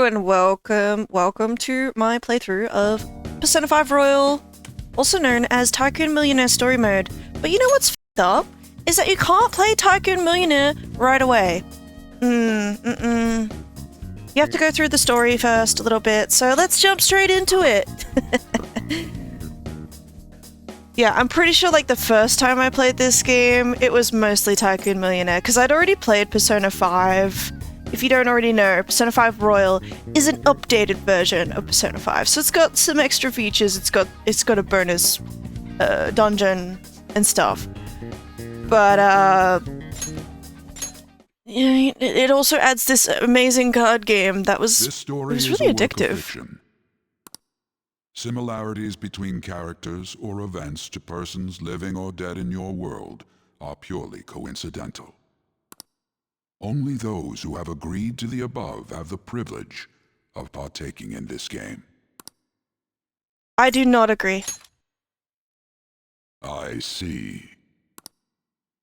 Hello and welcome to my playthrough of Persona 5 Royal, also known as Tycoon Millionaire Story Mode. But you know what's f***ed up? Is that you can't play Tycoon Millionaire right away. You have to go through the story first a little bit, so let's jump straight into it. Yeah, I'm pretty sure like the first time I played this game, it was mostly Tycoon Millionaire, because I'd already played Persona 5. If you don't already know, Persona 5 Royal is an updated version of Persona 5, so it's got some extra features. It's got a bonus dungeon and stuff, but yeah, it also adds this amazing card game that was really addictive. Similarities between characters or events to persons living or dead in your world are purely coincidental. Only those who have agreed to the above have the privilege of partaking in this game. I do not agree. I see.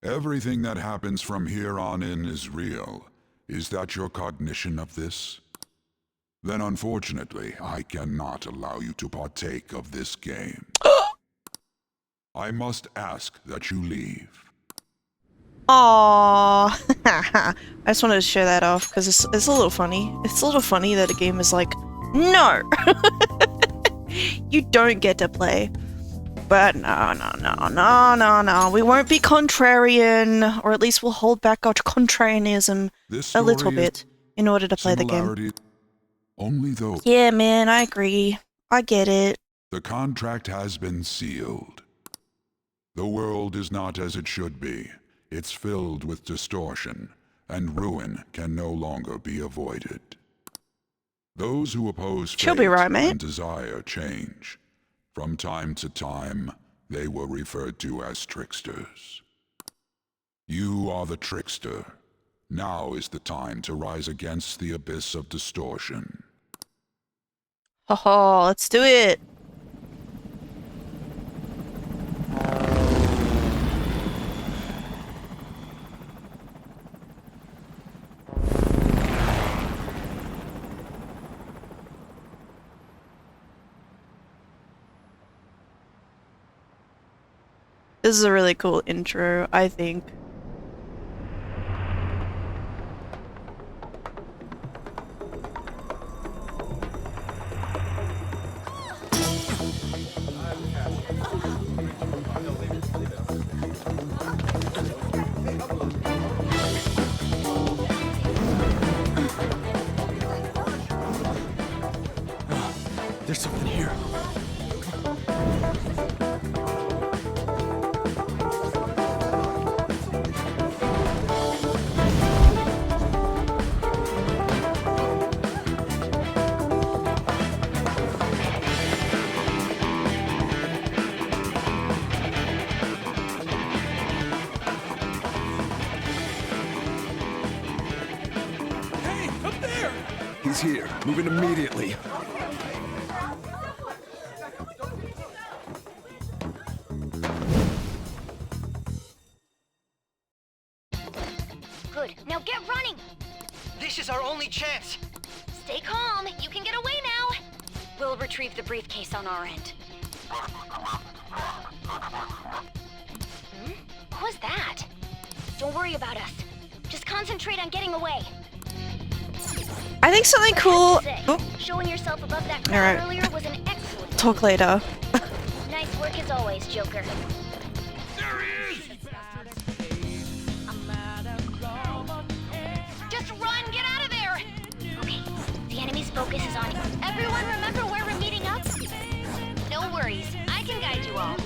Everything that happens from here on in is real. Is that your cognition of this? Then unfortunately, I cannot allow you to partake of this game. I must ask that you leave. Aww. I just wanted to show that off because it's a little funny. It's a little funny that a game is like, no! You don't get to play. But no. We won't be contrarian, or at least we'll hold back our contrarianism a little bit in order to play the game. Only though. Yeah, man, I agree. I get it. The contract has been sealed. The world is not as it should be. It's filled with distortion, and ruin can no longer be avoided. Those who oppose fate and desire change. From time to time, they were referred to as tricksters. You are the trickster. Now is the time to rise against the abyss of distortion. Haha, let's do it! This is a really cool intro, I think. There's something here. Hey, up there! He's here. Moving immediately. Good. Now get running! This is our only chance! Stay calm. You can get away now. We'll retrieve the briefcase on our end. What was that? Don't worry about us. Just concentrate on getting away. I think something cool. Oh. Showing yourself above that crowd earlier was an excellent. Talk later. Nice work as always, Joker. There he is! Just run! Get out of there! Okay, the enemy's focus is on you. Everyone remember where we're meeting up? No worries, I can guide you all.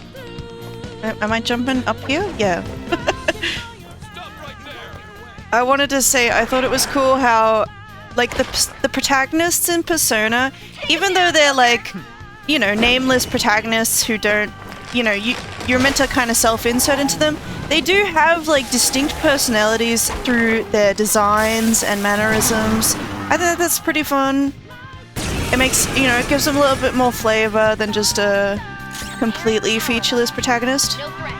Am I jumping up here? Yeah. I wanted to say I thought it was cool how, like, the protagonists in Persona, even though they're like, you know, nameless protagonists who don't, you know, you're meant to kind of self-insert into them, they do have like distinct personalities through their designs and mannerisms. I think that's pretty fun. It makes, you know, it gives them a little bit more flavor than just a completely featureless protagonist. No threat.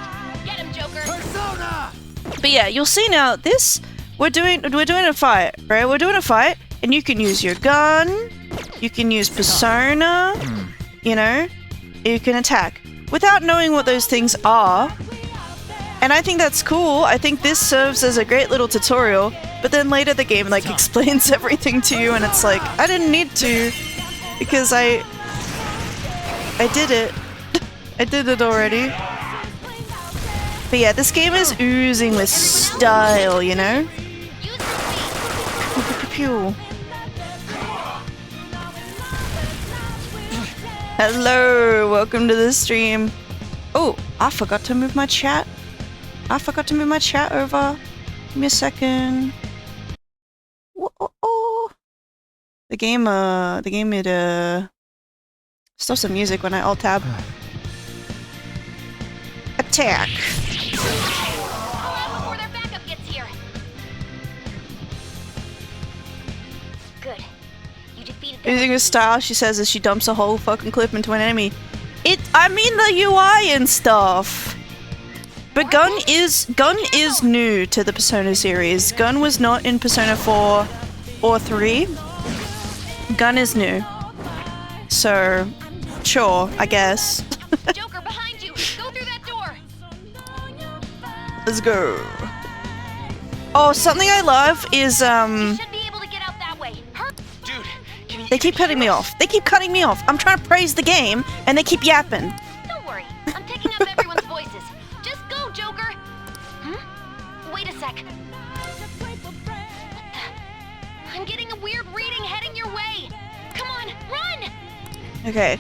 Get him, Joker. Persona! But yeah, you'll see now, this, we're doing a fight, right? We're doing a fight. and you can use your gun, you can use persona, you know, you can attack without knowing what those things are. And I think that's cool. I think this serves as a great little tutorial, but then later the game like explains everything to you and it's like, I didn't need to because I did it. I did it already. But yeah, this game is oozing with style, you know? Pew. Hello, welcome to the stream. Oh, I forgot to move my chat. I forgot to move my chat over. Give me a second. Whoa. The game it stops the music when I alt tab. Attack. Before their backup gets here. Good. You defeated them. Using her style, she says as she dumps a whole fucking clip into an enemy. I mean the UI and stuff. But Gun is new to the Persona series. Gun was not in Persona 4 or 3. Gun is new. So, sure, I guess. Joker, behind you. Go through that door. Let's go. Oh, something I love is You should be able to get out that way. Dude, can you they keep cutting me off. They keep cutting me off. I'm trying to praise the game and they keep yapping. Don't worry. I'm picking up everyone's voices. Just go, Joker. Wait a sec. I'm getting a weird reading heading your way. Come on, run! Okay.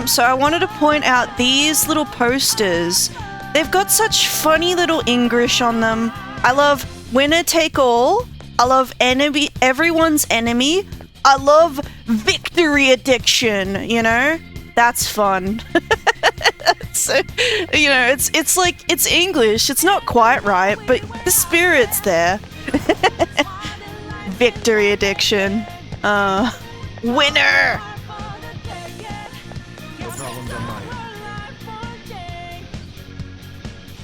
So I wanted to point out these little posters. They've got such funny little English on them. I love winner take all. I love enemy, everyone's enemy. I love victory addiction, you know? That's fun. So, you know, it's like, it's English. It's not quite right, but the spirit's there. Victory addiction. Winner! No problems on my end.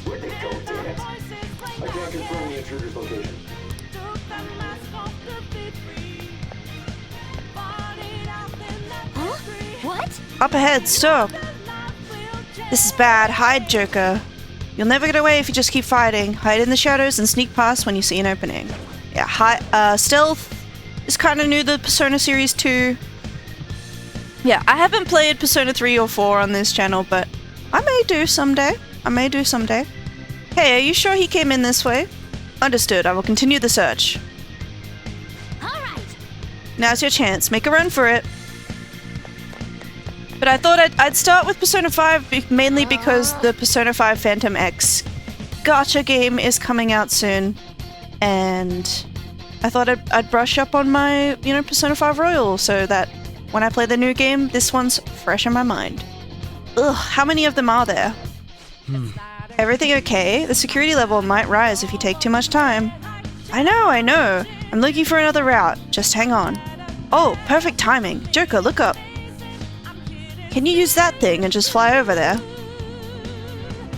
Where'd they go, damn it? I can't confirm the intruder's location. What? Up ahead, stop. This is bad. Hide, Joker. You'll never get away if you just keep fighting. Hide in the shadows and sneak past when you see an opening. Yeah, stealth is kind of new to the Persona series too. Yeah, I haven't played Persona 3 or 4 on this channel, but I may do someday. Hey, are you sure he came in this way? Understood. I will continue the search. All right. Now's your chance. Make a run for it. But I thought I'd start with Persona 5 mainly because the Persona 5 Phantom X gacha game is coming out soon. And I thought I'd brush up on my, you know, Persona 5 Royal so that when I play the new game, this one's fresh in my mind. Ugh, how many of them are there? Everything okay? The security level might rise if you take too much time. I know. I'm looking for another route. Just hang on. Oh, perfect timing. Joker, look up. Can you use that thing and just fly over there?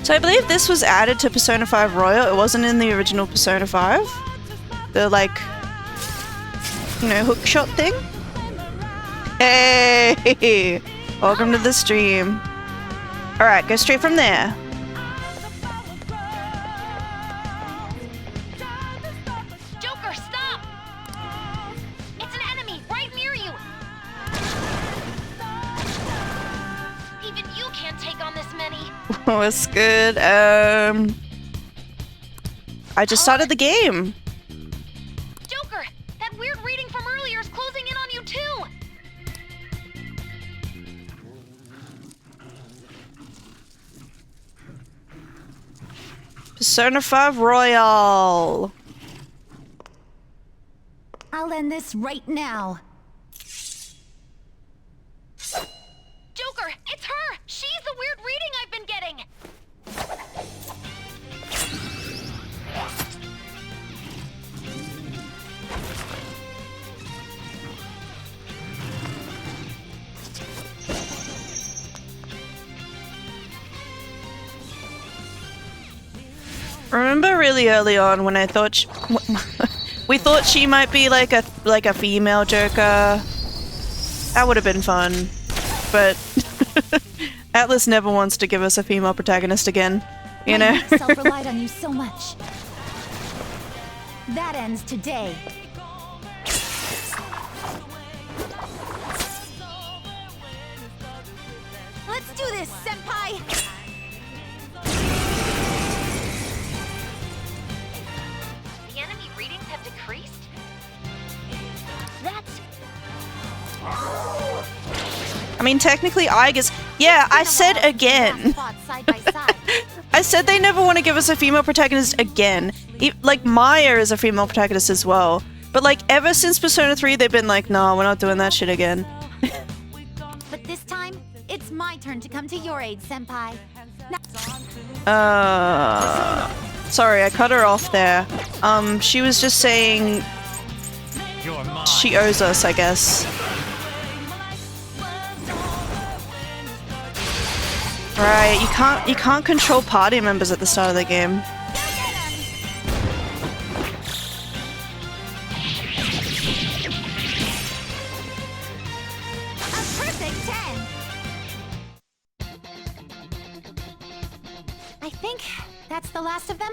So I believe this was added to Persona 5 Royal. It wasn't in the original Persona 5. The, like, you know, hookshot thing. Hey! Welcome to the stream. Alright, go straight from there. Joker, stop! It's an enemy right near you. Even you can't take on this many. What's good? I just started the game. Joker, that weird reading from earlier is closing in on you too. Persona 5 Royal. I'll end this right now. Joker, it's her! She's the weird reading I've been getting! Remember really early on when I thought We thought she might be like a female Joker. That would have been fun, but Atlas never wants to give us a female protagonist again. You know. Myself relied on you so much. That ends today. Let's do this, Senpai! The enemy readings have decreased? That's... I mean, technically, I guess. Yeah, I said again. Side by side. I said they never want to give us a female protagonist again. Like, Maya is a female protagonist as well. But, like, ever since Persona 3, they've been like, no, we're not doing that shit again. But this time, it's my turn to come to your aid, Senpai. Sorry, I cut her off there. She was just saying she owes us, I guess. Right, you can't control party members at the start of the game. I think that's the last of them.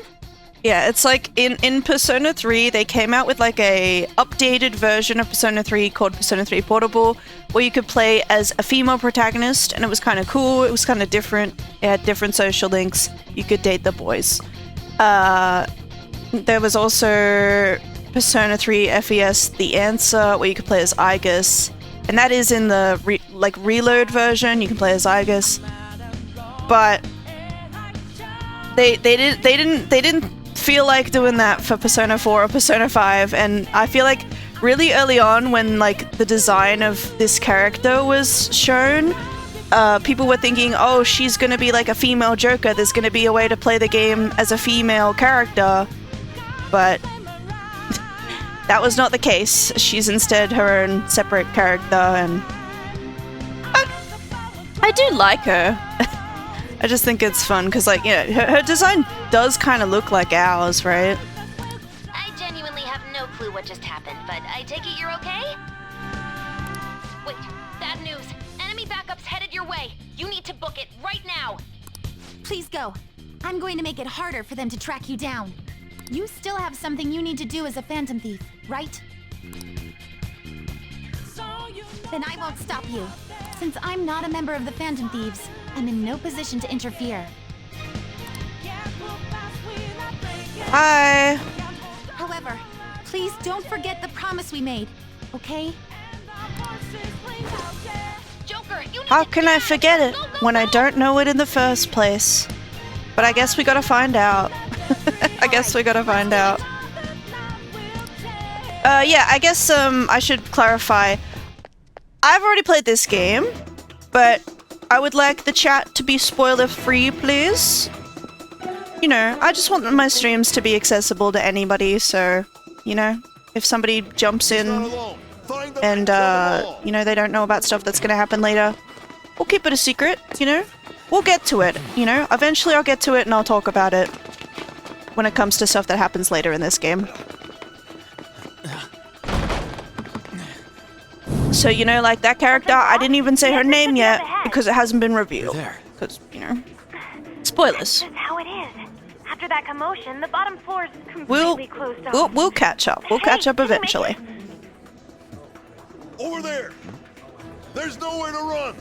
Yeah, it's like in Persona 3, they came out with like a updated version of Persona 3 called Persona 3 Portable, where you could play as a female protagonist, and it was kind of cool. It was kind of different. It had different social links. You could date the boys. There was also Persona 3 FES The Answer, where you could play as Aigis, and that is in the reload version. You can play as Aigis, but they didn't feel like doing that for Persona 4 or Persona 5, and I feel like really early on when like the design of this character was shown, people were thinking, oh, she's gonna be like a female Joker, there's gonna be a way to play the game as a female character, but that was not the case. She's instead her own separate character, and I do like her. I just think it's fun because, like, yeah, her design does kind of look like ours, right? I genuinely have no clue what just happened, but I take it you're okay? Wait, bad news. Enemy backup's headed your way. You need to book it right now. Please go. I'm going to make it harder for them to track you down. You still have something you need to do as a Phantom Thief, right? Then I won't stop you. Since I'm not a member of the Phantom Thieves, I'm in no position to interfere. Hi. However, please don't forget the promise we made, okay? Joker, you need How to can I forget it when I don't know it in the first place? But I guess we gotta find out. I guess we gotta find out. Yeah, I guess I should clarify. I've already played this game, but I would like the chat to be spoiler-free, please. You know, I just want my streams to be accessible to anybody, so, you know, if somebody jumps in and, you know, they don't know about stuff that's gonna happen later, we'll keep it a secret, you know? We'll get to it, you know? Eventually I'll get to it and I'll talk about it when it comes to stuff that happens later in this game. So, you know, like that character, I didn't even say her name yet because it hasn't been revealed. Because, you know, spoilers. That's how it is. After that commotion, the bottom floor is completely closed off. We'll catch up. We'll catch up eventually. Over there! There's nowhere to run!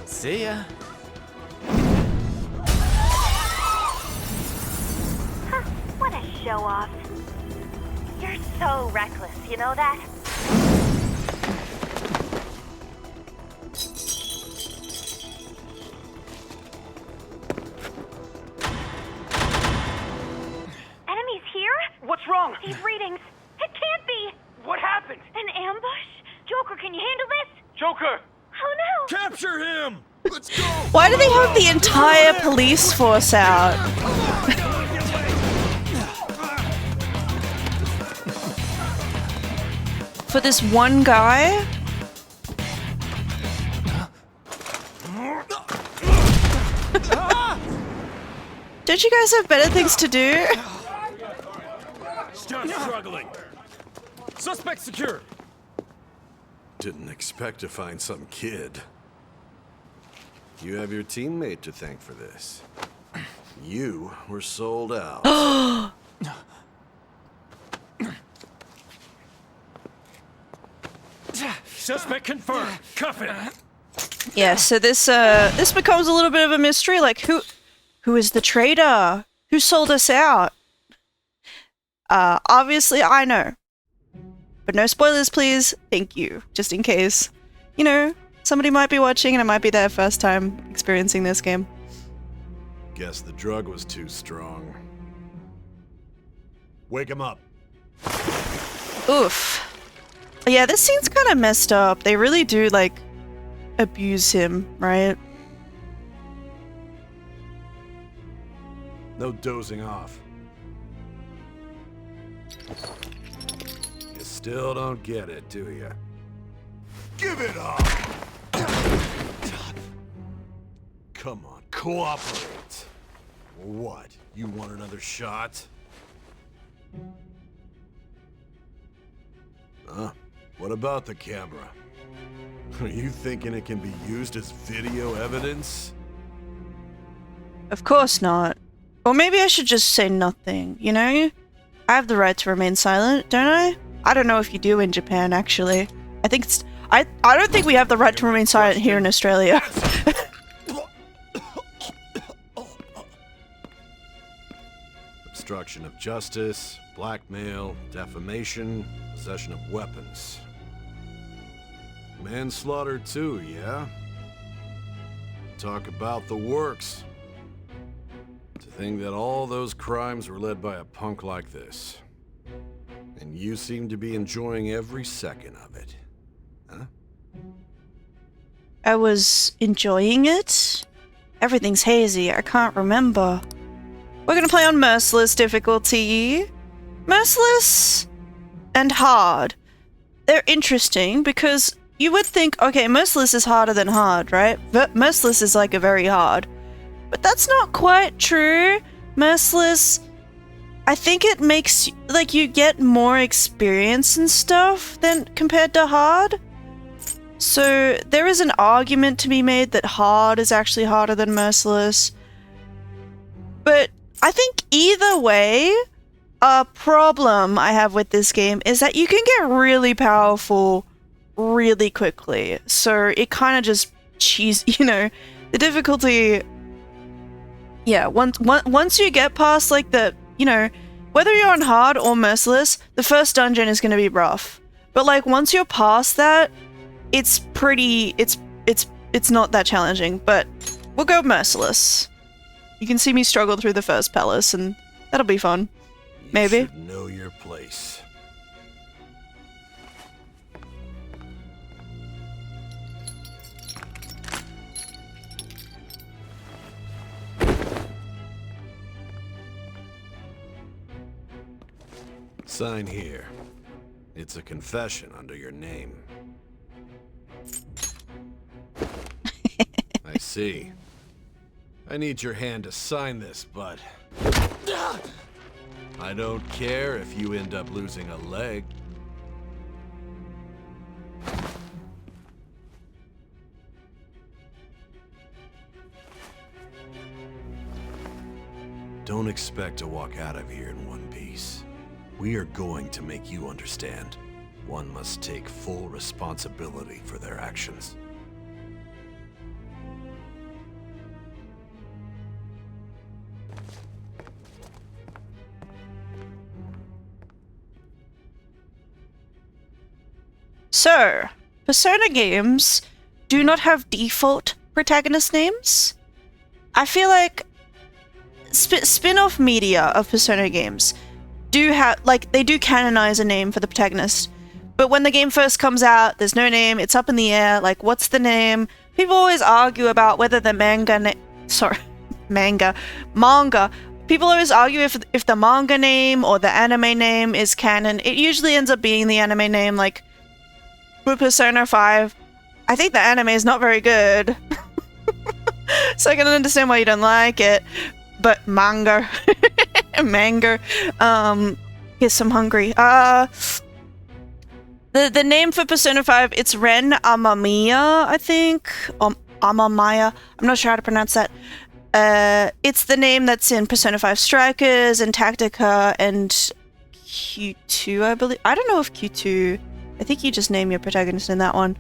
See ya. What a show-off. You're so reckless, you know that? Enemies here? What's wrong? These readings. It can't be! What happened? An ambush? Joker, can you handle this? Joker! Oh no! Capture him! Let's go! Why do they have the entire police force out? For this one guy? Don't you guys have better things to do? Stop struggling. Suspect secure. Didn't expect to find some kid. You have your teammate to thank for this. You were sold out. Suspect confirmed. Cuff it. Yeah, so this becomes a little bit of a mystery. Like, who is the traitor? Who sold us out? Obviously I know. But no spoilers, please. Thank you. Just in case, you know, somebody might be watching and it might be their first time experiencing this game. Guess the drug was too strong. Wake him up. Oof. Yeah, this scene's kind of messed up. They really do, like, abuse him, right? No dozing off. You still don't get it, do you? Give it up! Come on, cooperate. What? You want another shot? Huh? What about the camera? Are you thinking it can be used as video evidence? Of course not. Or maybe I should just say nothing, you know? I have the right to remain silent, don't I? I don't know if you do in Japan, actually. I think it's... I don't think we have the right to remain silent here in Australia. Obstruction of justice, blackmail, defamation, possession of weapons. Manslaughter too, yeah? Talk about the works. To think that all those crimes were led by a punk like this. And you seem to be enjoying every second of it. Huh? I was enjoying it? Everything's hazy, I can't remember. We're gonna play on Merciless difficulty. Merciless and hard. They're interesting because you would think, okay, Merciless is harder than hard, right? Merciless is like a very hard. But that's not quite true. Merciless, I think it makes, like, you get more experience and stuff than compared to hard. So there is an argument to be made that hard is actually harder than Merciless. But I think either way, a problem I have with this game is that you can get really powerful really quickly. So it kind of just you know, the difficulty. Yeah, once you get past, like, the, you know, whether you're on hard or Merciless, the first dungeon is going to be rough. But, like, once you're past that, it's pretty, it's not that challenging. But we'll go Merciless. You can see me struggle through the first palace, and that'll be fun. Maybe. You should know your place. Sign here. It's a confession under your name. I see. I need your hand to sign this, but I don't care if you end up losing a leg. Don't expect to walk out of here in one piece. We are going to make you understand. One must take full responsibility for their actions. So, Persona games do not have default protagonist names. I feel like spin-off media of Persona games do have, like, they do canonize a name for the protagonist. But when the game first comes out, there's no name, it's up in the air, like, what's the name? People always argue about whether the manga. People always argue if the manga name or the anime name is canon. It usually ends up being the anime name, like, with Persona 5. I think the anime is not very good. So I can understand why you don't like it. But manga. Manga. Yes, I'm hungry. The name for Persona 5, it's Ren Amamiya, I think. Amamiya. I'm not sure how to pronounce that. It's the name that's in Persona 5 Strikers and Tactica and Q2, I believe. I don't know if Q2... I think you just name your protagonist in that one.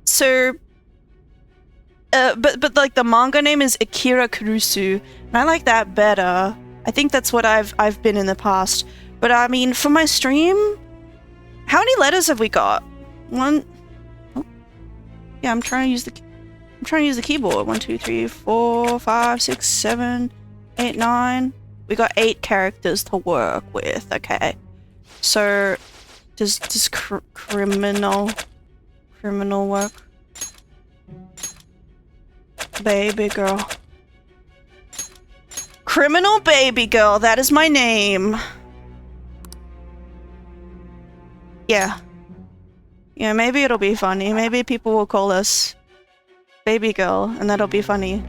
So... but like the manga name is Akira Kurusu, and I like that better. I think that's what I've been in the past. But I mean, for my stream, how many letters have we got? One. Oh. Yeah, I'm trying to use the keyboard. 1, 2, 3, 4, 5, 6, 7, 8, 9. We got 8 characters to work with. Okay. So, does criminal work? Baby girl. Criminal baby girl, that is my name. Yeah. Yeah, maybe it'll be funny. Maybe people will call us baby girl, and that'll be funny.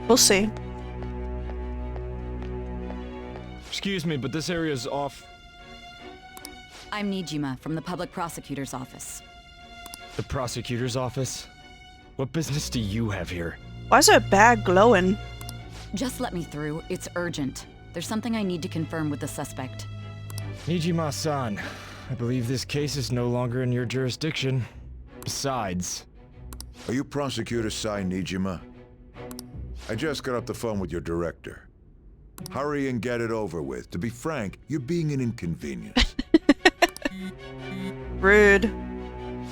We'll see. Excuse me, but this area's off. I'm Nijima from the public prosecutor's office. The prosecutor's office? What business do you have here? Why is her bag glowing? Just let me through. It's urgent. There's something I need to confirm with the suspect. Nijima-san, I believe this case is no longer in your jurisdiction. Besides... Are you Prosecutor Sai Nijima? I just got off the phone with your director. Hurry and get it over with. To be frank, you're being an inconvenience. Rude.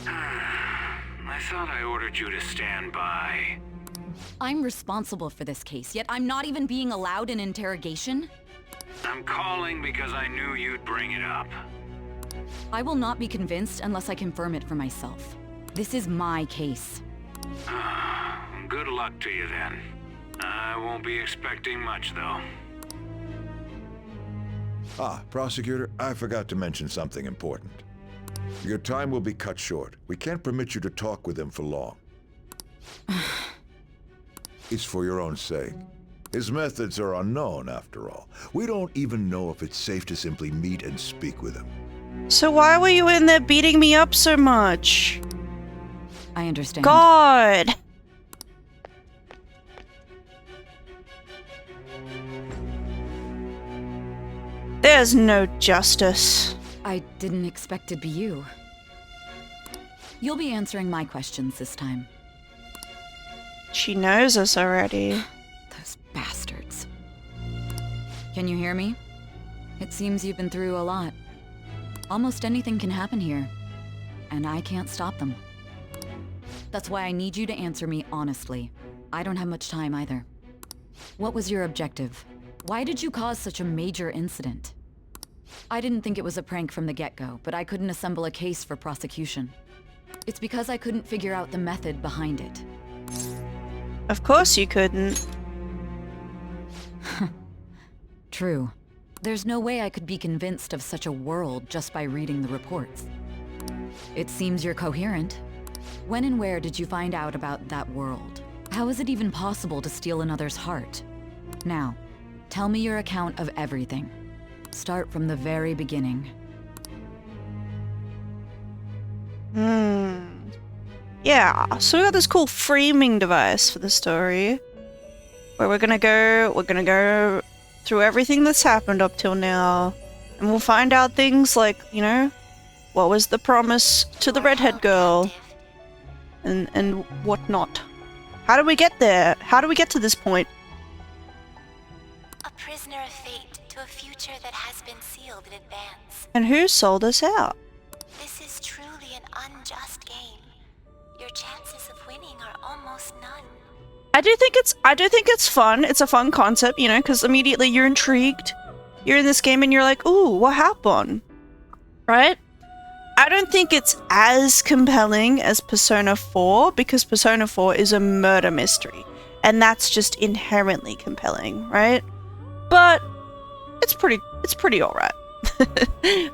I thought I ordered you to stand by. I'm responsible for this case, yet I'm not even being allowed an interrogation? I'm calling because I knew you'd bring it up. I will not be convinced unless I confirm it for myself. This is my case. Good luck to you then. I won't be expecting much, though. Ah, Prosecutor, I forgot to mention something important. Your time will be cut short. We can't permit you to talk with him for long. It's for your own sake. His methods are unknown, after all. We don't even know if it's safe to simply meet and speak with him. So why were you in there beating me up so much? I understand. God! There's no justice. I didn't expect it'd be you. You'll be answering my questions this time. She knows us already. Those bastards. Can you hear me? It seems you've been through a lot. Almost anything can happen here, and I can't stop them. That's why I need you to answer me honestly. I don't have much time either. What was your objective? Why did you cause such a major incident? I didn't think it was a prank from the get-go, but I couldn't assemble a case for prosecution. It's because I couldn't figure out the method behind it. Of course you couldn't. True. There's no way I could be convinced of such a world just by reading the reports. It seems you're coherent. When and where did you find out about that world? How is it even possible to steal another's heart? Now, tell me your account of everything. Start from the very beginning. Yeah, so we got this cool framing device for the story. Where we're gonna go through everything that's happened up till now. And we'll find out things like, you know, what was the promise to the redhead girl? And whatnot. How do we get there? How do we get to this point? A prisoner of fate to a future that has been sealed in advance. And who sold us out? This is truly an unjust game. Your chances of winning are almost none. I do think it's fun. It's a fun concept, you know, because immediately you're intrigued. You're in this game and you're like, ooh, what happened? Right? I don't think it's as compelling as Persona 4, because Persona 4 is a murder mystery. And that's just inherently compelling, right? But it's pretty alright.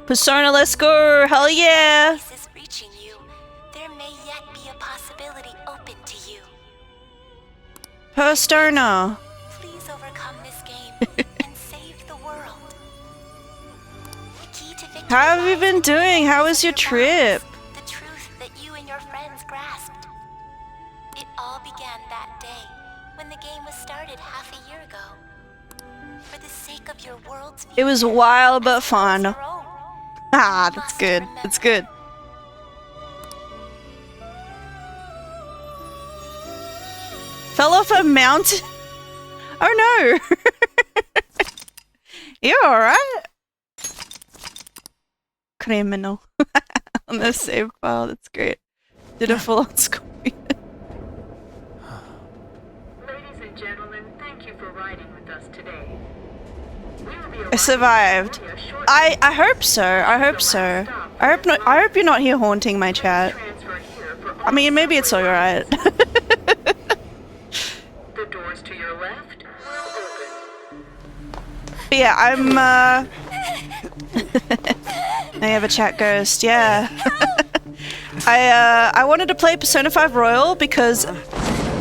Persona, let's go! Hell yeah! Is reaching you. There may yet be a possibility important to you. Persona. Please overcome this game and save the world. The key to victory. How have you been doing? How was your trip? The truth that you and your friends grasped. It all began that day when the game was started half a year ago. For the sake of your world's future, It was wild but fun. Ah, that's good. That's good. Fell off a mountain. Oh no. You alright? Criminal. On the save file, that's great. Did a full on score. Ladies and gentlemen, thank you for riding with us today. I survived. I hope so. I hope so. I hope you're not here haunting my chat. I mean, maybe it's alright. The doors to your left will open. But yeah, I'm I have a chat ghost, yeah. I wanted to play Persona 5 Royal because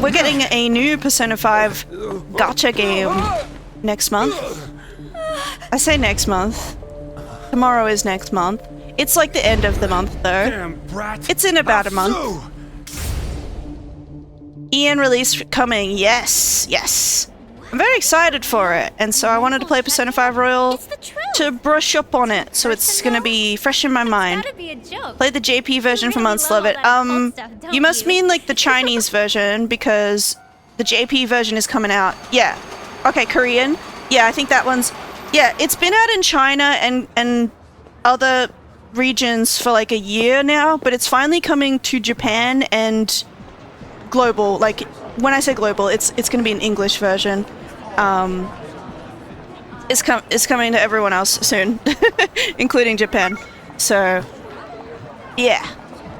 we're getting a new Persona 5 gacha game next month. I say next month. Tomorrow is next month. It's like the end of the month though. Damn brat. It's in about a month. EN release coming, yes, yes. I'm very excited for it, and so I wanted to play Persona 5 Royal to brush up on it, so it's gonna be fresh in my mind. Play the JP version for months, love it. You must mean like the Chinese version, because the JP version is coming out. Yeah. Okay, Korean. Yeah, I think that one's... Yeah, it's been out in China and other regions for like a year now, but it's finally coming to Japan and global. Like, when I say global, it's going to be an English version. It's coming to everyone else soon, including Japan. So, yeah.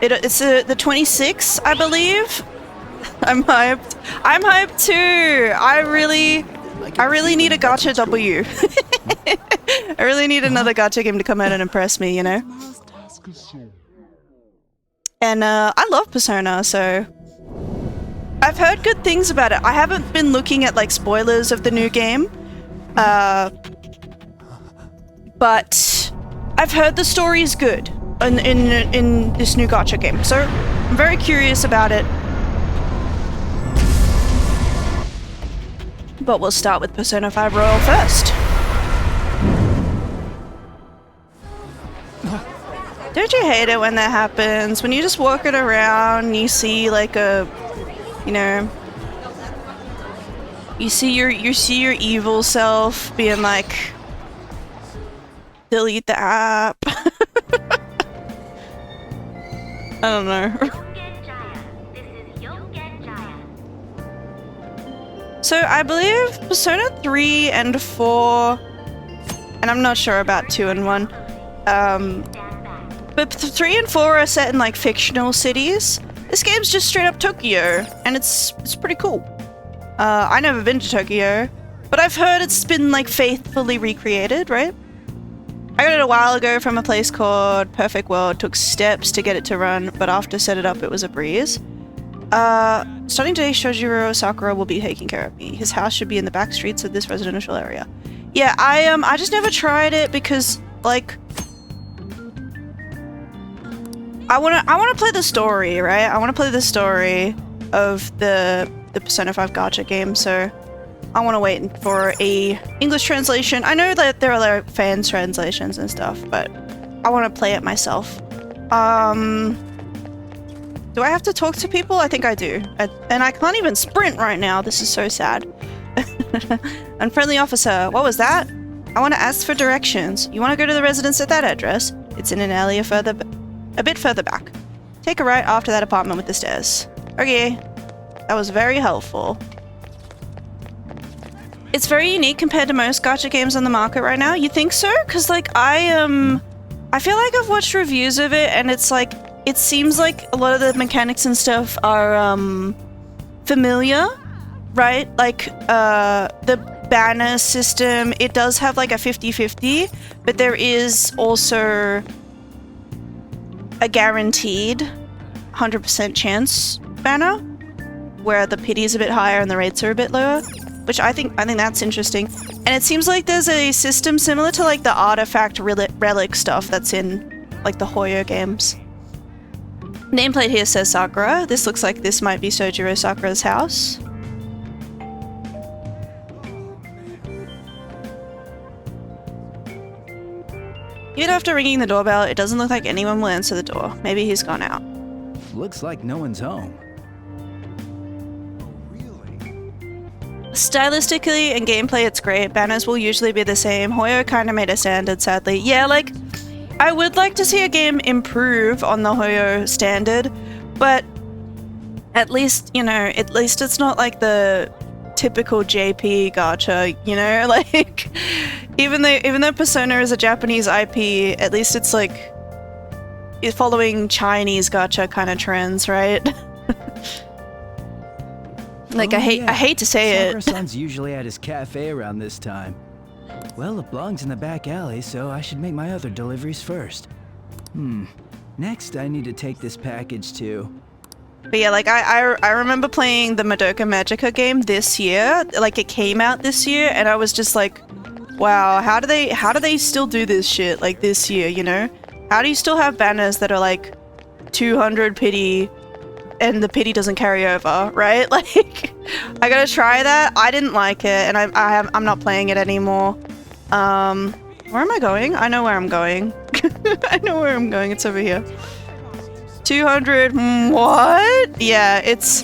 It's the 26th, I believe. I'm hyped. I'm hyped too. I really need a gacha W. I really need another gacha game to come out and impress me, you know? And I love Persona, so... I've heard good things about it. I haven't been looking at like spoilers of the new game. But I've heard the story is good in this new gacha game. So I'm very curious about it. But we'll start with Persona 5 Royal first. Don't you hate it when that happens? When you're just walking around and you see like a... You know, you see your evil self being like, delete the app. I don't know. So I believe Persona 3 and 4, and I'm not sure about 2 and 1. But 3 and 4 are set in like fictional cities. This game's just straight up Tokyo, and it's pretty cool. I've never been to Tokyo, but I've heard it's been like faithfully recreated, right? I got it a while ago from a place called Perfect World. Took steps to get it to run, but after set it up, it was a breeze. Starting today, Shojiro Sakura will be taking care of me. His house should be in the back streets of this residential area. Yeah, I just never tried it because like. I wanna play the story, right? I wanna play the story of the Persona 5 gacha game, so I wanna wait for a English translation. I know that there are like fan translations and stuff, but I wanna play it myself. Do I have to talk to people? I think I do. And I can't even sprint right now. This is so sad. Unfriendly officer, what was that? I wanna ask for directions. You wanna go to the residence at that address? It's in an alley a bit further back. Take a right after that apartment with the stairs. Okay. That was very helpful. It's very unique compared to most gacha games on the market right now. You think so? Because like I feel like I've watched reviews of it and it's like it seems like a lot of the mechanics and stuff are familiar, right? Like the banner system, it does have like a 50-50, but there is also a guaranteed 100% chance banner. where the pity's a bit higher and the rates are a bit lower, which I think that's interesting. And it seems like there's a system similar to like the artifact relic stuff that's in like the Hoyo games. Nameplate here says Sakura. This looks like this might be Sojiro Sakura's house. Even after ringing the doorbell, it doesn't look like anyone will answer the door. Maybe he's gone out. Looks like no one's home. Stylistically and gameplay, it's great. Banners will usually be the same. Hoyo kind of made a standard, sadly. Yeah, like, I would like to see a game improve on the Hoyo standard, but at least, you know, at least it's not like the typical JP gacha, you know? Like, even though Persona is a Japanese IP, at least it's like it's following Chinese gacha kind of trends, right? Like, I hate to say it. Sakura-san's usually at his cafe around this time. Well, it belongs in the back alley, so I should make my other deliveries first. Next, I need to take this package to... But yeah, like, I remember playing the Madoka Magica game this year. Like, it came out this year, and I was just like, wow, how do they still do this shit, like, this year, you know? How do you still have banners that are, like, 200 pity, and the pity doesn't carry over, right? Like, I gotta try that. I didn't like it, and I'm not playing it anymore. Where am I going? I know where I'm going. I know where I'm going. It's over here. 200. What? Yeah, it's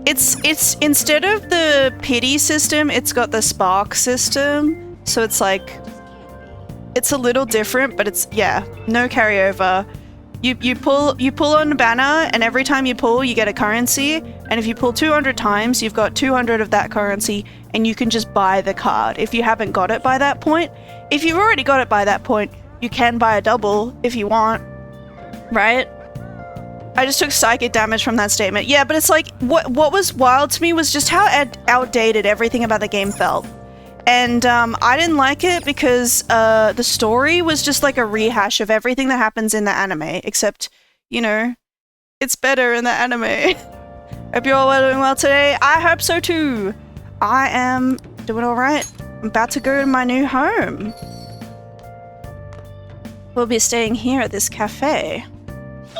instead of the pity system, it's got the spark system. So it's like, it's a little different, but it's, yeah, no carryover. You pull on a banner, and every time you pull, you get a currency. And if you pull 200 times, you've got 200 of that currency, and you can just buy the card if you haven't got it by that point. If you've already got it by that point, you can buy a double if you want, right? I just took psychic damage from that statement. Yeah, but it's like, what was wild to me was just how outdated everything about the game felt. And I didn't like it because the story was just like a rehash of everything that happens in the anime, except, you know, it's better in the anime. Hope you all are doing well today. I hope so too. I am doing all right. I'm about to go to my new home. We'll be staying here at this cafe.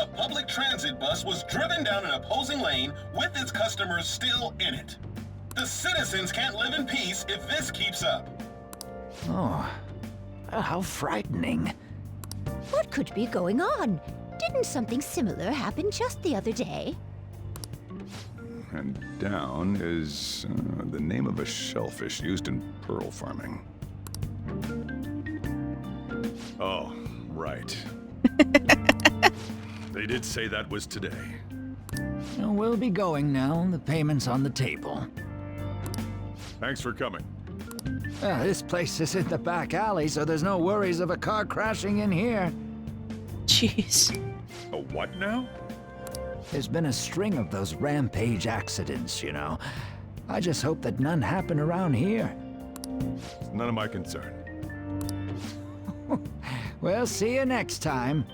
A public transit bus was driven down an opposing lane with its customers still in it. The citizens can't live in peace if this keeps up. Oh, how frightening. What could be going on? Didn't something similar happen just the other day? And down is the name of a shellfish used in pearl farming. Oh, right. They did say that was today. Well, we'll be going now. The payment's on the table. Thanks for coming. Well, this place is in the back alley, so there's no worries of a car crashing in here. Jeez. A what now? There's been a string of those rampage accidents, you know. I just hope that none happen around here. It's none of my concern. We'll see you next time.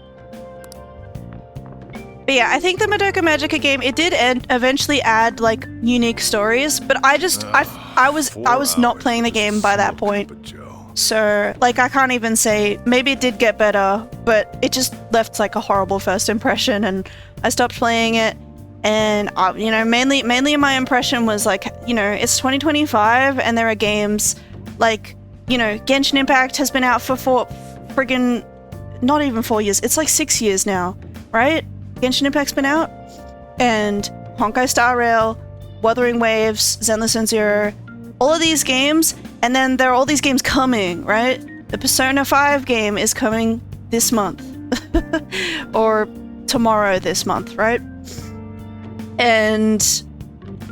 But yeah, I think the Madoka Magica game, it did eventually add like unique stories, but I just I was not playing the game by that point. So like I can't even say, maybe it did get better, but it just left like a horrible first impression, and I stopped playing it. And you know, mainly my impression was like, you know, it's 2025 and there are games like, you know, Genshin Impact has been out for friggin' not even 4 years. It's like 6 years now, right? Genshin Impact's been out, and Honkai Star Rail, Wuthering Waves, Zenless and Zero, all of these games, and then there are all these games coming, right? The Persona 5 game is coming this month, or tomorrow this month, right? And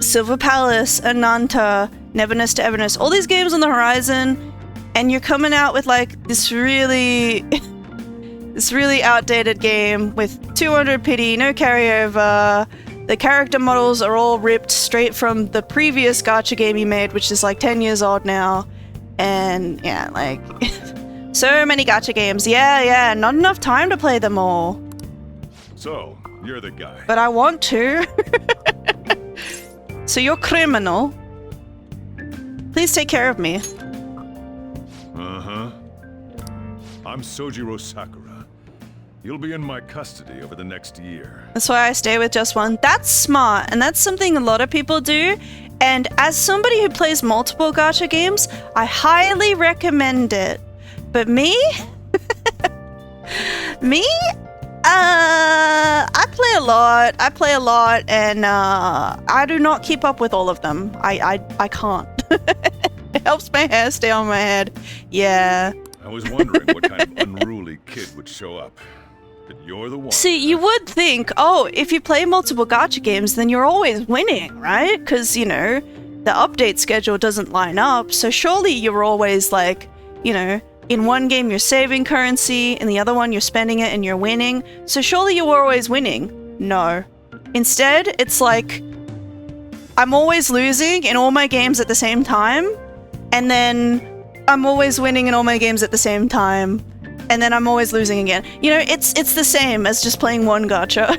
Silver Palace, Ananta, Neverness to Everness, all these games on the horizon, and you're coming out with like this really outdated game with 200 pity, no carryover. The character models are all ripped straight from the previous gacha game you made, which is like 10 years old now. And yeah, like so many gacha games. Yeah, not enough time to play them all. So, you're the guy. But I want to. So you're criminal. Please take care of me. Uh-huh. I'm Sojiro Sakura. You'll be in my custody over the next year. That's why I stay with just one. That's smart, and that's something a lot of people do. And as somebody who plays multiple gacha games, I highly recommend it. But me? Me? I play a lot, and I do not keep up with all of them. I can't. It helps my hair stay on my head. Yeah. I was wondering what kind of unruly kid would show up. But you're the one. See, you would think, oh, if you play multiple gacha games, then you're always winning, right? Because, you know, the update schedule doesn't line up, so surely you're always like, you know, in one game you're saving currency, in the other one you're spending it and you're winning, so surely you're always winning. No. Instead, it's like, I'm always losing in all my games at the same time, and then I'm always winning in all my games at the same time, and then I'm always losing again. You know, it's the same as just playing one gacha.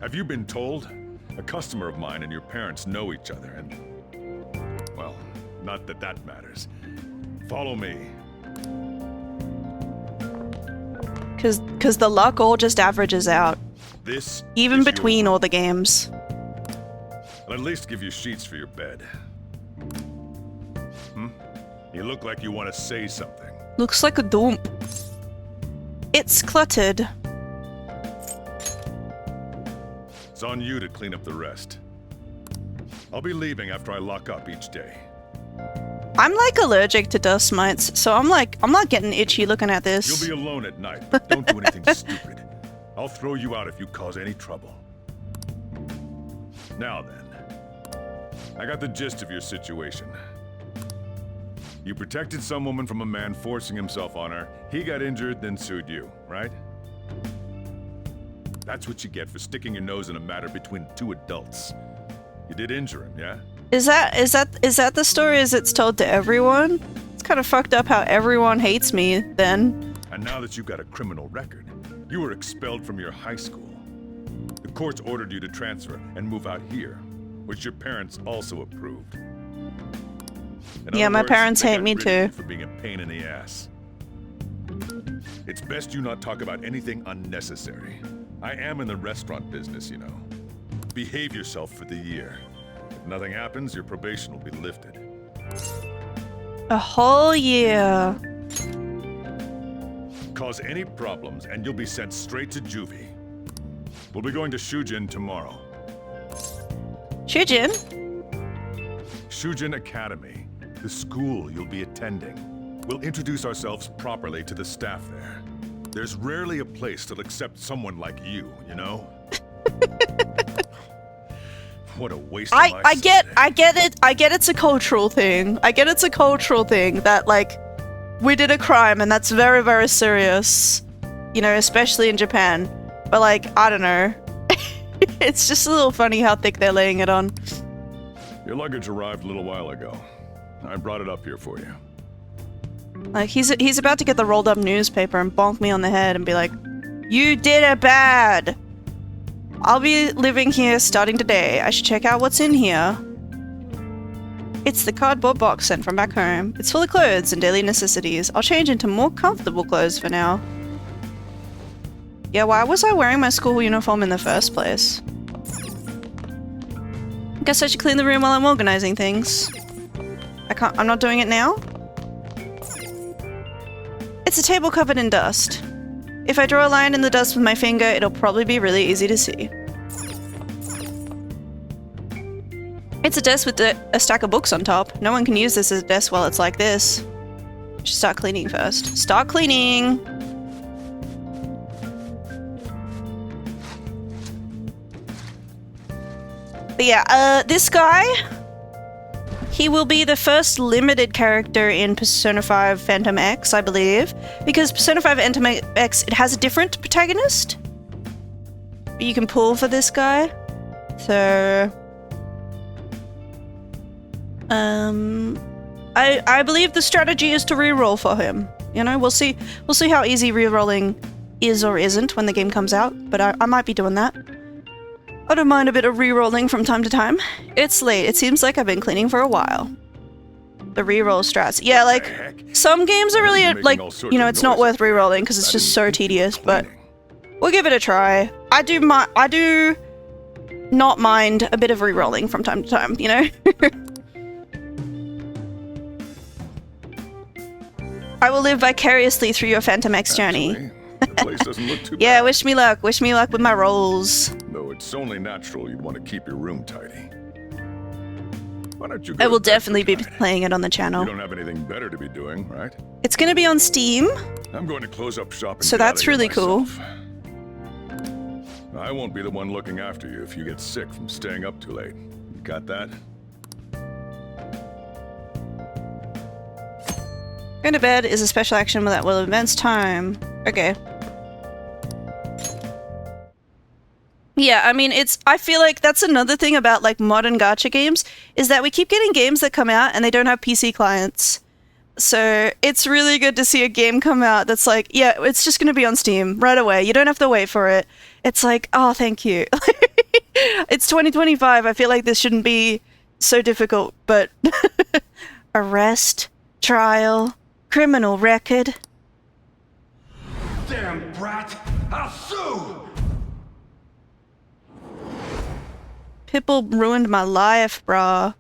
Have you been told? A customer of mine and your parents know each other, and... well, not that that matters. Follow me. Cause the luck all just averages out. This even between all the games. I'll at least give you sheets for your bed. You look like you want to say something. Looks like a dump. It's cluttered. It's on you to clean up the rest. I'll be leaving after I lock up each day. I'm like allergic to dust mites, so I'm not getting itchy looking at this. You'll be alone at night, but don't do anything stupid. I'll throw you out if you cause any trouble. Now then, I got the gist of your situation. You protected some woman from a man forcing himself on her. He got injured, then sued you, right? That's what you get for sticking your nose in a matter between two adults. You did injure him, yeah? Is that the story as it's told to everyone? It's kind of fucked up how everyone hates me then. And now that you've got a criminal record, you were expelled from your high school. The courts ordered you to transfer and move out here, which your parents also approved. Yeah, my parents hate me too. For being a pain in the ass. It's best you not talk about anything unnecessary. I am in the restaurant business, you know. Behave yourself for the year. If nothing happens, your probation will be lifted. A whole year. Cause any problems and you'll be sent straight to juvie. We'll be going to Shujin tomorrow. Shujin? Shujin Academy, the school you'll be attending. We'll introduce ourselves properly to the staff there. There's rarely a place that'll accept someone like you, you know? What a waste of my I get it's a cultural thing. I get it's a cultural thing that, like, we did a crime and that's very, very serious. You know, especially in Japan. But, like, I don't know. It's just a little funny how thick they're laying it on. Your luggage arrived a little while ago. I brought it up here for you. Like, he's about to get the rolled up newspaper and bonk me on the head and be like, "You did it bad! I'll be living here starting today. I should check out what's in here." It's the cardboard box sent from back home. It's full of clothes and daily necessities. I'll change into more comfortable clothes for now. Yeah, why was I wearing my school uniform in the first place? Guess I should clean the room while I'm organizing things. I'm not doing it now? It's a table covered in dust. If I draw a line in the dust with my finger, it'll probably be really easy to see. It's a desk with a stack of books on top. No one can use this as a desk while it's like this. Should start cleaning first. Start cleaning! But yeah, this guy, he will be the first limited character in Persona 5 Phantom X, I believe. Because Persona 5 Phantom X, it has a different protagonist. But you can pull for this guy. So... I believe the strategy is to reroll for him. You know, we'll see how easy rerolling is or isn't when the game comes out, but I might be doing that. I don't mind a bit of re-rolling from time to time. It's late. It seems like I've been cleaning for a while. The re-roll strats. Yeah, like, some games are really, like, you know, it's not worth re-rolling because it's just so tedious, but we'll give it a try. I do not mind a bit of re-rolling from time to time, you know? I will live vicariously through your Phantom X journey. The place doesn't look too Yeah, bad. wish me luck. Wish me luck with my rolls. Though it's only natural you'd want to keep your room tidy. Why don't you I go will to bed definitely be for tonight? playing it on the channel. You don't have anything better to be doing, right? It's gonna be on Steam, I'm going to close up shop and so get out that's of here really cool. myself. I won't be the one looking after you if you get sick from staying up too late. You got that? Going to bed is a special action that will advance time. Okay. Yeah, I mean, I feel like that's another thing about, like, modern gacha games, is that we keep getting games that come out and they don't have PC clients. So it's really good to see a game come out that's like, yeah, it's just going to be on Steam right away. You don't have to wait for it. It's like, oh, thank you. It's 2025. I feel like this shouldn't be so difficult, but arrest, trial, criminal record. Damn brat! I'll sue! Pipple ruined my life, brah.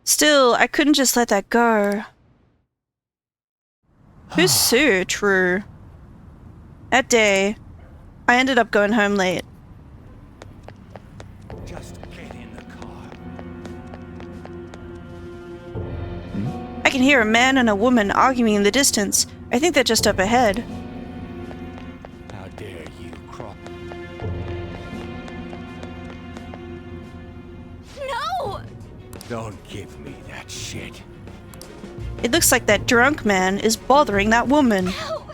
Still, I couldn't just let that go. Who's Sue? True. That day, I ended up going home late. Just get in the car. I can hear a man and a woman arguing in the distance. I think they're just up ahead. How dare you, Crop? No! Don't give me that shit. It looks like that drunk man is bothering that woman. No!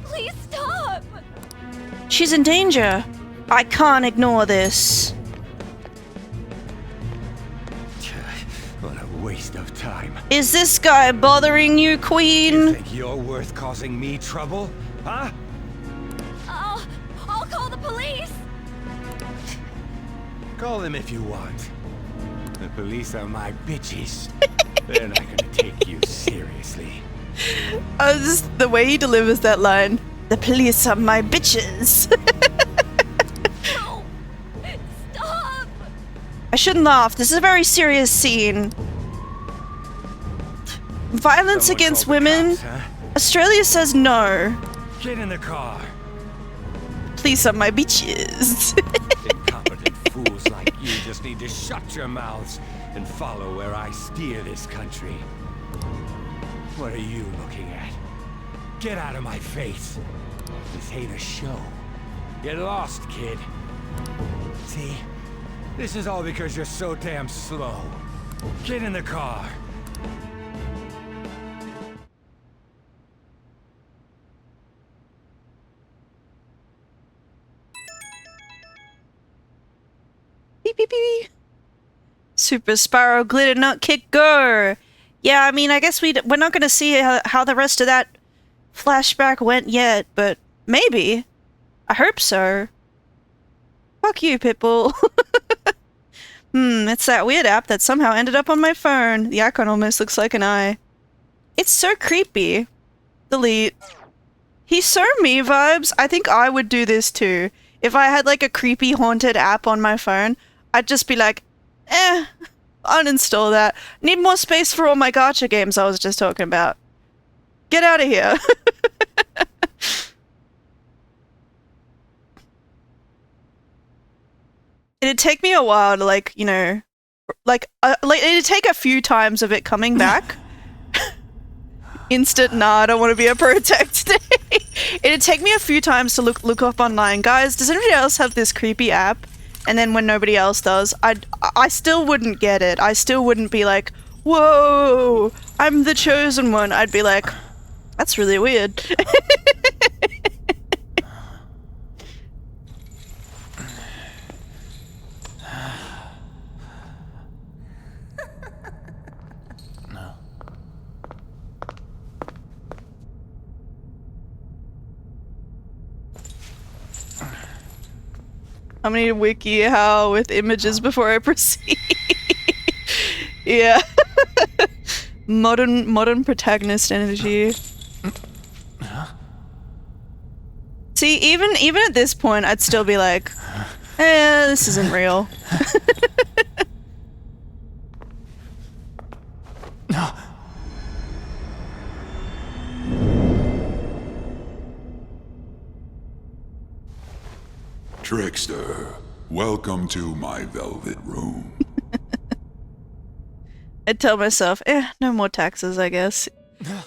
Please stop! She's in danger. I can't ignore this. What a waste of time. Is this guy bothering you, Queen? Think you're worth causing me trouble? Huh? I'll call the police! Call them if you want. The police are my bitches. They're not gonna take you seriously. Oh, this is the way he delivers that line. The police are my bitches. No! Stop! I shouldn't laugh. This is a very serious scene. Violence Someone against call the women. cops, huh? Australia says no. Get in the car. Police are my bitches. Incompetent fools like you just need to shut your mouths and follow where I steer this country. What are you looking at? Get out of my face. This ain't a show. Get lost, kid. See? This is all because you're so damn slow. Get in the car. Beep, beep, beep. Super Sparrow Glitter Nut Kick Go! Yeah, I mean, I guess we're not going to see how the rest of that flashback went yet, but maybe. I hope so. Fuck you, Pitbull. It's that weird app that somehow ended up on my phone. The icon almost looks like an eye. It's so creepy. Delete. He's so me vibes. I think I would do this too. If I had like a creepy haunted app on my phone, I'd just be like, uninstall that. Need more space for all my gacha games I was just talking about. Get out of here. It'd take me a while to like, you know, like it'd take a few times of it coming back. Instant, nah, I don't want to be a protect today. It'd take me a few times to look up online. Guys, does anybody else have this creepy app? And then when nobody else does, I still wouldn't get it. I still wouldn't be like, whoa, I'm the chosen one. I'd be like, that's really weird. I'm gonna need a wiki how with images before I proceed. Yeah. modern protagonist energy. See, even at this point, I'd still be like, this isn't real. Trickster, welcome to my velvet room. I'd tell myself, no more taxes, I guess.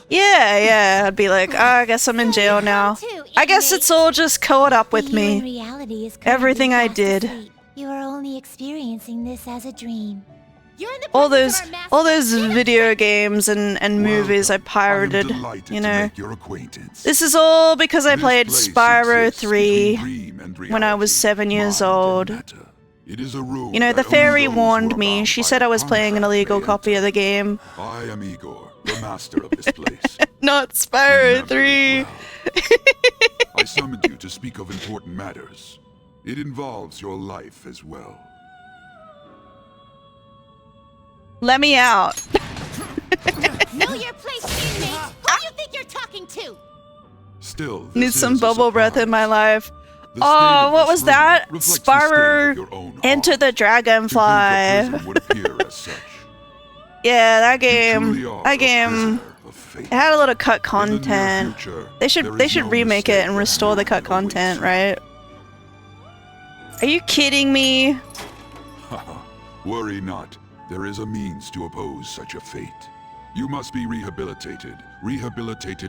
Yeah, I'd be like, I guess I'm in jail now. I guess it's all just caught up with me. Everything I did. You are only experiencing this as a dream. All those video games and movies I pirated, you know. This is all because I played Spyro 3 when I was 7 years old. You know, the fairy warned me. She said I was playing an illegal copy of the game. I am Igor, the master of this place. Not Spyro 3. I summoned you to speak of important matters. It involves your life as well. Let me out. Know your place, inmate. Who do you think you're talking to? Still, need some bubble breath in my life. Oh, what was that? Spyro Enter the Dragonfly. Yeah, that game. It had a lot of cut content. They should remake it and restore the cut content, right? Are you kidding me? Worry not. There is a means to oppose such a fate. You must be rehabilitated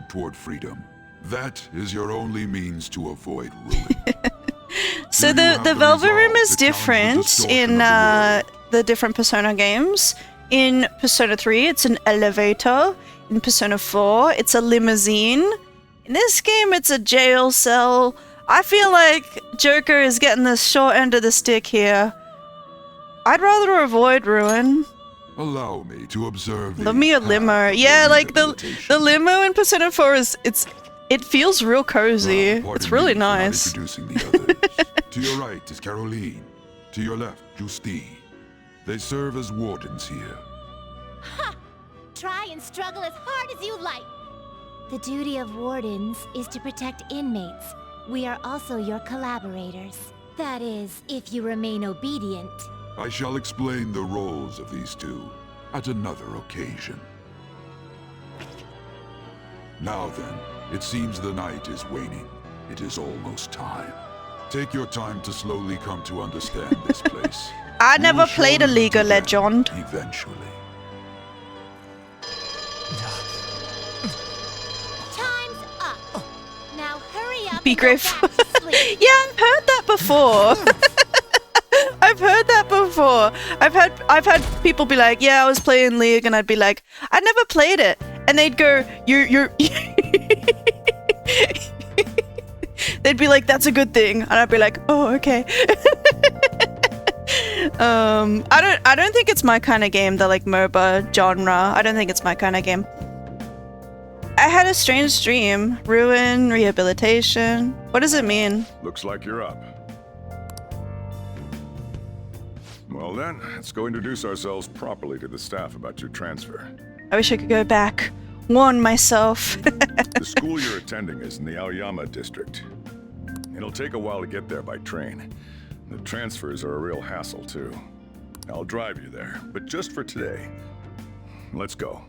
toward freedom. That is your only means to avoid ruin. So the Velvet Room is different in the different Persona games. In Persona 3, it's an elevator. In Persona 4, it's a limousine. In this game, it's a jail cell. I feel like Joker is getting the short end of the stick here. I'd rather avoid ruin. Allow me to observe. Love me a limo. Yeah, like the limo in Persona 4 it feels real cozy. It's really nice. Introducing the others. To your right is Caroline. To your left, Justine. They serve as wardens here. Ha! Try and struggle as hard as you like. The duty of wardens is to protect inmates. We are also your collaborators. That is, if you remain obedient. I shall explain the roles of these two at another occasion. Now then, it seems the night is waning. It is almost time. Take your time to slowly come to understand this place. I never played a League of Legends. Eventually. Time's up. Now hurry up. Be grateful. Yeah, I've heard that before. I've heard that before. I've had people be like, yeah, I was playing League, and I'd be like, I never played it. And they'd go, you're they'd be like, that's a good thing. And I'd be like, oh, okay. I don't think it's my kind of game, the like MOBA genre. I don't think it's my kind of game. I had a strange dream. Ruin, rehabilitation. What does it mean? Looks like you're up. Well then, let's go introduce ourselves properly to the staff about your transfer. I wish I could go back. Warn myself. The school you're attending is in the Aoyama district. It'll take a while to get there by train. The transfers are a real hassle too. I'll drive you there, but just for today. Let's go.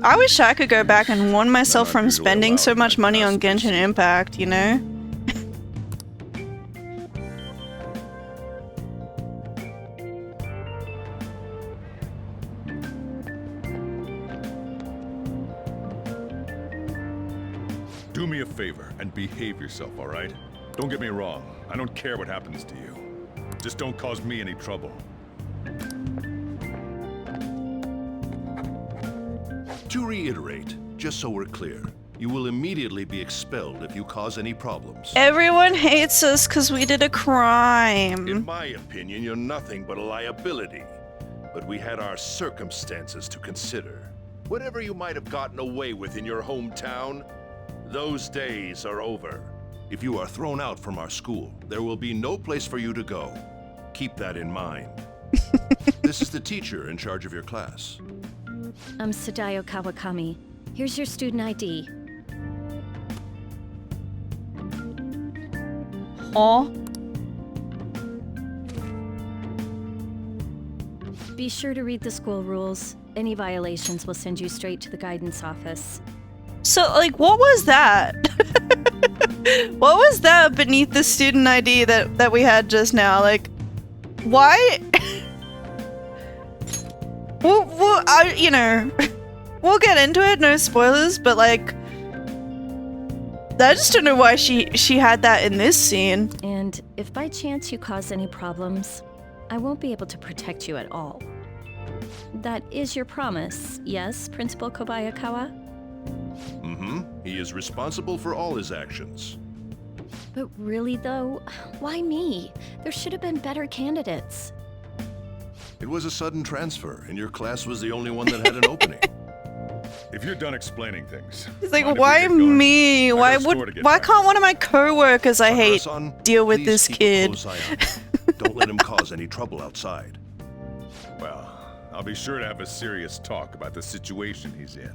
I wish I could go back and warn myself from spending so much money on Genshin Impact, you know? Do me a favor and behave yourself, all right? Don't get me wrong. I don't care what happens to you. Just don't cause me any trouble. To reiterate, just so we're clear, you will immediately be expelled if you cause any problems. Everyone hates us because we did a crime. In my opinion, you're nothing but a liability. But we had our circumstances to consider. Whatever you might have gotten away with in your hometown, those days are over. If you are thrown out from our school, there will be no place for you to go. Keep that in mind. This is the teacher in charge of your class. I'm Sadayo Kawakami. Here's your student ID. Aw. Be sure to read the school rules. Any violations will send you straight to the guidance office. So, like, what was that? What was that beneath the student ID that we had just now? Like, why? You know, we'll get into it, no spoilers, but like, I just don't know why she had that in this scene. And if by chance you cause any problems, I won't be able to protect you at all. That is your promise, yes, Principal Kobayakawa? Mm-hmm. He is responsible for all his actions. But really though, why me? There should have been better candidates. It was a sudden transfer, and your class was the only one that had an opening. If you're done explaining things... He's like, why me? Why can't one of my co-workers I hate deal with this kid? Don't let him cause any trouble outside. Well, I'll be sure to have a serious talk about the situation he's in.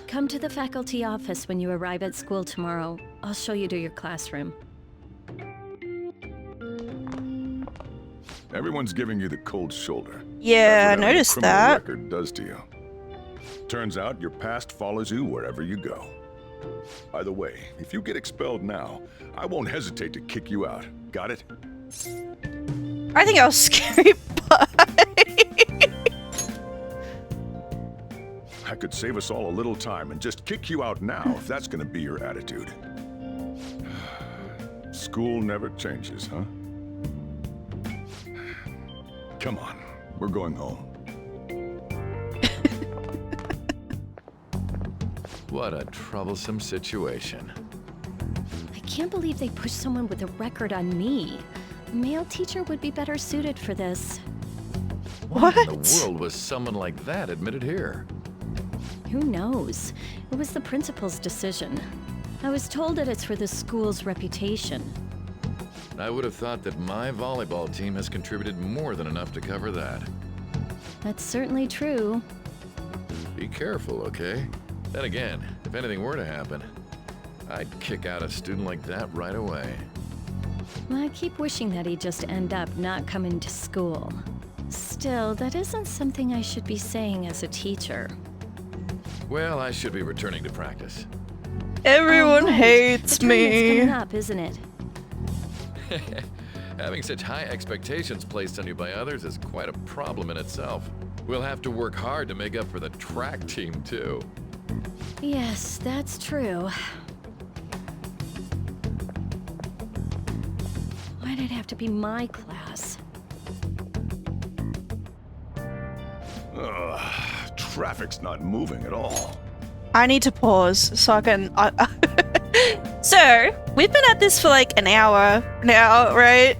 Come to the faculty office when you arrive at school tomorrow. I'll show you to your classroom. Everyone's giving you the cold shoulder. Yeah, I noticed that. Record does to you. Turns out your past follows you wherever you go. By the way, if you get expelled now, I won't hesitate to kick you out. Got it? I think I'll scrape by. I could save us all a little time and just kick you out now if that's gonna be your attitude. School never changes, huh? Come on, we're going home. What a troublesome situation. I can't believe they pushed someone with a record on me. A male teacher would be better suited for this. What in the world was someone like that admitted here? Who knows? It was the principal's decision. I was told that it's for the school's reputation. I would have thought that my volleyball team has contributed more than enough to cover that. That's certainly true. Be careful, okay? Then again, if anything were to happen, I'd kick out a student like that right away. I keep wishing that he'd just end up not coming to school. Still, that isn't something I should be saying as a teacher. Well, I should be returning to practice. Everyone hates the me. tournament's coming up, isn't it? Having such high expectations placed on you by others is quite a problem in itself. We'll have to work hard to make up for the track team, too. Yes, that's true. Why'd it have to be my class? Ugh, traffic's not moving at all. I need to pause so I can... So, we've been at this for like an hour now, right?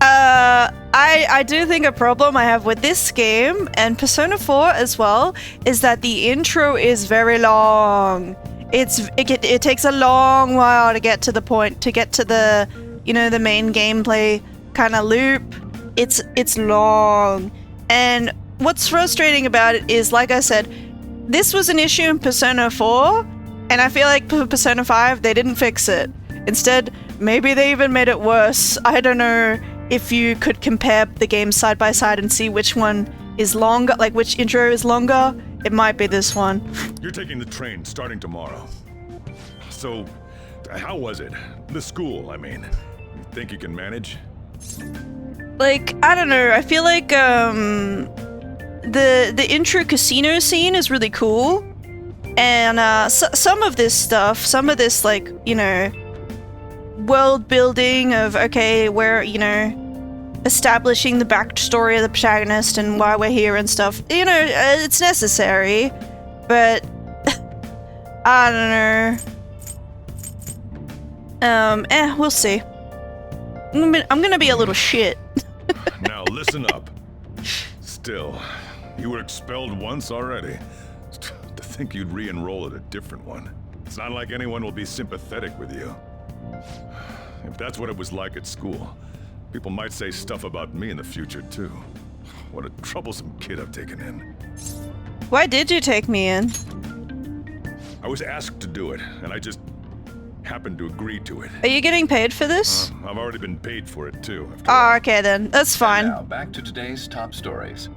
I do think a problem I have with this game and Persona 4 as well is that the intro is very long. It takes a long while to get to the point, to get to the, you know, the main gameplay kind of loop. It's long. And what's frustrating about it is, like I said, this was an issue in Persona 4, and I feel like for Persona 5, they didn't fix it. Instead, maybe they even made it worse. I don't know if you could compare the games side by side and see which one is longer, like which intro is longer. It might be this one. You're taking the train starting tomorrow. So, how was it? The school, I mean. You think you can manage? Like, I don't know. I feel like the intro casino scene is really cool. And some of this stuff, some of this, like, you know, world building of, okay, we're, you know, establishing the backstory of the protagonist and why we're here and stuff, you know, it's necessary, but I don't know. We'll see. I'm gonna be a little shit. Now listen up. Still, you were expelled once already. To think you'd re-enroll at a different one. It's not like anyone will be sympathetic with you. If that's what it was like at school, people might say stuff about me in the future, too. What a troublesome kid I've taken in. Why did you take me in? I was asked to do it, and I just happened to agree to it. Are you getting paid for this? I've already been paid for it, too. Oh, okay then. That's fine. And now, back to today's top stories.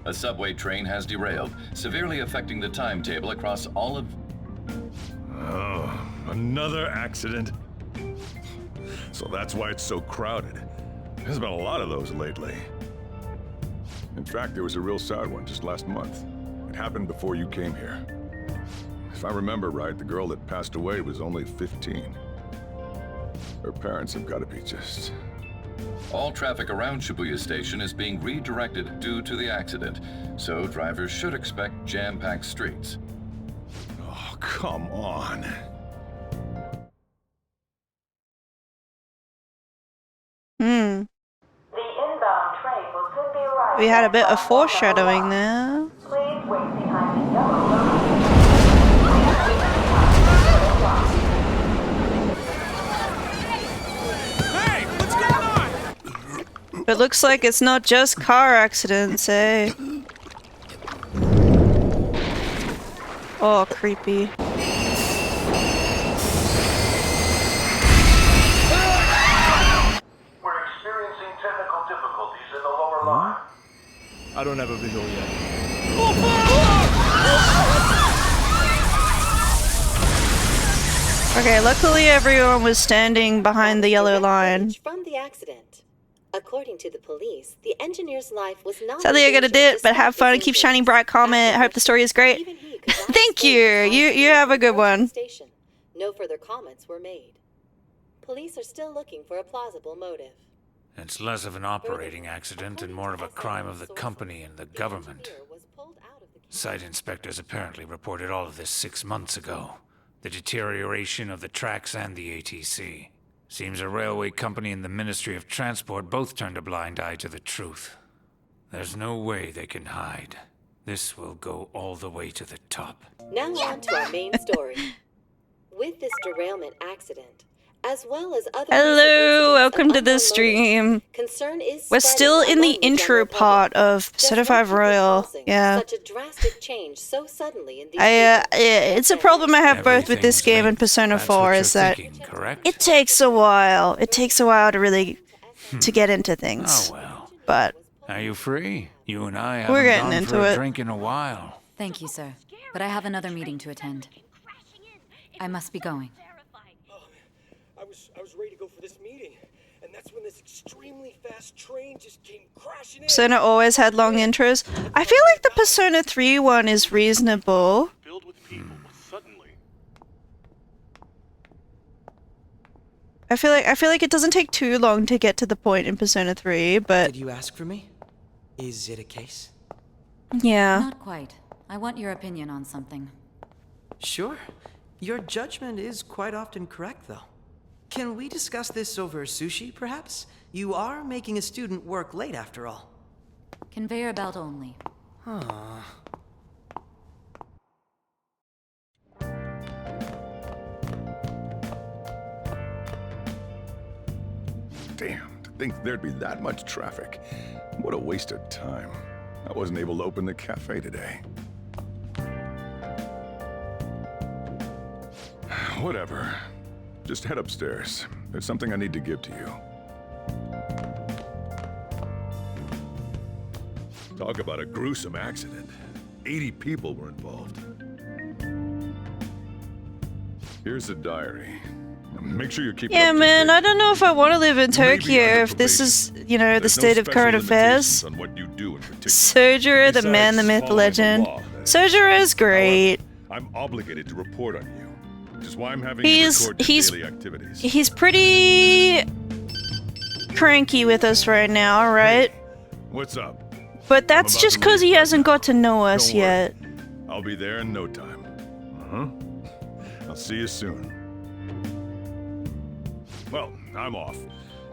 A subway train has derailed, severely affecting the timetable across all of... Oh, another accident. So that's why it's so crowded. There's been a lot of those lately. In fact, there was a real sad one just last month. It happened before you came here. If I remember right, the girl that passed away was only 15. Her parents have got to be just... All traffic around Shibuya Station is being redirected due to the accident, so drivers should expect jam-packed streets. Oh, come on. Hmm. We had a bit of foreshadowing there. Please wait behind the yellow Hey, what's going on? It looks like it's not just car accidents, eh? Oh, creepy. We're experiencing technical difficulties in the lower line. I don't have a visual yet. Okay, luckily everyone was standing behind the yellow line. From the accident. According to the police, the engineer's life was not... Sadly I gotta dip, but have fun and keep shining bright, Comet. I hope the story is great. Thank you. You have a good one. No further comments were made. Police are still looking for a plausible motive. It's less of an operating accident and more of a crime of the company and the government. Site inspectors apparently reported all of this 6 months ago. The deterioration of the tracks and the ATC. Seems a railway company and the Ministry of Transport both turned a blind eye to the truth. There's no way they can hide. This will go all the way to the top. Now on to our main story. With this derailment accident, as well as other... Hello, welcome to the stream. Concern is We're still in the intro part of Persona 5 Royal. Yeah. Such a drastic change so suddenly in these it's a problem I have both with this game and Persona 4 is that it takes a while. It takes a while to really to get into things. Oh well. But are you free? You and I we're haven't getting gone into for a it. drink in a while. Thank you, sir. But I have another meeting to attend. I must be going. I was ready to go for this meeting, and that's when this extremely fast train just came crashing in. Persona always had long intros. I feel like the Persona 3 one is reasonable. Filled with people, suddenly. I feel like it doesn't take too long to get to the point in Persona 3, but Did you ask for me? Is it a case? yeah. Not quite. I want your opinion on something. Sure. Your judgment is quite often correct, though. Can we discuss this over sushi, perhaps? You are making a student work late, after all. Conveyor belt only. Huh. Damn, to think there'd be that much traffic. What a waste of time. I wasn't able to open the cafe today. Whatever. Just head upstairs. There's something I need to give to you. Talk about a gruesome accident. 80 people were involved. Here's a diary. Make sure you keep Yeah, man, I don't know if I want to live in Tokyo if this is, you know, the state of current affairs. Sojiro, the man, the myth, the legend. Sojiro is great. I'm obligated to report on you, which is why I'm having you record your daily activities. He's pretty cranky with us right now, right? What's up? But that's just because he hasn't got to know us yet. I'll be there in no time. I'll see you soon. Well, I'm off.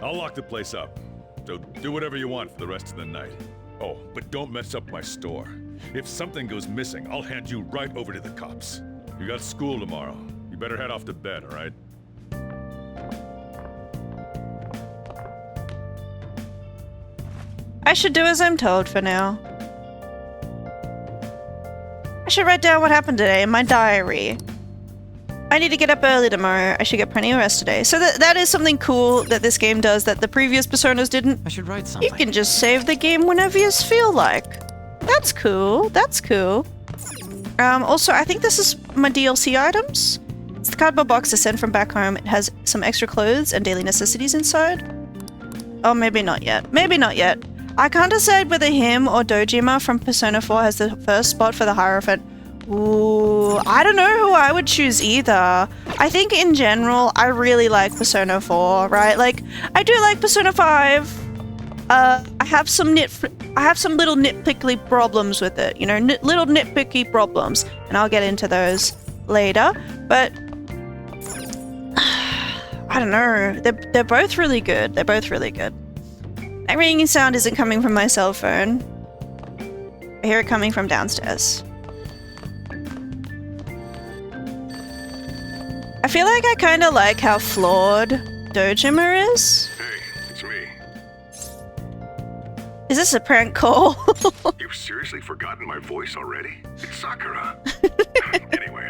I'll lock the place up. So do whatever you want for the rest of the night. Oh, but don't mess up my store. If something goes missing, I'll hand you right over to the cops. You got school tomorrow. You You better head off to bed, all right? I should do as I'm told for now. I should write down what happened today in my diary. I need to get up early tomorrow. I should get plenty of rest today. So that is something cool that this game does that the previous Personas didn't. I should write something. You can just save the game whenever you feel like. That's cool. That's cool. Also, I think this is my DLC items. It's the cardboard box I sent from back home. It has some extra clothes and daily necessities inside. Oh, maybe not yet. Maybe not yet. I can't decide whether him or Dojima from Persona 4 has the first spot for the Hierophant. Ooh, I don't know who I would choose either. I think in general, I really like Persona 4, right? Like, I do like Persona 5. I have some little nitpicky problems with it, you know, little nitpicky problems, and I'll get into those later. But I don't know. They're both really good. They're both really good. That ringing sound isn't coming from my cell phone. I hear it coming from downstairs. I feel like I kind of like how flawed Dojima is. Hey, it's me. Is this a prank call? You've seriously forgotten my voice already? It's Sakura. Anyway,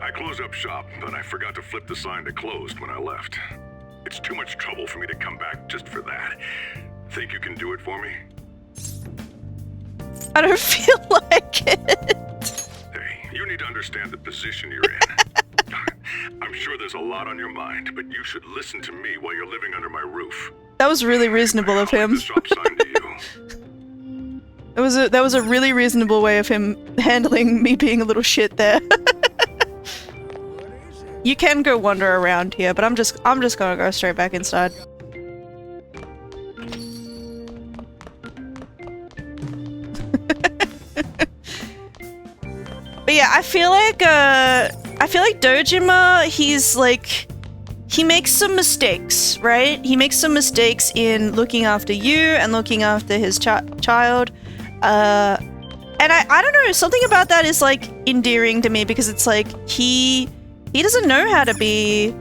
I closed up shop, but I forgot to flip the sign to closed when I left. It's too much trouble for me to come back just for that. Think you can do it for me? I don't feel like it. Hey, you need to understand the position you're in. I'm sure there's a lot on your mind, but you should listen to me while you're living under my roof. That was really reasonable of him. That was a really reasonable way of him handling me being a little shit there. You can go wander around here, but I'm just gonna go straight back inside. But yeah, I feel like Dojima, he makes some mistakes, right? He makes some mistakes in looking after you and looking after his child. And I don't know, something about that is like endearing to me because it's like he doesn't know how to be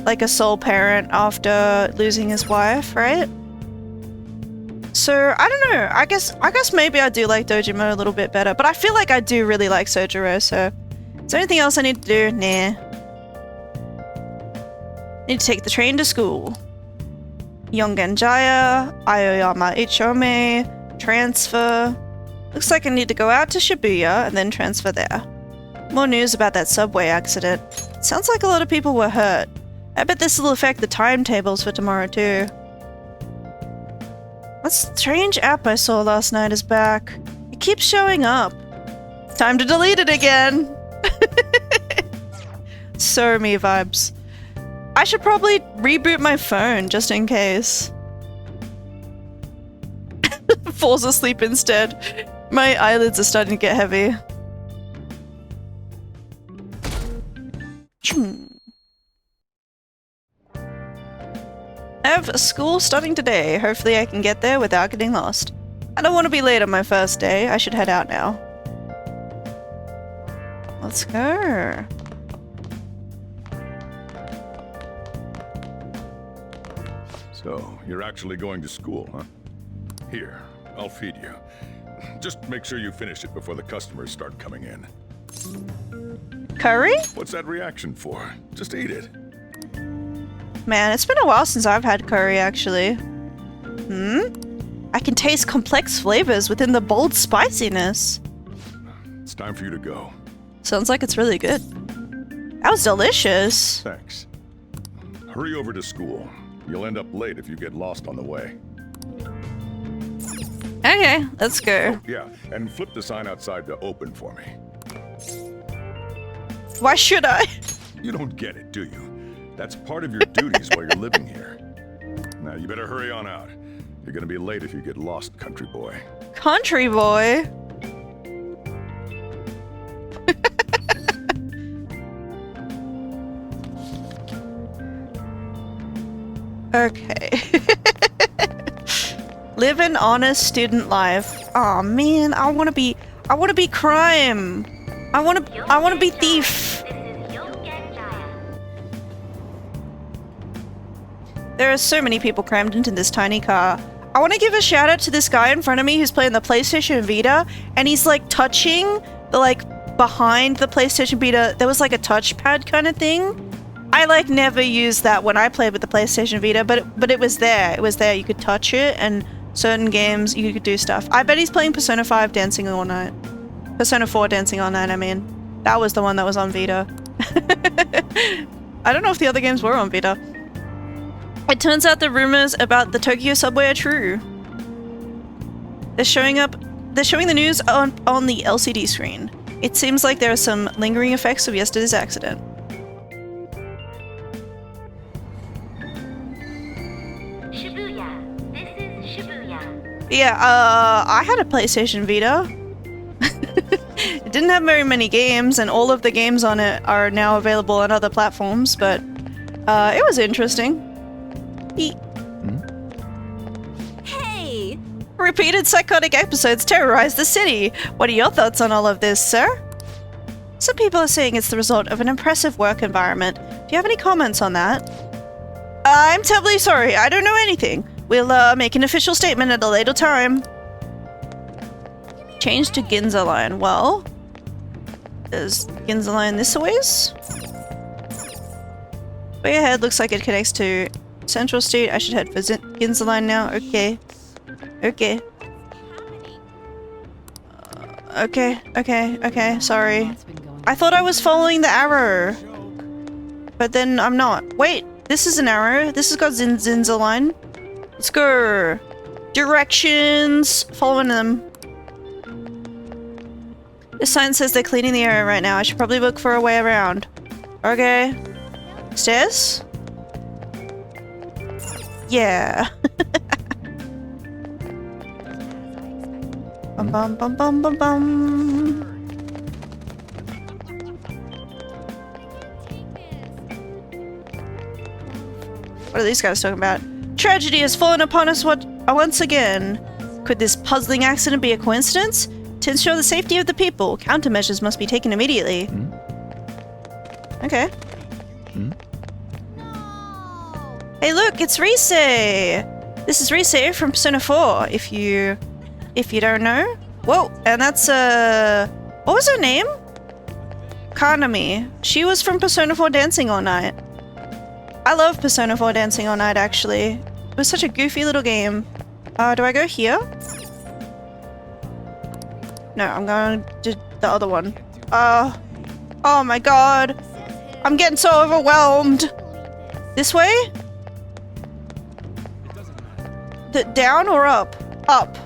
like a sole parent after losing his wife, right? So I don't know. I guess maybe I do like Dojima a little bit better, but I feel like I do really like Sojiro. So is there anything else I need to do? Nah. Need to take the train to school. Yongenjaya, Aoyama Ichome, transfer. Looks like I need to go out to Shibuya and then transfer there. More news about that subway accident. Sounds like a lot of people were hurt. I bet this will affect the timetables for tomorrow too. That strange app I saw last night is back. It keeps showing up. Time to delete it again. So me vibes. I should probably reboot my phone just in case. Falls asleep instead. My eyelids are starting to get heavy. I have school starting today. Hopefully I can get there without getting lost. I don't want to be late on my first day. I should head out now. Let's go. So, you're actually going to school, huh? Here, I'll feed you. Just make sure you finish it before the customers start coming in. Curry? What's that reaction for? Just eat it. Man, it's been a while since I've had curry, actually. I can taste complex flavors within the bold spiciness. It's time for you to go. Sounds like it's really good. That was delicious. Thanks. Hurry over to school. You'll end up late if you get lost on the way. Okay, let's go. Oh, yeah, and flip the sign outside to open for me. Why should I? You don't get it, do you? That's part of your duties while you're living here. Now, you better hurry on out. You're gonna be late if you get lost, country boy. Country boy? Okay. Live an honest student life. Aw, man, I wanna be crime. I wanna be thief. There are so many people crammed into this tiny car. I want to give a shout out to this guy in front of me who's playing the PlayStation Vita, and he's like touching the like behind the PlayStation Vita. There was like a touchpad kind of thing. I like never used that when I played with the PlayStation Vita, but it was there. It was there. You could touch it, and certain games you could do stuff. I bet he's playing Persona 5 Dancing All Night. Persona 4 Dancing All Night, I mean. That was the one that was on Vita. I don't know if the other games were on Vita. It turns out the rumors about the Tokyo subway are true. They're showing the news on the LCD screen. It seems like there are some lingering effects of yesterday's accident. Shibuya. This is Shibuya. Yeah, I had a PlayStation Vita. It didn't have very many games, and all of the games on it are now available on other platforms, but it was interesting. Hey! Repeated psychotic episodes terrorize the city. What are your thoughts on all of this, sir? Some people are saying it's the result of an impressive work environment. Do you have any comments on that? I'm terribly sorry. I don't know anything. We'll make an official statement at a later time. Change to Ginza Line. Well, is Ginza Line this a ways? Way ahead looks like it connects to Central Street. I should head for Ginza Line now. Okay. Okay. Okay. Sorry. I thought I was following the arrow. But then I'm not. Wait, this is an arrow. This has got Ginza Line. Let's go. Directions. Following them. The sign says they're cleaning the area right now. I should probably look for a way around. Okay. Stairs? Yeah. Bum bum bum bum bum bum. What are these guys talking about? Tragedy has fallen upon us once again. Could this puzzling accident be a coincidence? To ensure the safety of the people, countermeasures must be taken immediately. Okay. Hey look, it's Rise! This is Rise from Persona 4, if you don't know. Whoa, and that's what was her name? Kanami. She was from Persona 4 Dancing All Night. I love Persona 4 Dancing All Night, actually. It was such a goofy little game. Do I go here? No, I'm going to the other one. Oh my god. I'm getting so overwhelmed. This way? Down or up? Up.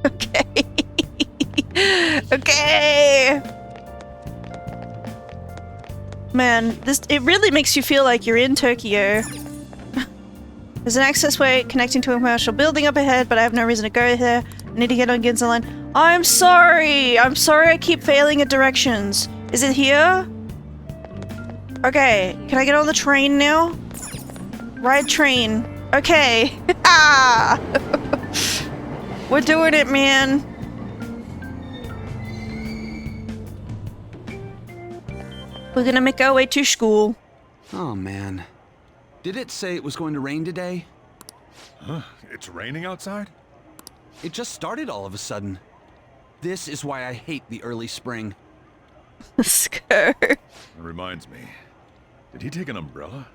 Okay. Okay. Man, it really makes you feel like you're in Tokyo. There's an access way connecting to a commercial building up ahead, but I have no reason to go there. I need to get on Ginza Line. I'm sorry! I'm sorry I keep failing at directions. Is it here? Okay, can I get on the train now? Ride train. Okay. Ah! We're doing it, man. We're gonna make our way to school. Oh, man. Did it say it was going to rain today? Huh? It's raining outside? It just started all of a sudden. This is why I hate the early spring. Skirt. It reminds me. Did he take an umbrella?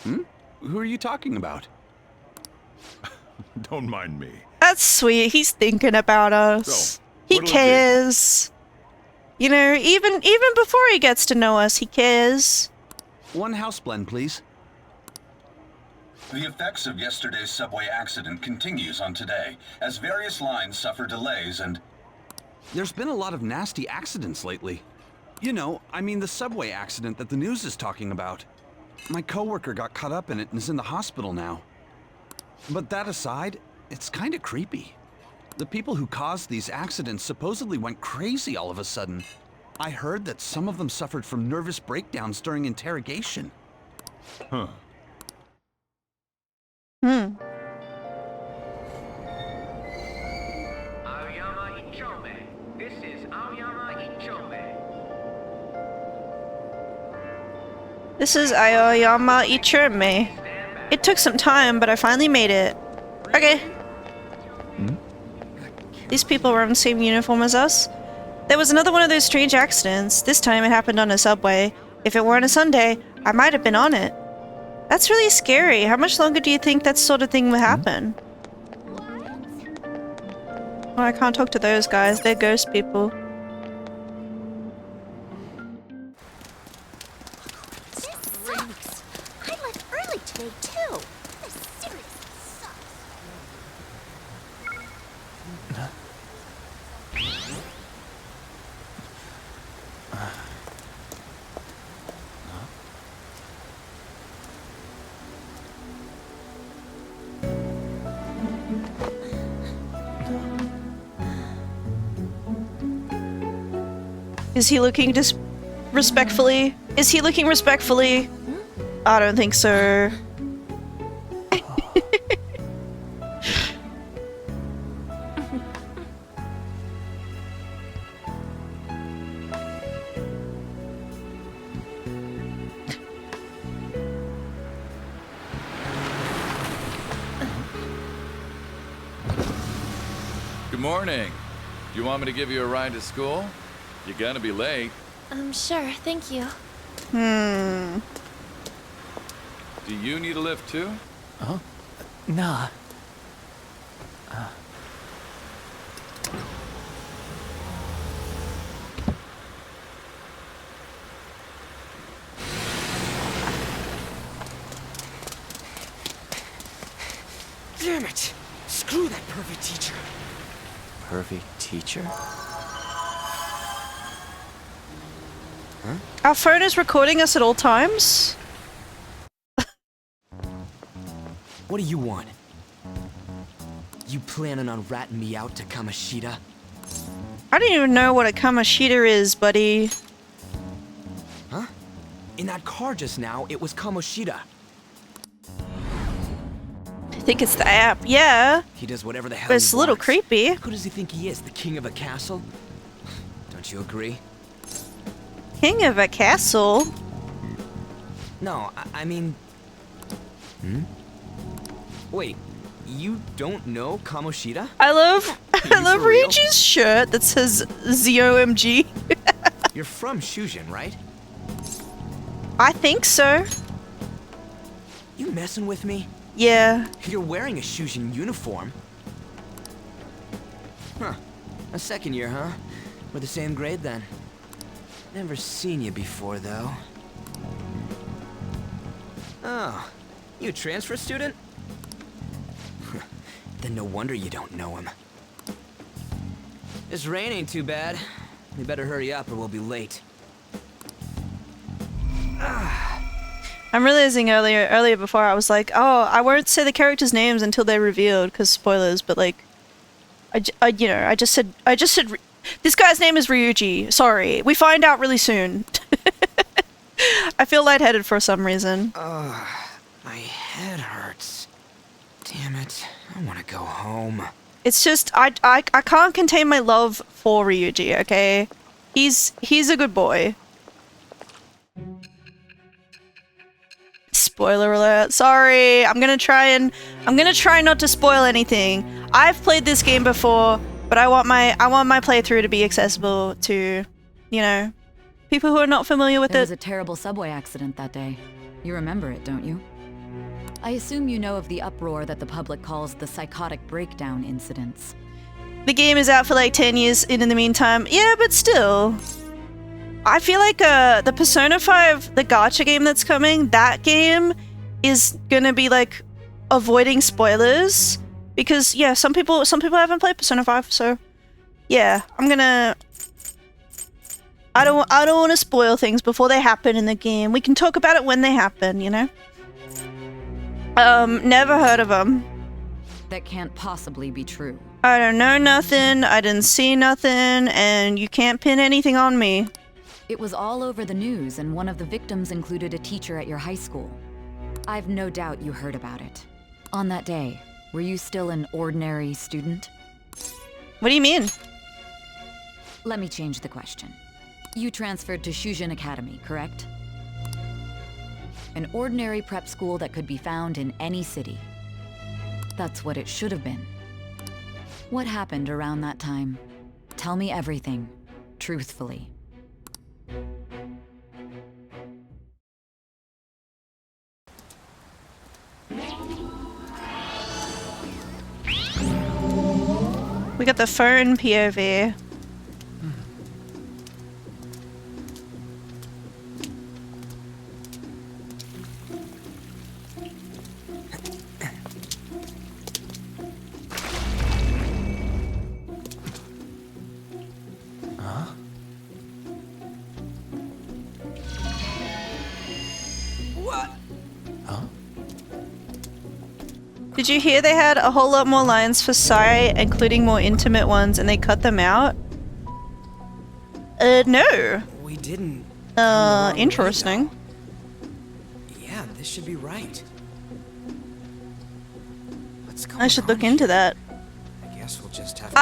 Who are you talking about? Don't mind me. That's sweet. He's thinking about us. So, he cares. You know, even before he gets to know us, he cares. One house blend, please. The effects of yesterday's subway accident continues on today, as various lines suffer delays and... There's been a lot of nasty accidents lately. You know, I mean the subway accident that the news is talking about. My coworker got caught up in it and is in the hospital now. But that aside, it's kind of creepy. The people who caused these accidents supposedly went crazy all of a sudden. I heard that some of them suffered from nervous breakdowns during interrogation. Huh. This is Aoyama Ichirome. It took some time, but I finally made it. Okay. These people were in the same uniform as us. There was another one of those strange accidents. This time it happened on a subway. If it weren't a Sunday, I might have been on it. That's really scary. How much longer do you think that sort of thing will happen? Oh, I can't talk to those guys. They're ghost people. This sucks. I left early today too. This seriously sucks. Is he looking respectfully? Is he looking respectfully? I don't think so. Good morning. Do you want me to give you a ride to school? You're gonna be late. Sure, thank you. Do you need a lift too? Huh? Nah. Damn it! Screw that pervy teacher. Pervy teacher? Huh? Our phone is recording us at all times? What do you want? You planning on ratting me out to Kamoshida? I don't even know what a Kamoshida is, buddy. Huh? In that car just now, it was Kamoshida. I think it's the app, yeah. He does whatever the hell But it's he a little wants. creepy. Who does he think he is, the king of a castle? Don't you agree? King of a castle? No, I mean... Wait, you don't know Kamoshida? I love for real? Ryuji's shirt that says ZOMG. You're from Shujin, right? I think so. You messing with me? Yeah. You're wearing a Shujin uniform. Huh. A second year, huh? We're the same grade then. Never seen you before, though. Oh, you a transfer student? Then no wonder you don't know him. This rain ain't too bad. We better hurry up or we'll be late. I'm realizing earlier before I was like, oh, I won't say the characters' names until they're revealed because spoilers. But like, I just said this guy's name is Ryuji. Sorry, we find out really soon. I feel lightheaded for some reason. My head hurts. Damn it, I want to go home. It's just I can't contain my love for Ryuji. Okay, he's a good boy. Spoiler alert. Sorry. I'm gonna try not to spoil anything. I've played this game before, but I want my playthrough to be accessible to, you know, people who are not familiar with it. There was a terrible subway accident that day. You remember it, don't you? I assume you know of the uproar that the public calls the psychotic breakdown incidents. The game is out for like 10 years in the meantime. Yeah, but still. I feel like the Persona 5, the gacha game that's coming, that game is gonna be like avoiding spoilers because yeah, some people haven't played Persona 5, so yeah, I don't want to spoil things before they happen in the game. We can talk about it when they happen, you know? Never heard of them. That can't possibly be true. I don't know nothing, I didn't see nothing, and you can't pin anything on me. It was all over the news, and one of the victims included a teacher at your high school. I've no doubt you heard about it. On that day, were you still an ordinary student? What do you mean? Let me change the question. You transferred to Shujin Academy, correct? An ordinary prep school that could be found in any city. That's what it should have been. What happened around that time? Tell me everything, truthfully. We got the phone POV. Did you hear they had a whole lot more lines for Sai, including more intimate ones, and they cut them out? No. We didn't. Interesting. Yeah, this should be right. What's going I should look into that. I guess we'll just have to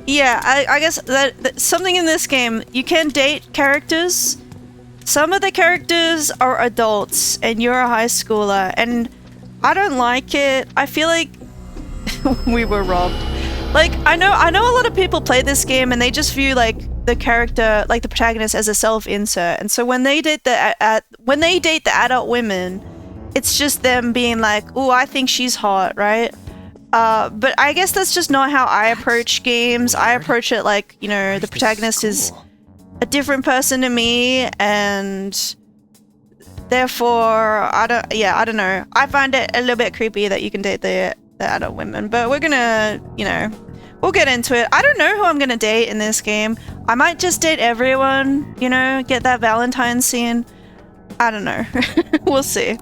Yeah, I guess that something in this game, you can date characters. Some of the characters are adults and you're a high schooler, and I don't like it. I feel like we were robbed. Like, I know a lot of people play this game and they just view like the character, like the protagonist, as a self-insert. And so when they date the adult women, it's just them being like, "Ooh, I think she's hot," right? But I guess that's just not how I approach games. I approach it like, you know, the protagonist is a different person to me, and therefore, I don't know. I find it a little bit creepy that you can date the adult women, but we're gonna, you know, we'll get into it. I don't know who I'm gonna date in this game. I might just date everyone, you know, get that Valentine's scene. I don't know. We'll see.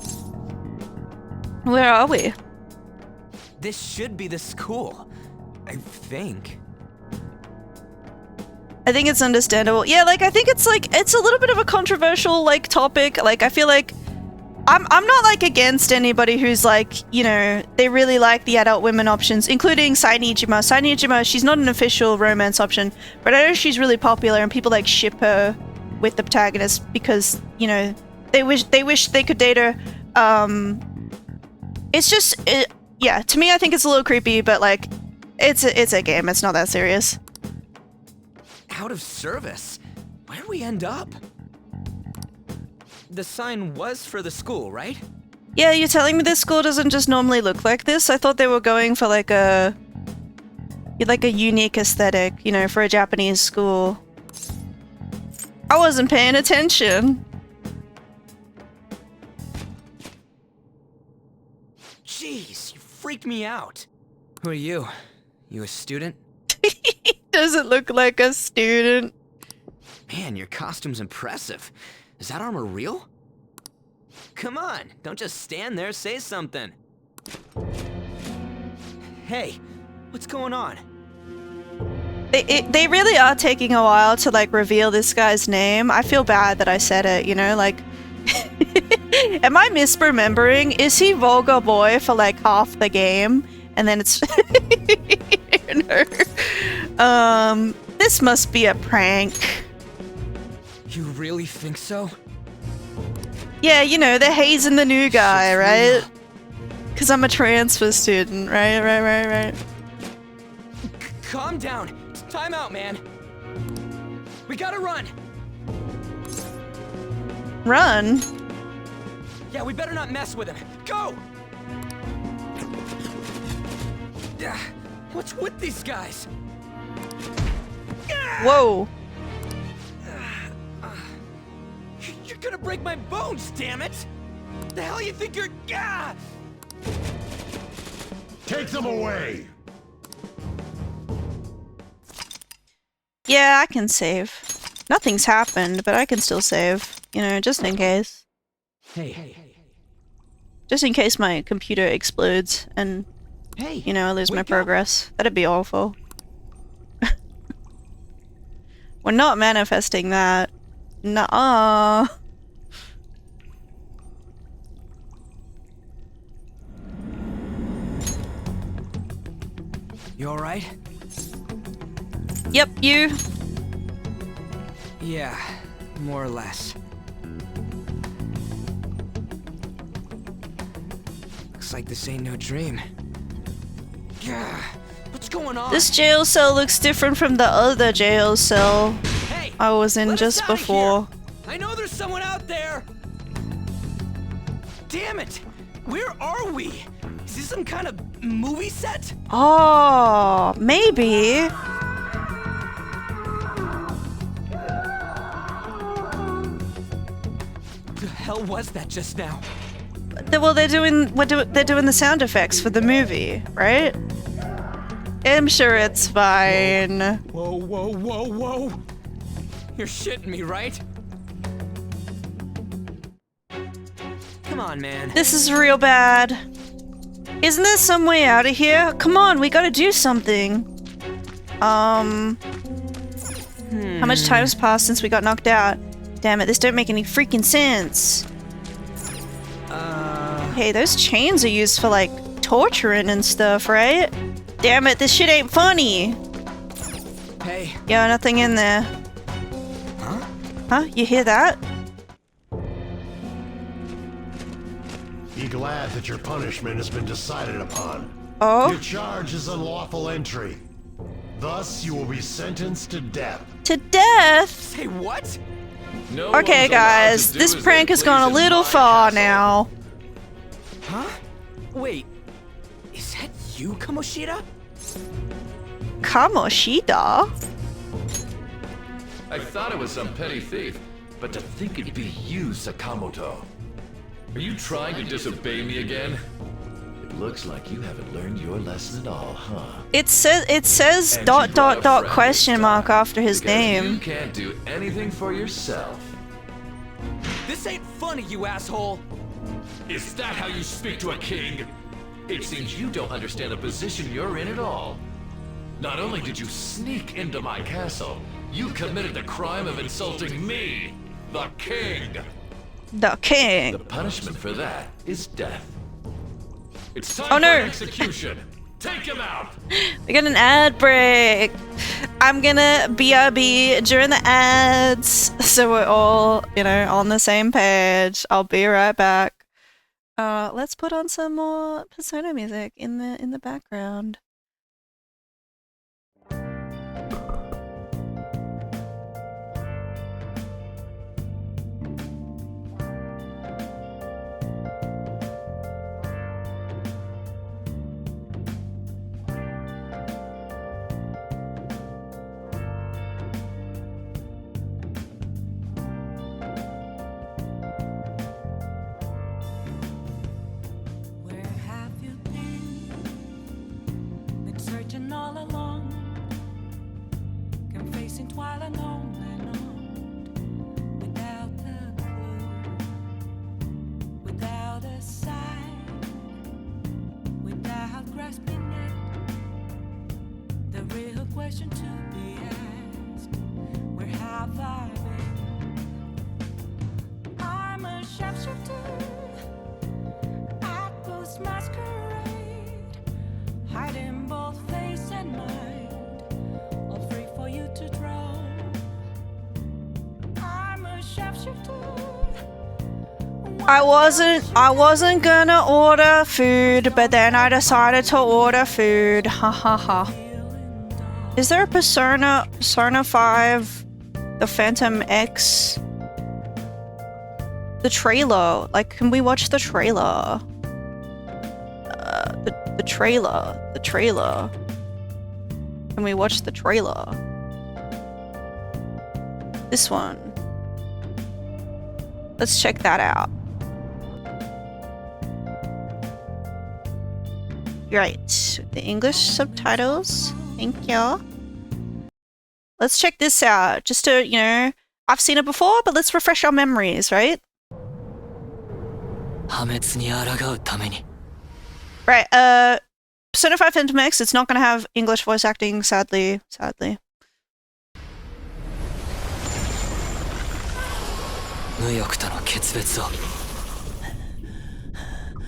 Where are we? This should be the school, I think. I think it's understandable. Yeah, like, I think it's a little bit of a controversial, like, topic. Like, I feel like I'm not, like, against anybody who's, like, you know, they really like the adult women options, including Sainijima. Sainijima, she's not an official romance option, but I know she's really popular and people, like, ship her with the protagonist because, you know, they wish they could date her. It's just, yeah, to me, I think it's a little creepy, but, like, it's a game. It's not that serious. Out of service? Where'd we end up? The sign was for the school, right? Yeah, you're telling me this school doesn't just normally look like this? I thought they were going for like a unique aesthetic, you know, for a Japanese school. I wasn't paying attention. Jeez, you freaked me out. Who are you? You a student? Doesn't look like a student. Man, your costume's impressive. Is that armor real? Come on, don't just stand there, say something. Hey, what's going on? They really are taking a while to like reveal this guy's name. I feel bad that I said it, you know, like am I misremembering? Is he Vulgar Boy for like half the game? And then it's you know. This must be a prank. You really think so? Yeah, you know, they're hazing the new guy, right? Because I'm a transfer student, right. Calm down. It's time out, man. We gotta run. Run? Yeah, we better not mess with him. Go! What's with these guys? Whoa. You're gonna break my bones, damn it! The hell you think you're... Take them away! Yeah, I can save. Nothing's happened, but I can still save. You know, just in case. Hey. Just in case my computer explodes and, you know, I lose my progress. That'd be awful. We're not manifesting that. Nuh-uh. You alright? Yep, you. Yeah, more or less. like this ain't no dream. Yeah, what's going on? This jail cell looks different from the other jail cell I was in just before. I know there's someone out there! Damn it! Where are we? Is this some kind of movie set? Oh, maybe. The hell was that just now? Well, they're doing the sound effects for the movie, right? I'm sure it's fine. Whoa, whoa, whoa, whoa! You're shitting me, right? Come on, man. This is real bad. Isn't there some way out of here? Come on, we gotta do something. How much time's passed since we got knocked out? Damn it, this don't make any freaking sense. Hey, those chains are used for, like, torturing and stuff, right? Damn it, this shit ain't funny. Hey. Yo, nothing in there. Huh? Huh? You hear that? Be glad that your punishment has been decided upon. Oh? Your charge is unlawful entry. Thus, you will be sentenced to death. To death? Say what? No Okay, guys, this prank has gone a little far now. Huh? Wait, is that you, Kamoshida? Kamoshida? I thought it was some petty thief, but to think it'd be you, Sakamoto. Are you trying to disobey me again? It looks like you haven't learned your lesson at all, huh? It says dot dot dot question mark after his name. You can't do anything for yourself. This ain't funny, you asshole! Is that how you speak to a king? It seems you don't understand the position you're in at all. Not only did you sneak into my castle, you committed the crime of insulting me, the king. The king. The punishment for that is death. It's time Oh, no. for an execution. Take him out. We got an ad break. I'm gonna BRB during the ads, so we're all, on the same page. I'll be right back. Let's put on some more Persona music in the background. All along, confessing while alone and on, without a clue, without a sign, without grasping it. The real question to be asked: where have I been? I'm a sharpshooter at Ghost Masquerade, hiding both face and mind, all free for you to draw. I'm a sharpshooter. I wasn't gonna order food, but then I decided to order food. Ha ha ha. Is there a Persona 5, the Phantom X? The trailer. Like, can we watch the trailer? The trailer. Can we watch the trailer? This one. Let's check that out. Right, the English subtitles. Thank you. Let's check this out. Just to, I've seen it before, but let's refresh our memories, right? Right, Persona 5 Phantom X, it's not gonna have English voice acting, sadly.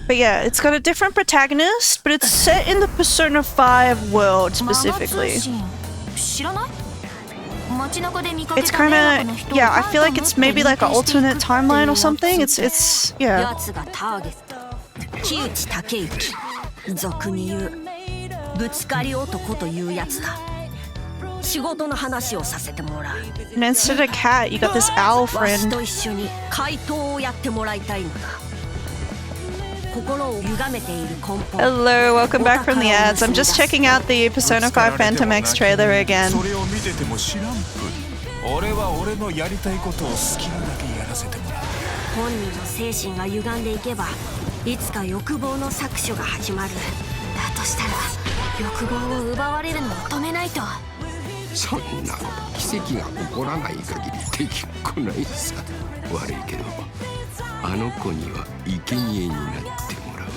But yeah, it's got a different protagonist, but it's set in the Persona 5 world specifically. It's kinda, yeah, I feel like it's maybe like an alternate timeline or something. It's yeah. 木内武之、俗に言うぶつかり男というやつだ。仕事の話をさせてもらう。 And instead of cat, you got this owl わし friend. と一緒に怪盗をやってもらいたいのだ。心を歪めている根本。 Hello, welcome back from the ads. I'm just checking out the Persona 5 Phantom X trailer again. それを見てても知らんぷ。俺は俺のやりたいことを好きなだけやらせてもらう。本人の精神が歪んでいけば、いつか欲望の搾取が始まる。だとしたら、欲望を奪われるのを止めないと。そんな奇跡が起こらない限りできっこないさ。悪いけど、あの子には生贄になってもらうよ。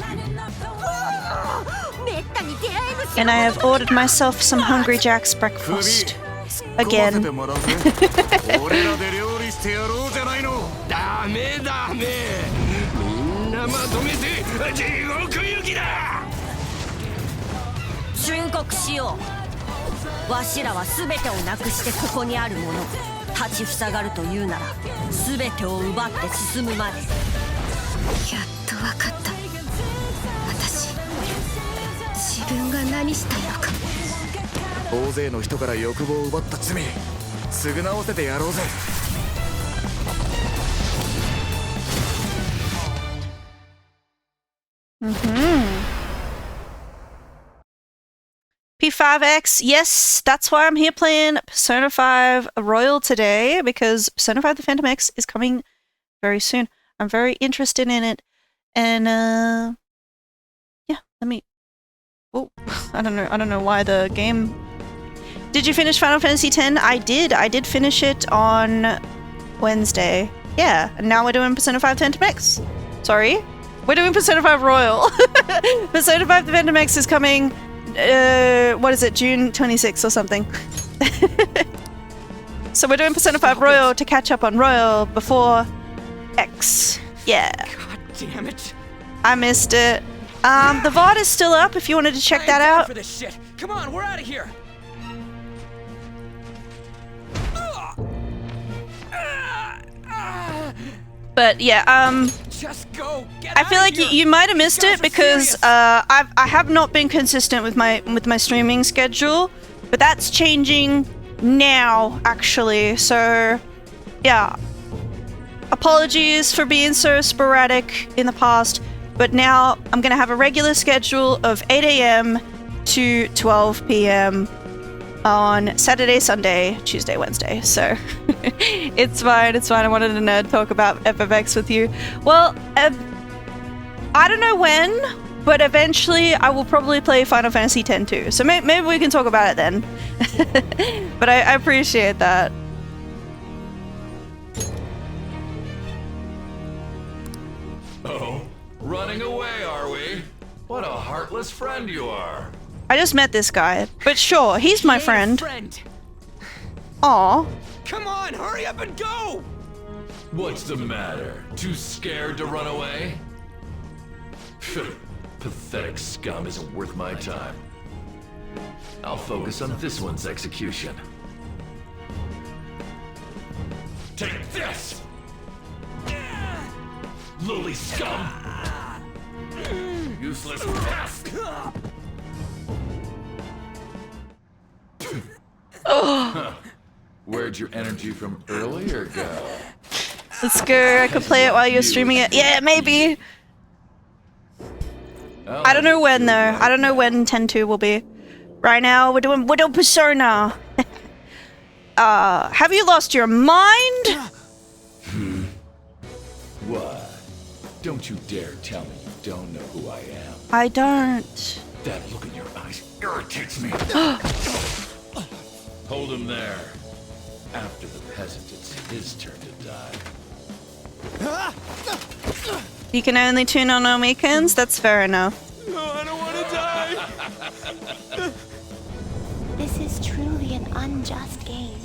めったに出会えぬし。 And I have ordered myself some Hungry Jack's breakfast. Again. 俺らで料理してやろうじゃないの。ダメダメ。みんなまとめて地獄行きだ。忠告しよう。わしらは全てをなくしてここにあるもの。立ちふさがるというなら全てを奪って進むまで。やっと分かった。私自分が何したいのか。大勢の人から欲望を奪った罪、償わせてやろうぜ。P5X, yes, that's why I'm here playing Persona 5 Royal today, because Persona 5 The Phantom X is coming very soon. I'm very interested in it, and yeah, let me. Oh, I don't know why the game. Did you finish Final Fantasy X? I did finish it on Wednesday. Yeah, and now we're doing Persona 5 Phantom X. Sorry, we're doing Persona 5 Royal. Persona 5 The Phantom X is coming. What is it, June 26th or something? So we're doing Persona 5 Royal to catch up on Royal before X. Yeah. God damn it. I missed it. The VOD is still up if you wanted to check that out. For this shit. Come on, we're out of here. But yeah, Just go. I feel like you might have missed it because I have not been consistent with my streaming schedule, but that's changing now actually. So yeah, apologies for being so sporadic in the past, but now I'm gonna have a regular schedule of 8 a.m. to 12 p.m. on Saturday, Sunday, Tuesday, Wednesday. So it's fine. I wanted to nerd talk about FFX with you. Well, I don't know when, but eventually I will probably play Final Fantasy X too. So maybe we can talk about it then. But I appreciate that. Oh, running away, are we? What a heartless friend you are. I just met this guy, but sure, he's my friend. Aw. Come on, hurry up and go! What's the matter? Too scared to run away? Pathetic scum isn't worth my time. I'll focus on this one's execution. Take this! Lowly scum! Useless pest! Huh. Where'd your energy from earlier go? Let's go. I could play it while you're streaming it. Yeah, maybe. I don't know when though. I don't know when 10-2 will be. Right now we're doing Persona. Have you lost your mind? What? Don't you dare tell me you don't know who I am. I don't. That look in your eyes irritates me. Hold him there. After the peasant, it's his turn to die. You can only tune on weekends? That's fair enough. No, I don't want to die. This is truly an unjust game.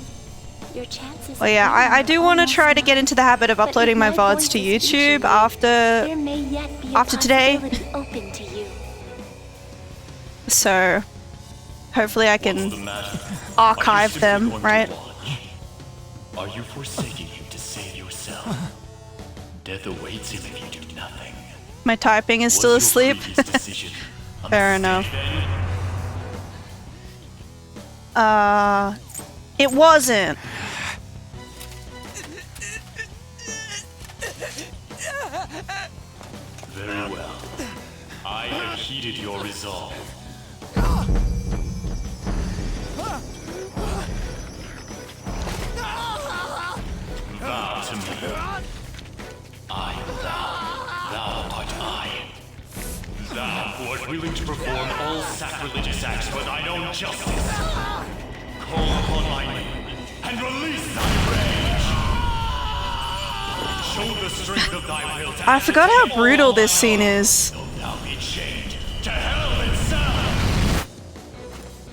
Your chances. Well, yeah, I do want to try to get into the habit of uploading my VODs to YouTube after today. Open to you. So hopefully I can archive them, right? Are you forsaking him to save yourself? Death awaits him if you do nothing. My typing is still asleep. Fair enough. It wasn't. Very well. I have heeded your resolve. Vow to me. I am thou. Thou art I. Thou who art willing to perform all sacrilegious acts for thine own justice. Call upon my name and release thy rage. Show the strength of thy will to I forgot how brutal this scene is. now be chained to hell itself.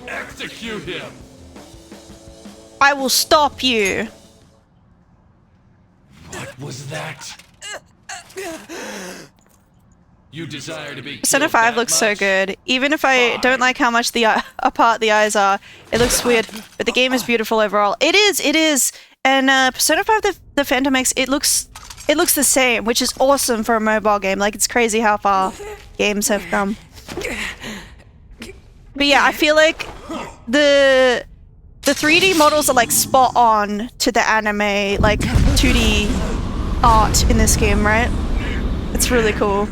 Execute him. I will stop you. What was that? You desire to be Persona 5 looks so good. Even if I don't like how much apart the eyes are, it looks weird. But the game is beautiful overall. It is. And Persona 5 the Phantom X, it looks the same, which is awesome for a mobile game. Like, it's crazy how far games have come. But yeah, I feel like the 3D models are like spot on to the anime, like 2D art in this game, right? It's really cool.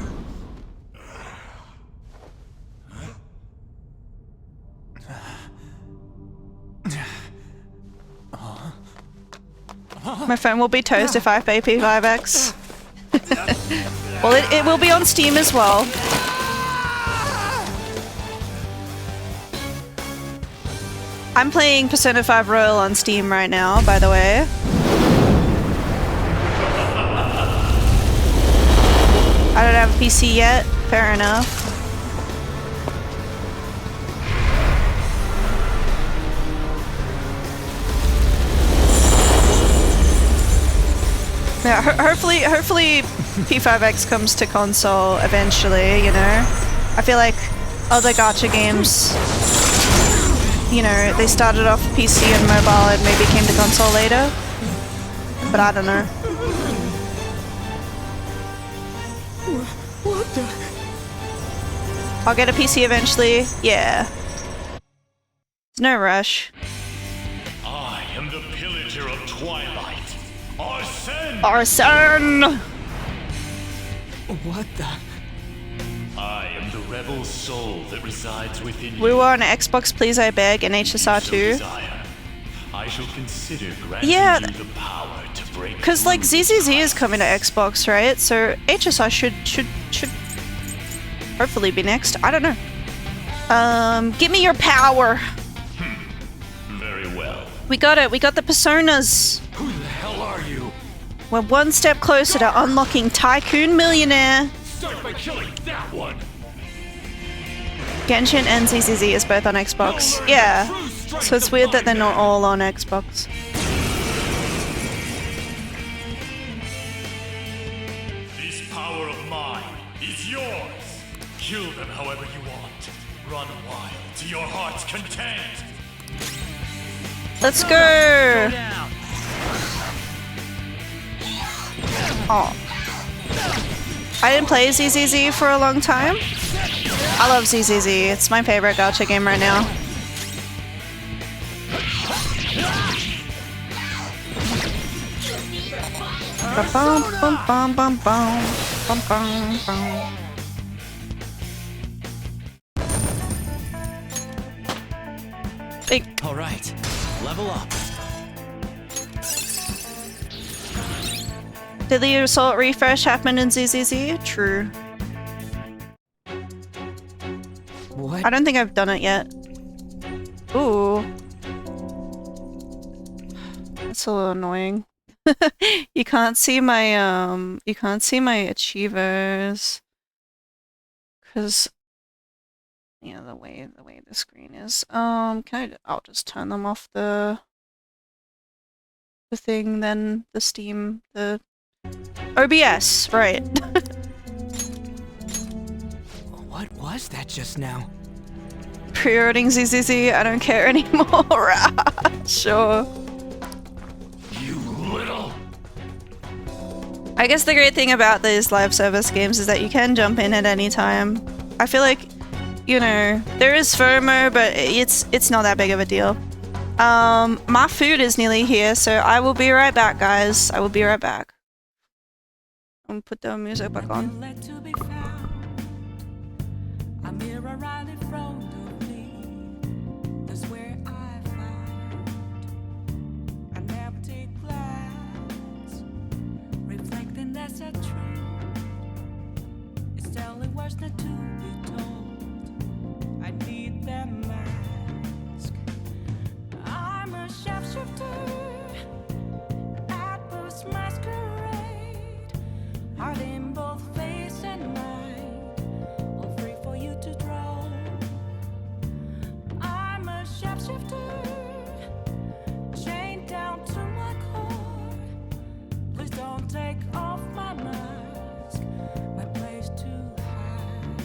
My phone will be toast if I pay P5X. Well, it will be on Steam as well. I'm playing Persona 5 Royal on Steam right now, by the way. I don't have a PC yet. Fair enough. Yeah, hopefully P5X comes to console eventually, you know? I feel like other gacha games, you know, they started off PC and mobile and maybe came to console later. But I don't know. What the? I'll get a PC eventually. Yeah. There's no rush. I am the pillager of Twilight. Arsene! What the? I am the rebel soul that resides within you. We were on Xbox, please, I beg, and HSR2. I shall consider granting Yeah, you the power to break. because like ZZZ is coming to Xbox, right? So HSR should hopefully be next. I don't know. Give me your power. Very well. We got it. We got the personas. Who the hell are you? We're one step closer to unlocking Tycoon Millionaire. Start by killing that one. Genshin and ZZZ is both on Xbox. Yeah. So it's weird that they're not all on Xbox. This power of mine is yours. Kill them however you want. Run wild to your heart's content. Let's go! Oh. I didn't play ZZZ for a long time. I love ZZZ. It's my favorite gacha game right now. Ba-bum, bum, bum, bum, bum. Bum, bum, bum. All right, level up. Did the assault refresh happen in ZZZ? True. What? I don't think I've done it yet. Ooh. That's a little annoying. You can't see my achievers. Cause yeah, the way the screen is. I'll just turn them off the thing then, the Steam, the OBS, right. What was that just now? Pre-ordering ZZZ, I don't care anymore. Sure. You little. I guess the great thing about these live service games is that you can jump in at any time. I feel like, you know, there is FOMO, but it's not that big of a deal. My food is nearly here, so I will be right back, guys. I will be right back. I'm gonna put the music back on. That's a truth. It's only words not to be told. I need that mask. I'm a sharpshooter at post masquerade. Heart in both face and mind, all free for you to draw. I'm a sharpshooter, chained down to my core. Please don't take off my mask, my place to hide.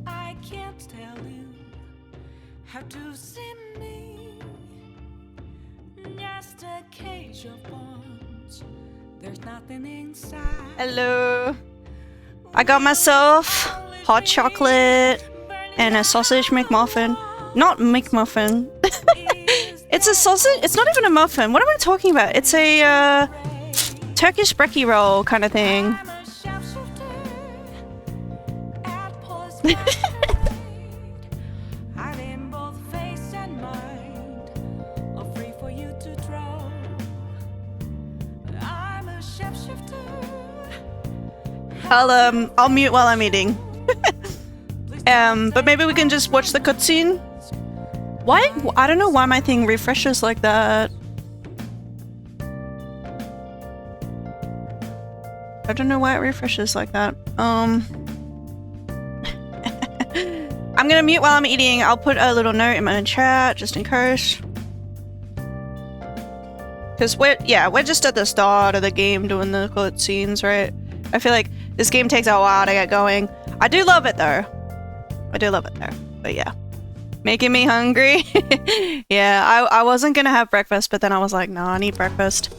I can't tell you how to see me. Just a cage of bones. There's nothing inside. Hello. I got myself hot chocolate and a sausage McMuffin. Not McMuffin. It's a sausage. It's not even a muffin. What am I talking about? It's a Turkish brekkie roll kind of thing. Heart in both face and mind, all free for you to draw. I'm a shapeshifter. I'll mute while I'm eating. But maybe we can just watch the cutscene. Why? I don't know why my thing refreshes like that. I don't know why it refreshes like that. I'm gonna mute while I'm eating. I'll put a little note in my chat just in case. Cause we're just at the start of the game doing the cutscenes, right? I feel like this game takes a while to get going. I do love it though. I do love it though. But yeah. Making me hungry. Yeah, I wasn't gonna have breakfast, but then I was like, no, I need breakfast.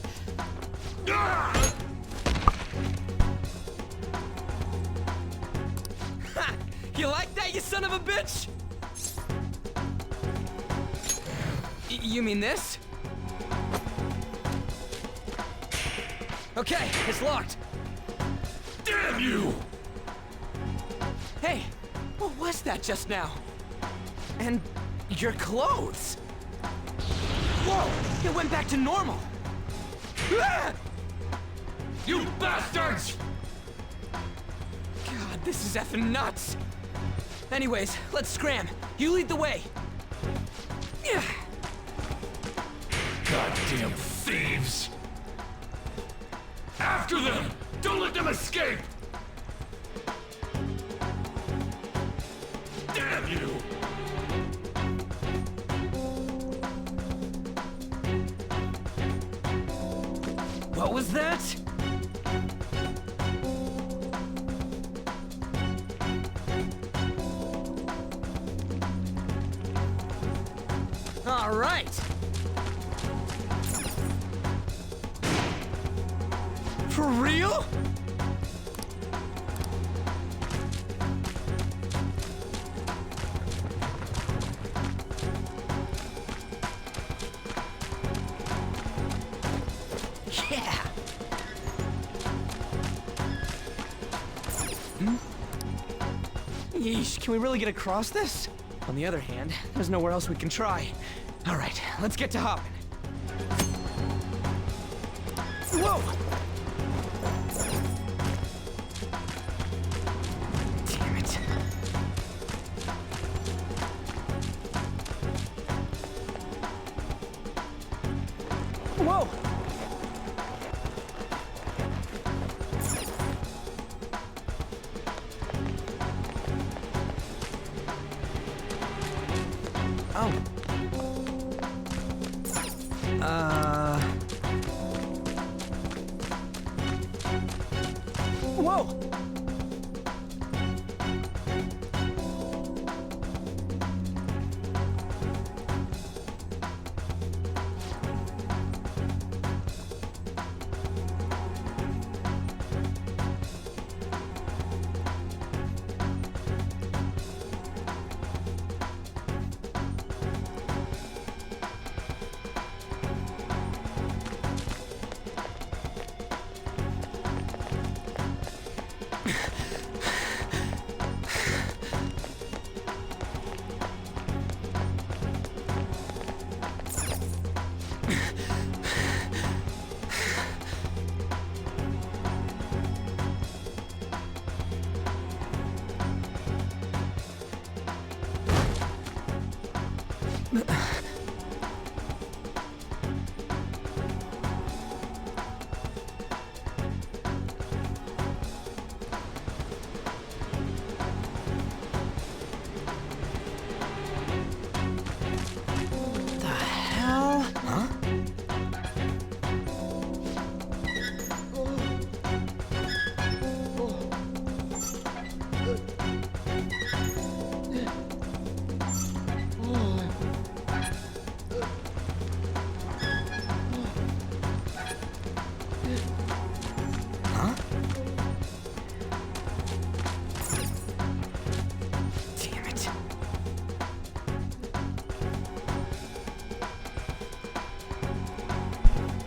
You like that, you son of a bitch? You mean this? Okay, it's locked. Damn you! Hey, what was that just now? And your clothes. Whoa, it went back to normal. Ah! You bastards! God, this is effing nuts. Anyways, let's scram. You lead the way. Yeah. Goddamn thieves! After them! Don't let them escape! Damn you! What was that? All right. For real? Yeah. Yeesh, can we really get across this? On the other hand, there's nowhere else we can try. All right, let's get to hopping. Whoa! Damn it. Whoa! Whoa!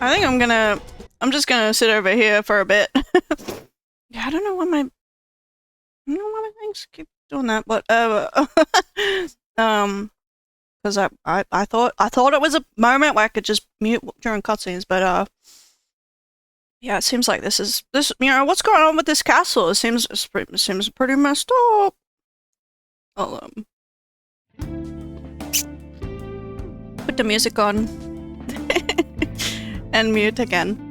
I think I'm just gonna sit over here for a bit. Yeah, I don't know why my things keep doing that, but because I thought it was a moment where I could just mute during cutscenes, but yeah, it seems like this what's going on with this castle? It seems pretty messed up. I'll put the music on and mute again.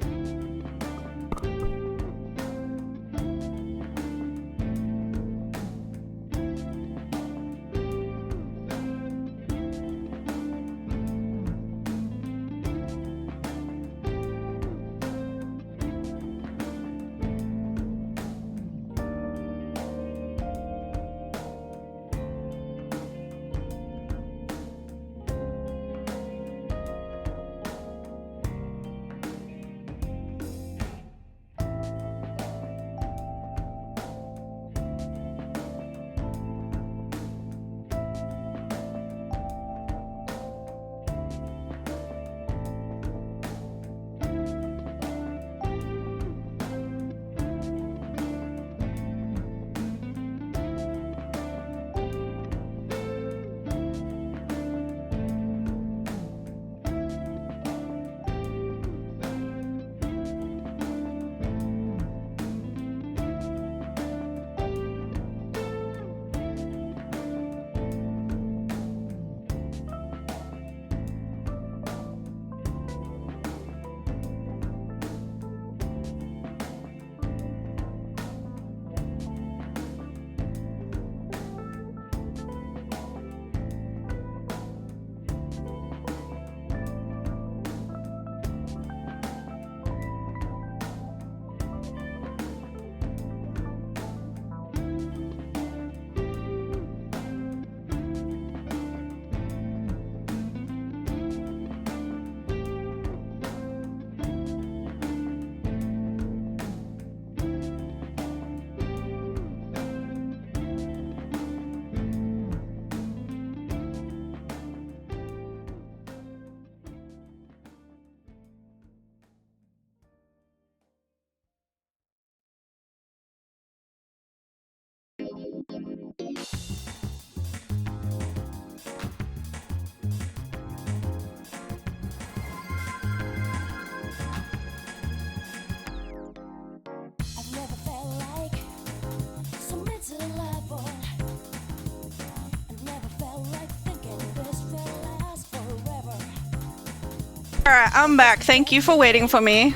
Alright, I'm back. Thank you for waiting for me.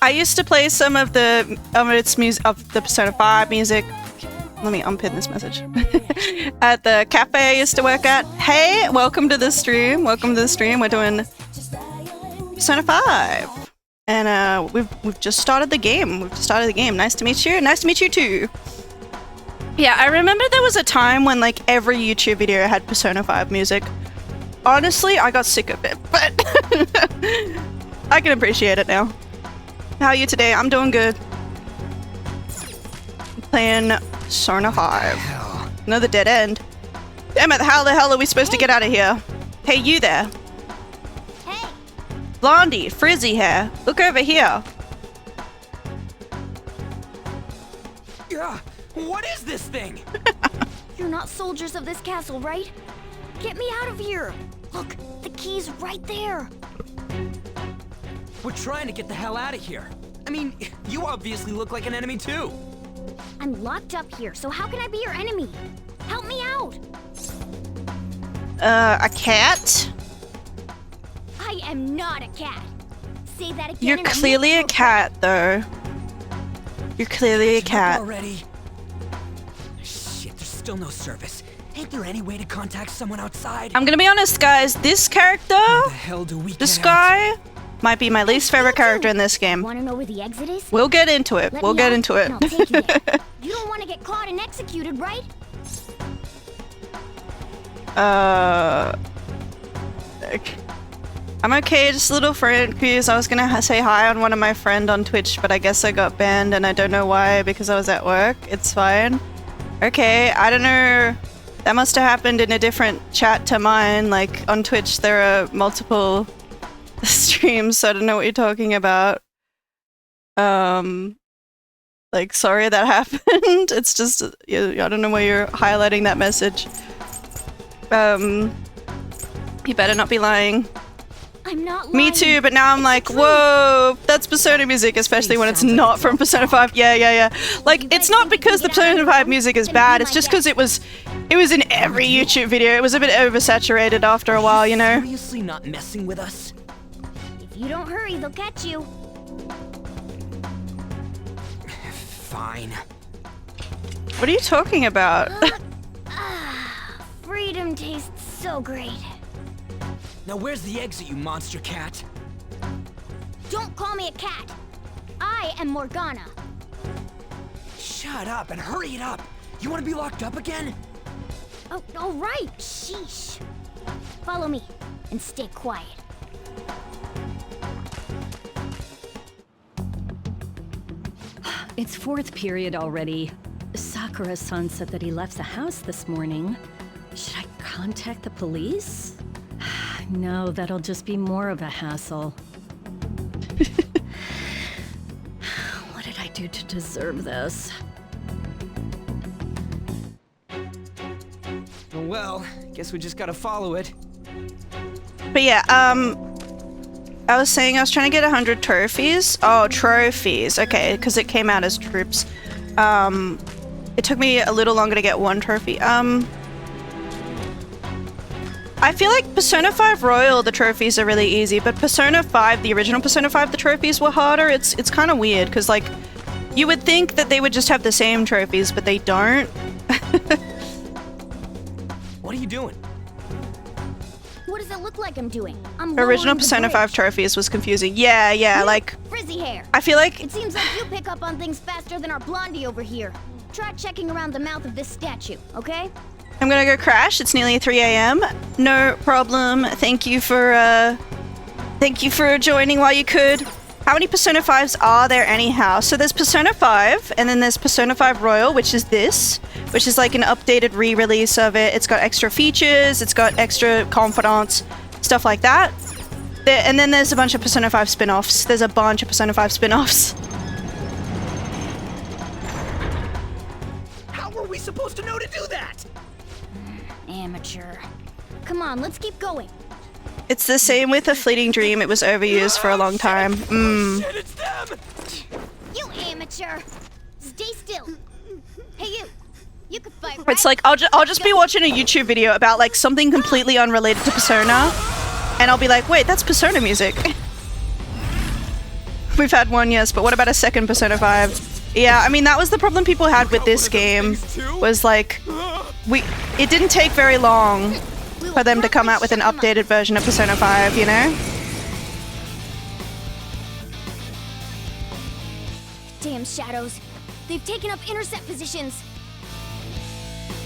I used to play some of the Persona 5 music. Let me unpin this message. At the cafe I used to work at. Hey, welcome to the stream. Welcome to the stream. We're doing Persona 5. And we've just started the game. Nice to meet you. Nice to meet you too. Yeah, I remember there was a time when like every YouTube video had Persona 5 music. Honestly, I got sick of it, but I can appreciate it now. How are you today? I'm doing good. Playing Persona 5. Another dead end. Damn it, how the hell are we supposed to get out of here? Hey, you there. Hey. Blondie, frizzy hair. Look over here. What is this thing? You're not soldiers of this castle, right? Get me out of here. Look, the key's right there. We're trying to get the hell out of here. I mean, you obviously look like an enemy too. I'm locked up here, so how can I be your enemy? Help me out. A cat? I am not a cat. Say that again. You're clearly a cat, though. You're clearly a cat. Already. Shit, there's still no service. Ain't there any way to contact someone outside? I'm gonna be honest, guys. This character, this guy, might be my least favorite character in this game. Want to know where the exit is? We'll get into it. We'll get into it. I'll take you there. You don't want to get caught and executed, right? I'm okay, just a little confused. I was gonna say hi on one of my friend on Twitch, but I guess I got banned and I don't know why because I was at work. It's fine. Okay, I don't know. That must have happened in a different chat to mine. Like on Twitch, there are multiple streams, so I don't know what you're talking about. Like, sorry that happened. It's just, I don't know why you're highlighting that message. You better not be lying. I'm not lying. Me too, but now I'm like, whoa, that's Persona music, especially when it's not from Persona 5. Yeah. Like, it's not because the Persona 5 music is bad, it's just because it was in every YouTube video. It was a bit oversaturated after a while, you know? Seriously not messing with us? If you don't hurry, they'll catch you. Fine. What are you talking about? Freedom tastes so great. Now where's the exit, you monster cat? Don't call me a cat. I am Morgana. Shut up and hurry it up. You want to be locked up again? Oh, all right. Sheesh. Follow me and stay quiet. It's fourth period already. Sakura-san said that he left the house this morning. Should I contact the police? No, that'll just be more of a hassle. What did I do to deserve this? Well, guess we just gotta follow it. But yeah, I was saying I was trying to get 100 trophies. Oh, trophies. Okay, because it came out as troops. It took me a little longer to get one trophy. I feel like Persona 5 Royal, the trophies are really easy, but Persona 5, the original Persona 5, the trophies were harder. It's kind of weird, because, like, you would think that they would just have the same trophies, but they don't. What are you doing? What does it look like I'm doing? Original Persona 5 trophies was confusing. Yeah, like... Frizzy hair. I feel like... It seems like you pick up on things faster than our blondie over here. Try checking around the mouth of this statue, okay? I'm gonna go crash. It's nearly 3 a.m. No problem. Thank you for joining while you could. How many Persona 5s are there anyhow? So there's Persona 5, and then there's Persona 5 Royal, which is this, which is like an updated re-release of it. It's got extra features, it's got extra confidants, stuff like that. And then there's a bunch of Persona 5 spin-offs. There's a bunch of Persona 5 spin-offs. How were we supposed to know to do that? Amateur. Come on, let's keep going. It's the same with A Fleeting Dream. It was overused for a long time. Shit, it's them! You amateur. Stay still. Hey, you. You can fight, right? It's like, I'll just be watching a YouTube video about, like, something completely unrelated to Persona, and I'll be like, wait, that's Persona music. We've had one, yes, but what about a second Persona 5? Yeah, I mean, that was the problem people had with this game, was, like, it didn't take very long for them to come out with an updated version of Persona 5, you know? Damn shadows. They've taken up intercept positions.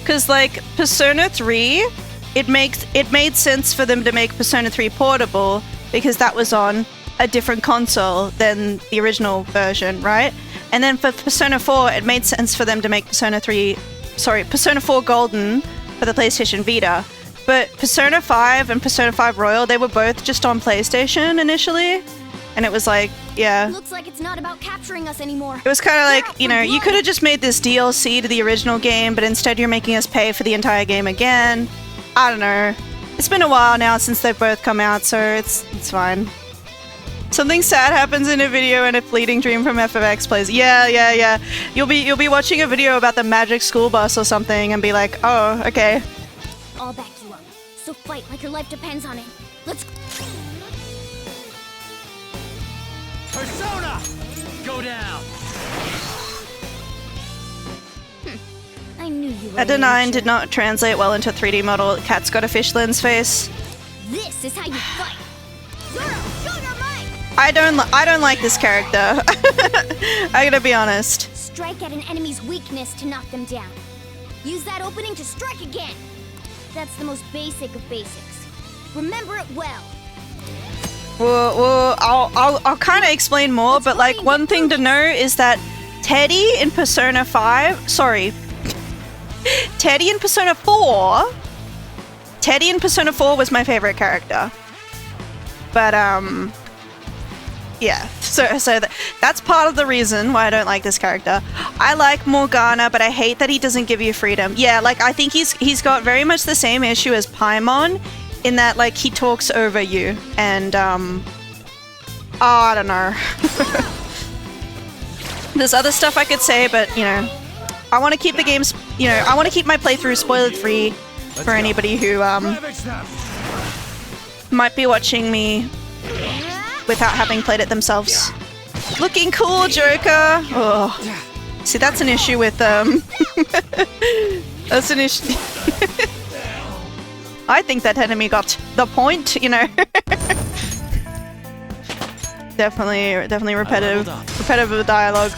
Because, like, Persona 3, it made sense for them to make Persona 3 portable because that was on a different console than the original version, right? And then for Persona 4, it made sense for them to make Persona 4 Golden for the PlayStation Vita. But Persona 5 and Persona 5 Royal, they were both just on PlayStation initially. And it was like, yeah. Looks like it's not about capturing us anymore. It was kind of like, you know, you could have just made this DLC to the original game, but instead you're making us pay for the entire game again. I don't know. It's been a while now since they've both come out, so it's fine. Something sad happens in a video and a fleeting dream from FFX plays. Yeah. You'll be watching a video about the magic school bus or something and be like, oh, okay. I'll back you up. So fight like your life depends on it. Let's... Persona! Go down! I knew you were Adenine did not translate well into 3D model. Cat's got a fish lens face. This is how you fight. Zoro, show your might! I don't like this character. I gotta be honest. Strike at an enemy's weakness to knock them down. Use that opening to strike again. That's the most basic of basics. Remember it well. Well, I'll kind of explain more, but like one thing to know is that Teddy in Persona 5, Teddy in Persona 4 was my favorite character. But yeah, so that's part of the reason why I don't like this character. I like Morgana, but I hate that he doesn't give you freedom. Yeah, like I think he's got very much the same issue as Paimon, in that like he talks over you, and I don't know. There's other stuff I could say, but you know, I want to keep the games, you know, I want to keep my playthrough spoiler free for anybody who might be watching me without having played it themselves. Looking cool, Joker. Oh, see, that's an issue with that's an issue. I think that enemy got the point, you know. definitely repetitive dialogue.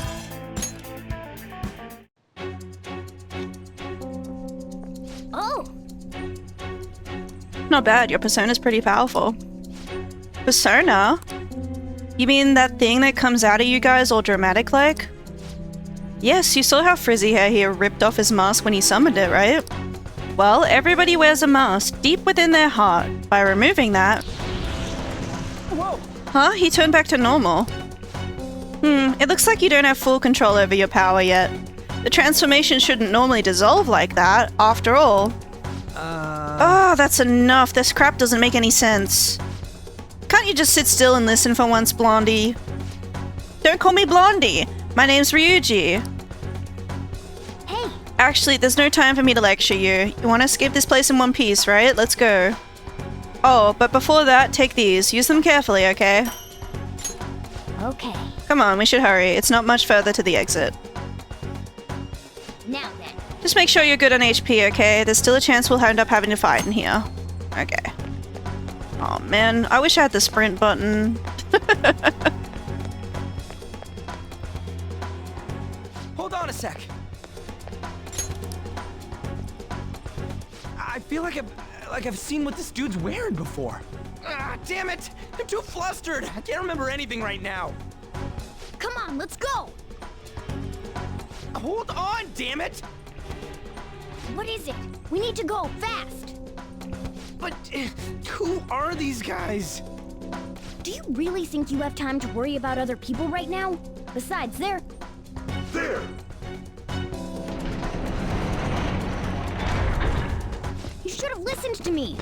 Oh. Not bad. Your persona's pretty powerful. Persona? You mean that thing that comes out of you guys all dramatic like? Yes, you saw how frizzy hair he ripped off his mask when he summoned it, right? Well, everybody wears a mask deep within their heart. By removing that... Whoa! Huh? He turned back to normal. It looks like you don't have full control over your power yet. The transformation shouldn't normally dissolve like that, after all. Oh, that's enough. This crap doesn't make any sense. Can't you just sit still and listen for once, Blondie? Don't call me Blondie. My name's Ryuji. Hey. Actually, there's no time for me to lecture you. You want to escape this place in one piece, right? Let's go. Oh, but before that, take these. Use them carefully, okay? Okay. Come on, we should hurry. It's not much further to the exit. Now then. Just make sure you're good on HP, okay? There's still a chance we'll end up having to fight in here. Okay. Oh man, I wish I had the sprint button. Hold on a sec. I feel like I've seen what this dude's wearing before. Ah, damn it! I'm too flustered. I can't remember anything right now. Come on, let's go. Hold on, damn it! What is it? We need to go fast. But who are these guys? Do you really think you have time to worry about other people right now? Besides, they're... There! You should have listened to me.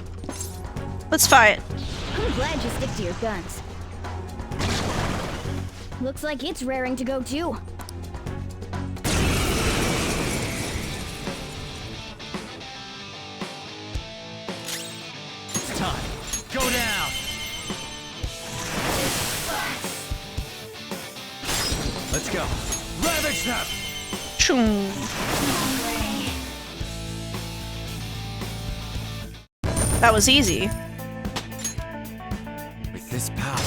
Let's fight. I'm glad you stick to your guns. Looks like it's raring to go too. It's time. Go down. Let's go. Ravage them. Choom. That was easy. With this power.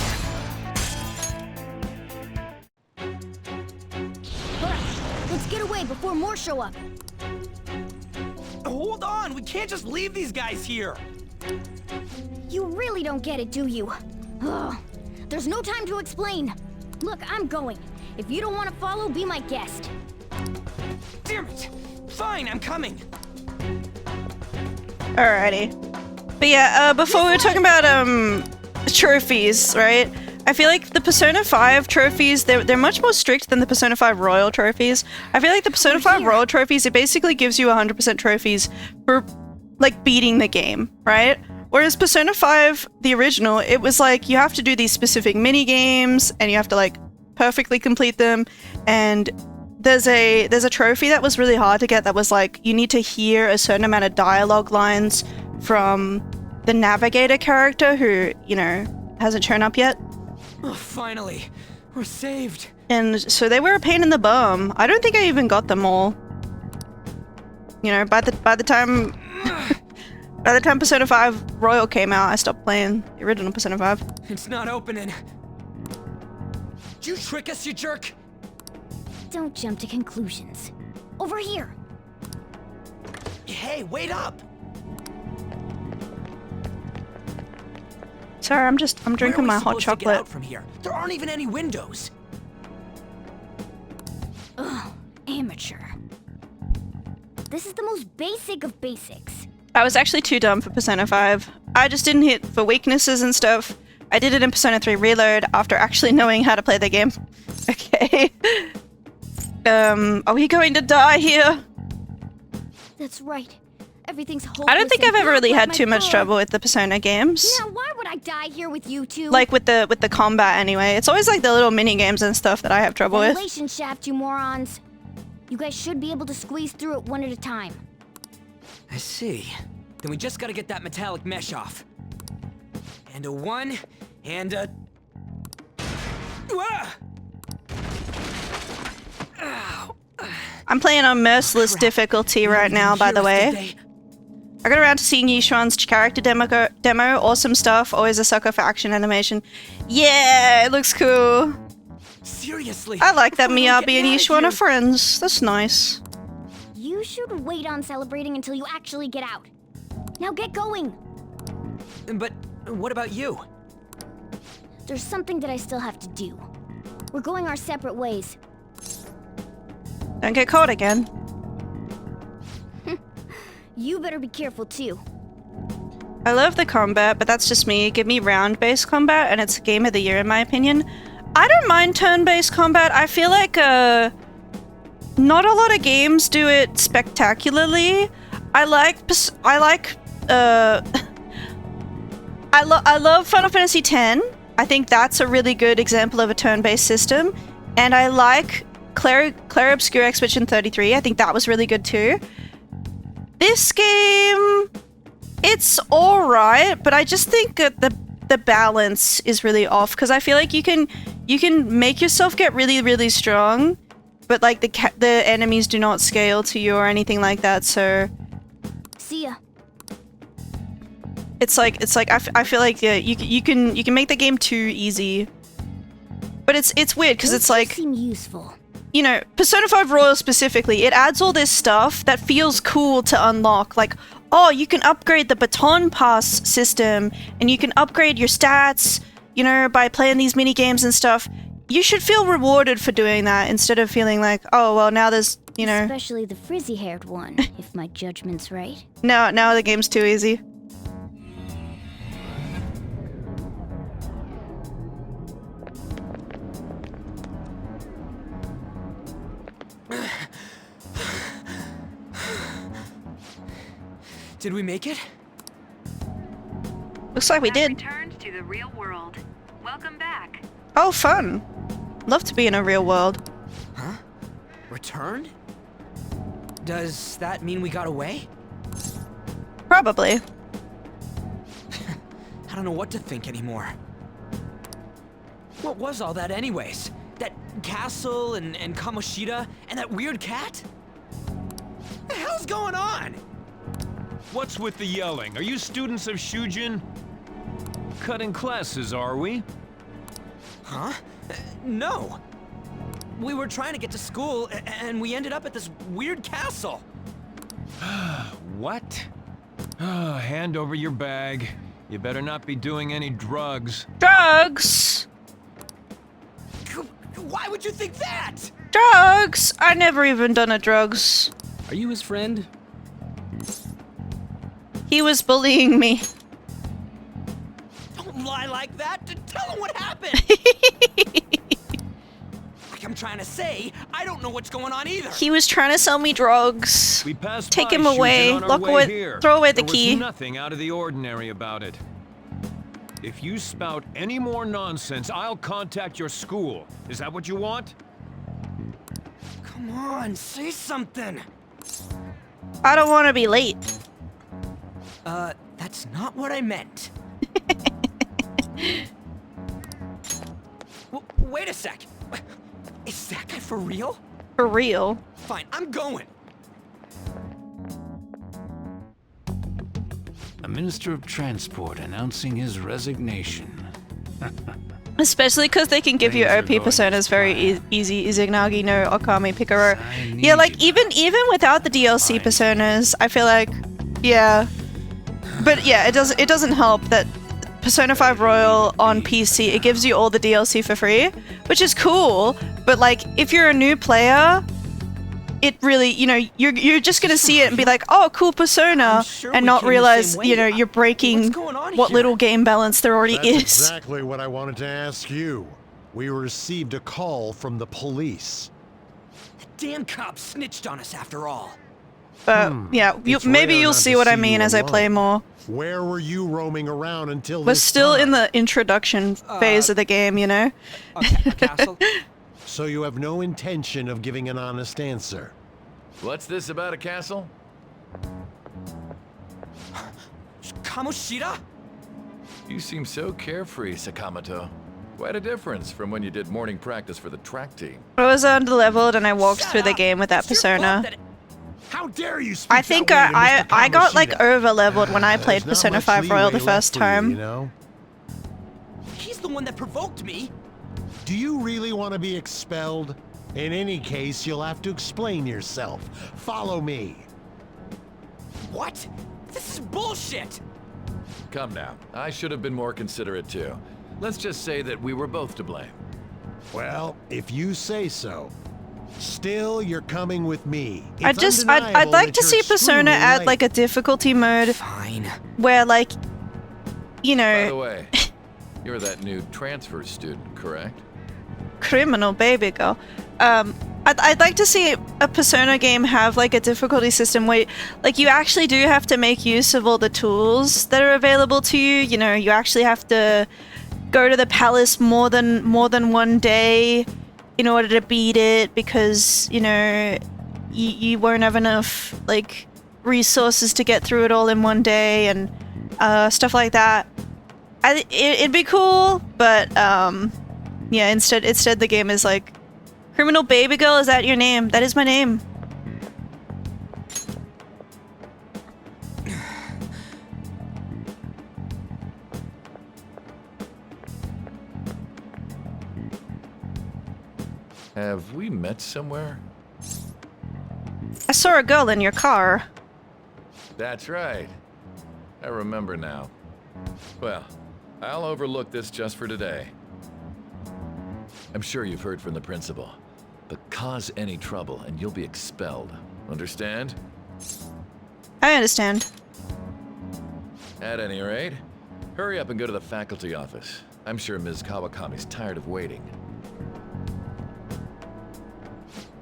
way before more show up. Hold on, we can't just leave these guys here. You really don't get it, do you? Ugh. There's no time to explain. Look, I'm going. If you don't want to follow, be my guest. Damn it! Fine, I'm coming. Alrighty. But yeah, before we were talking about trophies, right? I feel like the Persona 5 trophies, they're much more strict than the Persona 5 Royal trophies. I feel like the Persona 5 Royal trophies, it basically gives you 100% trophies for, like, beating the game, right? Whereas Persona 5, the original, it was like, you have to do these specific mini-games, and you have to, like, perfectly complete them, and there's a trophy that was really hard to get that was like, you need to hear a certain amount of dialogue lines from the navigator character who, you know, hasn't shown up yet. Oh, finally, we're saved. And so they were a pain in the bum. I don't think I even got them all. You know, by the time Persona 5 Royal came out, I stopped playing the original Persona 5. It's not opening. Did you trick us, you jerk? Don't jump to conclusions. Over here. Hey, wait up! Sorry, I'm drinking my hot Get out chocolate. from here? There aren't even any windows. Ugh, amateur. This is the most basic of basics. I was actually too dumb for Persona 5. I just didn't hit for weaknesses and stuff. I did it in Persona 3 Reload after actually knowing how to play the game. Okay. Are we going to die here? That's right. Everything's hopeless. I don't think I've ever really like had my too much car. trouble with the Persona games. Now, why would I die here with you two? Like with the combat anyway. It's always like the little mini games and stuff that I have trouble with. Ventilation shaft, you morons. You guys should be able to squeeze through it one at a time. I see. Then we just gotta get that metallic mesh off. And a 1, and a... Ah! Ow. I'm playing on merciless difficulty right now, by the way. I got around to seeing Yishuan's character demo. Awesome stuff. Always a sucker for action animation. Yeah, it looks cool. Seriously. I like that Miyabi and get out of Yishuan here. are friends. That's nice. You should wait on celebrating until you actually get out. Now get going. But what about you? There's something that I still have to do. We're going our separate ways. Don't get caught again. You better be careful too. I love the combat, but that's just me. Give me round-based combat, and it's game of the year in my opinion. I don't mind turn-based combat. I feel like not a lot of games do it spectacularly. I love Final Fantasy X. I think that's a really good example of a turn-based system, and I like Clair Obscure Expedition 33. I think that was really good too. This game, it's alright, but I just think that the balance is really off, because I feel like you can make yourself get really, really strong, but like the enemies do not scale to you or anything like that, so... See ya. It's like I feel like you can make the game too easy. But it's weird, because it's like... seem useful. You know, Persona 5 Royal specifically, it adds all this stuff that feels cool to unlock. Like, oh, you can upgrade the baton pass system, and you can upgrade your stats, you know, by playing these mini games and stuff. You should feel rewarded for doing that instead of feeling like, oh, well, now there's, you know... Especially the frizzy-haired one, if my judgment's right. Now the game's too easy. Did we make it? Looks like we did. Returned to the real world. Welcome back. Oh, fun. Love to be in a real world. Huh? Returned? Does that mean we got away? Probably. I don't know what to think anymore. What was all that anyways? That castle and Kamoshida and that weird cat? What the hell's going on? What's with the yelling? Are you students of Shujin? Cutting classes, are we? Huh? No. we were trying to get to school, and we ended up at this weird castle. What? Hand over your bag. You better not be doing any drugs. Drugs? Why would you think that? Drugs? I never even done a drugs. Are you his friend? He was bullying me. Don't lie like that. Tell him what happened. Like I'm trying to say, I don't know what's going on either. He was trying to sell me drugs. We passed Take by him away. Shujin on our Lock way away. here. Throw away the There key. was nothing out of the ordinary about it. If you spout any more nonsense, I'll contact your school. Is that what you want? Come on, say something. I don't want to be late. That's not what I meant. Wait a sec. Is that guy for real? For real? Fine, I'm going. A Minister of Transport announcing his resignation. Especially because they can give you OP personas very easy. Izanagi no Okami Picaro. Yeah, like even without the DLC personas, I feel like, yeah. But yeah, it doesn't help that Persona 5 Royal on PC, it gives you all the DLC for free, which is cool. But like, if you're a new player, it really, you know, you're just gonna see it and be like, oh, cool Persona, and not realize, you know, you're breaking what little game balance there already That's is. exactly what I wanted to ask you. We received a call from the police. The damn cop snitched on us after all. But yeah, maybe you'll see what I mean as I play more. Where were you roaming around until We're this still time? in the introduction phase of the game, you know? A castle? So you have no intention of giving an honest answer? What's this about a castle? Kamoshida? You seem so carefree, Sakamoto. Quite a difference from when you did morning practice for the track team. I was under-leveled and I walked through the game with that persona. How dare you speak I think I got like over-leveled when I played Persona 5 Royal the first time. You know? He's the one that provoked me. Do you really want to be expelled? In any case, you'll have to explain yourself. Follow me. What? This is bullshit! Come now, I should have been more considerate too. Let's just say that we were both to blame. Well, if you say so. Still, you're coming with me. I'd like to see Persona add like a difficulty mode. Fine. Where like, you know. By the way, you're that new transfer student, correct? Criminal baby girl. I'd like to see a Persona game have like a difficulty system where like you actually do have to make use of all the tools that are available to you. You know, you actually have to go to the palace more than one day in order to beat it, because, you know, you won't have enough like resources to get through it all in one day, and stuff like that. It'd be cool, but yeah, instead the game is like, Criminal Baby Girl, is that your name? That is my name. Have we met somewhere? I saw a girl in your car. That's right. I remember now. Well, I'll overlook this just for today. I'm sure you've heard from the principal, but cause any trouble and you'll be expelled. Understand? I understand. At any rate, hurry up and go to the faculty office. I'm sure Ms. Kawakami's tired of waiting.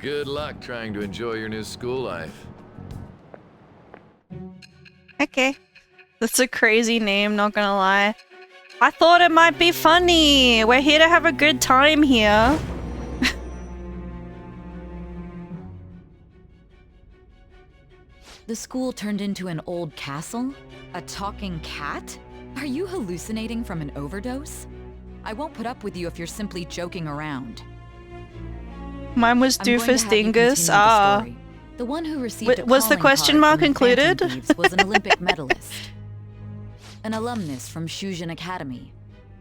Good luck trying to enjoy your new school life. Okay. That's a crazy name, not gonna lie. I thought it might be funny. We're here to have a good time here. The school turned into an old castle? A talking cat? Are you hallucinating from an overdose? I won't put up with you if you're simply joking around. Mine was I'm going to Doofus have you Dingus. continue the Ah. story. The one who received a Was the calling question card mark from the Phantom included? Thieves was an Olympic medalist. An alumnus from Shujin Academy.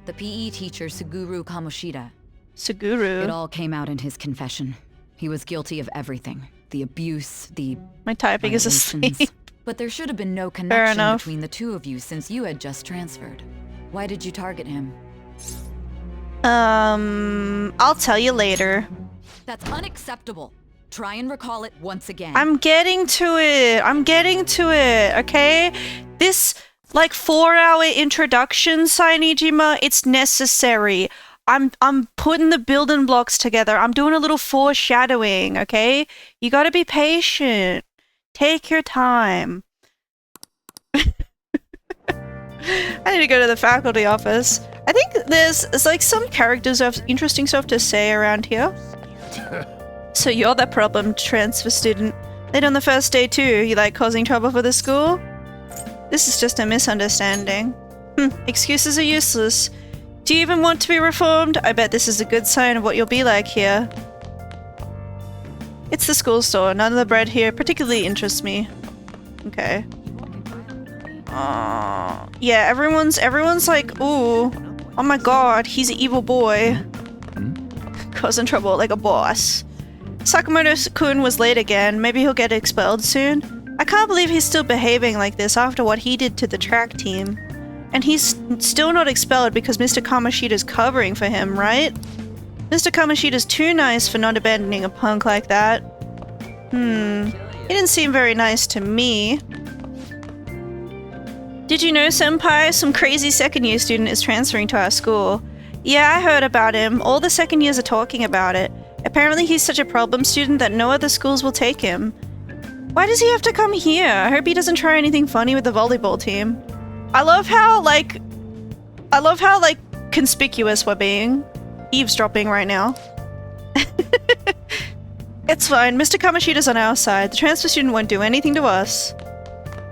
The PE teacher Suguru Kamoshida. Suguru. It all came out in his confession. He was guilty of everything. The abuse, the My typing is violations. asleep. But there should have been no Fair connection enough. between the two of you since you had just transferred. Why did you target him? I'll tell you later. That's unacceptable. Try and recall it once again. I'm getting to it, okay? This, like, 4-hour introduction, Sainijima, it's necessary. I'm putting the building blocks together. I'm doing a little foreshadowing, okay? You gotta be patient. Take your time. I need to go to the faculty office. I think there's like some characters who have interesting stuff to say around here. So you're the problem transfer student. Late on the first day too, you like causing trouble for the school? This is just a misunderstanding. Excuses are useless. Do you even want to be reformed? I bet this is a good sign of what you'll be like here. It's the school store. None of the bread here particularly interests me. Okay. Yeah, everyone's like, ooh, oh my god, he's an evil boy. Causing trouble like a boss. Sakamoto-kun was late again. Maybe he'll get expelled soon. I can't believe he's still behaving like this after what he did to the track team. And he's still not expelled because Mr. Kamoshida's covering for him, right? Mr. Kamoshida's too nice for not abandoning a punk like that. He didn't seem very nice to me. Did you know, Senpai? Some crazy second-year student is transferring to our school. Yeah, I heard about him. All the second years are talking about it. Apparently he's such a problem student that no other schools will take him. Why does he have to come here? I hope he doesn't try anything funny with the volleyball team. I love how, like, conspicuous we're being. Eavesdropping right now. It's fine. Mr. Kamoshida's on our side. The transfer student won't do anything to us.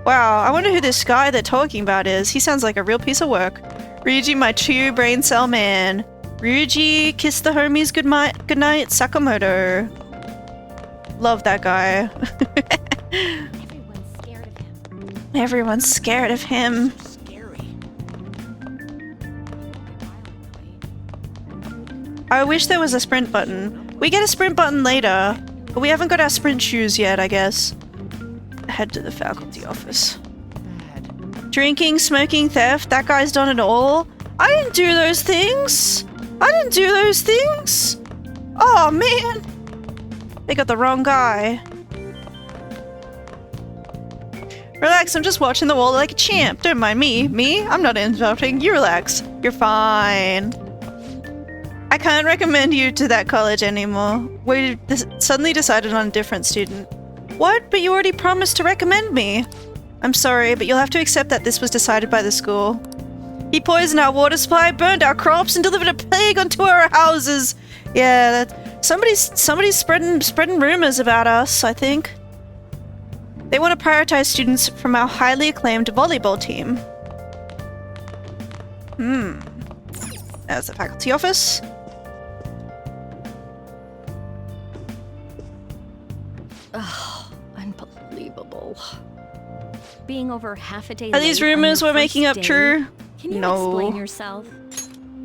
Wow, I wonder who this guy they're talking about is. He sounds like a real piece of work. Ryuji, my true brain cell man. Ryuji, kiss the homies goodnight, Sakamoto. Love that guy. Everyone's scared of him. I wish there was a sprint button. We get a sprint button later, but we haven't got our sprint shoes yet, I guess. Head to the faculty office. Drinking, smoking, theft, that guy's done it all. I didn't do those things. Oh man. They got the wrong guy. Relax, I'm just watching the wall like a champ. Don't mind me. Me? I'm not interrupting. You relax. You're fine. I can't recommend you to that college anymore. We suddenly decided on a different student. What? But you already promised to recommend me. I'm sorry, but you'll have to accept that this was decided by the school. He poisoned our water supply, burned our crops, and delivered a plague onto our houses. Yeah, somebody's spreading rumors about us, I think. They want to prioritize students from our highly acclaimed volleyball team. There's the faculty office. Oh, unbelievable. Being over half a day Are these late on rumors your we're making first up day? true? Can you No. explain yourself?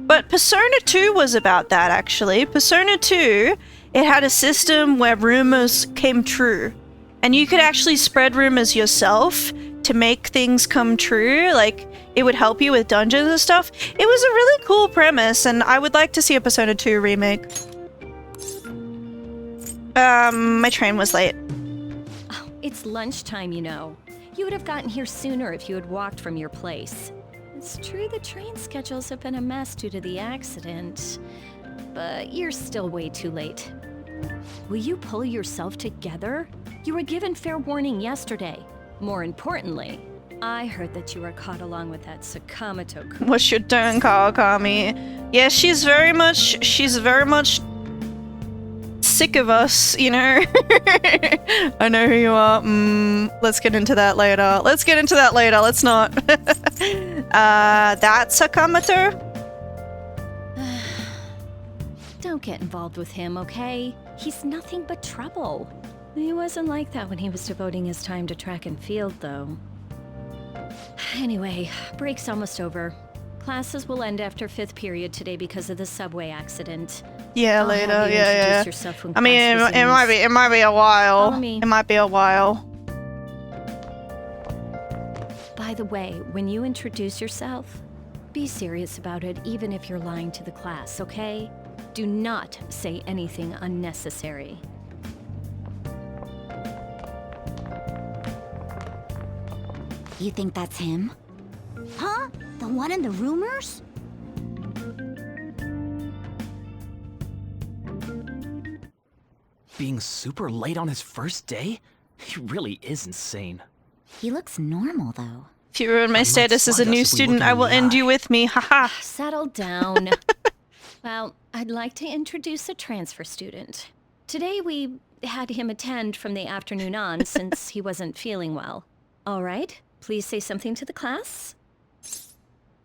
But Persona 2 was about that, actually. Persona 2, it had a system where rumors came true. And you could actually spread rumors yourself to make things come true. Like, it would help you with dungeons and stuff. It was a really cool premise, and I would like to see a Persona 2 remake. My train was late. Oh, it's lunchtime, you know. You would have gotten here sooner if you had walked from your place. It's true the train schedules have been a mess due to the accident, but you're still way too late. Will you pull yourself together? You were given fair warning yesterday. More importantly, I heard that you were caught along with that Sakamoto-kun. What's your turn, Kawakami? Yeah, she's very much sick of us, you know? I know who you are. Let's get into that later. Let's not. That Sakamoto? Don't get involved with him, okay? He's nothing but trouble. He wasn't like that when he was devoting his time to track and field, though. Anyway, break's almost over. Classes will end after 5th period today because of the subway accident. Yeah, I'll later. have you Yeah, introduce yeah. yourself when I mean, class it might be. resumes. It might be a while. Follow me. It might be a while. By the way, when you introduce yourself, be serious about it, even if you're lying to the class, okay? Do not say anything unnecessary. You think that's him? Huh? The one in the rumors? Being super late on his first day? He really is insane. He looks normal, though. If you ruin my status as a new student, I will end you with me. Haha. Settle down. Well, I'd like to introduce a transfer student. Today we had him attend from the afternoon on since he wasn't feeling well. All right, please say something to the class.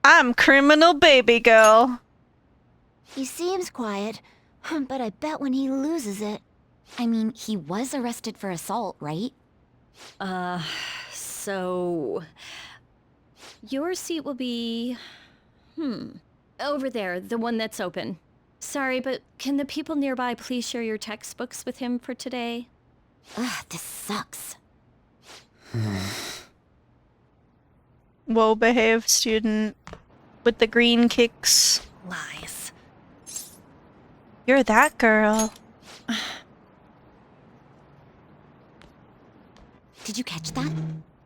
I'm criminal baby girl. He seems quiet, but I bet when he loses it... I mean, he was arrested for assault, right? So... Your seat will be... over there, the one that's open. Sorry, but can the people nearby please share your textbooks with him for today? Ugh, this sucks. Well-behaved student with the green kicks. Lies. You're that girl. Did you catch that?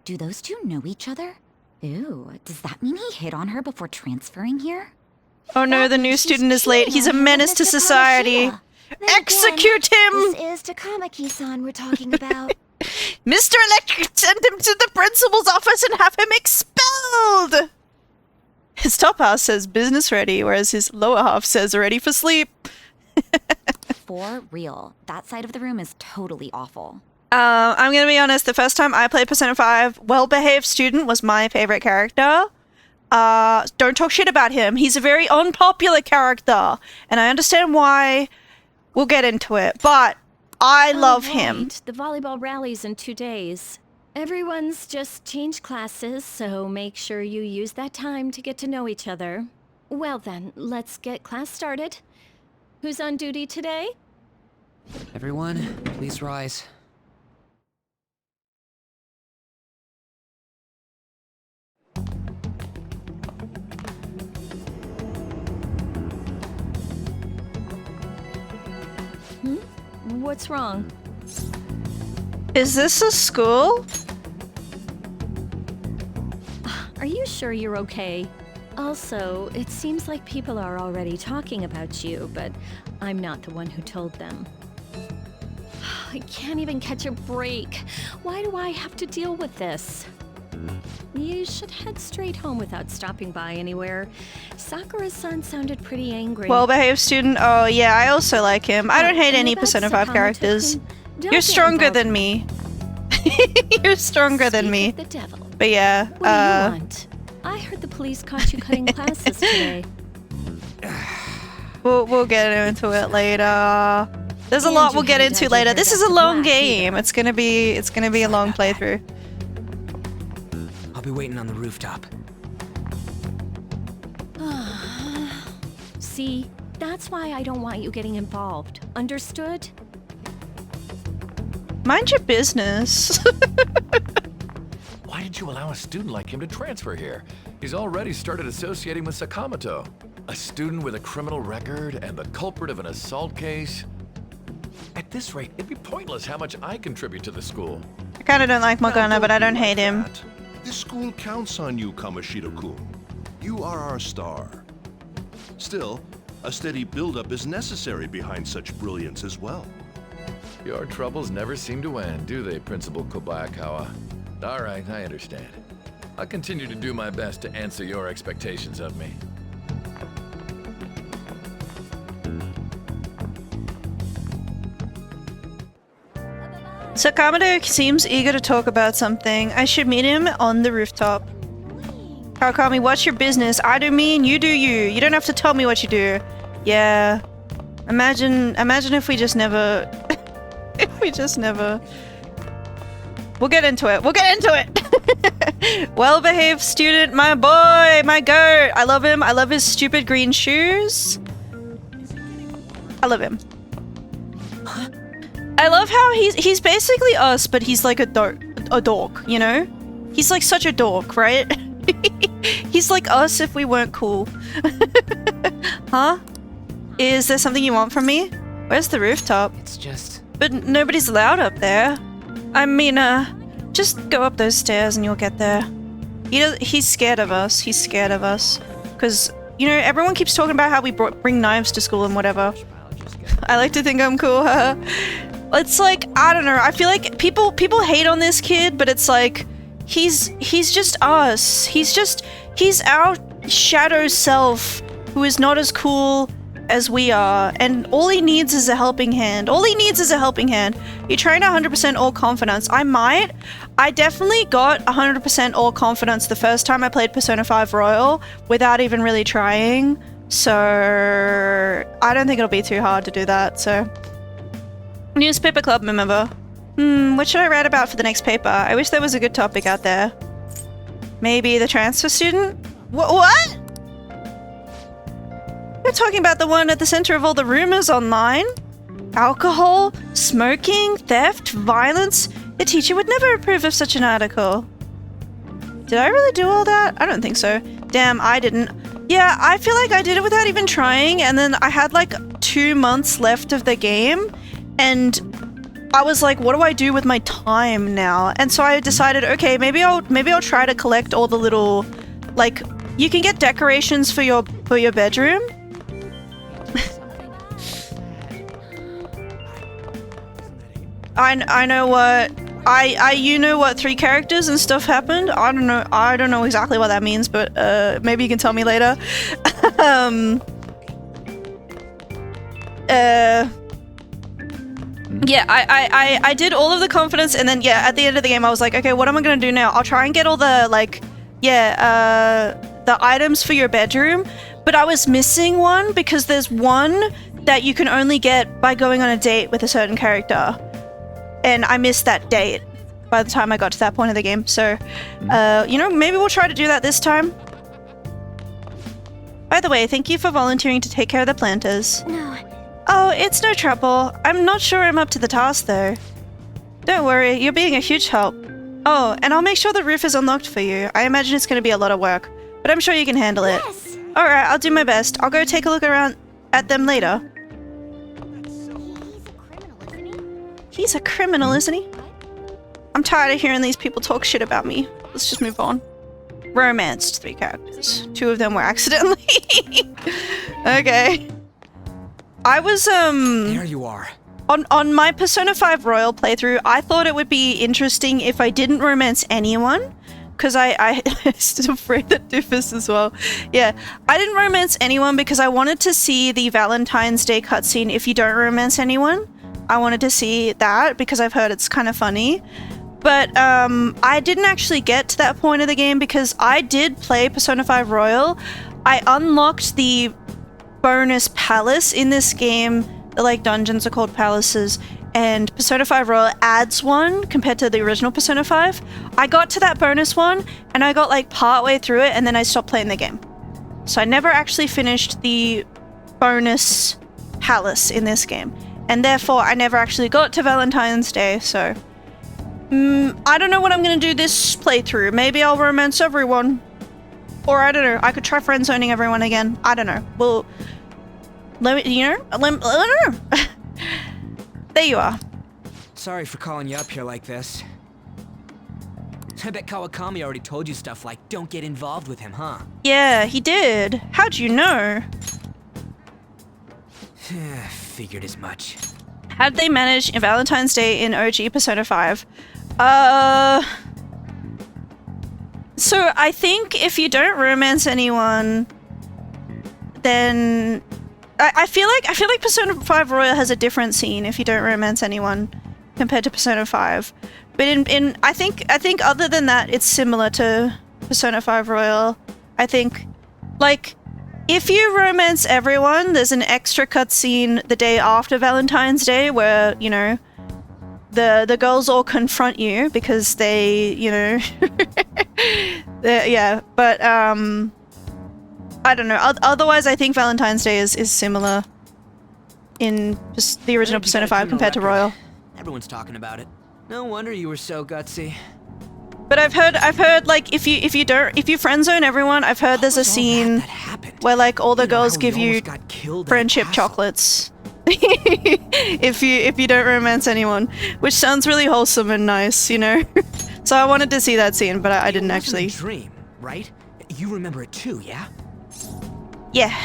Do those two know each other? Ooh, does that mean he hit on her before transferring here? Oh no, the new student is late. He's a menace to society. Execute him! This is Takamaki-san we're talking about. Mr. Electric, send him to the principal's office and have him expelled! His top half says business ready, whereas his lower half says ready for sleep. For real, that side of the room is totally awful. I'm gonna be honest, the first time I played Persona 5, well-behaved student was my favorite character. Don't talk shit about him. He's a very unpopular character, and I understand why. We'll get into it, but I love him. The volleyball rally's in 2 days. Everyone's just changed classes, so make sure you use that time to get to know each other. Well then, let's get class started. Who's on duty today? Everyone, please rise. What's wrong? Is this a school? Are you sure you're okay? Also, it seems like people are already talking about you, but I'm not the one who told them. I can't even catch a break. Why do I have to deal with this? You should head straight home without stopping by anywhere. Sakura-san sounded pretty angry. Well-behaved student? Oh yeah, I also like him. I don't hate any Persona 5 characters. You're stronger than me. You're stronger than me. The devil. But yeah, What do you want? I heard the police caught you cutting classes today. We'll get into it later. There's a lot we'll get into later. This is a long game. It's gonna be a long playthrough. I'll be waiting on the rooftop. See, that's why I don't want you getting involved. Understood? Mind your business. Why did you allow a student like him to transfer here? He's already started associating with Sakamoto. A student with a criminal record and the culprit of an assault case. At this rate, it'd be pointless how much I contribute to the school. I kinda don't like Morgana, but I don't hate him. This school counts on you, Kamoshida-kun. You are our star. Still, a steady build-up is necessary behind such brilliance as well. Your troubles never seem to end, do they, Principal Kobayakawa? All right, I understand. I'll continue to do my best to answer your expectations of me. Sakamoto seems eager to talk about something. I should meet him on the rooftop. Kawakami, what's your business? I do me and you do you. You don't have to tell me what you do. Yeah. Imagine if we just never... if we just never... We'll get into it. We'll get into it! Well-behaved student, my boy, my goat. I love him. I love his stupid green shoes. I love him. I love how he's basically us, but he's like a dork, you know? He's like such a dork, right? He's like us if we weren't cool. Huh? Is there something you want from me? Where's the rooftop? It's just... But nobody's allowed up there. I mean, just go up those stairs and you'll get there. He's scared of us. He's scared of us. Because, you know, everyone keeps talking about how we bring knives to school and whatever. I like to think I'm cool, huh? It's like, I don't know, I feel like people hate on this kid, but it's like, he's just us. He's our shadow self who is not as cool as we are, and all he needs is a helping hand. All he needs is a helping hand. You train 100% all confidence. I definitely got 100% all confidence the first time I played Persona 5 Royal without even really trying. So I don't think it'll be too hard to do that, so. Newspaper club member. What should I write about for the next paper? I wish there was a good topic out there. Maybe the transfer student? What? You're talking about the one at the center of all the rumors online? Alcohol, smoking, theft, violence? The teacher would never approve of such an article. Did I really do all that? I don't think so. Damn, I didn't. Yeah, I feel like I did it without even trying, and then I had like 2 months left of the game, and I was like, what do I do with my time now? And so I decided, okay, maybe I'll try to collect all the little, like, you can get decorations for your bedroom. I know what you know what 3 characters and stuff happened. I don't know exactly what that means, but maybe you can tell me later. Yeah, I did all of the confidence, and then yeah, at the end of the game I was like, okay, what am I gonna do now? I'll try and get all the like, the items for your bedroom, but I was missing one because there's one that you can only get by going on a date with a certain character. And I missed that date by the time I got to that point of the game. So, you know, maybe we'll try to do that this time. By the way, thank you for volunteering to take care of the planters. No. Oh, it's no trouble. I'm not sure I'm up to the task, though. Don't worry, you're being a huge help. Oh, and I'll make sure the roof is unlocked for you. I imagine it's going to be a lot of work, but I'm sure you can handle it. Yes. Alright, I'll do my best. I'll go take a look around at them later. He's a criminal, isn't he? I'm tired of hearing these people talk shit about me. Let's just move on. Romanced 3 characters. 2 of them were accidentally. Okay. I was, There you are. On my Persona 5 Royal playthrough, I thought it would be interesting if I didn't romance anyone. Because I'm still afraid that Doofus as well. Yeah, I didn't romance anyone because I wanted to see the Valentine's Day cutscene if you don't romance anyone. I wanted to see that because I've heard it's kind of funny. But I didn't actually get to that point of the game because I did play Persona 5 Royal. I unlocked the bonus palace in this game. The like dungeons are called palaces, and Persona 5 Royal adds one compared to the original Persona 5. I got to that bonus one and I got like partway through it and then I stopped playing the game. So I never actually finished the bonus palace in this game. And therefore, I never actually got to Valentine's Day, so... I don't know what I'm gonna do this playthrough. Maybe I'll romance everyone. Or I don't know, I could try friend-zoning everyone again. I don't know. Well... Let me, you know? I don't know. There you are. Sorry for calling you up here like this. I bet Kawakami already told you stuff like, don't get involved with him, huh? Yeah, he did. How'd you know? Figured as much. How'd they manage Valentine's Day in OG Persona 5? So I think if you don't romance anyone, then I feel like Persona 5 Royal has a different scene if you don't romance anyone compared to Persona 5. But in I think other than that, it's similar to Persona 5 Royal. I think, like, if you romance everyone, there's an extra cutscene the day after Valentine's Day where, you know, the girls all confront you because they, you know, yeah. But I don't know. Otherwise, I think Valentine's Day is similar in just the original Persona 5 compared to Royal. Everyone's talking about it. No wonder you were so gutsy. But I've heard like if you friend zone everyone, I've heard there's a scene where like all the girls give you friendship chocolates if you don't romance anyone, which sounds really wholesome and nice, you know. So I wanted to see that scene, but I didn't actually. Dream, right? You remember it too, yeah? Yeah.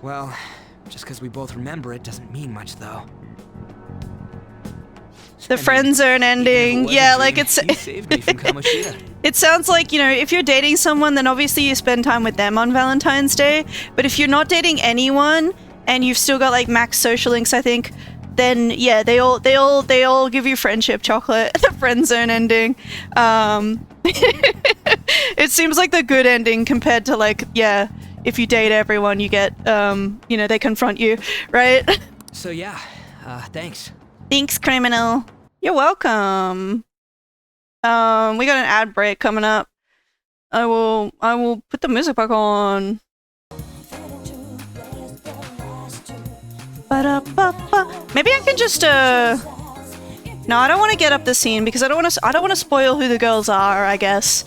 Well, just because we both remember it doesn't mean much, though. The friend zone ending, yeah, like it's. You saved me from Kamoshida. It sounds like, you know, if you're dating someone, then obviously you spend time with them on Valentine's Day. But if you're not dating anyone and you've still got like max social links, I think, then yeah, they all give you friendship chocolate. The friend zone ending. It seems like the good ending compared to like, yeah, if you date everyone, you get, you know, they confront you, right? So yeah, thanks. Thanks, criminal. You're welcome. We got an ad break coming up. I will put the music back on. Maybe I can just no, I don't want to get up the scene because I don't want to spoil who the girls are, I guess.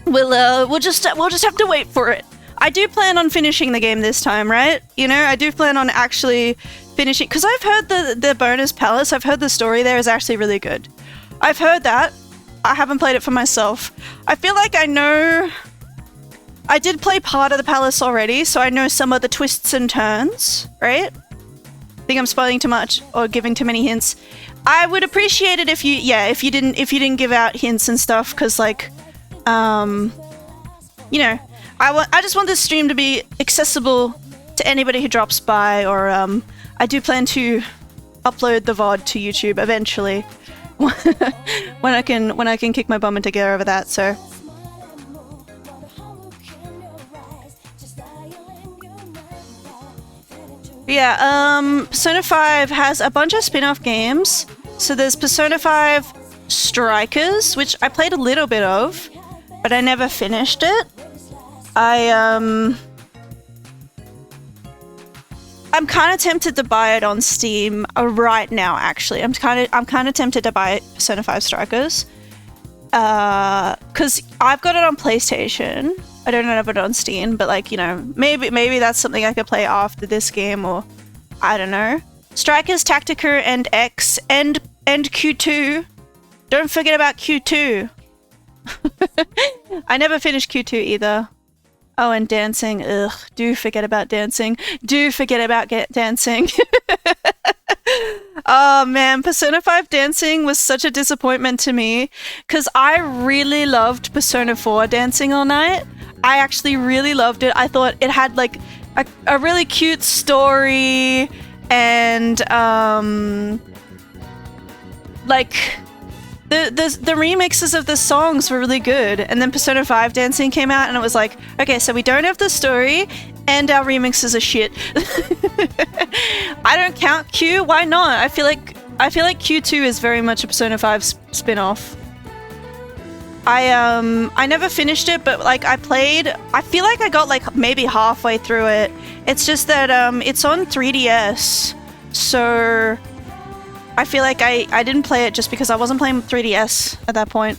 We'll just have to wait for it. I do plan on finishing the game this time, right? You know, I do plan on actually finishing, because I've heard the bonus palace, I've heard the story there is actually really good. I've heard that. I haven't played it for myself. I feel like I know... I did play part of the palace already, so I know some of the twists and turns, right? I think I'm spoiling too much or giving too many hints. I would appreciate it if you didn't give out hints and stuff, because like, you know, I just want this stream to be accessible to anybody who drops by, or I do plan to upload the VOD to YouTube eventually when I can kick my bum into gear over that. So yeah, Persona 5 has a bunch of spin-off games. So there's Persona 5 Strikers, which I played a little bit of, but I never finished it. I'm kind of tempted to buy it on Steam right now. Actually, I'm kind of tempted to buy Persona 5 Strikers, because I've got it on PlayStation. I don't have it on Steam, but like, you know, maybe that's something I could play after this game, or I don't know. Strikers, Tactica, and X, and Q2. Don't forget about Q2. I never finished Q2 either. Oh, and dancing. Ugh, do forget about dancing. Do forget about dancing. Oh man, Persona 5 dancing was such a disappointment to me, because I really loved Persona 4 Dancing All Night. I actually really loved it. I thought it had like a really cute story, and like the remixes of the songs were really good. And then Persona 5 Dancing came out and it was like, okay, so we don't have the story and our remixes are shit. I don't count Q, why not? I feel like Q2 is very much a Persona 5 spin-off. I never finished it, but like I feel like I got like maybe halfway through it. It's just that it's on 3DS, so I feel like I didn't play it just because I wasn't playing 3DS at that point.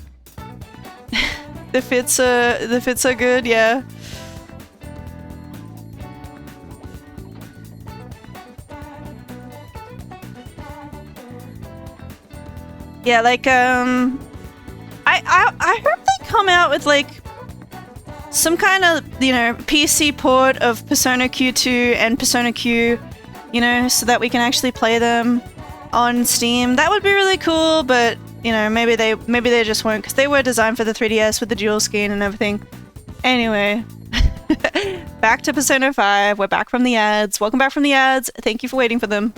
The fits are good, yeah. Yeah, like I hope they come out with like some kind of, you know, PC port of Persona Q2 and Persona Q, you know, so that we can actually play them on Steam. That would be really cool, but you know, maybe they just won't, because they were designed for the 3DS with the dual screen and everything. Anyway, back to Persona 5. We're back from the ads. Welcome back from the ads. Thank you for waiting for them.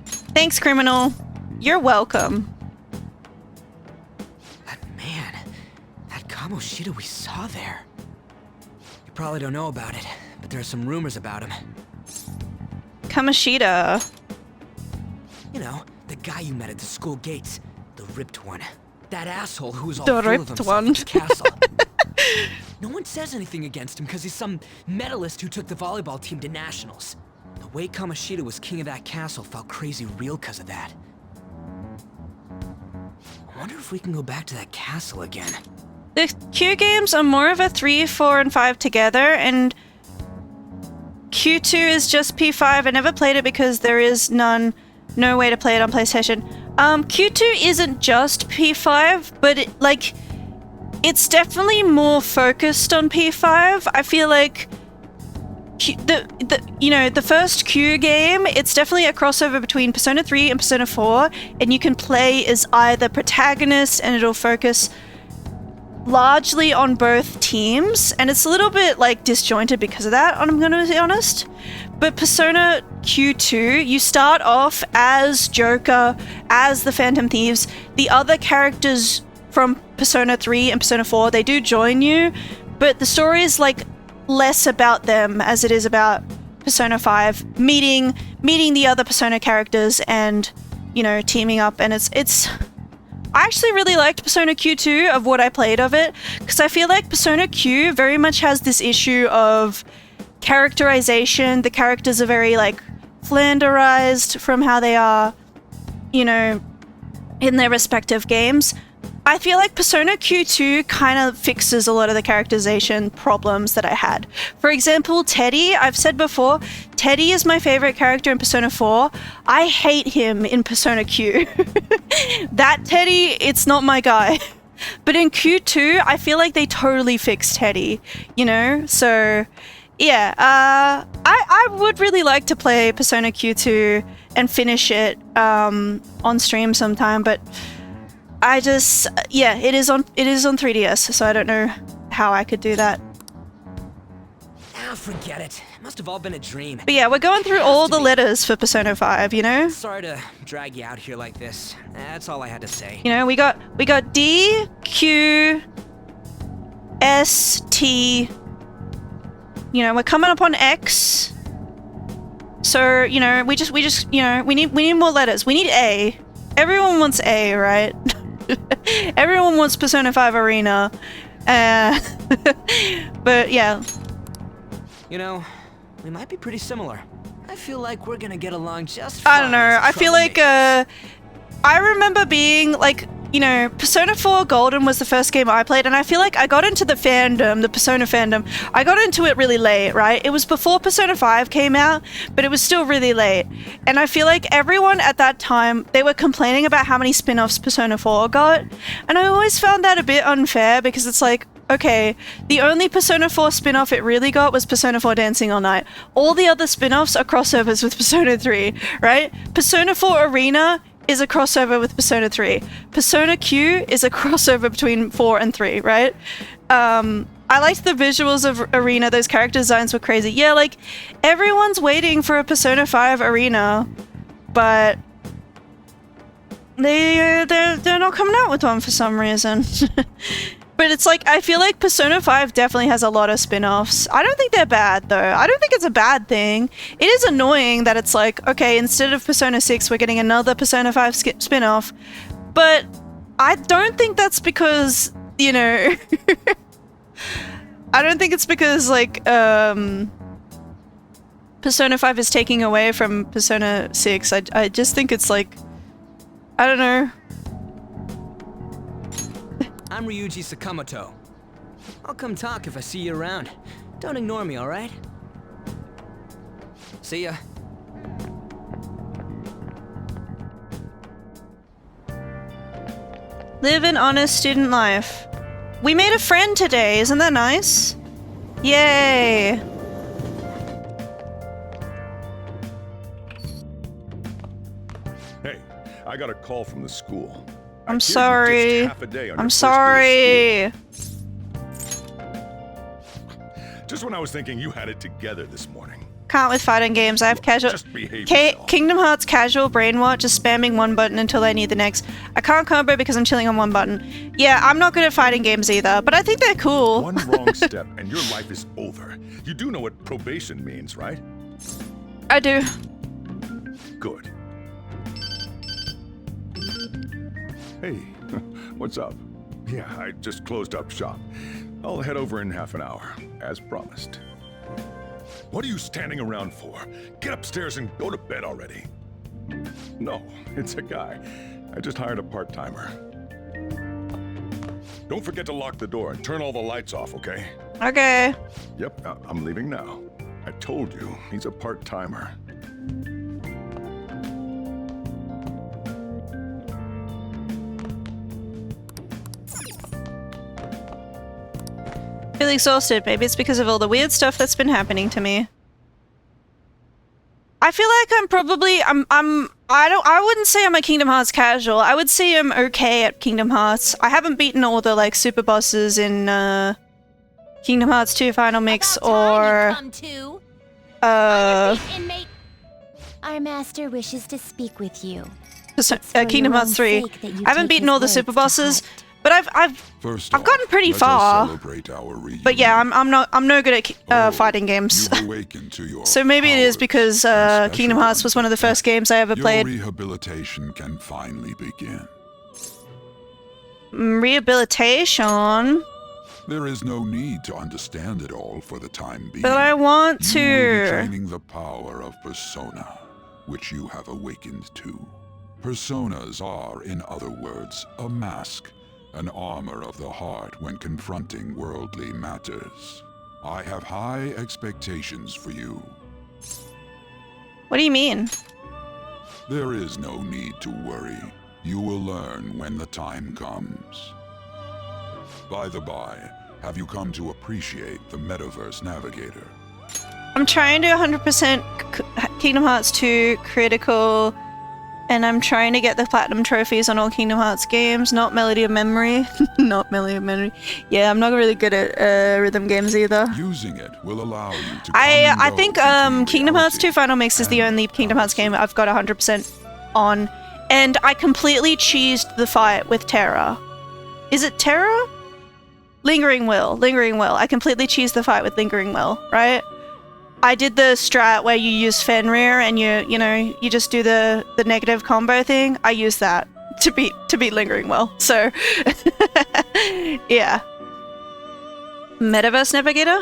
Thanks, criminal. You're welcome. That Kamoshida we saw there. You probably don't know about it, but there are some rumors about him. Kamoshida. You know, the guy you met at the school gates. The ripped one. That asshole who was all The full ripped of himself one. at the castle. No one says anything against him because he's some medalist who took the volleyball team to nationals. The way Kamoshida was king of that castle felt crazy real because of that. I wonder if we can go back to that castle again. The Q games are more of a 3, 4, and 5 together, and Q2 is just P5. I never played it because there is no way to play it on PlayStation. Q2 isn't just P5, but it's definitely more focused on P5. I feel like the first Q game, it's definitely a crossover between Persona 3 and Persona 4, and you can play as either protagonist, and it'll focus largely on both teams, and it's a little bit disjointed because of that, I'm gonna be honest. But Persona Q2, you start off as Joker, as the Phantom Thieves. The other characters from Persona 3 and Persona 4, they do join you, but the story is less about them as it is about Persona 5, meeting the other Persona characters and, teaming up. And I actually really liked Persona Q2 of what I played of it, because I feel like Persona Q very much has this issue of characterization. The characters are very flanderized from how they are, in their respective games. I feel like Persona Q2 kind of fixes a lot of the characterization problems that I had. For example, Teddy, I've said before, Teddy is my favorite character in Persona 4. I hate him in Persona Q. That Teddy, it's not my guy. But in Q2, I feel like they totally fixed Teddy, So, yeah, I would really like to play Persona Q2 and finish it on stream sometime, but it is on 3DS, so I don't know how I could do that. Ah, forget it. It must have all been a dream. But yeah, we're going through all the letters for Persona 5, Sorry to drag you out here like this. That's all I had to say. We got D, Q, S, T. We're coming up on X. So, we need more letters. We need A. Everyone wants A, right? Everyone wants Persona 5 Arena. But yeah. We might be pretty similar. I feel like we're gonna get along just I fine. don't know. I feel like I remember being Persona 4 Golden was the first game I played, and I feel like I got into the Persona fandom. I got into it really late, right? It was before Persona 5 came out, but it was still really late. And I feel like everyone at that time, they were complaining about how many spin-offs Persona 4 got. And I always found that a bit unfair, because it's okay, the only Persona 4 spin-off it really got was Persona 4 Dancing All Night. All the other spin-offs are crossovers with Persona 3, right? Persona 4 Arena is a crossover with Persona 3. Persona Q is a crossover between 4 and 3, right? I liked the visuals of Arena. Those character designs were crazy. Yeah, everyone's waiting for a Persona 5 Arena, but they're not coming out with one for some reason. But it's I feel like Persona 5 definitely has a lot of spin-offs. I don't think they're bad, though. I don't think it's a bad thing. It is annoying that it's okay, instead of Persona 6, we're getting another Persona 5 spin-off. But I don't think that's because, I don't think it's because, Persona 5 is taking away from Persona 6. I just think it's I don't know. I'm Ryuji Sakamoto. I'll come talk if I see you around. Don't ignore me, alright? See ya. Live an honest student life. We made a friend today, isn't that nice? Yay! Hey, I got a call from the school. I'm sorry. I'm sorry. Just when I was thinking you had it together this morning. Can't with fighting games. I have casual. Kingdom Hearts casual brainwash, just spamming one button until I need the next. I can't combo because I'm chilling on one button. Yeah, I'm not good at fighting games either, but I think they're cool. One wrong step and your life is over. You do know what probation means, right? I do. Good. Hey, what's up? Yeah, I just closed up shop. I'll head over in half an hour, as promised. What are you standing around for? Get upstairs and go to bed already. No, it's a guy. I just hired a part-timer. Don't forget to lock the door and turn all the lights off, okay? Okay. Yep, I'm leaving now. I told you, he's a part-timer. Feel exhausted. Maybe it's because of all the weird stuff that's been happening to me. I feel like I'm probably I wouldn't say I'm a Kingdom Hearts casual. I would say I'm okay at Kingdom Hearts. I haven't beaten all the like super bosses in Kingdom Hearts 2 Final Mix or Our master wishes to speak with you. Kingdom Hearts 3. I haven't beaten all the super bosses, but I've gotten pretty far. But yeah, I'm no good at fighting games. So maybe it is because Kingdom Hearts was one of the first games I ever played. Your rehabilitation can finally begin. Rehabilitation? There is no need to understand it all for the time being. But I want to. You will be training the power of persona, which you have awakened to. Personas are, in other words, a mask. An armor of the heart when confronting worldly matters. I have high expectations for you. What do you mean? There is no need to worry. You will learn when the time comes. By the by, have you come to appreciate the Metaverse Navigator? I'm trying to 100% Kingdom Hearts 2 critical, and I'm trying to get the platinum trophies on all Kingdom Hearts games, not Melody of Memory. Not Melody of Memory. Yeah, I'm not really good at rhythm games either. Using it will allow you to I think Kingdom Hearts 2 Final Mix is the only Kingdom Hearts game I've got 100% on, and I completely cheesed the fight with Terra. Is it Terra? Lingering Will. I completely cheesed the fight with Lingering Will, right? I did the strat where you use Fenrir and you just do the negative combo thing. I used that to beat Lingering Will. So yeah. Metaverse Navigator?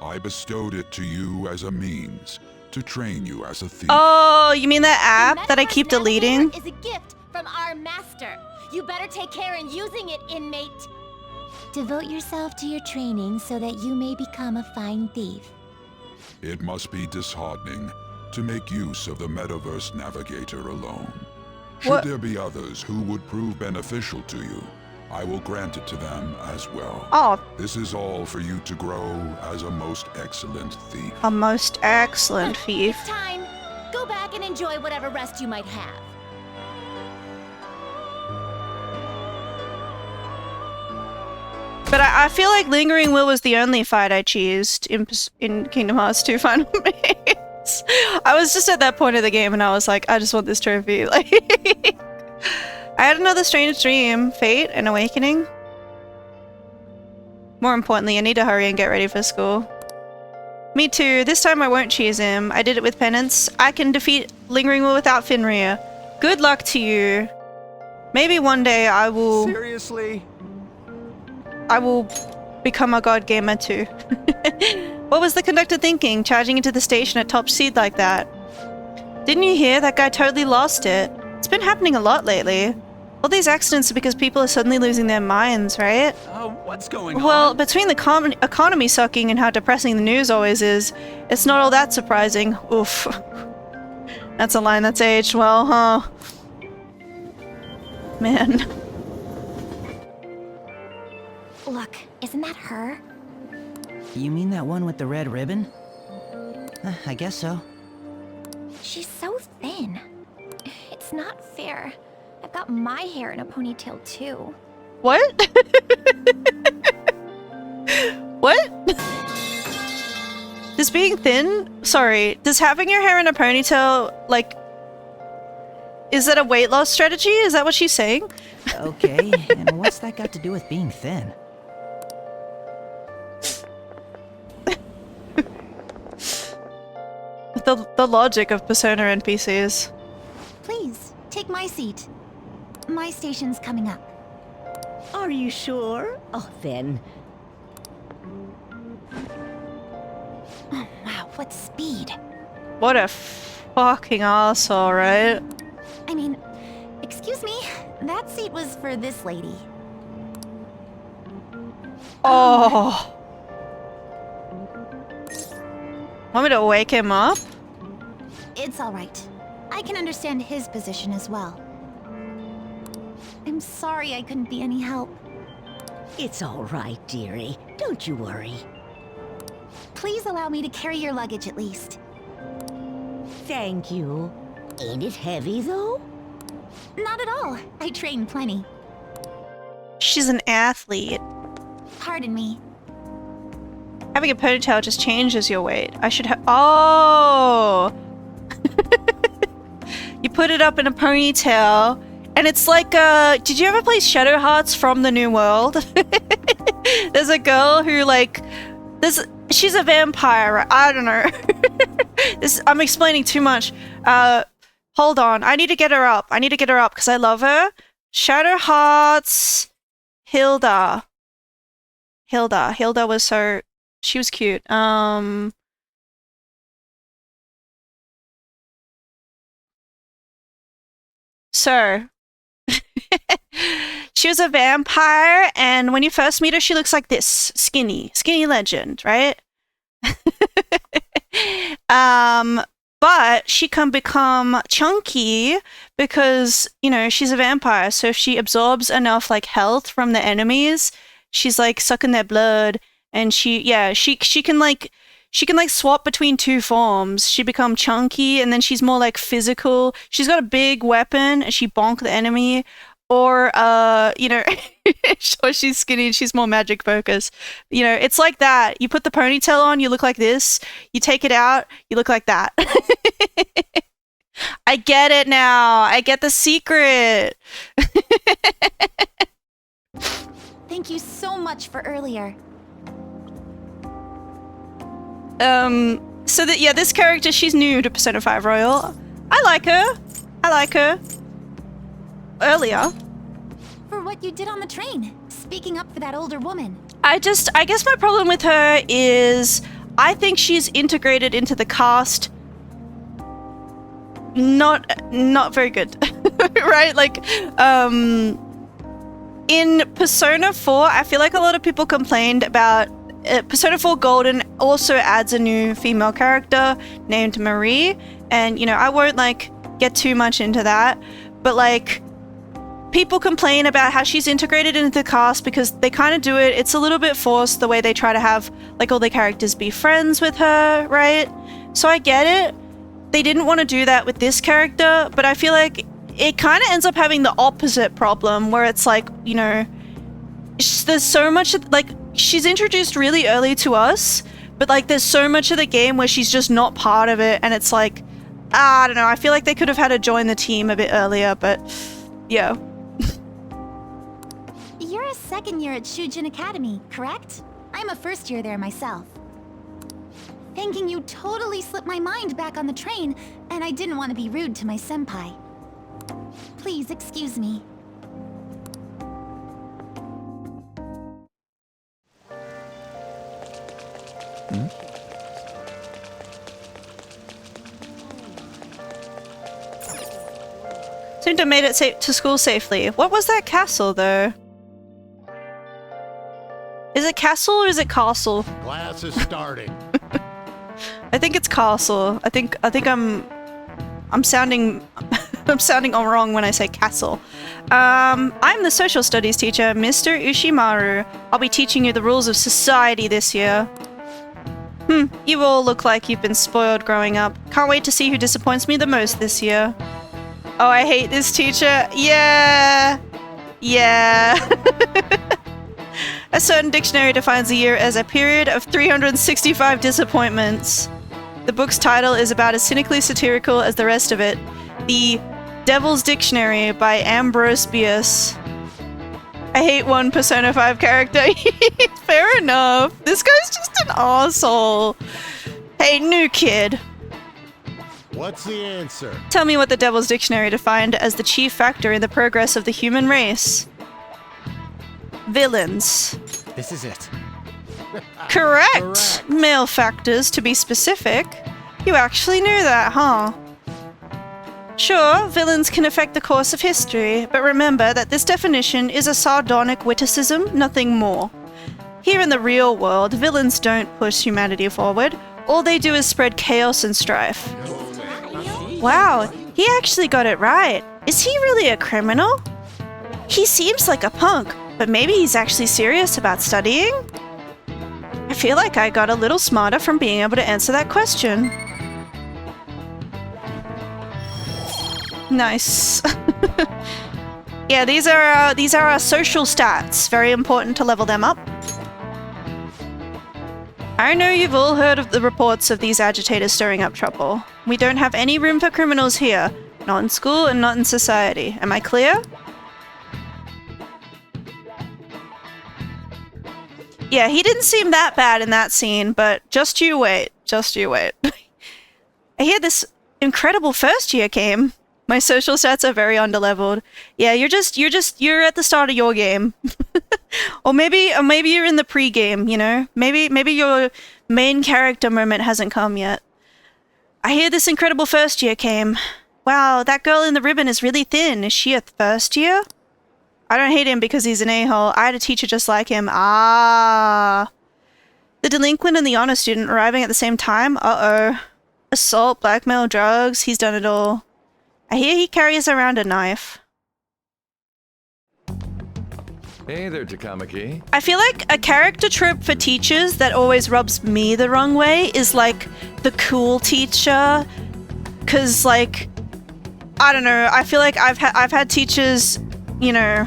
I bestowed it to you as a means to train you as a thief. Oh, you mean that app that I keep deleting? Is a gift from our master. You better take care in using it, inmate. Devote yourself to your training so that you may become a fine thief. It must be disheartening to make use of the Metaverse Navigator alone. Should there be others who would prove beneficial to you, I will grant it to them as well. Oh. This is all for you to grow as a most excellent thief. A most excellent thief. It's time. Go back and enjoy whatever rest you might have. But I feel like Lingering Will was the only fight I cheesed in Kingdom Hearts 2 Final Mix. I was just at that point of the game and I was like, I just want this trophy. Like, I had another strange dream, Fate and Awakening. More importantly, I need to hurry and get ready for school. Me too. This time I won't cheese him. I did it with penance. I can defeat Lingering Will without Fenrir. Good luck to you. Maybe one day I will... Seriously? I will become a god gamer too. What was the conductor thinking, charging into the station at top speed like that? Didn't you hear? That guy totally lost it. It's been happening a lot lately. All these accidents are because people are suddenly losing their minds, right? Oh, what's going on? Well, between the economy sucking and how depressing the news always is, it's not all that surprising. Oof. That's a line that's aged well, huh? Man. Look, isn't that her? You mean that one with the red ribbon? I guess so. She's so thin. It's not fair. I've got my hair in a ponytail too. What? What? Does being thin? Sorry, does having your hair in a ponytail, like... Is that a weight loss strategy? Is that what she's saying? Okay, and what's that got to do with being thin? the logic of Persona NPCs. Please, take my seat. My station's coming up. Are you sure? Oh, then. Oh, wow, what speed. What a fucking asshole, right? I mean, excuse me, that seat was for this lady. Oh. Want me to wake him up? It's all right. I can understand his position as well. I'm sorry I couldn't be any help. It's all right, dearie. Don't you worry. Please allow me to carry your luggage at least. Thank you. Ain't it heavy, though? Not at all. I train plenty. She's an athlete. Pardon me. Having a ponytail just changes your weight. I should have. Oh! You put it up in a ponytail, and it's like, did you ever play Shadow Hearts from the New World? There's a girl who, like, she's a vampire, right? I don't know. I'm explaining too much. Hold on. I need to get her up. Because I love her. Shadow Hearts. Hilda was so... She was cute. So... She was a vampire, and when you first meet her, she looks like this. Skinny legend, right? But she can become chunky because, you know, she's a vampire. So if she absorbs enough, like, health from the enemies, she's, like, sucking their blood. And she can swap between two forms. She become chunky, and then she's more, like, physical. She's got a big weapon, and she bonk the enemy. Or, you know, or she's skinny and she's more magic focused. You know, it's like that. You put the ponytail on, you look like this. You take it out, you look like that. I get it now. I get the secret. Thank you so much for earlier. So that, yeah, this character, she's new to Persona 5 Royal. I like her. Earlier. For what you did on the train, speaking up for that older woman. I guess my problem with her is I think she's integrated into the cast not very good. Right? Like, in Persona 4, I feel like a lot of people complained about Persona 4 Golden also adds a new female character named Marie, and, you know, I won't, like, get too much into that, but, like, people complain about how she's integrated into the cast because they kind of do it. It's a little bit forced the way they try to have, like, all the characters be friends with her, right? So I get it. They didn't want to do that with this character, but I feel like it kind of ends up having the opposite problem where it's like, you know, there's so much, like, she's introduced really early to us, but, like, there's so much of the game where she's just not part of it, and it's like, I don't know, I feel like they could have had her join the team a bit earlier, but yeah. You're a second year at Shujin Academy, correct? I'm a first year there myself. Thanking you totally slipped my mind back on the train, and I didn't want to be rude to my senpai. Please excuse me. Seemed to have made it to school safely. What was that castle, though? Is it castle or is it castle? Class is starting. I think it's castle. I think I'm sounding I'm sounding all wrong when I say castle. I'm the social studies teacher, Mr. Ushimaru. I'll be teaching you the rules of society this year. You all look like you've been spoiled growing up. Can't wait to see who disappoints me the most this year. Oh, I hate this teacher. Yeah. A certain dictionary defines a year as a period of 365 disappointments. The book's title is about as cynically satirical as the rest of it. The Devil's Dictionary by Ambrose Bierce. I hate one Persona 5 character. Fair enough. This guy's just an asshole. Hey, new kid. What's the answer? Tell me what the Devil's Dictionary defined as the chief factor in the progress of the human race. Villains. This is it. Correct! Male factors, to be specific. You actually knew that, huh? Sure, villains can affect the course of history, but remember that this definition is a sardonic witticism, nothing more. Here in the real world, villains don't push humanity forward. All they do is spread chaos and strife. Wow, he actually got it right. Is he really a criminal? He seems like a punk, but maybe he's actually serious about studying? I feel like I got a little smarter from being able to answer that question. Nice. Yeah, these are our social stats. Very important to level them up. I know you've all heard of the reports of these agitators stirring up trouble. We don't have any room for criminals here. Not in school and not in society. Am I clear? Yeah, he didn't seem that bad in that scene, but just you wait. Just you wait. I hear this incredible first year came. My social stats are very underleveled. Yeah, you're at the start of your game. or maybe you're in the pre-game, you know? Maybe your main character moment hasn't come yet. I hear this incredible first year came. Wow, that girl in the ribbon is really thin. Is she a first year? I don't hate him because he's an a-hole. I had a teacher just like him. Ah. The delinquent and the honor student arriving at the same time? Uh-oh. Assault, blackmail, drugs. He's done it all. I hear he carries around a knife. Hey there, Takamaki. I feel like a character trope for teachers that always rubs me the wrong way is like the cool teacher. Cause like, I don't know, I feel like I've had teachers, you know,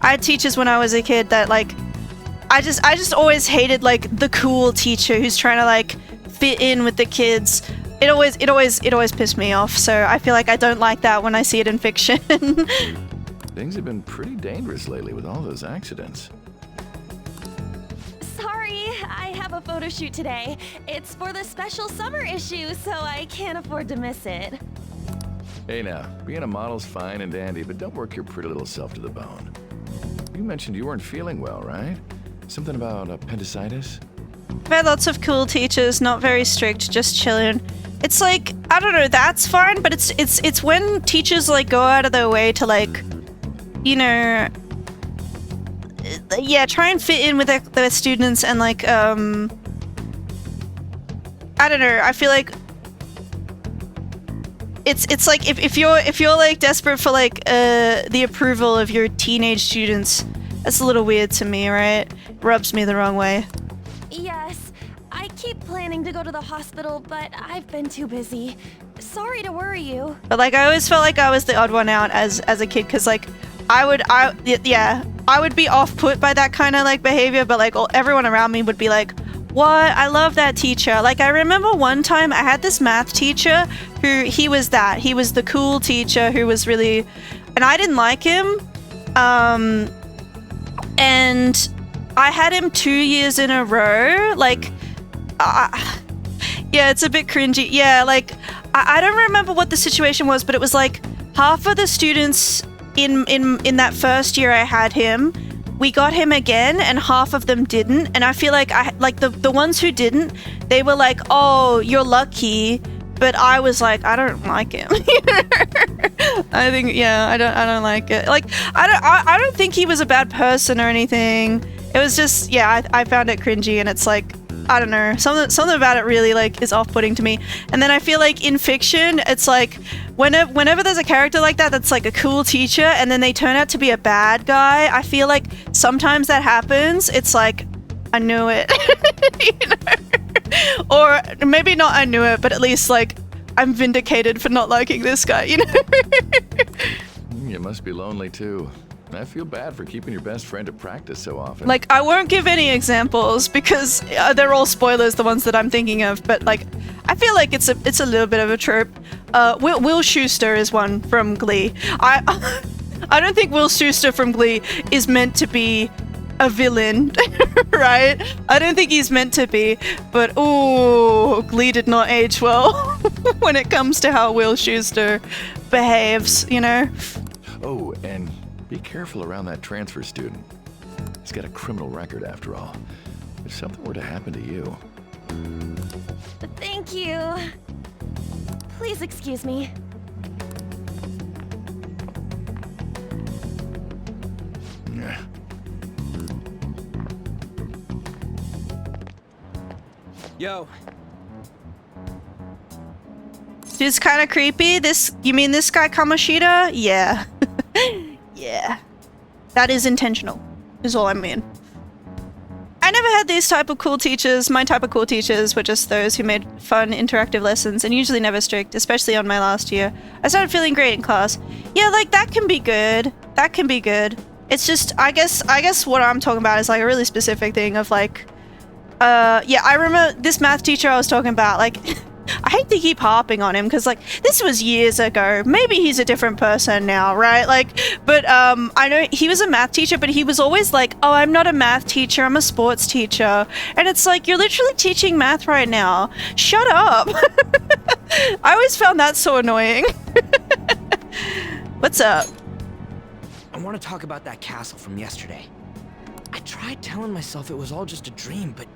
I had teachers when I was a kid that like, I just always hated like the cool teacher who's trying to like fit in with the kids. It always pissed me off, so I feel like I don't like that when I see it in fiction. Things have been pretty dangerous lately with all those accidents. Sorry, I have a photo shoot today. It's for the special summer issue, so I can't afford to miss it. Hey now, being a model's fine and dandy, but don't work your pretty little self to the bone. You mentioned you weren't feeling well, right? Something about appendicitis? I've had lots of cool teachers, not very strict, just chilling. It's like, I don't know, that's fine, but it's when teachers like go out of their way to like, you know, yeah, try and fit in with their students and like, I don't know, I feel like it's like if you're like desperate for like the approval of your teenage students, that's a little weird to me, right? Rubs me the wrong way. Yes, I keep planning to go to the hospital, but I've been too busy. Sorry to worry you. But like I always felt like I was the odd one out as a kid, because like I would be off-put by that kind of like behavior, but like everyone around me would be like, what? I love that teacher. Like I remember one time I had this math teacher who he was the cool teacher who was really, and I didn't like him. And I had him 2 years in a row. Like, yeah, it's a bit cringy. Yeah, like I don't remember what the situation was, but it was like half of the students in that first year I had him, we got him again, and half of them didn't. And I feel like the ones who didn't, they were like, oh, you're lucky. But I was like, I don't like him. I think, yeah, I don't like it. Like, I don't think he was a bad person or anything. It was just, yeah, I found it cringy, and it's like, I don't know, something about it really like is off-putting to me. And then I feel like in fiction, it's like whenever there's a character like that that's like a cool teacher, and then they turn out to be a bad guy, I feel like sometimes that happens. It's like, I knew it, you know? Or maybe not I knew it, but at least like I'm vindicated for not liking this guy, you know? You must be lonely too. I feel bad for keeping your best friend at practice so often. Like, I won't give any examples because they're all spoilers, the ones that I'm thinking of, but like I feel like it's a little bit of a trope. Will Schuester is one from Glee. I don't think Will Schuester from Glee is meant to be a villain, right? I don't think he's meant to be, but ooh, Glee did not age well. when it comes to how Will Schuester behaves, you know? Oh, and be careful around that transfer student. He's got a criminal record after all. If something were to happen to you... Thank you. Please excuse me. Yeah. Yo. Dude's kind of creepy. You mean this guy Kamoshida? Yeah. Yeah. That is intentional, is all I mean. I never had these type of cool teachers. My type of cool teachers were just those who made fun, interactive lessons and usually never strict, especially on my last year. I started feeling great in class. Yeah, like that can be good. That can be good. It's just, I guess what I'm talking about is like a really specific thing of like, yeah, I remember this math teacher I was talking about, like, I hate to keep harping on him because, like, this was years ago. Maybe he's a different person now, right? Like, but I know he was a math teacher, but he was always like, oh, I'm not a math teacher, I'm a sports teacher. And it's like, you're literally teaching math right now. Shut up. I always found that so annoying. What's up? I want to talk about that castle from yesterday. I tried telling myself it was all just a dream, but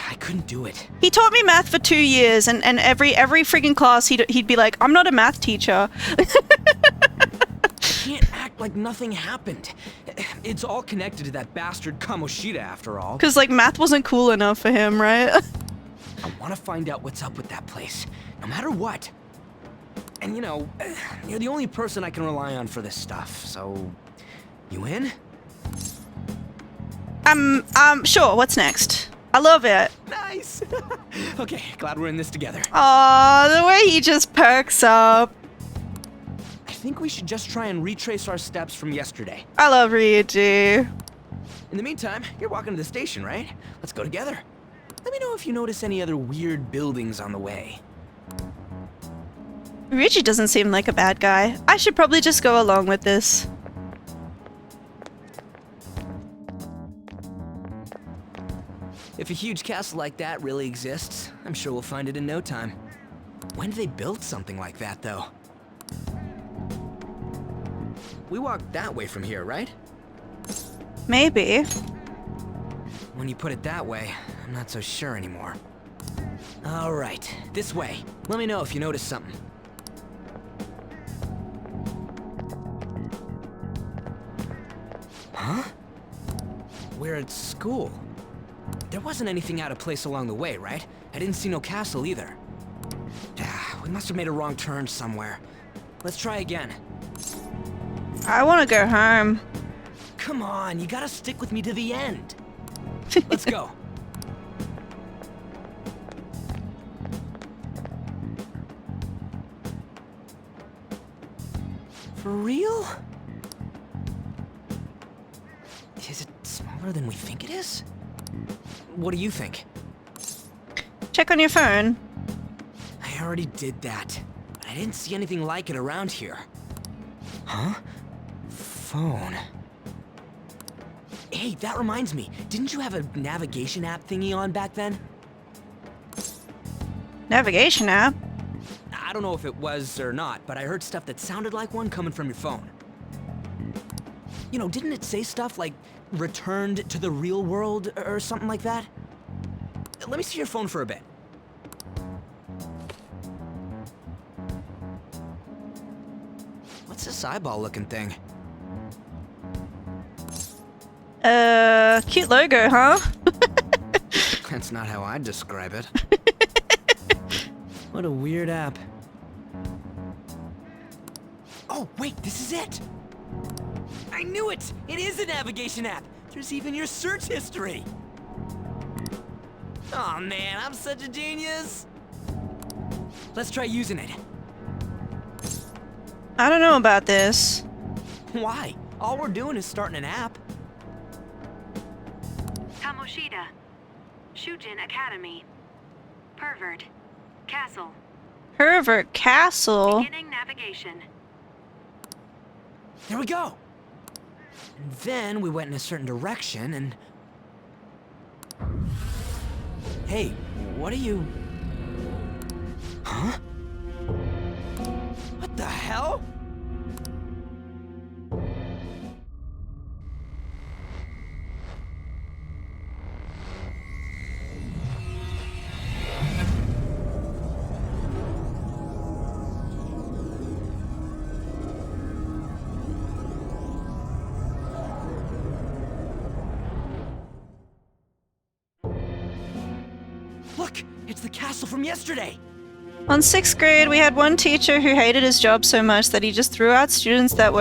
I couldn't do it. He taught me math for 2 years, and every freaking class he'd be like, I'm not a math teacher. I can't act like nothing happened. It's all connected to that bastard Kamoshida after all. Because, like, math wasn't cool enough for him, right? I want to find out what's up with that place, no matter what. And you know, you're the only person I can rely on for this stuff, so... You in? Sure, what's next? I love it. Nice! Okay, glad we're in this together. Aw, the way he just perks up. I think we should just try and retrace our steps from yesterday. I love Ryuji. In the meantime, you're walking to the station, right? Let's go together. Let me know if you notice any other weird buildings on the way. Ryuji doesn't seem like a bad guy. I should probably just go along with this. If a huge castle like that really exists, I'm sure we'll find it in no time. When did they build something like that, though? We walked that way from here, right? Maybe. When you put it that way, I'm not so sure anymore. All right, this way. Let me know if you notice something. Huh? We're at school. There wasn't anything out of place along the way, right? I didn't see no castle either. We must have made a wrong turn somewhere. Let's try again. I want to go home. Come on, you gotta stick with me to the end. Let's go. For real? Is it smaller than we think it is? What do you think? Check on your phone. I already did that, but I didn't see anything like it around here. Huh? Phone. Hey, that reminds me. Didn't you have a navigation app thingy on back then? Navigation app? I don't know if it was or not, but I heard stuff that sounded like one coming from your phone. You know, didn't it say stuff like returned to the real world or something like that? Let me see your phone for a bit. What's this eyeball-looking thing? Cute logo, huh? That's not how I'd describe it. What a weird app. Oh, wait, this is it! I knew it! It is a navigation app! There's even your search history! Oh man, I'm such a genius! Let's try using it. I don't know about this. Why? All we're doing is starting an app. Kamoshida. Shujin Academy. Pervert. Castle. Pervert Castle? Beginning navigation. There we go! And then we went in a certain direction and... Hey, what are you... Huh? Huh? What the hell? Look, it's the castle from yesterday. On 6th grade, we had one teacher who hated his job so much that he just threw out students that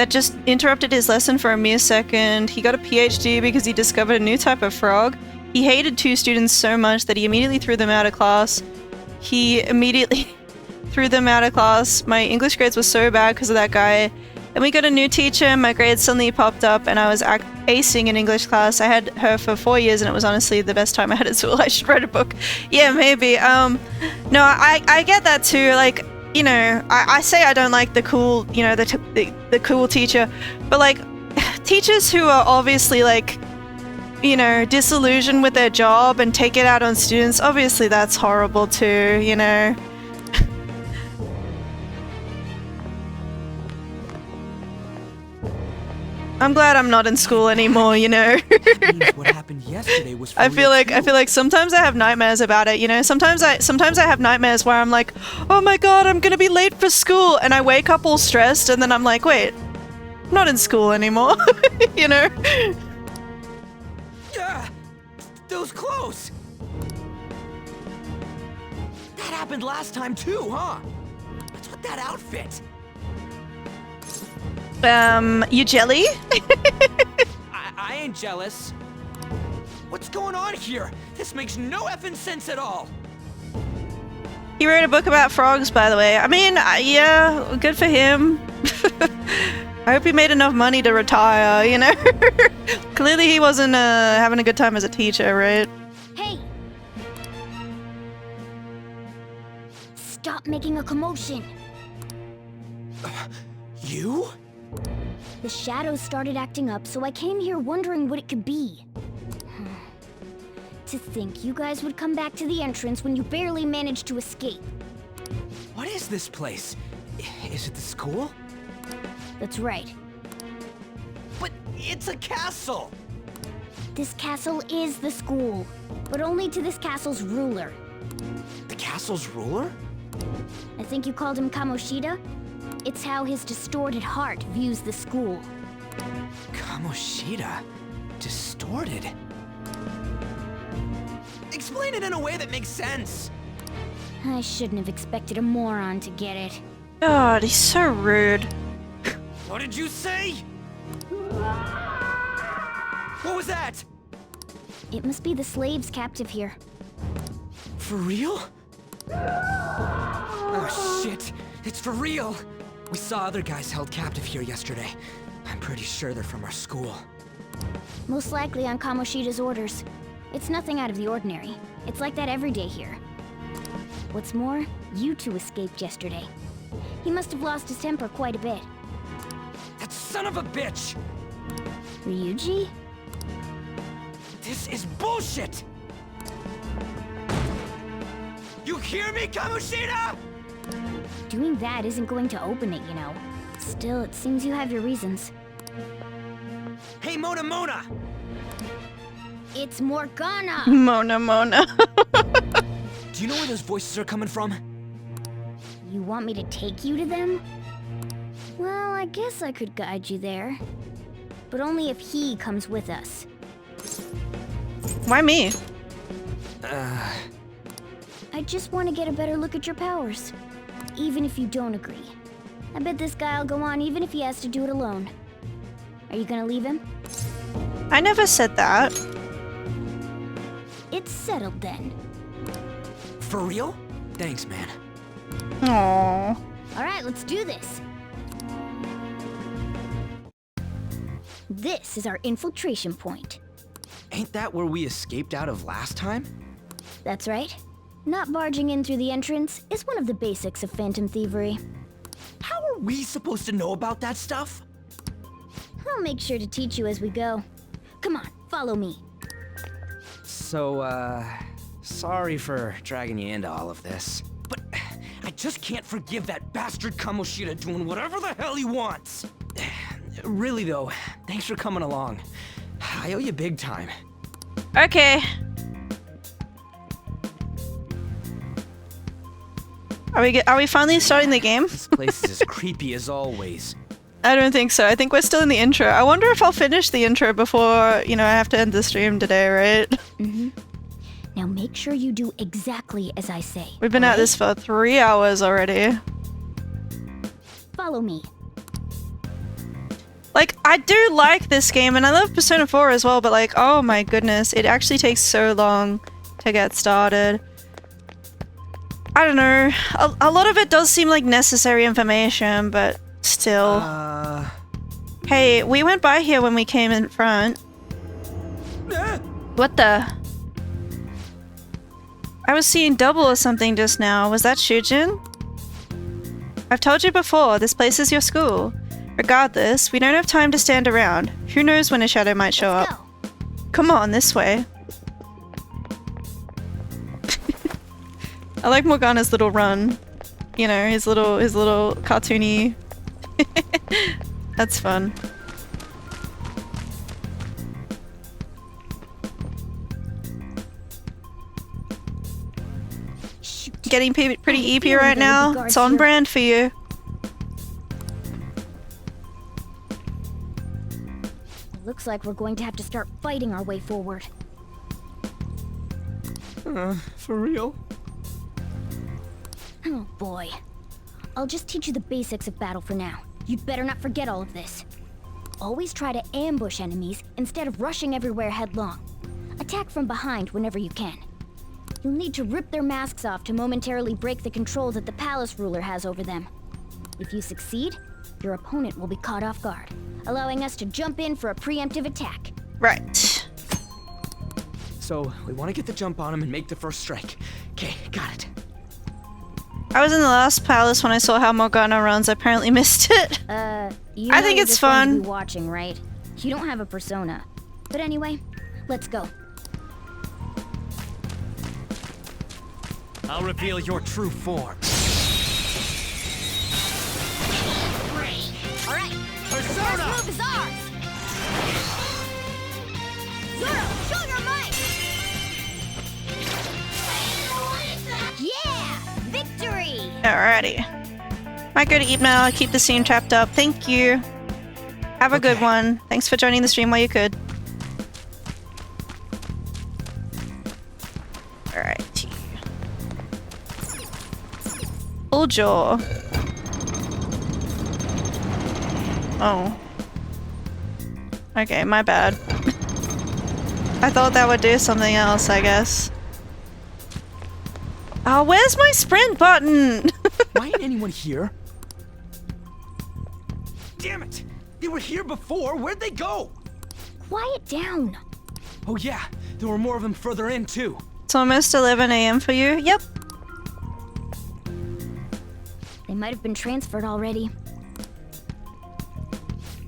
just interrupted his lesson for a mere second. He got a PhD because he discovered a new type of frog. He hated 2 students so much that he immediately threw them out of class. He immediately threw them out of class. My English grades were so bad because of that guy. And we got a new teacher, and my grades suddenly popped up, and I was acing in English class. I had her for 4 years, and it was honestly the best time I had at school. I should write a book. Yeah, maybe. No, I get that too. Like, you know, I say I don't like the cool, you know, the cool teacher, but like, teachers who are obviously like, you know, disillusioned with their job and take it out on students, obviously that's horrible too, you know. I'm glad I'm not in school anymore, you know. What happened yesterday was I feel like sometimes I have nightmares about it, you know. Sometimes I have nightmares where I'm like, "Oh my god, I'm going to be late for school." And I wake up all stressed, and then I'm like, "Wait. I'm not in school anymore." You know. Yeah. Those clothes. That happened last time too, huh? What's with that outfit? You jelly? I ain't jealous. What's going on here? This makes no effing sense at all. He wrote a book about frogs, by the way. I mean, yeah, good for him. I hope he made enough money to retire, you know? Clearly he wasn't having a good time as a teacher, right? Hey! Stop making a commotion. You? The shadows started acting up, so I came here wondering what it could be. To think you guys would come back to the entrance when you barely managed to escape. What is this place? Is it the school? That's right. But it's a castle! This castle is the school, but only to this castle's ruler. The castle's ruler? I think you called him Kamoshida? It's how his distorted heart views the school. Kamoshida? Distorted? Explain it in a way that makes sense. I shouldn't have expected a moron to get it. God, he's so rude. What did you say? What was that? It must be the slaves captive here. For real? Oh shit, it's for real! We saw other guys held captive here yesterday. I'm pretty sure they're from our school. Most likely on Kamoshida's orders. It's nothing out of the ordinary. It's like that every day here. What's more, you two escaped yesterday. He must have lost his temper quite a bit. That son of a bitch! Ryuji? This is bullshit! You hear me, Kamoshida? Doing that isn't going to open it, you know. Still, it seems you have your reasons. Hey, Mona Mona! It's Morgana! Mona. Do you know where those voices are coming from? You want me to take you to them? Well, I guess I could guide you there. But only if he comes with us. Why me? I just want to get a better look at your powers. Even if you don't agree. I bet this guy'll go on even if he has to do it alone. Are you gonna leave him? I never said that. It's settled then. For real? Thanks, man. Aww. Alright, let's do this. This is our infiltration point. Ain't that where we escaped out of last time? That's right. Not barging in through the entrance is one of the basics of phantom thievery. How are we supposed to know about that stuff? I'll make sure to teach you as we go. Come on, follow me. So, sorry for dragging you into all of this. But just can't forgive that bastard Kamoshida doing whatever the hell he wants. Really though, thanks for coming along. I owe you big time. Okay. Are we finally starting the game? This place is as creepy as always. I don't think so. I think we're still in the intro. I wonder if I'll finish the intro before, you know, I have to end the stream today, right? Mm-hmm. Now make sure you do exactly as I say. We've been at this for 3 hours already. Follow me. Like, I do like this game, and I love Persona 4 as well, but like, oh my goodness, it actually takes so long to get started. I don't know. A lot of it does seem like necessary information, but still. Hey, we went by here when we came in front. What the? I was seeing double or something just now. Was that Shujin? I've told you before, this place is your school. Regardless, we don't have time to stand around. Who knows when a shadow might show up? Come on, this way. I like Morgana's little run. You know, his little cartoony. That's fun. Getting pretty EP right now. It's on brand for you. Looks like we're going to have to start fighting our way forward. For real? Oh boy. I'll just teach you the basics of battle for now. You'd better not forget all of this. Always try to ambush enemies instead of rushing everywhere headlong. Attack from behind whenever you can. You'll need to rip their masks off to momentarily break the control that the palace ruler has over them. If you succeed, your opponent will be caught off guard, allowing us to jump in for a preemptive attack. Right. So, we want to get the jump on him and make the first strike. Okay, got it. I was in the last palace when I saw how Morgana runs. I apparently missed it. You I think it's fun. To be watching, right? You don't have a persona. But anyway, let's go. I'll reveal your true form. All right, persona! First move is ours! Zoro, show your might! Yeah! Victory! Alrighty. Might go to eat now. Keep the scene trapped up. Thank you. Have a good one. Thanks for joining the stream while you could. Alright. Full jaw. Oh. Okay, my bad. I thought that would do something else, I guess. Oh, where's my sprint button? Why ain't anyone here? Damn it! They were here before. Where'd they go? Quiet down. Oh yeah, there were more of them further in too. It's almost 11 AM for you. Yep. They might have been transferred already.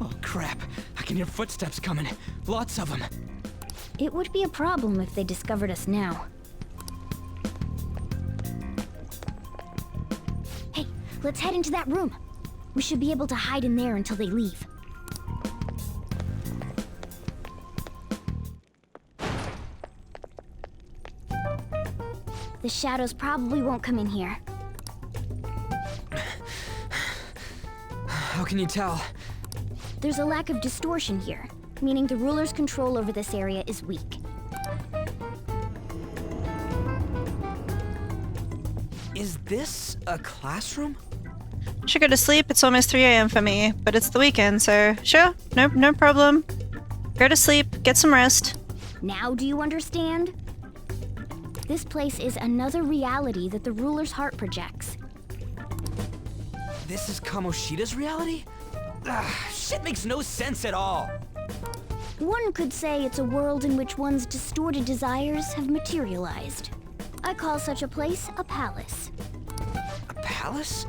Oh crap! I can hear footsteps coming. Lots of them. It would be a problem if they discovered us now. Hey, let's head into that room. We should be able to hide in there until they leave. The shadows probably won't come in here. How can you tell? There's a lack of distortion here, meaning the ruler's control over this area is weak. Is this a classroom? Should go to sleep. It's almost 3 AM for me, but it's the weekend, so sure, no problem. Go to sleep, get some rest. Now do you understand? This place is another reality that the ruler's heart projects. This is Kamoshida's reality? Shit makes no sense at all. One could say it's a world in which one's distorted desires have materialized. I call such a place a palace. A palace?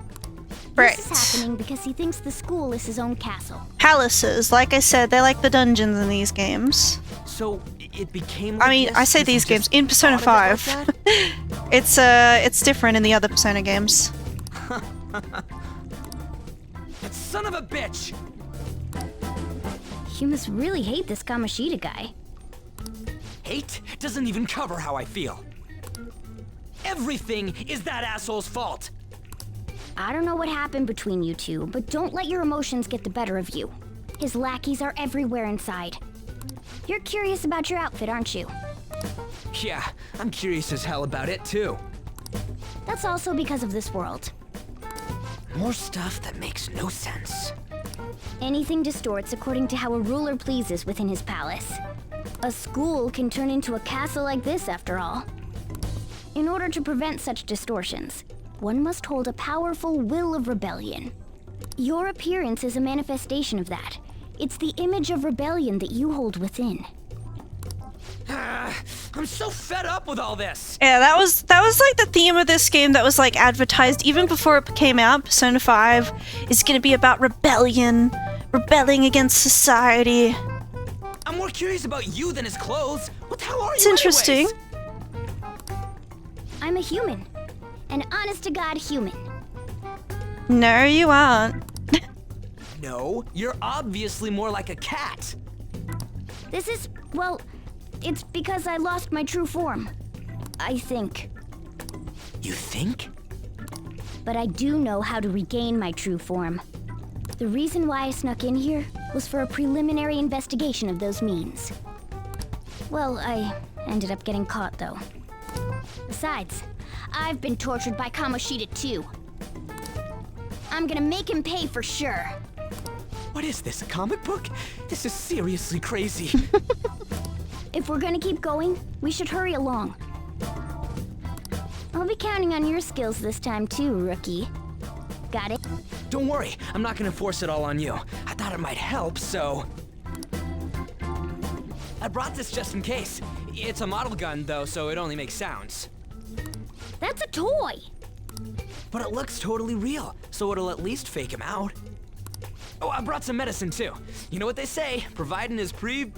Right. This is happening because he thinks the school is his own castle. Palaces, like I said, they're like the dungeons in these games. So it became like I mean, I say these games in Persona 5. It's different in the other Persona games. That son of a bitch! You must really hate this Kamoshida guy. Hate doesn't even cover how I feel. Everything is that asshole's fault. I don't know what happened between you two, but don't let your emotions get the better of you. His lackeys are everywhere inside. You're curious about your outfit, aren't you? Yeah, I'm curious as hell about it too. That's also because of this world. More stuff that makes no sense. Anything distorts according to how a ruler pleases within his palace. A school can turn into a castle like this, after all. In order to prevent such distortions, one must hold a powerful will of rebellion. Your appearance is a manifestation of that. It's the image of rebellion that you hold within. I'm so fed up with all this. Yeah, that was like the theme of this game that was like advertised even before it came out. Persona 5 is gonna be about rebellion, rebelling against society. I'm more curious about you than his clothes. What the hell are It's you interesting. anyways? I'm a human. An honest-to-God human. No, you aren't. No, you're obviously more like a cat. This is, well, it's because I lost my true form. I think. You think? But I do know how to regain my true form. The reason why I snuck in here was for a preliminary investigation of those means. Well, I ended up getting caught, though. Besides, I've been tortured by Kamoshida too. I'm gonna make him pay for sure. What is this, a comic book? This is seriously crazy. If we're gonna keep going, we should hurry along. I'll be counting on your skills this time too, rookie. Got it? Don't worry, I'm not gonna force it all on you. I thought it might help, so... I brought this just in case. It's a model gun, though, so it only makes sounds. That's a toy! But it looks totally real, so it'll at least fake him out. Oh, I brought some medicine, too. You know what they say, providing is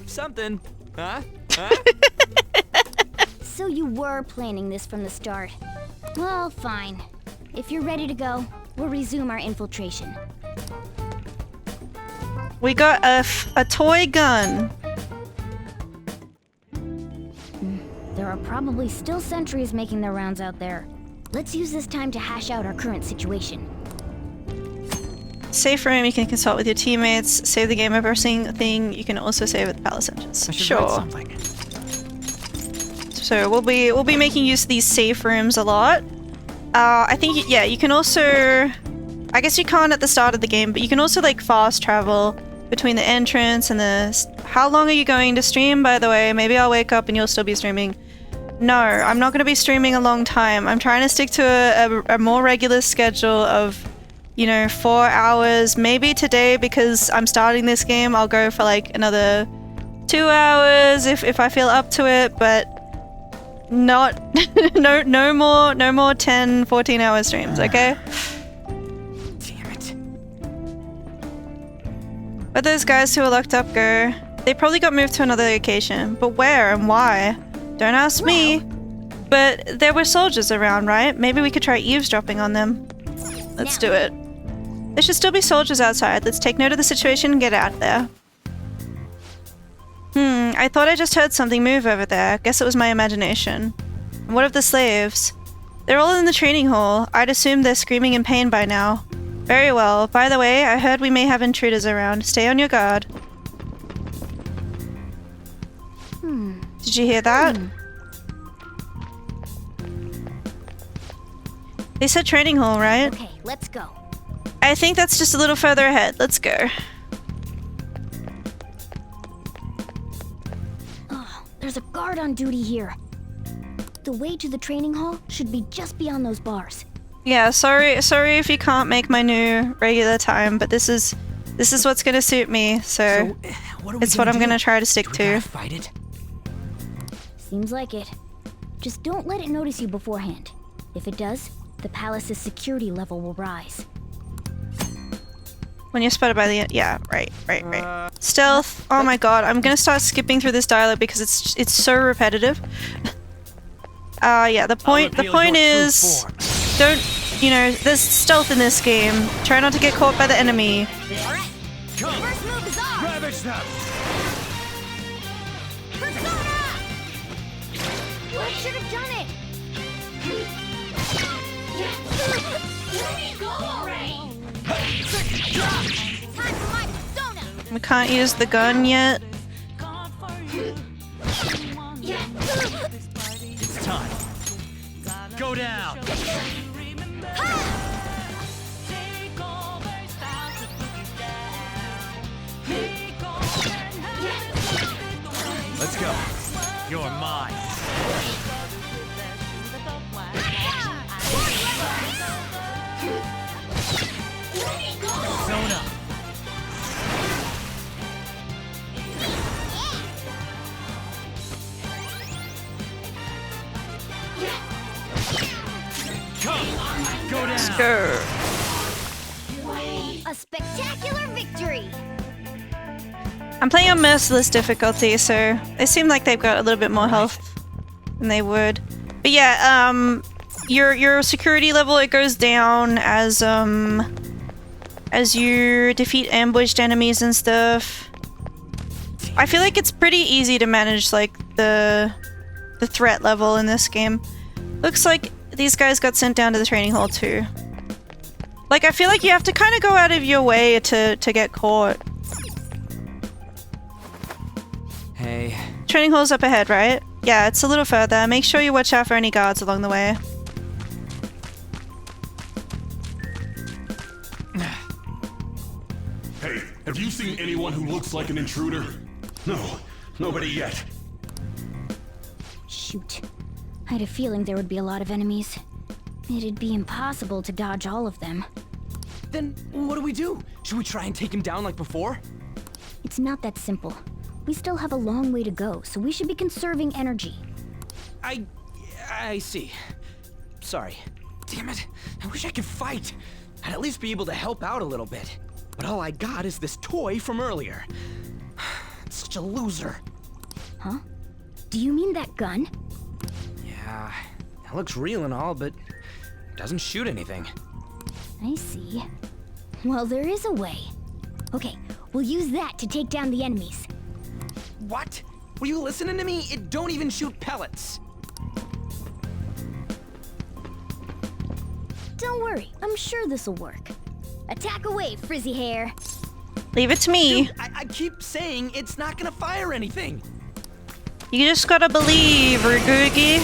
something. Huh? Huh? So you were planning this from the start. Well, fine. If you're ready to go, we'll resume our infiltration. We got a toy gun. There are probably still sentries making their rounds out there. Let's use this time to hash out our current situation. Safe room, you can consult with your teammates, save the game of every thing. You can also save at the palace entrance. Sure. So we'll be making use of these safe rooms a lot. I think yeah, you can also, I guess you can't at the start of the game, but you can also like fast travel between the entrance and the. How long are you going to stream, by the way? Maybe I'll wake up and you'll still be streaming. No, I'm not going to be streaming a long time. I'm trying to stick to a more regular schedule of, you know, 4 hours. Maybe today, because I'm starting this game, I'll go for like another 2 hours if I feel up to it, but not no more 10, 14 hour streams, okay? Damn it. Where those guys who are locked up go? They probably got moved to another location, but where and why? Don't ask me. But there were soldiers around, right? Maybe we could try eavesdropping on them. Let's do it. There should still be soldiers outside. Let's take note of the situation and get out of there. I thought I just heard something move over there. Guess it was my imagination. And what of the slaves? They're all in the training hall. I'd assume they're screaming in pain by now. Very well. By the way, I heard we may have intruders around. Stay on your guard. Did you hear that? They said training hall, right? Okay, let's go. I think that's just a little further ahead. Let's go. Oh, there's a guard on duty here. The way to the training hall should be just beyond those bars. Yeah, sorry if you can't make my new regular time, but this is what's gonna suit me, so it's what I'm gonna try to stick to. Fight it? Seems like it. Just don't let it notice you beforehand. If it does, the palace's security level will rise. When you're spotted by the yeah, right. Stealth. Oh my god, I'm gonna start skipping through this dialogue because it's so repetitive. Yeah, the point is you know, there's stealth in this game. Try not to get caught by the enemy. Alright, first move is off! Ravage them! Persona! I should have done it! Let me go already! Time for my persona! We can't use the gun yet. It's time. Go down. Let's go. You're mine. Persona. Come. Go down. Let's go. A spectacular victory! I'm playing on merciless difficulty, so they seem like they've got a little bit more health than they would. But yeah, your security level, it goes down as you defeat ambushed enemies and stuff. I feel like it's pretty easy to manage like the threat level in this game. Looks like these guys got sent down to the training hall too. Like, I feel like you have to kind of go out of your way to get caught. Hey. Training hall's up ahead, right? Yeah, it's a little further. Make sure you watch out for any guards along the way. Hey, have you seen anyone who looks like an intruder? No, nobody yet. Shoot. I had a feeling there would be a lot of enemies. It'd be impossible to dodge all of them. Then what do we do? Should we try and take him down like before? It's not that simple. We still have a long way to go, so we should be conserving energy. I see. Sorry. Damn it. I wish I could fight. I'd at least be able to help out a little bit. But all I got is this toy from earlier. I'm such a loser. Huh? Do you mean that gun? Yeah, it looks real and all, but doesn't shoot anything. I see. Well, there is a way. Okay, we'll use that to take down the enemies. What? Were you listening to me? It don't even shoot pellets. Don't worry, I'm sure this'll work. Attack away, frizzy hair. Leave it to me. Dude, I keep saying it's not gonna fire anything. You just gotta believe, Rugugi.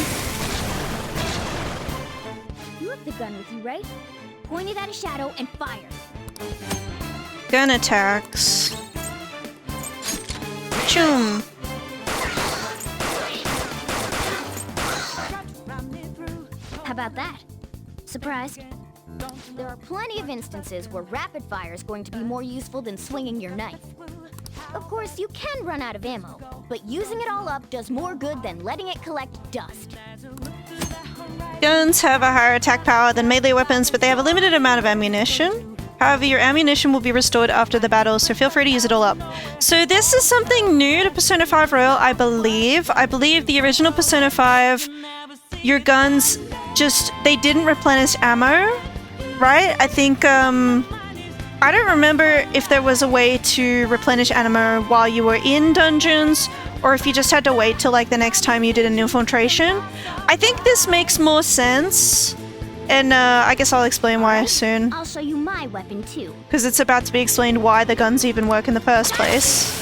You have the gun with you, right? Point it at a shadow and fire. Gun attacks. Choom. How about that? Surprised? There are plenty of instances where rapid fire is going to be more useful than swinging your knife. Of course, you can run out of ammo, but using it all up does more good than letting it collect dust. Guns have a higher attack power than melee weapons, but they have a limited amount of ammunition. However, your ammunition will be restored after the battle, so feel free to use it all up. So this is something new to Persona 5 Royal, I believe. I believe the original Persona 5, your guns they didn't replenish ammo, right? I think, I don't remember if there was a way to replenish ammo while you were in dungeons, or if you just had to wait till like the next time you did an infiltration. I think this makes more sense, and I guess I'll explain why soon. I'll show you my weapon too. Because it's about to be explained why the guns even work in the first place.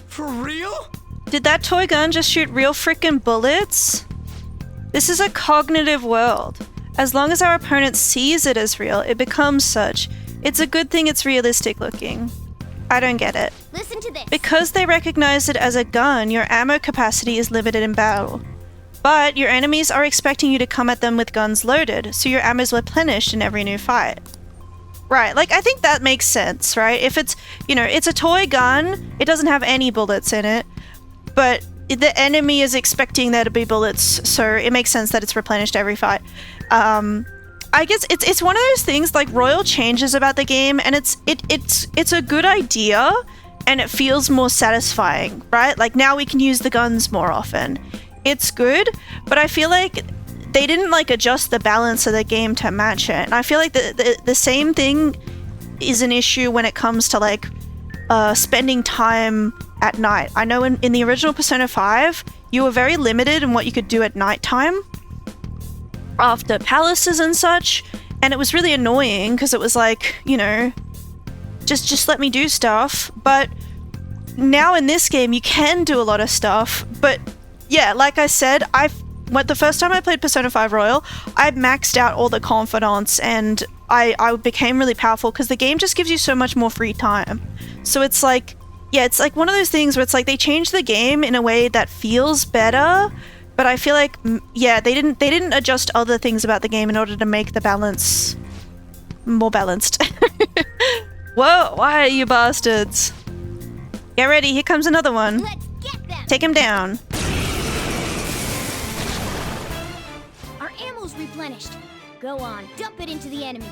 For real? Did that toy gun just shoot real frickin' bullets? This is a cognitive world. As long as our opponent sees it as real, it becomes such. It's a good thing it's realistic looking. I don't get it. Listen to this. Because they recognize it as a gun, your ammo capacity is limited in battle. But your enemies are expecting you to come at them with guns loaded, so your ammo is replenished in every new fight. Right, like I think that makes sense, right? If it's, you know, it's a toy gun, it doesn't have any bullets in it, but the enemy is expecting there to be bullets, so it makes sense that it's replenished every fight. I guess it's one of those things like Royal changes about the game, and it's a good idea. and it feels more satisfying, right? Like now we can use the guns more often. It's good, but I feel like they didn't like adjust the balance of the game to match it. And I feel like the same thing is an issue when it comes to like spending time at night. I know in the original Persona 5, you were very limited in what you could do at nighttime after palaces and such, and it was really annoying because it was like, you know, just let me do stuff. But now in this game you can do a lot of stuff. But yeah, like I said, the first time I played Persona 5 Royal, I maxed out all the confidants and I became really powerful because the game just gives you so much more free time. So it's like, yeah, it's like one of those things where it's like they changed the game in a way that feels better, but I feel like, yeah, they didn't adjust other things about the game in order to make the balance more balanced. Whoa, why are you bastards? Get ready, here comes another one. Let's get them. Take him down. Our ammo's replenished. Go on, dump it into the enemy.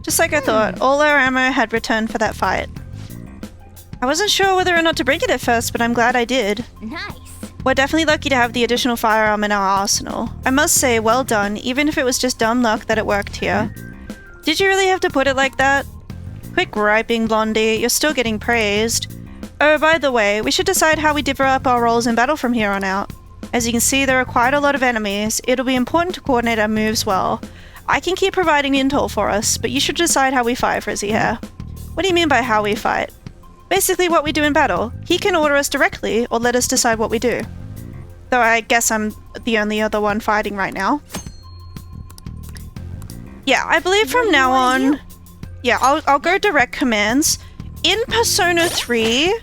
Just like I thought, all our ammo had returned for that fight. I wasn't sure whether or not to bring it at first, but I'm glad I did. Nice. We're definitely lucky to have the additional firearm in our arsenal. I must say, well done, even if it was just dumb luck that it worked here. Did you really have to put it like that? Quit griping, Blondie. You're still getting praised. Oh, by the way, we should decide how we divvy up our roles in battle from here on out. As you can see, there are quite a lot of enemies. It'll be important to coordinate our moves well. I can keep providing intel for us, but you should decide how we fight, Frizzy Hair. What do you mean by how we fight? Basically what we do in battle. He can order us directly, or let us decide what we do. Though I guess I'm the only other one fighting right now. Yeah, I believe from now on... Yeah, I'll go direct commands. In Persona 3,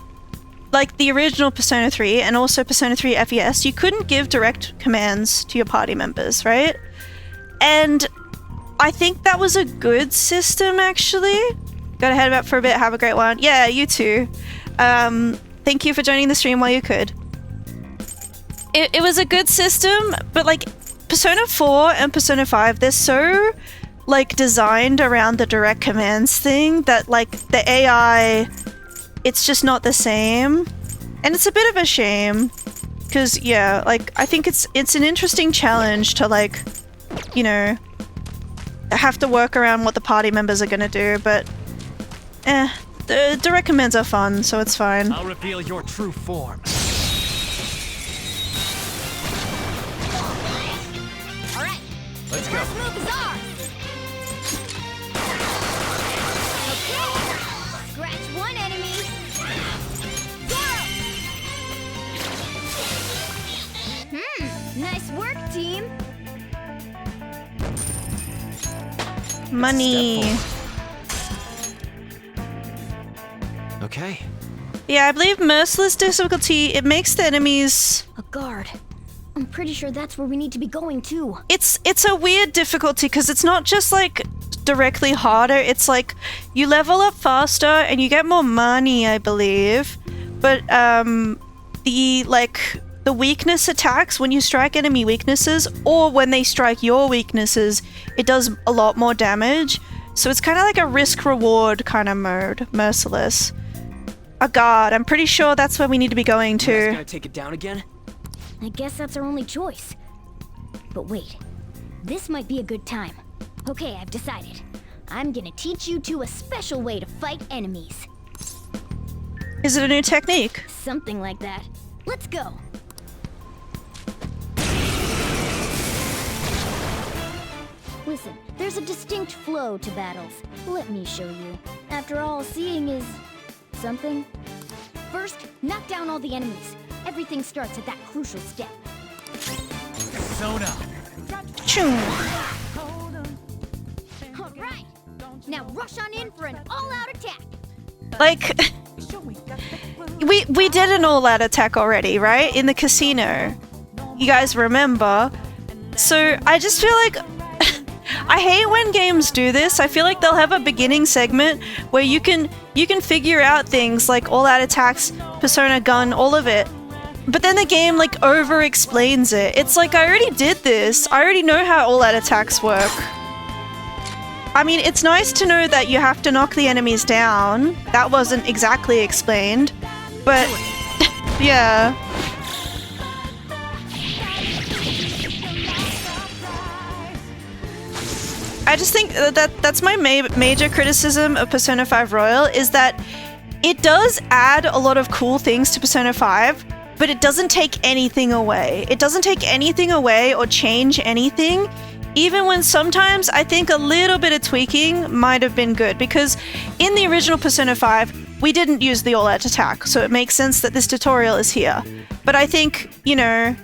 like the original Persona 3 and also Persona 3 FES, you couldn't give direct commands to your party members, right? And I think that was a good system, actually. Gotta head out for a bit, have a great one. Yeah, you too. Thank you for joining the stream while you could. It was a good system, but like Persona 4 and Persona 5, they're so like designed around the direct commands thing that like the AI, it's just not the same. And it's a bit of a shame because yeah, like I think it's an interesting challenge to like, you know, have to work around what the party members are gonna do, but the direct commands are fun, so it's fine. I'll reveal your true form. Alright. Let's go. First move is ours. Okay. Scratch one enemy. Go! Nice work, team. Money. Okay. Yeah, I believe merciless difficulty, it makes the enemies... A guard. I'm pretty sure that's where we need to be going too. It's a weird difficulty because it's not just like directly harder, it's like you level up faster and you get more money, I believe. But the weakness attacks, when you strike enemy weaknesses or when they strike your weaknesses, it does a lot more damage. So it's kind of like a risk-reward kind of mode, merciless. A guard, I'm pretty sure that's where we need to be going to. You guys gotta take it down again? I guess that's our only choice. But wait, this might be a good time. Okay, I've decided. I'm gonna teach you two a special way to fight enemies. Is it a new technique? Something like that. Let's go. Listen, there's a distinct flow to battles. Let me show you. After all, seeing is... something. First, knock down all the enemies. Everything starts at that crucial step. Sona. Alright! Now rush on in for an all-out attack! Like... we did an all-out attack already, right? In the casino. You guys remember? So, I just feel like... I hate when games do this. I feel like they'll have a beginning segment where you can figure out things like all-out attacks, Persona gun, all of it. but then the game like over explains it. It's like, I already did this. I already know how all out attacks work. I mean, it's nice to know that you have to knock the enemies down. That wasn't exactly explained, but yeah. I just think that's my major criticism of Persona 5 Royal, is that it does add a lot of cool things to Persona 5, but it doesn't take anything away. It doesn't take anything away or change anything, even when sometimes I think a little bit of tweaking might have been good, because in the original Persona 5, we didn't use the all-out attack, so it makes sense that this tutorial is here. But I think, you know,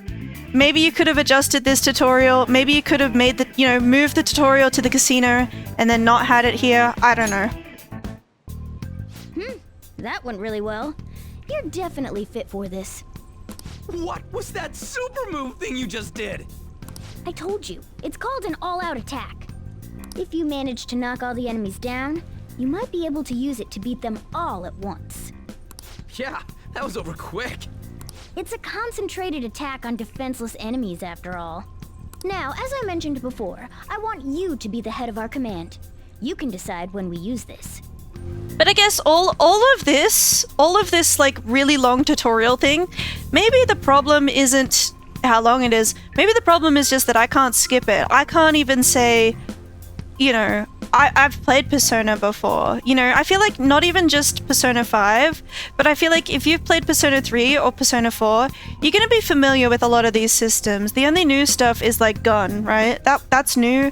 maybe you could have adjusted this tutorial, maybe you could have made the, you know, moved the tutorial to the casino and then not had it here. I don't know. That went really well. You're definitely fit for this. What was that super move thing you just did? I told you, it's called an all-out attack. If you manage to knock all the enemies down, you might be able to use it to beat them all at once. Yeah, that was over quick. It's a concentrated attack on defenseless enemies, after all. Now, as I mentioned before, I want you to be the head of our command. You can decide when we use this. But I guess all of this like really long tutorial thing, maybe the problem isn't how long it is. Maybe the problem is just that I can't skip it. I can't even say, you know, I've played Persona before. You know, I feel like not even just Persona 5, but I feel like if you've played Persona 3 or Persona 4, you're going to be familiar with a lot of these systems. The only new stuff is like gun, right? That's new.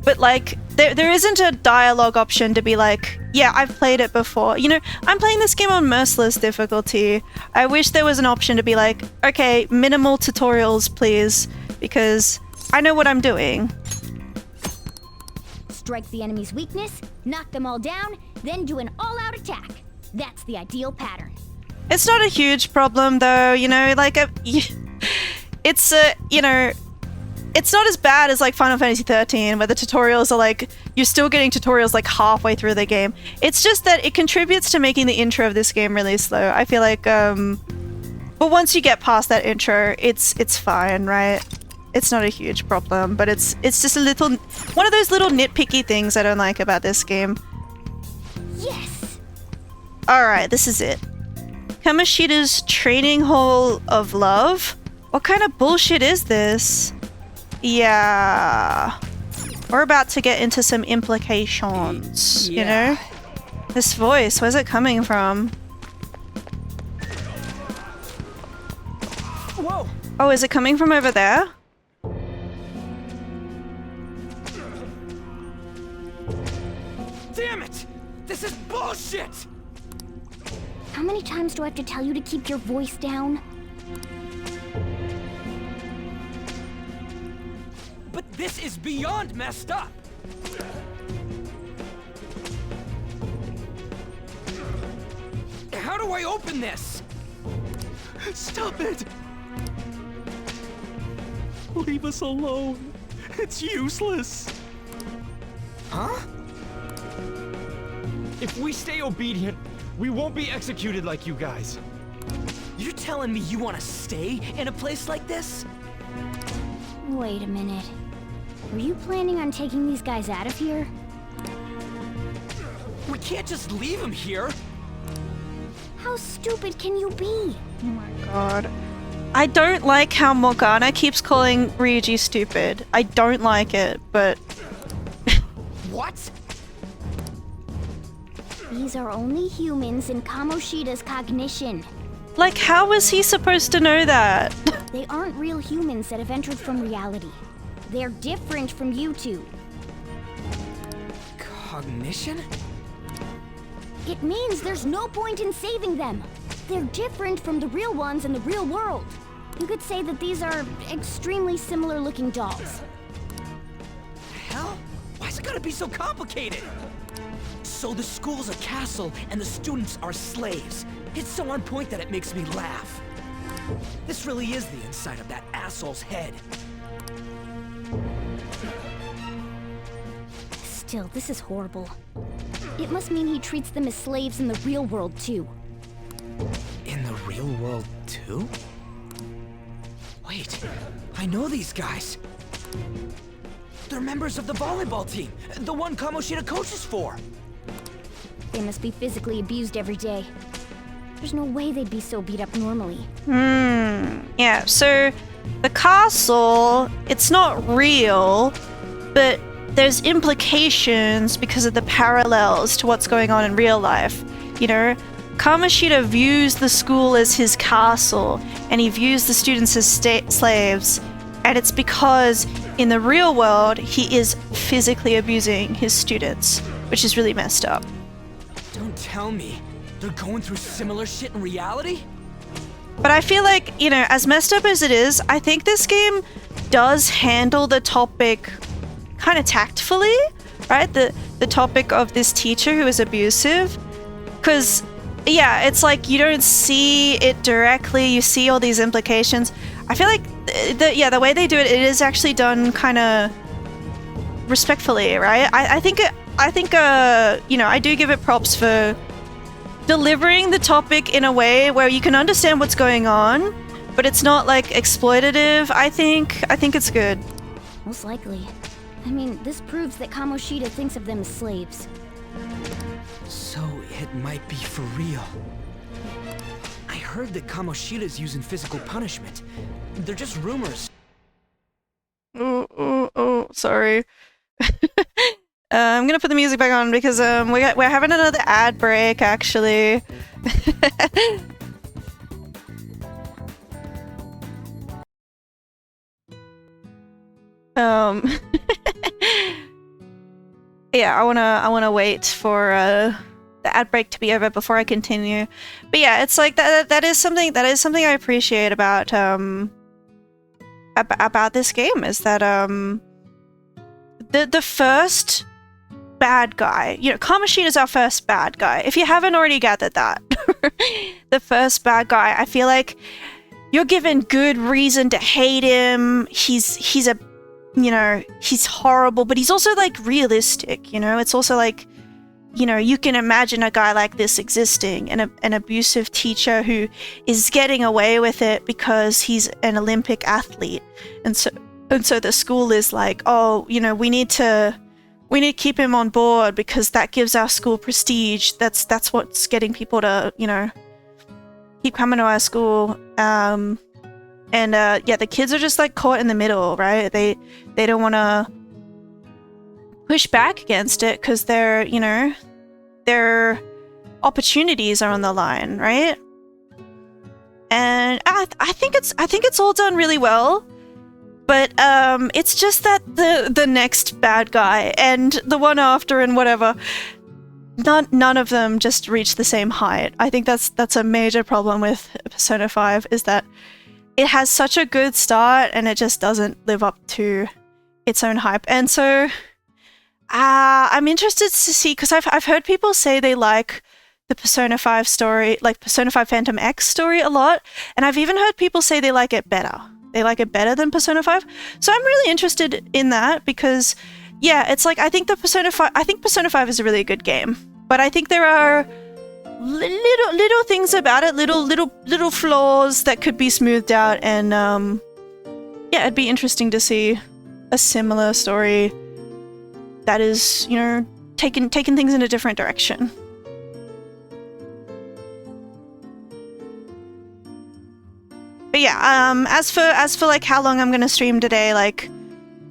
But like, there isn't a dialogue option to be like, yeah, I've played it before. You know, I'm playing this game on merciless difficulty. I wish there was an option to be like, okay, minimal tutorials, please, because I know what I'm doing. Strike the enemy's weakness, knock them all down, then do an all-out attack. That's the ideal pattern. It's not a huge problem, though, you know, like, it's, you know, it's not as bad as like Final Fantasy 13, where the tutorials are like, you're still getting tutorials like halfway through the game. It's just that it contributes to making the intro of this game really slow. I feel like, but once you get past that intro, it's fine, right? It's not a huge problem, but it's just a little, one of those little nitpicky things I don't like about this game. Yes! Alright, this is it. Kamoshida's Training Hall of Love? What kind of bullshit is this? Yeah. We're about to get into some implications, you know? This voice, where's it coming from? Whoa! Oh, is it coming from over there? Damn it! This is bullshit! How many times do I have to tell you to keep your voice down? But this is beyond messed up! How do I open this? Stop it! Leave us alone. It's useless. Huh? If we stay obedient, we won't be executed like you guys. You're telling me you want to stay in a place like this? Wait a minute. Were you planning on taking these guys out of here? We can't just leave them here. How stupid can you be? Oh my god. I don't like how Morgana keeps calling Ryuji stupid. I don't like it, but... What? These are only humans in Kamoshida's cognition. Like, how was he supposed to know that? They aren't real humans that have entered from reality. They're different from you two. Cognition? It means there's no point in saving them. They're different from the real ones in the real world. You could say that these are extremely similar looking dolls. Hell? Why's it gotta be so complicated? So the school's a castle and the students are slaves. It's so on point that it makes me laugh. This really is the inside of that asshole's head. Still, this is horrible. It must mean he treats them as slaves in the real world, too. In the real world, too? Wait, I know these guys. They're members of the volleyball team, the one Kamoshida coaches for. They must be physically abused every day. There's no way they'd be so beat up normally. Yeah, so the castle, it's not real, but there's implications because of the parallels to what's going on in real life. You know, Kamoshida views the school as his castle, and he views the students as slaves, and it's because in the real world, he is physically abusing his students, which is really messed up. Don't tell me they're going through similar shit in reality? But I feel like, you know, as messed up as it is, I think this game does handle the topic kind of tactfully, right? The topic of this teacher who is abusive. Because, yeah, it's like you don't see it directly, you see all these implications. I feel like, the way they do it, it is actually done kind of respectfully, right? I think, you know, I do give it props for delivering the topic in a way where you can understand what's going on, but it's not like exploitative. I think it's good. Most likely. I mean, this proves that Kamoshida thinks of them as slaves. So it might be for real. I heard that Kamoshida's using physical punishment. They're just rumors. Oh, sorry. I'm gonna put the music back on because we're having another ad break actually. Yeah, I wanna wait for the ad break to be over before I continue. But yeah, it's like that is something I appreciate about this game, is that the first bad guy, you know, Kamoshida's our first bad guy. If you haven't already gathered that, the first bad guy, I feel like you're given good reason to hate him. He's a, you know, he's horrible, but he's also like realistic, you know? It's also like, you know, you can imagine a guy like this existing, an abusive teacher who is getting away with it because he's an Olympic athlete. And so the school is like, oh, you know, we need to keep him on board because that gives our school prestige. That's what's getting people to, you know, keep coming to our school. Yeah, the kids are just like caught in the middle, right? They don't want to push back against it because they're, you know, their opportunities are on the line, right? And I think it's all done really well. But it's just that the next bad guy and the one after and whatever, none of them just reach the same height. I think that's a major problem with Persona 5, is that it has such a good start and it just doesn't live up to its own hype. And so I'm interested to see, because I've heard people say they like the Persona 5 story, like Persona 5 Phantom X story a lot, and I've even heard people say they like it better. They like it better than Persona 5. So I'm really interested in that because, yeah, it's like I think Persona 5 is a really good game, but I think there are little things about it, little flaws that could be smoothed out, and yeah, it'd be interesting to see a similar story that is, you know, taking things in a different direction. But yeah, as for like how long I'm gonna stream today, like,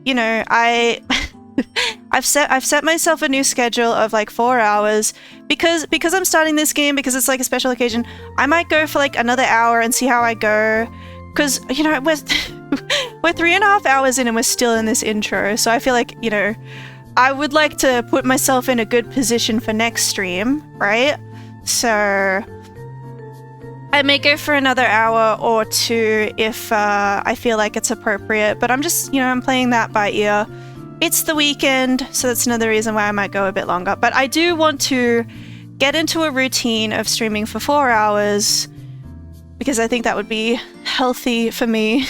you know, I've set myself a new schedule of like 4 hours because I'm starting this game, because it's like a special occasion. I might go for like another hour and see how I go, because, you know, we're 3.5 hours in and we're still in this intro, so I feel like, you know, I would like to put myself in a good position for next stream, right? So I may go for another hour or two if I feel like it's appropriate, but I'm just, you know, I'm playing that by ear. It's the weekend, so that's another reason why I might go a bit longer. But I do want to get into a routine of streaming for 4 hours because I think that would be healthy for me.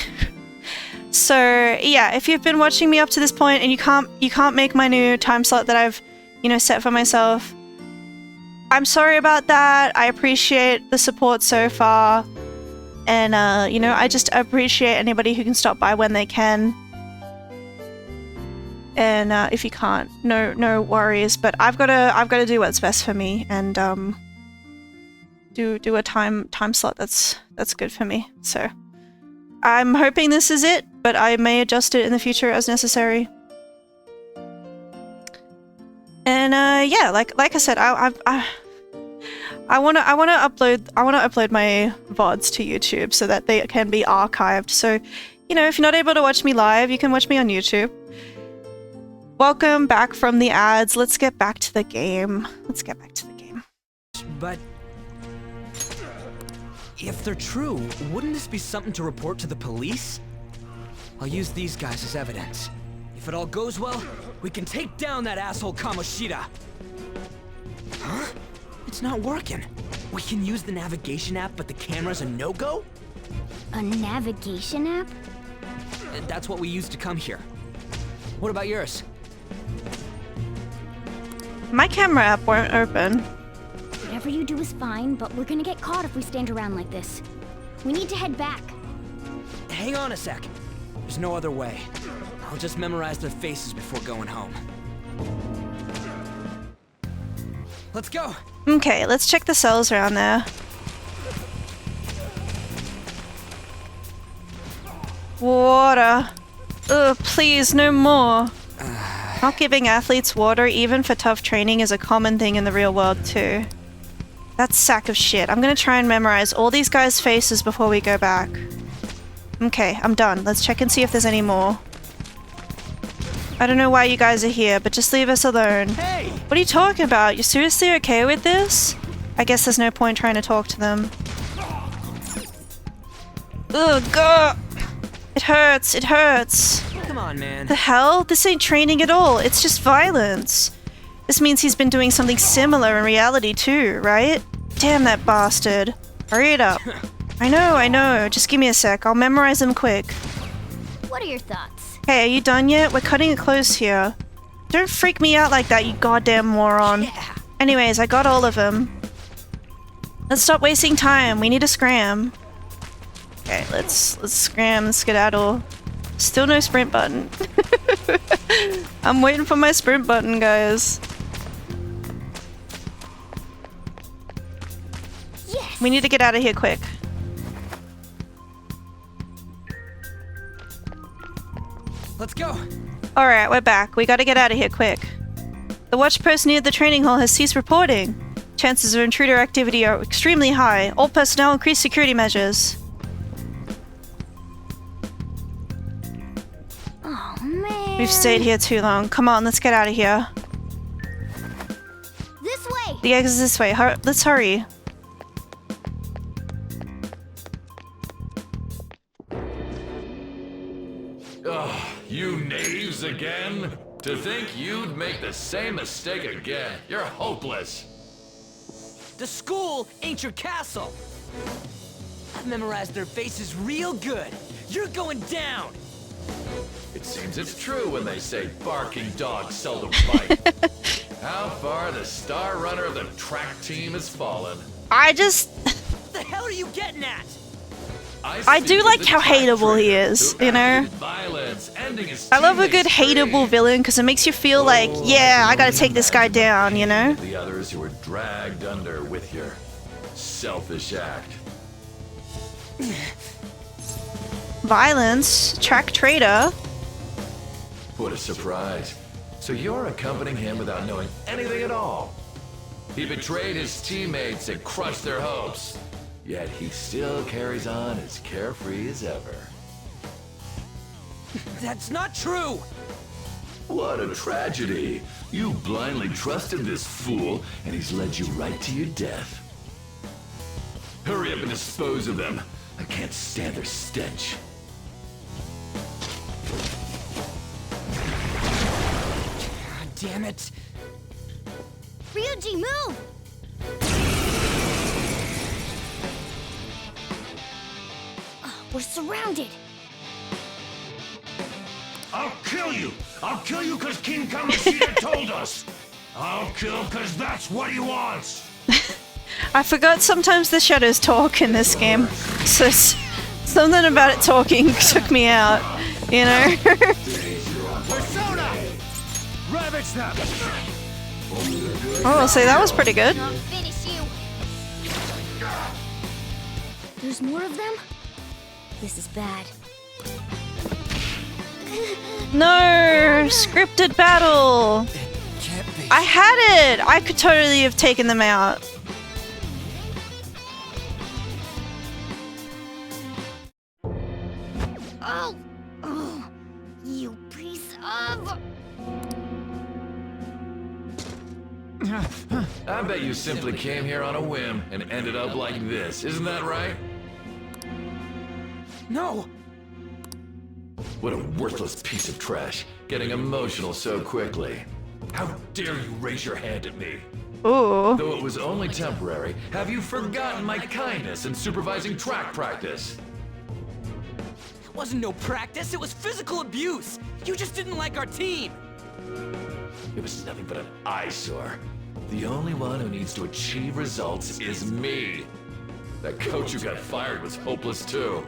So yeah, if you've been watching me up to this point and you can't make my new time slot that I've, you know, set for myself, I'm sorry about that. I appreciate the support so far. And you know, I just appreciate anybody who can stop by when they can. And if you can't, no worries. But I've gotta do what's best for me, and do a time slot that's good for me. So I'm hoping this is it, but I may adjust it in the future as necessary. And yeah, like I said, I wanna upload my VODs to YouTube so that they can be archived. So, you know, if you're not able to watch me live, you can watch me on YouTube. Welcome back from the ads. Let's get back to the game. But if they're true, wouldn't this be something to report to the police? I'll use these guys as evidence. If it all goes well, we can take down that asshole Kamoshida. Huh? It's not working. We can use the navigation app, but the camera's a no-go? A navigation app? That's what we used to come here. What about yours? My camera app won't open. Whatever you do is fine, but we're gonna get caught if we stand around like this. We need to head back. Hang on a sec. There's no other way. I'll just memorize their faces before going home. Let's go! Okay, let's check the cells around there. Water. Ugh, please, no more. Not giving athletes water, even for tough training, is a common thing in the real world, too. That's sack of shit. I'm gonna try and memorize all these guys' faces before we go back. Okay, I'm done. Let's check and see if there's any more. I don't know why you guys are here, but just leave us alone. Hey! What are you talking about? You're seriously okay with this? I guess there's no point trying to talk to them. Ugh, God! It hurts, it hurts. Come on, man. The hell? This ain't training at all. It's just violence. This means he's been doing something similar in reality too, right? Damn that bastard. Hurry it up. I know. Just give me a sec. I'll memorize them quick. What are your thoughts? Hey, are you done yet? We're cutting it close here. Don't freak me out like that, you goddamn moron. Yeah. Anyways, I got all of them. Let's stop wasting time. We need to scram. Okay, let's scram and skedaddle. Still no sprint button. I'm waiting for my sprint button, guys. Yes. We need to get out of here quick. Let's go. Alright, we're back. We gotta get out of here quick. The watch post near the training hall has ceased reporting. Chances of intruder activity are extremely high. All personnel increase security measures. Oh, man. We've stayed here too long. Come on, let's get out of here. This way. The exit's this way. Let's hurry. Ugh, you knaves again? To think you'd make the same mistake again. You're hopeless. The school ain't your castle. I've memorized their faces real good. You're going down. It seems it's true when they say barking dogs seldom bite. How far the star runner of the track team has fallen. What the hell are you getting at? I do like how hateable he is, you know? I love a good hateable villain because it makes you feel like, yeah, I gotta take this guy down, you know? The others who were dragged under with your selfish act. Violence, track traitor. What a surprise. So you're accompanying him without knowing anything at all. He betrayed his teammates and crushed their hopes. Yet he still carries on as carefree as ever. That's not true! What a tragedy. You blindly trusted this fool, and he's led you right to your death. Hurry up and dispose of them. I can't stand their stench. God damn it. Ryuji, move! We're surrounded. I'll kill you! I'll kill you because King Kamoshida told us! I'll kill because that's what he wants! I forgot sometimes the shadows talk in this game, so something about it talking took me out, you know? Oh, see, that was pretty good. There's more of them? This is bad. No! Scripted battle! I had it! I could totally have taken them out. Oh! Oh! You piece of... I bet you simply came here on a whim and ended up like this, isn't that right? No! What a worthless piece of trash, getting emotional so quickly. How dare you raise your hand at me? Ooh. Though it was only temporary, have you forgotten my kindness in supervising track practice? It wasn't no practice, it was physical abuse! You just didn't like our team! It was nothing but an eyesore. The only one who needs to achieve results is me. That coach who got fired was hopeless too.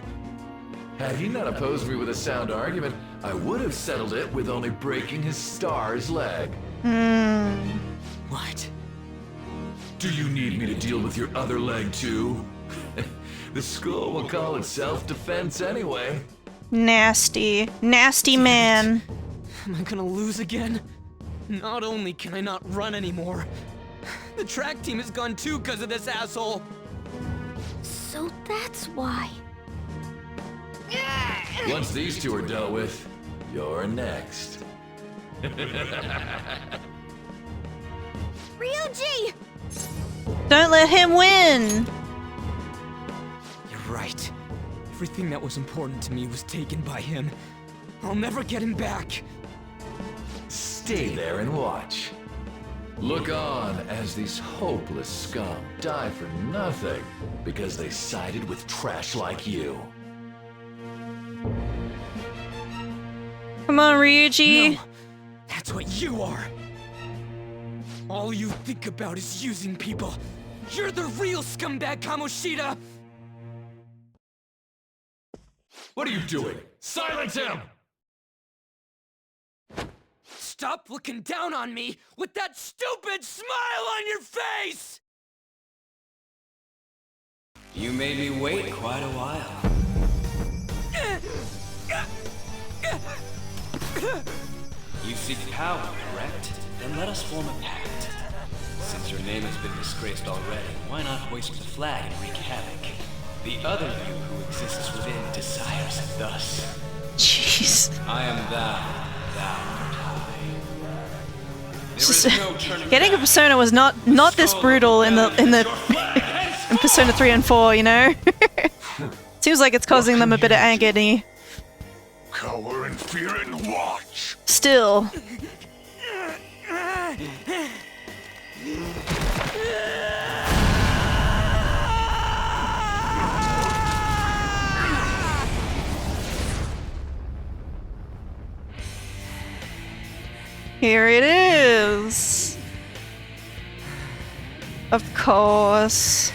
Had he not opposed me with a sound argument, I would have settled it with only breaking his star's leg. What? Do you need me to deal with your other leg too? The school will call it self-defense anyway. Nasty. Nasty man. Am I gonna lose again? Not only can I not run anymore, the track team is gone too because of this asshole. So that's why. Once these two are dealt with, you're next. Ryuji! Don't let him win! You're right. Everything that was important to me was taken by him. I'll never get him back. Stay there and watch. Look on as these hopeless scum die for nothing because they sided with trash like you. Come on, Ryuji. No, that's what you are. All you think about is using people. You're the real scumbag, Kamoshida! What are you doing? Silence him! Stop looking down on me with that stupid smile on your face! You made me wait quite a while. You seek power, correct? Then let us form a pact. Since your name has been disgraced already, why not hoist the flag and wreak havoc? The other you who exists within desires it thus. Jeez. I am thou, thou art I. Getting a persona was not this brutal in in Persona 3 and 4, you know? Seems like it's causing them a bit of agony. Cower in fear and watch. Still. Here it is. Of course.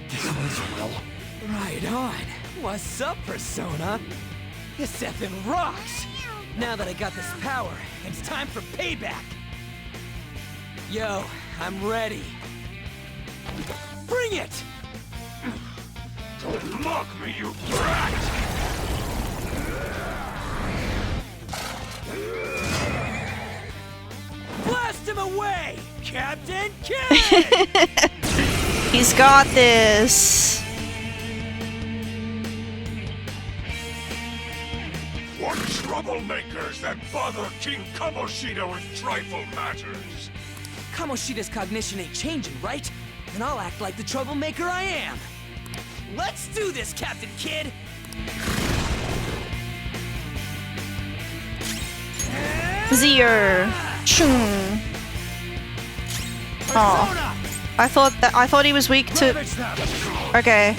This was well. Right on. What's up, Persona? This effing rocks! Now that I got this power, it's time for payback! Yo, I'm ready. Bring it! Don't mock me, you brat! Blast him away, Captain Kid! He's got this. What troublemakers that bother King Kamoshida with trifle matters? Kamoshida's cognition ain't changing, right? Then I'll act like the troublemaker I am. Let's do this, Captain Kid! Zero. Chung. Oh. I thought he was weak to. Okay.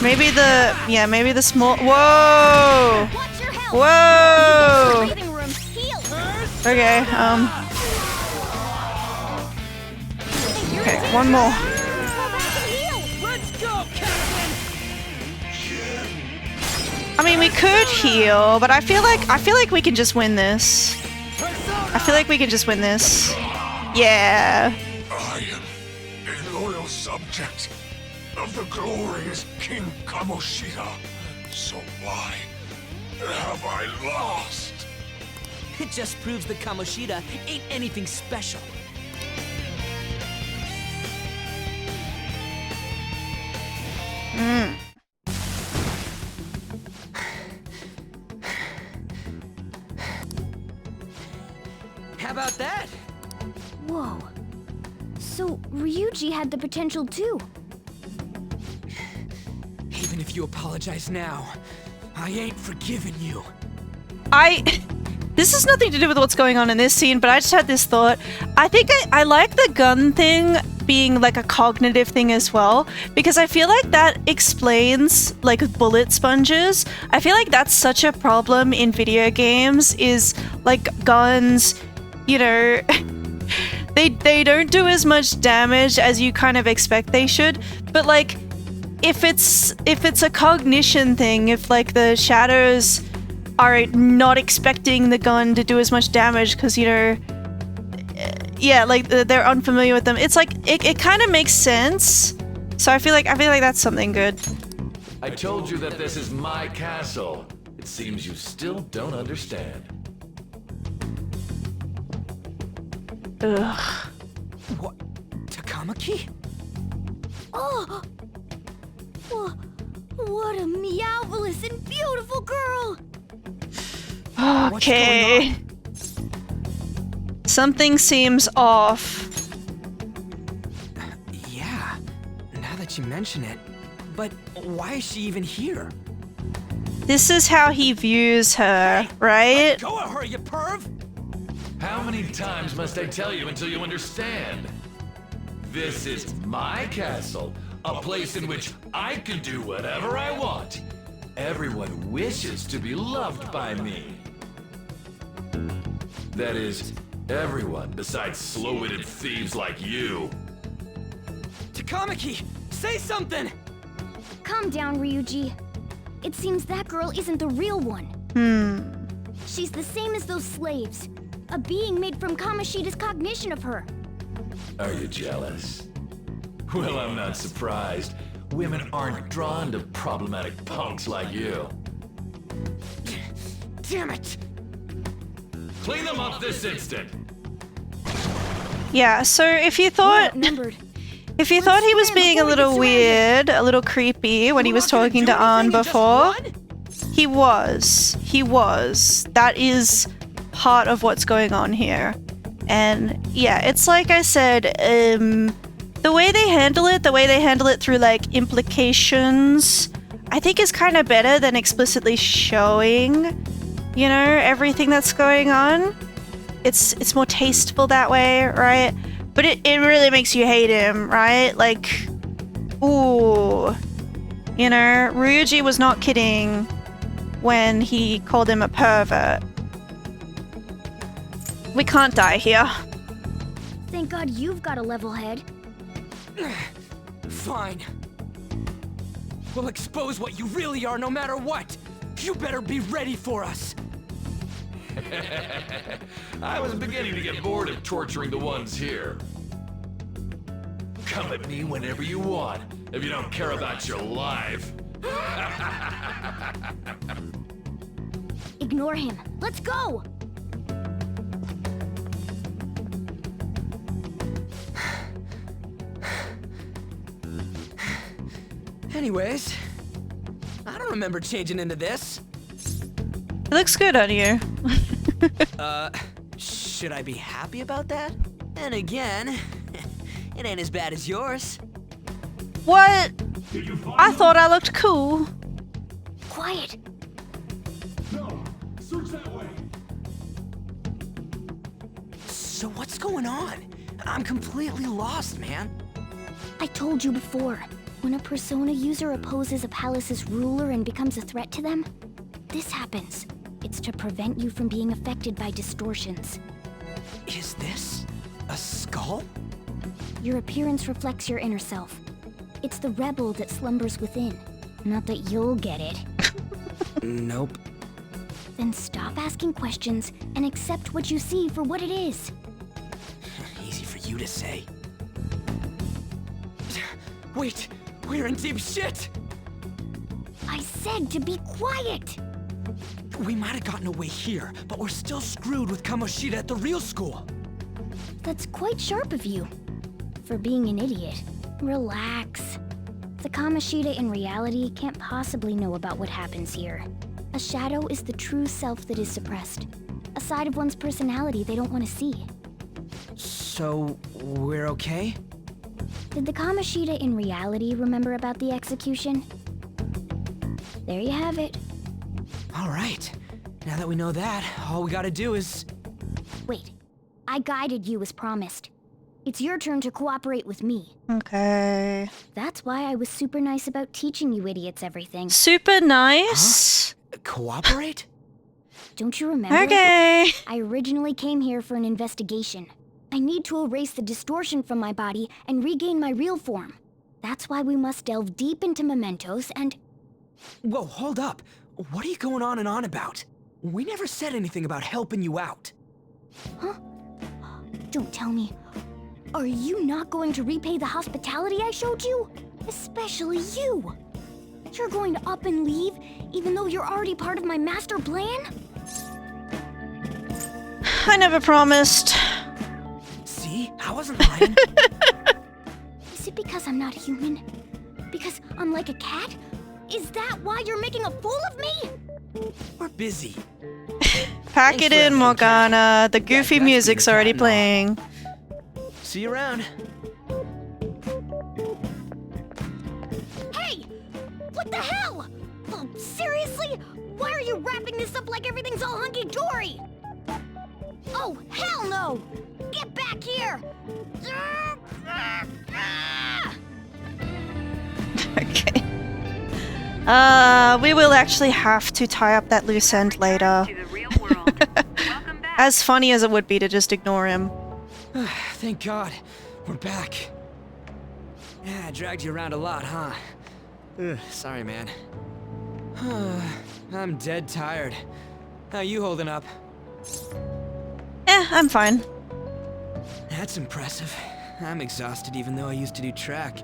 Maybe the maybe the small. Whoa! Whoa! Okay. Okay, one more. I mean, we could heal, but I feel like we can just win this. I feel like we can just win this. Yeah. I am a loyal subject of the glorious King Kamoshida. So why have I lost? It just proves that Kamoshida ain't anything special. How about that? Whoa. So Ryuji had the potential too. Even if you apologize now, I ain't forgiving you. This has nothing to do with what's going on in this scene, but I just had this thought. I think I like the gun thing being like a cognitive thing as well, because I feel like that explains like bullet sponges. I feel like that's such a problem in video games, is like guns, you know, they don't do as much damage as you kind of expect they should, but like if it's a cognition thing, if like the shadows are not expecting the gun to do as much damage because, you know, yeah, like they're unfamiliar with them, it's like it kind of makes sense. So I feel like that's something good. I told you that this is my castle. It seems you still don't understand. Ugh. What? Takamaki? Oh! What a meowvelous and beautiful girl! Okay. Something seems off. Yeah, now that you mention it. But why is she even here? This is how he views her, right? Go at her, you perv! How many times must I tell you until you understand? This is my castle, a place in which I can do whatever I want. Everyone wishes to be loved by me. That is, everyone besides slow-witted thieves like you. Takamaki, say something! Calm down, Ryuji. It seems that girl isn't the real one. She's the same as those slaves. A being made from Kamoshida's cognition of her. Are you jealous? Well, I'm not surprised. Women aren't drawn to problematic punks like you. Damn it! Clean them up this instant! Yeah, so if you thought he was being a little weird, a little creepy when he was talking to Ann before, he was. That is part of what's going on here. And yeah, it's like I said, the way they handle it through like implications, I think is kind of better than explicitly showing, you know, everything that's going on. It's more tasteful that way, right? But it really makes you hate him, right? Like, ooh, you know, Ryuji was not kidding when he called him a pervert. We can't die here. Thank God you've got a level head. Fine. We'll expose what you really are no matter what. You better be ready for us. I was beginning to get bored of torturing the ones here. Come at me whenever you want, if you don't care about your life. Ignore him. Let's go! Anyways, I don't remember changing into this. It looks good on you. Should I be happy about that? And again, it ain't as bad as yours. What? I thought I looked cool. Quiet. No, search that way. So what's going on? I'm completely lost, man. I told you before. When a Persona user opposes a palace's ruler and becomes a threat to them, this happens. It's to prevent you from being affected by distortions. Is this a skull? Your appearance reflects your inner self. It's the rebel that slumbers within. Not that you'll get it. Nope. Then stop asking questions and accept what you see for what it is. Easy for you to say. Wait, we're in deep shit! I said to be quiet! We might have gotten away here, but we're still screwed with Kamoshida at the real school. That's quite sharp of you. For being an idiot. Relax. The Kamoshida in reality can't possibly know about what happens here. A shadow is the true self that is suppressed. A side of one's personality they don't want to see. So, we're okay? Did the Kamoshida in reality remember about the execution? There you have it. Alright. Now that we know that, all we gotta do is... Wait. I guided you as promised. It's your turn to cooperate with me. Okay. That's why I was super nice about teaching you idiots everything. Super nice? Huh? Cooperate? Don't you remember? Okay. I originally came here for an investigation. I need to erase the distortion from my body and regain my real form. That's why we must delve deep into mementos and... Whoa, hold up. What are you going on and on about? We never said anything about helping you out. Huh? Don't tell me. Are you not going to repay the hospitality I showed you? Especially you. You're going to up and leave, even though you're already part of my master plan? I never promised. See? I wasn't lying. Is it because I'm not human? Because I'm like a cat? Is that why you're making a fool of me? We're busy. Pack it in, Morgana. The goofy music's already playing. See you around. Hey! What the hell? Oh, seriously? Why are you wrapping this up like everything's all hunky-dory? Oh, hell no! Get back here! Okay. We will actually have to tie up that loose end later. As funny as it would be to just ignore him. Thank God. We're back. Yeah, I dragged you around a lot, huh? Sorry, man. I'm dead tired. How you holding up? I'm fine. That's impressive. I'm exhausted even though I used to do track.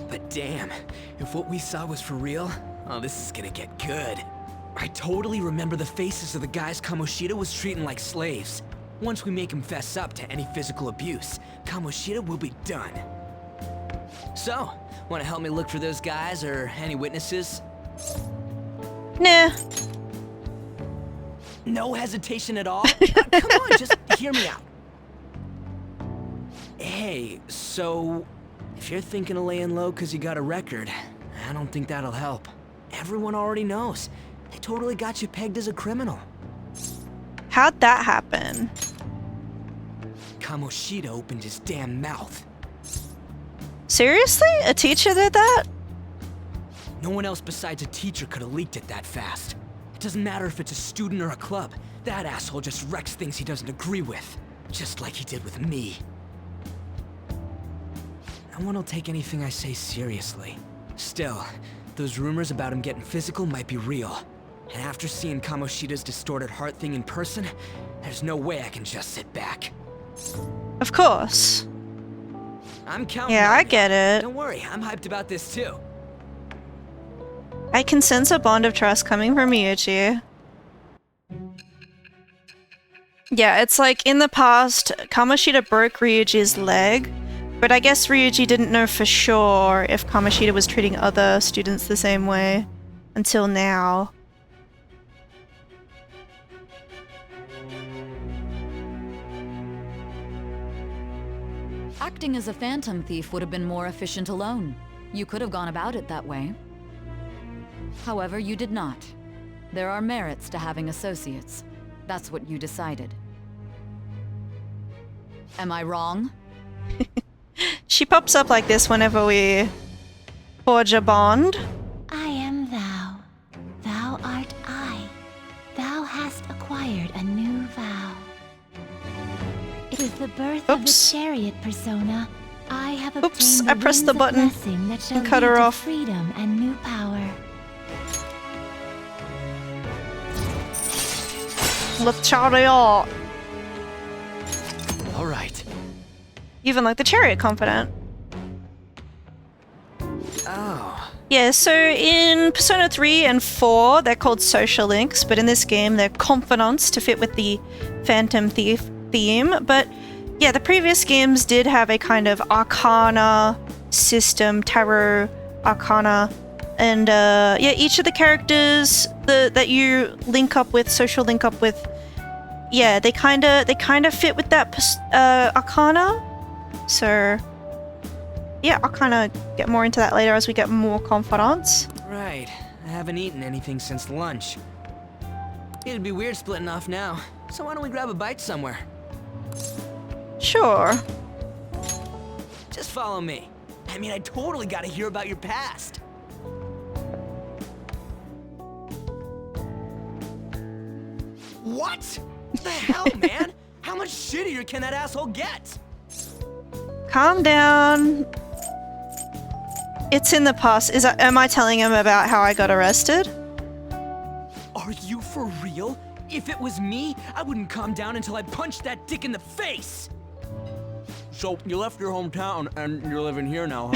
But damn, if what we saw was for real, oh, this is gonna get good. I totally remember the faces of the guys Kamoshida was treating like slaves. Once we make him fess up to any physical abuse, Kamoshida will be done. So, wanna help me look for those guys or any witnesses? Nah. No hesitation at all? Come on, just hear me out. Hey, so... if you're thinking of laying low because you got a record, I don't think that'll help. Everyone already knows. They totally got you pegged as a criminal. How'd that happen? Kamoshida opened his damn mouth. Seriously? A teacher did that? No one else besides a teacher could have leaked it that fast. It doesn't matter if it's a student or a club. That asshole just wrecks things he doesn't agree with. Just like he did with me. No one will take anything I say seriously. Still, those rumors about him getting physical might be real. And after seeing Kamoshida's distorted heart thing in person, there's no way I can just sit back. Of course. I'm counting Yeah, on I you. get it. Don't worry, I'm hyped about this too. I can sense a bond of trust coming from Ryuji. Yeah, it's like in the past, Kamoshida broke Ryuji's leg, but I guess Ryuji didn't know for sure if Kamoshida was treating other students the same way until now. Acting as a phantom thief would have been more efficient alone. You could have gone about it that way. However, you did not. There are merits to having associates. That's what you decided. Am I wrong? She pops up like this whenever we forge a bond. I am thou. Thou art I. Thou hast acquired a new vow. With the birth of the chariot persona, I have obtained I pressed the button that shall and cut lead her to off. freedom and new power. The chariot. All right. Even like the chariot confident. Oh. Yeah, so in Persona 3 and 4, they're called social links, but in this game, they're confidants to fit with the Phantom Thief theme. But yeah, the previous games did have a kind of arcana system, tarot arcana, and yeah, each of the characters that you link up with, social link up with, yeah, they kind of fit with that arcana. So yeah, I'll kind of get more into that later as we get more confidants. Right. I haven't eaten anything since lunch. It'd be weird splitting off now, so why don't we grab a bite somewhere? Sure. Just follow me. I mean, I totally gotta hear about your past. What? The hell, man? How much shittier can that asshole get? Calm down. It's in the past. Am I telling him about how I got arrested? Are you for real? If it was me, I wouldn't calm down until I punched that dick in the face. So, you left your hometown and you're living here now,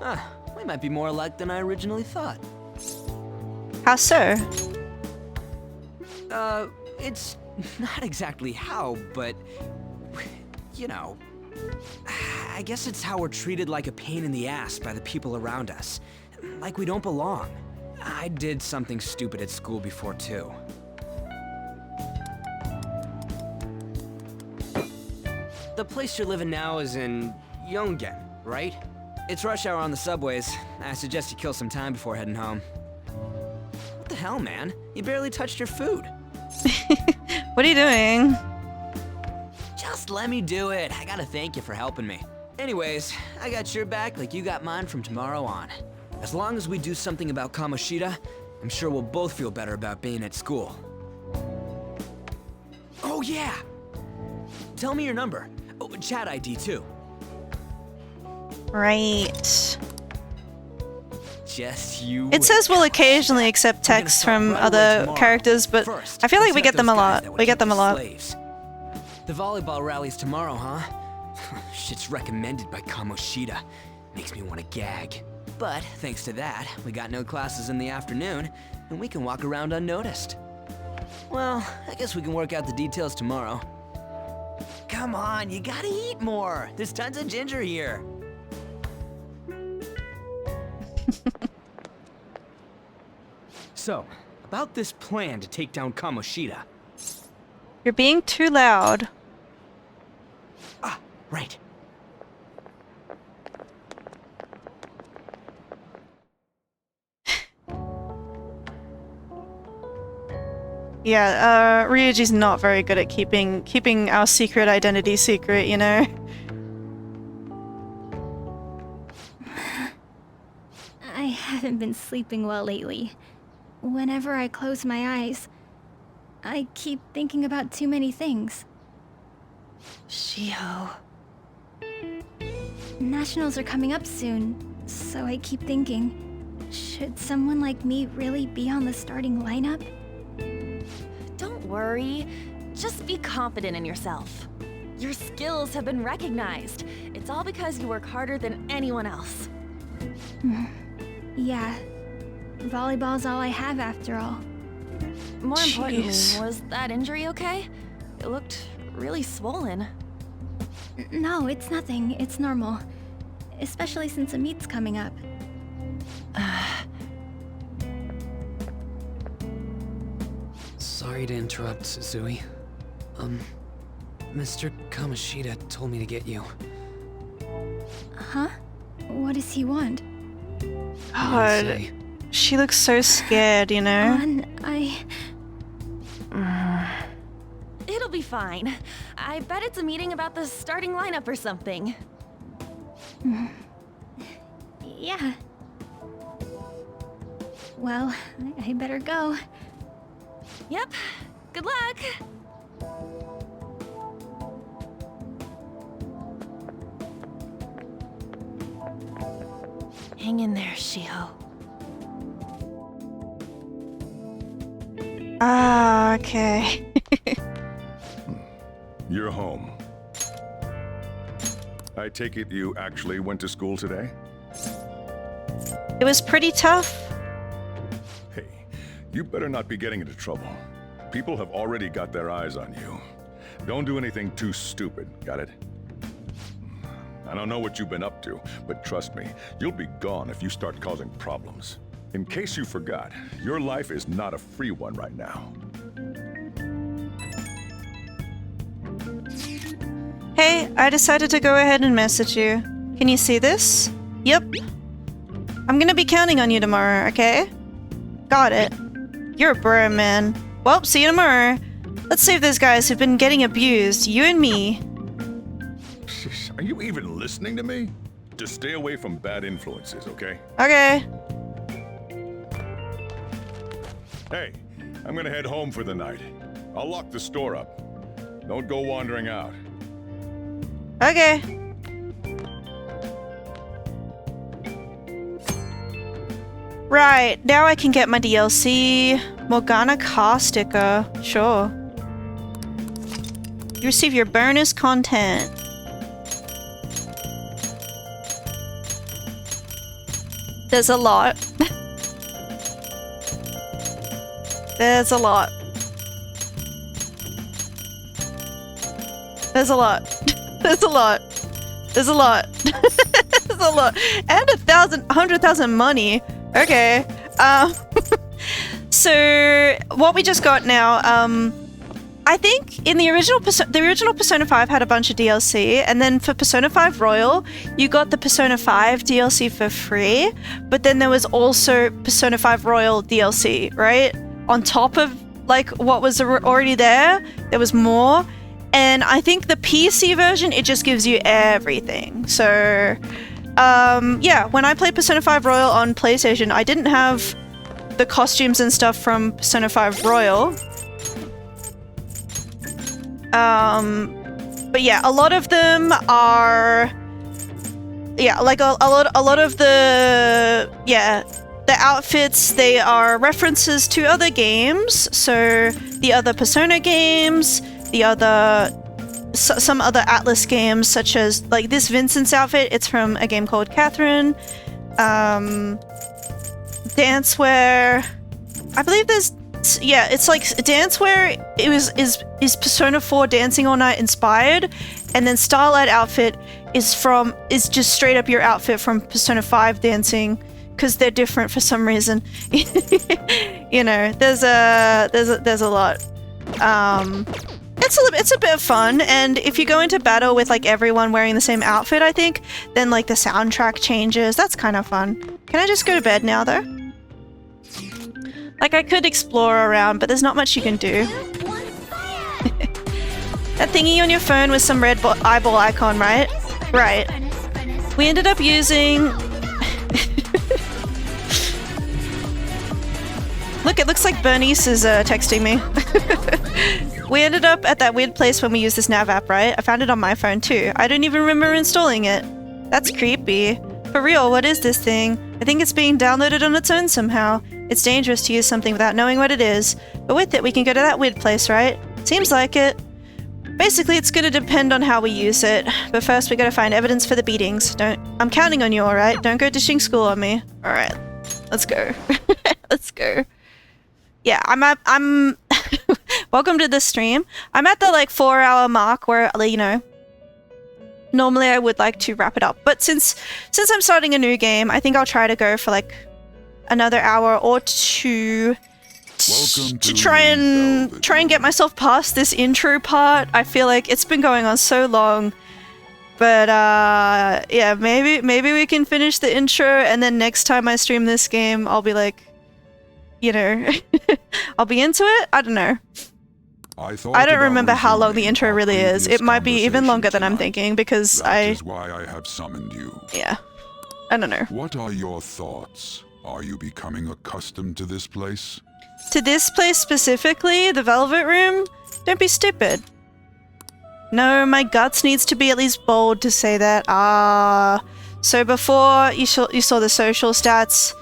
huh? We might be more alike than I originally thought. How so? It's not exactly how, but, you know, I guess it's how we're treated like a pain in the ass by the people around us. Like we don't belong. I did something stupid at school before, too. The place you're living now is in Yongen, right? It's rush hour on the subways. I suggest you kill some time before heading home. What the hell, man? You barely touched your food. What are you doing? Just let me do it. I gotta thank you for helping me. Anyways, I got your back like you got mine from tomorrow on. As long as we do something about Kamoshida, I'm sure we'll both feel better about being at school. Oh yeah! Tell me your number. Oh, chat ID too. Right. Just you. It says we'll occasionally accept texts from other characters, but I feel like we get them a lot. We get them a lot. The volleyball rally's tomorrow, huh? Shit's recommended by Kamoshida. Makes me want to gag. But thanks to that, we got no classes in the afternoon, and we can walk around unnoticed. Well, I guess we can work out the details tomorrow. Come on, you gotta eat more. There's tons of ginger here. So, about this plan to take down Kamoshida. You're being too loud. Ah, right. Yeah, Ryuji's not very good at keeping our secret identity secret, you know? I haven't been sleeping well lately. Whenever I close my eyes, I keep thinking about too many things. Shiho. Nationals are coming up soon, so I keep thinking, should someone like me really be on the starting lineup? Don't worry. Just be confident in yourself. Your skills have been recognized. It's all because you work harder than anyone else. Yeah. Volleyball's all I have after all. More importantly, was that injury okay? It looked really swollen. No, it's nothing. It's normal. Especially since a meet's coming up. Sorry to interrupt, Suzui. Mr. Kamoshida told me to get you. Huh? What does he want? God, she looks so scared, you know? I... It'll It'll be fine. I bet it's a meeting about the starting lineup or something. Yeah. Well, I better go. Yep. Good luck. Hang in there, Shiho. Ah, okay. You're home. I take it you actually went to school today? It was pretty tough. Hey, you better not be getting into trouble. People have already got their eyes on you. Don't do anything too stupid, got it? I don't know what you've been up to, but trust me, you'll be gone if you start causing problems. In case you forgot, your life is not a free one right now. Hey, I decided to go ahead and message you. Can you see this? Yep. I'm gonna be counting on you tomorrow, okay? Got it. You're a bro, man. Well, see you tomorrow. Let's save those guys who've been getting abused, you and me. Are you even listening to me? Just stay away from bad influences, okay? Okay. Hey, I'm gonna head home for the night. I'll lock the store up. Don't go wandering out. Okay. Right, now I can get my DLC. Morgana car sticker. Sure. You receive your bonus content. There's a lot. There's a lot. There's a lot. There's a lot. There's a lot. There's a lot. And 100,000 money. Okay. So what we just got now, I think in the original Persona 5 had a bunch of DLC, and then for Persona 5 Royal, you got the Persona 5 DLC for free, but then there was also Persona 5 Royal DLC, right? On top of like what was already there, there was more. And I think the PC version, it just gives you everything. So, yeah, when I played Persona 5 Royal on PlayStation, I didn't have the costumes and stuff from Persona 5 Royal. But yeah, a lot of them are, yeah, like a lot of the, yeah, the outfits, they are references to other games. So the other Persona games, the other, some other Atlas games, such as like this Vincent's outfit, it's from a game called Catherine. Dancewear, I believe there's, yeah, it's like dancewear. It is Persona 4 Dancing All Night inspired, and then Starlight outfit is just straight up your outfit from Persona 5 Dancing, because they're different for some reason. You know, there's a lot. It's a bit of fun, and if you go into battle with like everyone wearing the same outfit, I think, then like the soundtrack changes. That's kind of fun. Can I just go to bed now though? Like I could explore around, but there's not much you can do. That thingy on your phone with some red eyeball icon, right? Right. We ended up using... Look, it looks like Bernice is texting me. We ended up at that weird place when we used this nav app, right? I found it on my phone too. I don't even remember installing it. That's creepy. For real, what is this thing? I think it's being downloaded on its own somehow. It's dangerous to use something without knowing what it is. But with it, we can go to that weird place, right? Seems like it. Basically, it's gonna depend on how we use it. But first, we gotta find evidence for the beatings. I'm counting on you, alright? Don't go dishing school on me. Alright. Let's go. Let's go. Yeah, I'm welcome to the stream. I'm at the like 4-hour mark where, you know, normally I would like to wrap it up. But since I'm starting a new game, I think I'll try to go for like another hour or two to try and get myself past this intro part. I feel like it's been going on so long. But yeah, maybe we can finish the intro, and then next time I stream this game, I'll be like, you know, I'll be into it. I don't know. I thought I don't about remember how long the resuming intro our really is. previous It might be even longer than I'm conversation thinking because tonight. That is why I have summoned you. Yeah. I don't know. What are your thoughts? Are you becoming accustomed to this place? To this place specifically, the Velvet Room? Don't be stupid. No, my guts needs to be at least bold to say that. So before you saw the social stats.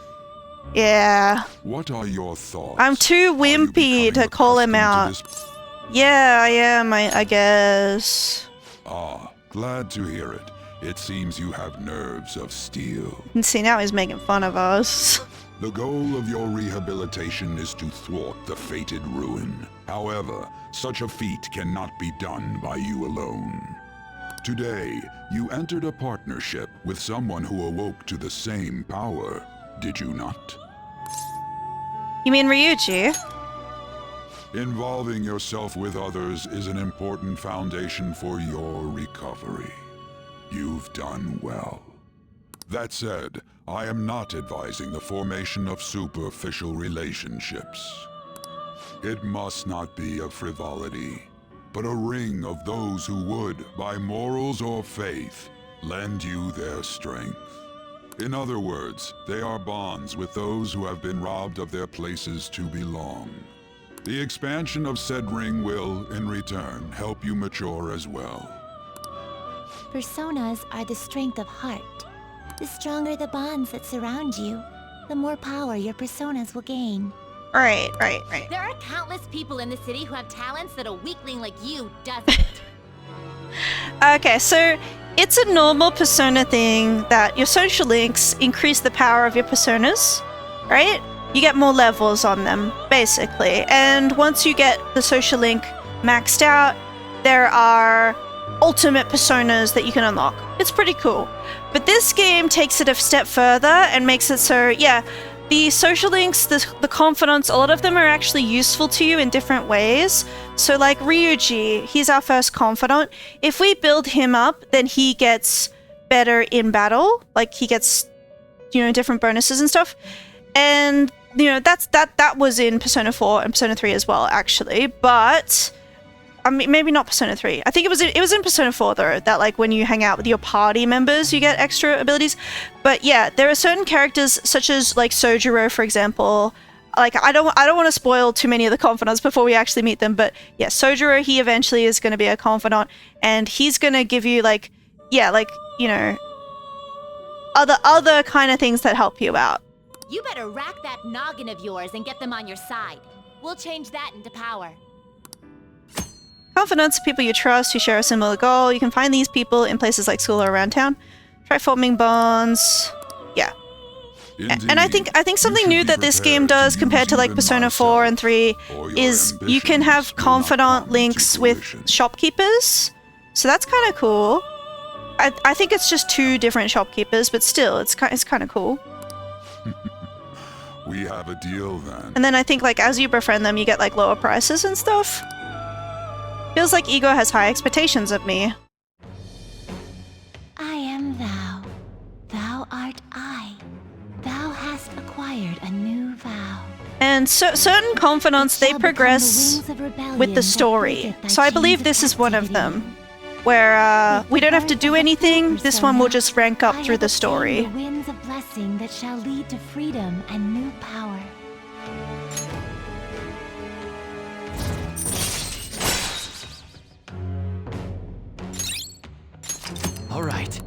Yeah. What are your thoughts? I'm too wimpy to call him out. Yeah, I am, I guess. Glad to hear it. It seems you have nerves of steel. And see, now he's making fun of us. The goal of your rehabilitation is to thwart the fated ruin. However, such a feat cannot be done by you alone. Today, you entered a partnership with someone who awoke to the same power, did you not? You mean Ryuji? Involving yourself with others is an important foundation for your recovery. You've done well. That said, I am not advising the formation of superficial relationships. It must not be a frivolity, but a ring of those who would, by morals or faith, lend you their strength. In other words, they are bonds with those who have been robbed of their places to belong. The expansion of said ring will, in return, help you mature as well. Personas are the strength of heart. The stronger the bonds that surround you, the more power your personas will gain. Right. There are countless people in the city who have talents that a weakling like you doesn't. Okay, so it's a normal persona thing that your social links increase the power of your personas, right? You get more levels on them, basically. And once you get the social link maxed out, there are ultimate personas that you can unlock. It's pretty cool. But this game takes it a step further and makes it so, yeah, the social links, the confidants, a lot of them are actually useful to you in different ways. So like Ryuji, he's our first confidant. If we build him up, then he gets better in battle. Like he gets, different bonuses and stuff. And, that was in Persona 4 and Persona 3 as well, actually. But I mean, maybe not Persona 3. I think it was in Persona 4 though, that like when you hang out with your party members, you get extra abilities. But yeah, there are certain characters such as like Sojiro, for example. Like I don't want to spoil too many of the confidants before we actually meet them, but yeah, Sojiro, he eventually is going to be a confidant, and he's going to give you other kind of things that help you out. You better rack that noggin of yours and get them on your side. We'll change that into power. Confidants are people you trust who share a similar goal. You can find these people in places like school or around town. Try forming bonds. Yeah. Indeed. And I think something new that this game does compared to like Persona 4 and 3 is you can have confidant links with shopkeepers. So that's kind of cool. I think it's just 2 different shopkeepers, but still, it's kind of cool. We have a deal then. And then I think like as you befriend them, you get like lower prices and stuff. Feels like Ego has high expectations of me. I am thou. Thou art I. Thou hast acquired a new vow. And certain confidants, they progress with the story. So I believe this is one of them, where we don't have to do anything. This one will just rank up through the story. The winds of blessing that shall lead to freedom and new power. All right.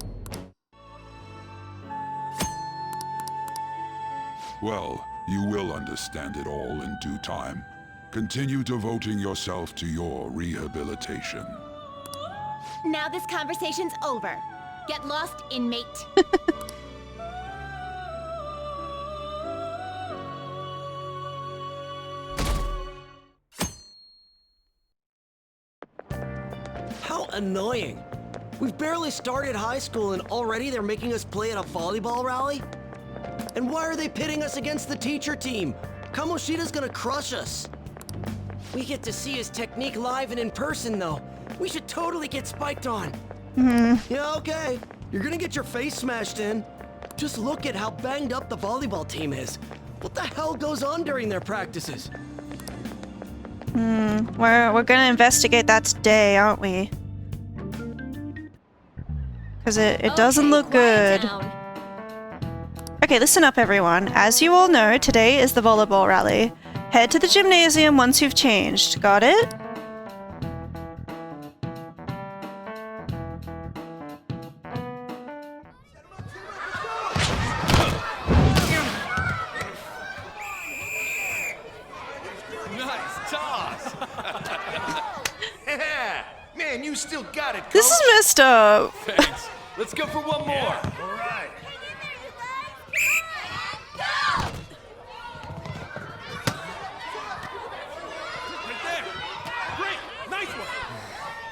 Well, you will understand it all in due time. Continue devoting yourself to your rehabilitation. Now this conversation's over. Get lost, inmate. How annoying. We've barely started high school and already they're making us play at a volleyball rally? And why are they pitting us against the teacher team? Kamoshida's gonna crush us. We get to see his technique live and in person though. We should totally get spiked on. Yeah, okay. You're gonna get your face smashed in. Just look at how banged up the volleyball team is. What the hell goes on during their practices? We're gonna investigate that today, aren't we? Because it doesn't look good. Okay, listen up everyone. As you all know, today is the volleyball rally. Head to the gymnasium once you've changed. Got it? Nice toss! Yeah! Man, you still got it, Coach. This is messed up. Thanks. Let's go for one more. Yeah, all right.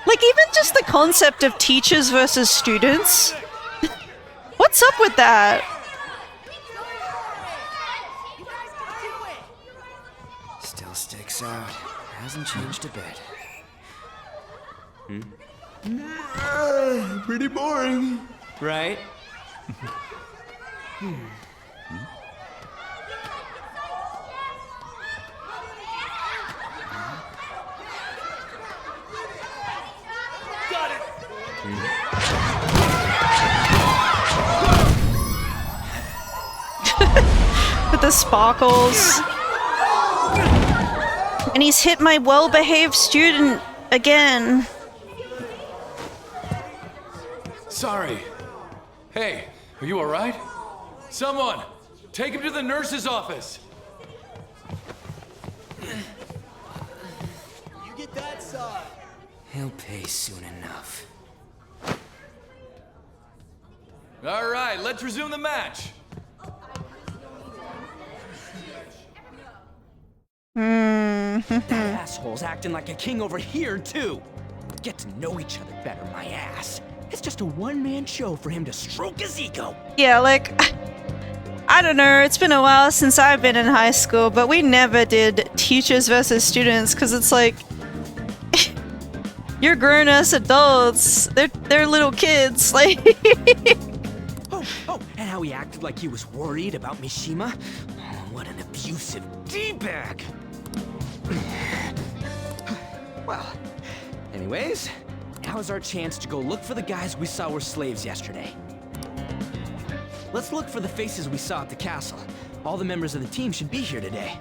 Like, even just the concept of teachers versus students. What's up with that? Still sticks out. Hasn't changed a bit. Pretty boring. Right? Got it. With the sparkles. And he's hit my well-behaved student again. Sorry. Hey, are you alright? Someone, take him to the nurse's office. You get that side. He'll pay soon enough. Alright, let's resume the match. That asshole's acting like a king over here, too. Get to know each other better, my ass. It's just a one-man show for him to stroke his ego. Yeah, like, I don't know, it's been a while since I've been in high school, but we never did teachers versus students, because it's like, you're grown-ass adults, they're little kids, like... Oh, and how he acted like he was worried about Mishima? Oh, what an abusive D-bag! Well, anyways, now's our chance to go look for the guys we saw were slaves yesterday. Let's look for the faces we saw at the castle. All the members of the team should be here today.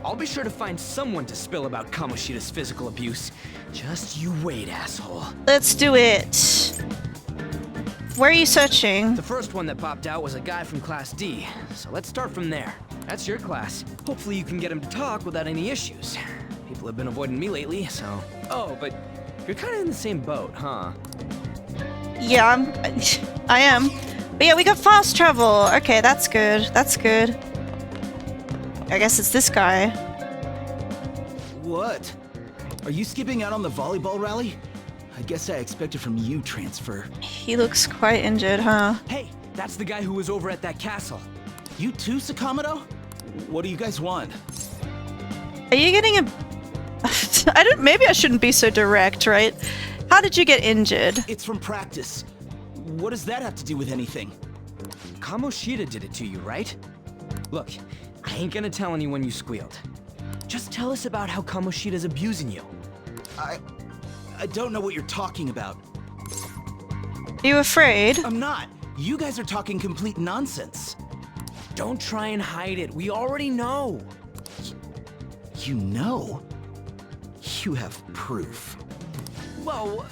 I'll be sure to find someone to spill about Kamoshida's physical abuse. Just you wait, asshole. Let's do it. Where are you searching? The first one that popped out was a guy from Class D, so let's start from there. That's your class. Hopefully you can get him to talk without any issues. People have been avoiding me lately, so... Oh, but you're kind of in the same boat, huh? Yeah, I am. But yeah, we got fast travel. Okay, that's good. That's good. I guess it's this guy. What? Are you skipping out on the volleyball rally? I guess I expected from you transfer. He looks quite injured, huh? Hey, that's the guy who was over at that castle. You too, Sakamoto? What do you guys want? Are you getting a... maybe I shouldn't be so direct, right? How did you get injured? It's from practice. What does that have to do with anything? Kamoshida did it to you, right? Look, I ain't gonna tell anyone you squealed. Just tell us about how Kamoshida's abusing you. I don't know what you're talking about. Are you afraid? I'm not. You guys are talking complete nonsense. Don't try and hide it. We already know. You know? You have proof. Well,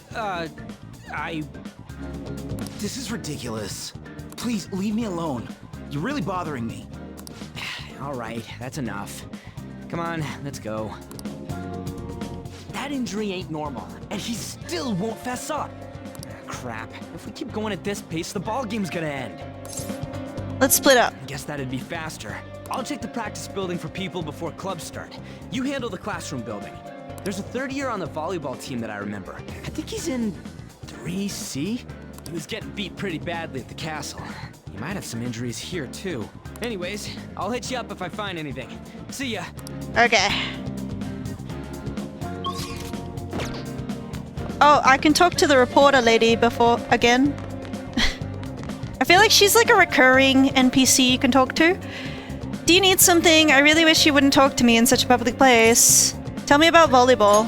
This is ridiculous. Please, leave me alone. You're really bothering me. All right, that's enough. Come on, let's go. That injury ain't normal, and he still won't fess up. Crap. If we keep going at this pace, the ball game's gonna end. Let's split up. Guess that'd be faster. I'll check the practice building for people before clubs start. You handle the classroom building. There's a third year on the volleyball team that I remember. I think he's in 3C? He was getting beat pretty badly at the castle. He might have some injuries here, too. Anyways, I'll hit you up if I find anything. See ya. Okay. Oh, I can talk to the reporter lady before again. I feel like she's like a recurring NPC you can talk to. Do you need something? I really wish you wouldn't talk to me in such a public place. Tell me about volleyball.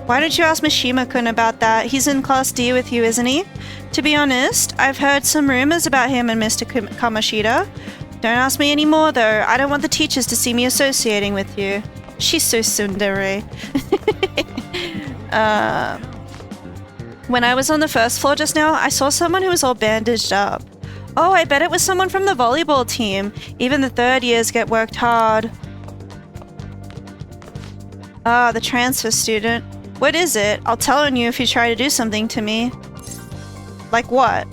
Why don't you ask Mishima-kun about that? He's in Class D with you, isn't he? To be honest, I've heard some rumors about him and Mr. Kamoshida. Don't ask me anymore, though. I don't want the teachers to see me associating with you. She's so tsundere. When I was on the first floor just now, I saw someone who was all bandaged up. Oh, I bet it was someone from the volleyball team. Even the third years get worked hard. Ah, the transfer student. What is it? I'll tell on you if you try to do something to me. Like what?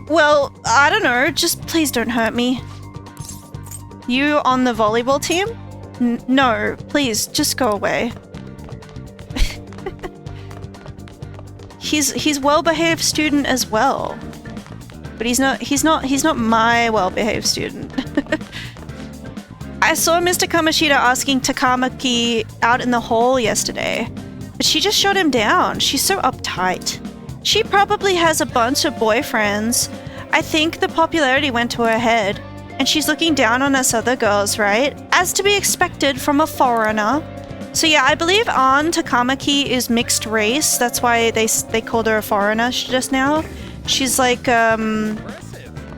Well, I don't know. Just please don't hurt me. You on the volleyball team? No, please, just go away. He's well-behaved student as well. But he's not my well-behaved student. I saw Mr. Kamoshida asking Takamaki out in the hall yesterday, but she just shot him down. She's so uptight. She probably has a bunch of boyfriends. I think the popularity went to her head, and she's looking down on us other girls, right? As to be expected from a foreigner. So yeah, I believe An Takamaki is mixed race. That's why they called her a foreigner just now. She's like, I don't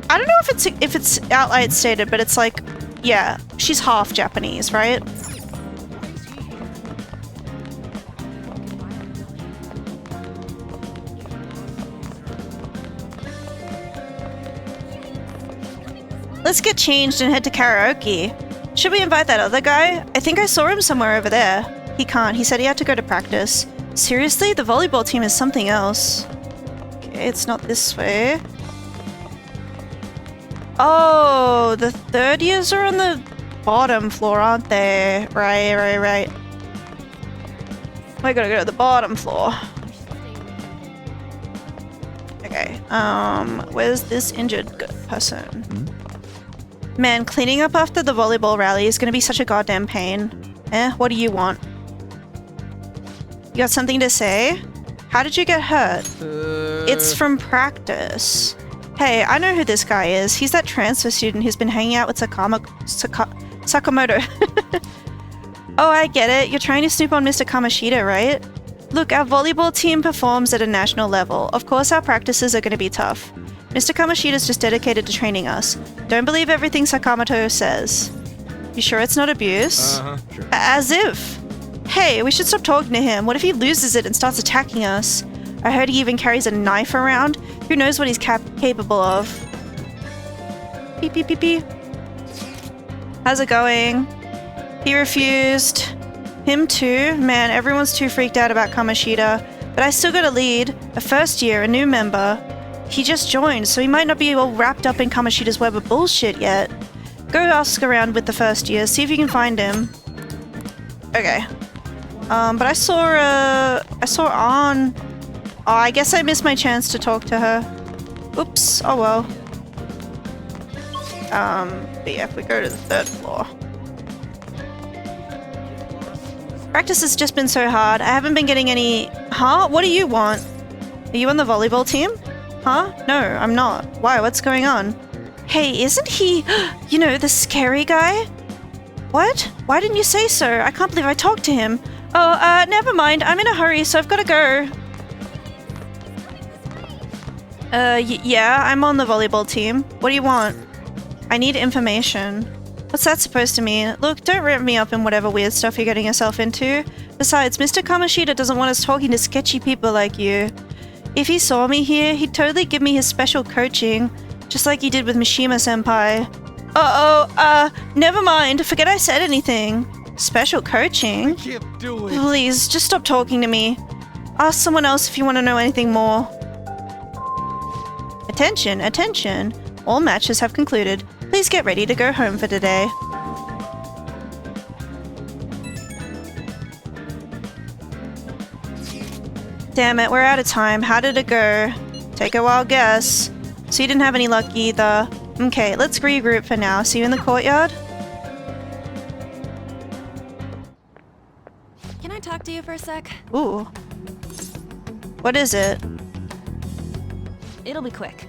know if it's outright stated, but it's like, yeah, she's half Japanese, right? Let's get changed and head to karaoke. Should we invite that other guy? I think I saw him somewhere over there. He can't. He said he had to go to practice. Seriously? The volleyball team is something else. Okay, it's not this way. Oh, the third years are on the bottom floor, aren't they? Right. I gotta go to the bottom floor. Okay, where's this injured person? Man, cleaning up after the volleyball rally is gonna be such a goddamn pain. What do you want? You got something to say? How did you get hurt? It's from practice. Hey, I know who this guy is. He's that transfer student who's been hanging out with Sakamoto. Oh, I get it. You're trying to snoop on Mr. Kamoshida, right? Look, our volleyball team performs at a national level. Of course, our practices are going to be tough. Mr. Kamoshida's just dedicated to training us. Don't believe everything Sakamoto says. You sure it's not abuse? Sure. As if. Hey, we should stop talking to him. What if he loses it and starts attacking us? I heard he even carries a knife around. Who knows what he's capable of? Beep, beep, beep, beep. How's it going? He refused. Him too? Man, everyone's too freaked out about Kamoshida. But I still got a lead. A first year, a new member. He just joined, so he might not be all wrapped up in Kamoshida's web of bullshit yet. Go ask around with the first year, see if you can find him. Okay. But I saw An. Oh, I guess I missed my chance to talk to her. Oops, oh well. But yeah, if we go to the third floor. Practice has just been so hard. I haven't been getting any... Huh? What do you want? Are you on the volleyball team? Huh? No, I'm not. Why? What's going on? Hey, isn't he... you know, the scary guy? What? Why didn't you say so? I can't believe I talked to him. Oh, never mind. I'm in a hurry, so I've got to go. Yeah, I'm on the volleyball team. What do you want? I need information. What's that supposed to mean? Look, don't wrap me up in whatever weird stuff you're getting yourself into. Besides, Mr. Kamoshida doesn't want us talking to sketchy people like you. If he saw me here, he'd totally give me his special coaching, just like he did with Mishima-senpai. Never mind. Forget I said anything. Special coaching? I can't do it. Please, just stop talking to me. Ask someone else if you want to know anything more. Attention, attention. All matches have concluded. Please get ready to go home for today. Damn it, we're out of time. How did it go? Take a wild guess. So you didn't have any luck either. Okay, let's regroup for now. See you in the courtyard? Can I talk to you for a sec? Ooh. What is it? It'll be quick.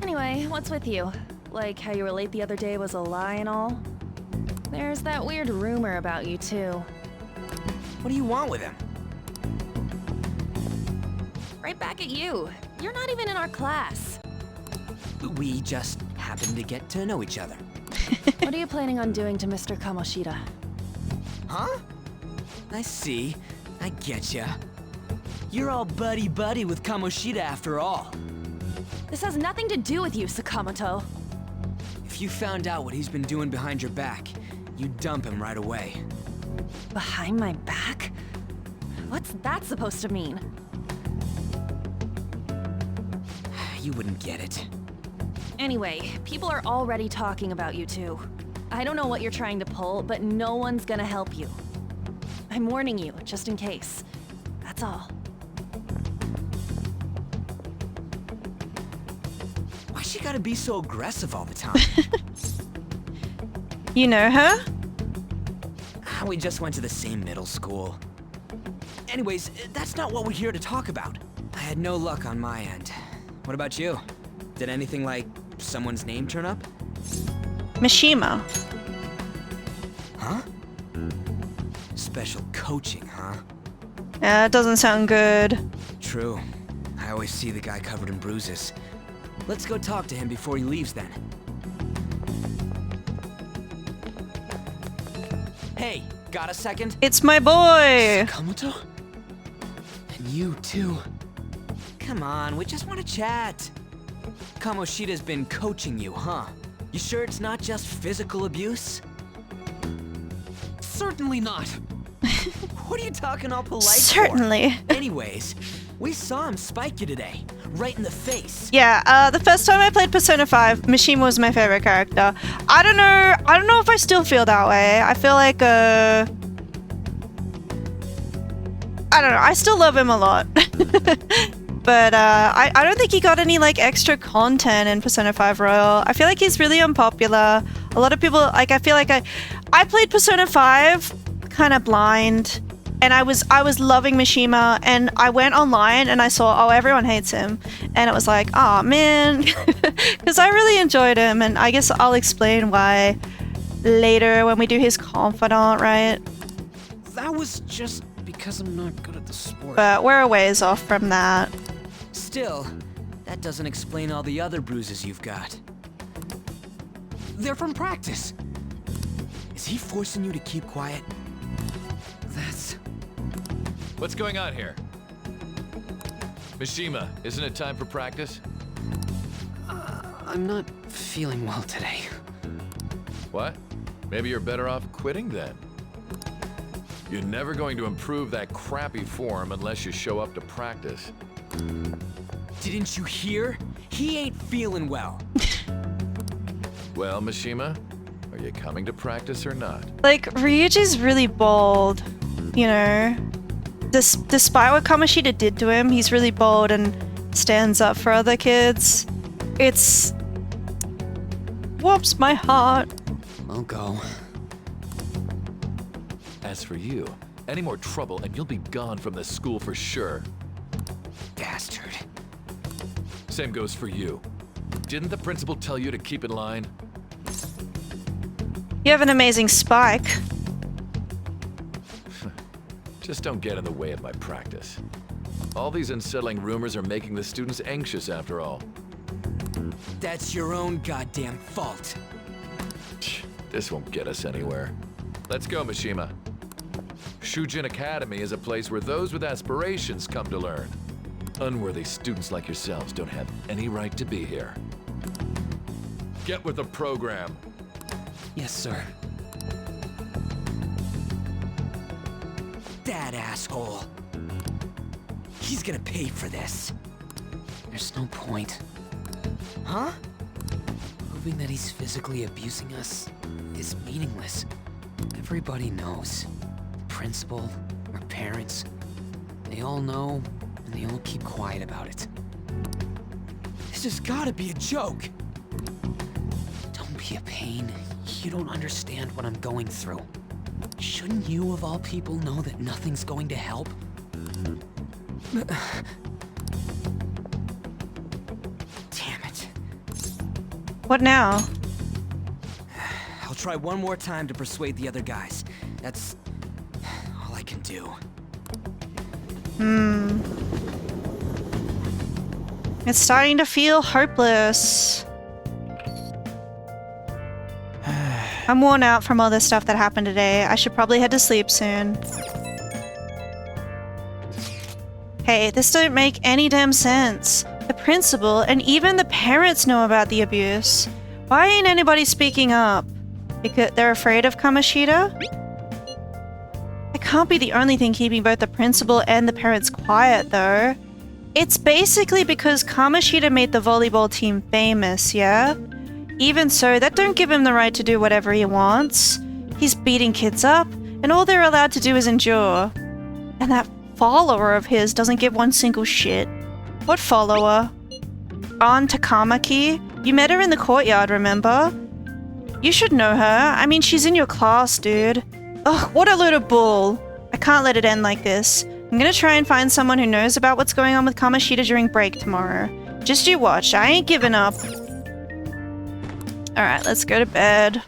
Anyway, what's with you? Like how you were late the other day was a lie and all? There's that weird rumor about you, too. What do you want with him? Right back at you. You're not even in our class. We just happened to get to know each other. What are you planning on doing to Mr. Kamoshida? Huh? I see. I getcha. You're all buddy-buddy with Kamoshida after all. This has nothing to do with you, Sakamoto. If you found out what he's been doing behind your back, you'd dump him right away. Behind my back? What's that supposed to mean? You wouldn't get it. Anyway, people are already talking about you two. I don't know what you're trying to pull, but no one's gonna help you. I'm warning you, just in case. That's all. Why she gotta be so aggressive all the time? You know her? We just went to the same middle school. Anyways, that's not what we're here to talk about. I had no luck on my end. What about you? Did anything like someone's name turn up? Mishima. Huh? Special coaching, huh? Yeah, it doesn't sound good. True. I always see the guy covered in bruises. Let's go talk to him before he leaves then. Hey, got a second? It's my boy! Sakamoto? And you too. Come on, we just want to chat. Kamoshida's been coaching you, huh? You sure it's not just physical abuse? Certainly not. What are you talking all polite Certainly. for? Anyways, we saw him spike you today, right in the face. Yeah, the first time I played Persona 5, Mishima was my favorite character. I don't know if I still feel that way. I feel like, I don't know, I still love him a lot. But, I don't think he got any, like, extra content in Persona 5 Royal. I feel like he's really unpopular. A lot of people, like, I feel like I played Persona 5 kind of blind. And I was loving Mishima, and I went online and I saw, oh, everyone hates him. And it was like, oh man, because I really enjoyed him, and I guess I'll explain why later when we do his confidant, right? That was just because I'm not good at the sport. But we're a ways off from that. Still, that doesn't explain all the other bruises you've got. They're from practice. Is he forcing you to keep quiet? That's... What's going on here? Mishima, isn't it time for practice? I'm not feeling well today. What? Maybe you're better off quitting then. You're never going to improve that crappy form unless you show up to practice. Didn't you hear? He ain't feeling well. Well, Mishima, are you coming to practice or not? Like, Ryuji's really bold, you know? Despite what Kamoshida did to him, he's really bold and stands up for other kids. It's... warps my heart. I'll go. As for you, any more trouble and you'll be gone from this school for sure. Bastard. Same goes for you. Didn't the principal tell you to keep in line? You have an amazing spike. Just don't get in the way of my practice. All these unsettling rumors are making the students anxious after all. That's your own goddamn fault. This won't get us anywhere. Let's go, Mishima. Shujin Academy is a place where those with aspirations come to learn. Unworthy students like yourselves don't have any right to be here. Get with the program. Yes, sir. That asshole. He's gonna pay for this. There's no point. Huh? Proving that he's physically abusing us is meaningless. Everybody knows. The principal, our parents, they all know, and they all keep quiet about it. This has gotta be a joke. Don't be a pain. You don't understand what I'm going through. Shouldn't you, of all people, know that nothing's going to help? Damn it. What now? I'll I'll try one more time to persuade the other guys. That's all I can do. It's starting to feel hopeless. I'm worn out from all this stuff that happened today. I should probably head to sleep soon. Hey, this don't make any damn sense. The principal and even the parents know about the abuse. Why ain't anybody speaking up? Because they're afraid of Kamoshida? It can't be the only thing keeping both the principal and the parents quiet, though. It's basically because Kamoshida made the volleyball team famous, yeah? Even so, that don't give him the right to do whatever he wants. He's beating kids up, and all they're allowed to do is endure. And that follower of his doesn't give one single shit. What follower? Aunt Takamaki? You met her in the courtyard, remember? You should know her. I mean, she's in your class, dude. Ugh, what a load of bull. I can't let it end like this. I'm gonna try and find someone who knows about what's going on with Kamoshida during break tomorrow. Just you watch, I ain't giving up. Alright, let's go to bed.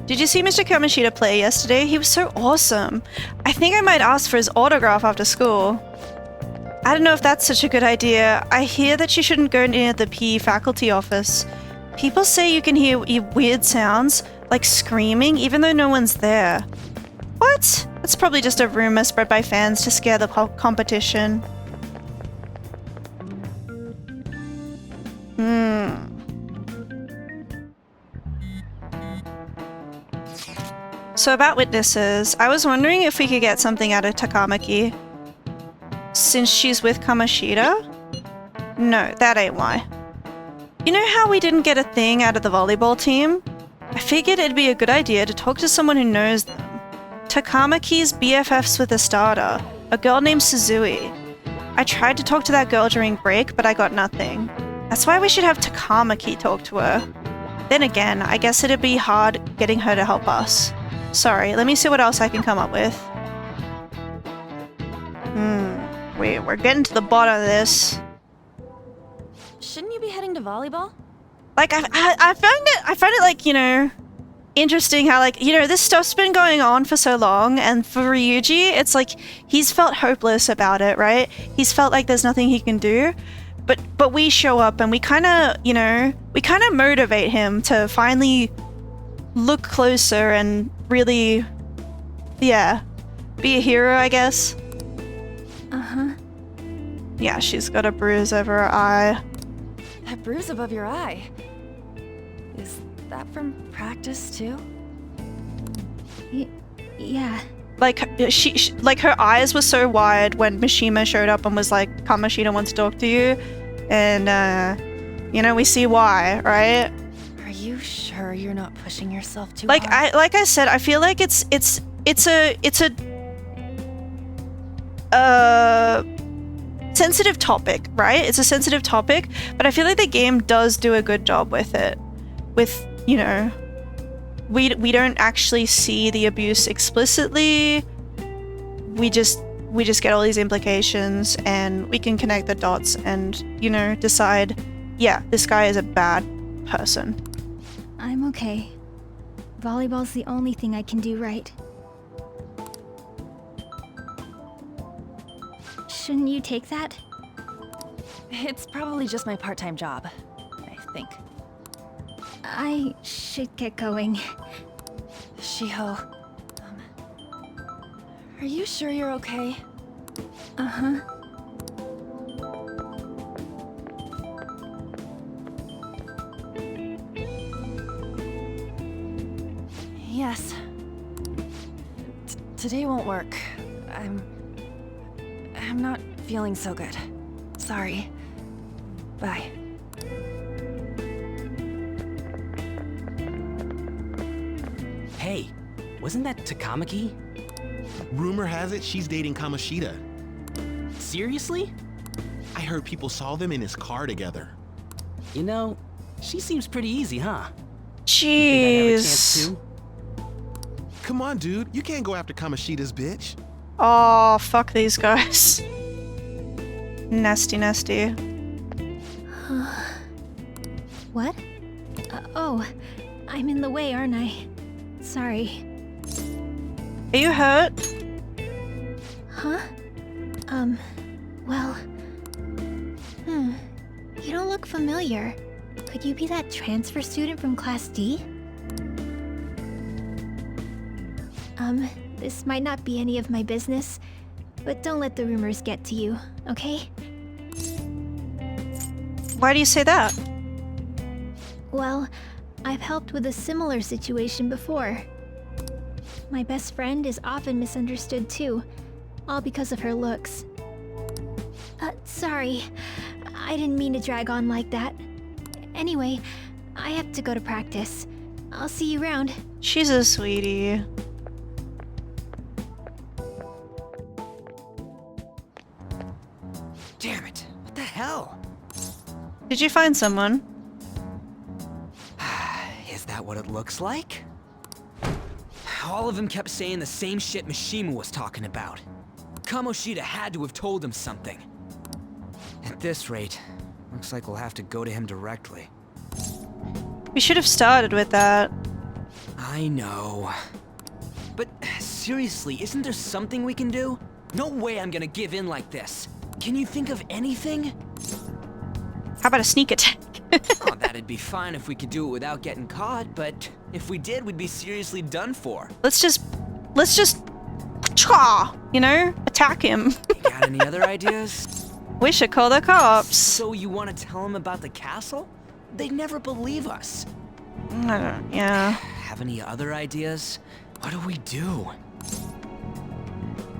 Did you see Mr. Kamoshida play yesterday? He was so awesome. I think I might ask for his autograph after school. I don't know if that's such a good idea. I hear that you shouldn't go near the PE faculty office. People say you can hear weird sounds, like screaming, even though no one's there. What? That's probably just a rumor spread by fans to scare the competition. So about witnesses, I was wondering if we could get something out of Takamaki. Since she's with Kamoshida? No, that ain't why. You know how we didn't get a thing out of the volleyball team? I figured it'd be a good idea to talk to someone who knows them. Takamaki's BFFs with a starter, a girl named Suzui. I tried to talk to that girl during break, but I got nothing. That's why we should have Takamaki talk to her. Then again, I guess it'd be hard getting her to help us. Sorry, let me see what else I can come up with. We're getting to the bottom of this. Shouldn't you be heading to volleyball? Like, I find it like, you know, interesting how, like, you know, this stuff's been going on for so long, and for Ryuji, it's like he's felt hopeless about it, right? He's felt like there's nothing he can do, but we show up and we kind of, you know, we kind of motivate him to finally look closer and really, yeah, be a hero, I guess. Yeah, she's got a bruise over her eye. That bruise above your eye. Is that from practice too? Yeah. Like, she like, her eyes were so wide when Mishima showed up and was like, Kamoshida wants to talk to you. And, you know, we see why, right? Are you sure you're not pushing yourself too like, hard? Like I said, I feel like it's a sensitive topic, right? It's a sensitive topic, but I feel like the game does do a good job with it. With, you know, we don't actually see the abuse explicitly. We just get all these implications, and we can connect the dots and, you know, decide, yeah, this guy is a bad person. I'm okay. Volleyball's the only thing I can do right. Shouldn't you take that? It's probably just my part-time job, I think. I should get going. Shiho, are you sure you're okay? Yes. Today won't work. I'm not feeling so good. Sorry. Bye. Hey, wasn't that Takamaki? Rumor has it she's dating Kamoshida. Seriously? I heard people saw them in his car together. You know, she seems pretty easy, huh? Jeez. Think I'd have a chance too? Come on, dude. You can't go after Kamoshida's bitch. Oh, fuck these guys. Nasty, nasty. What? Oh, I'm in the way, aren't I? Sorry. Are you hurt? Huh? Well... You don't look familiar. Could you be that transfer student from Class D? This might not be any of my business, but don't let the rumors get to you, okay? Why do you say that? Well, I've helped with a similar situation before. My best friend is often misunderstood too, all because of her looks. Sorry. I didn't mean to drag on like that. Anyway, I have to go to practice. I'll see you around. She's a sweetie. Damn it. What the hell? Did you find someone? Is that what it looks like? All of them kept saying the same shit Mishima was talking about. Kamoshida had to have told him something. At this rate, looks like we'll have to go to him directly. We should have started with that. I know. But seriously, isn't there something we can do? No way I'm gonna give in like this. Can you think of anything? How about a sneak attack? Oh, that'd be fine if we could do it without getting caught, but if we did, we'd be seriously done for. Let's just chaw, you know? Attack him. You got any other ideas? We should call the cops. So you want to tell them about the castle? They'd never believe us. Yeah. Have any other ideas? What do we do?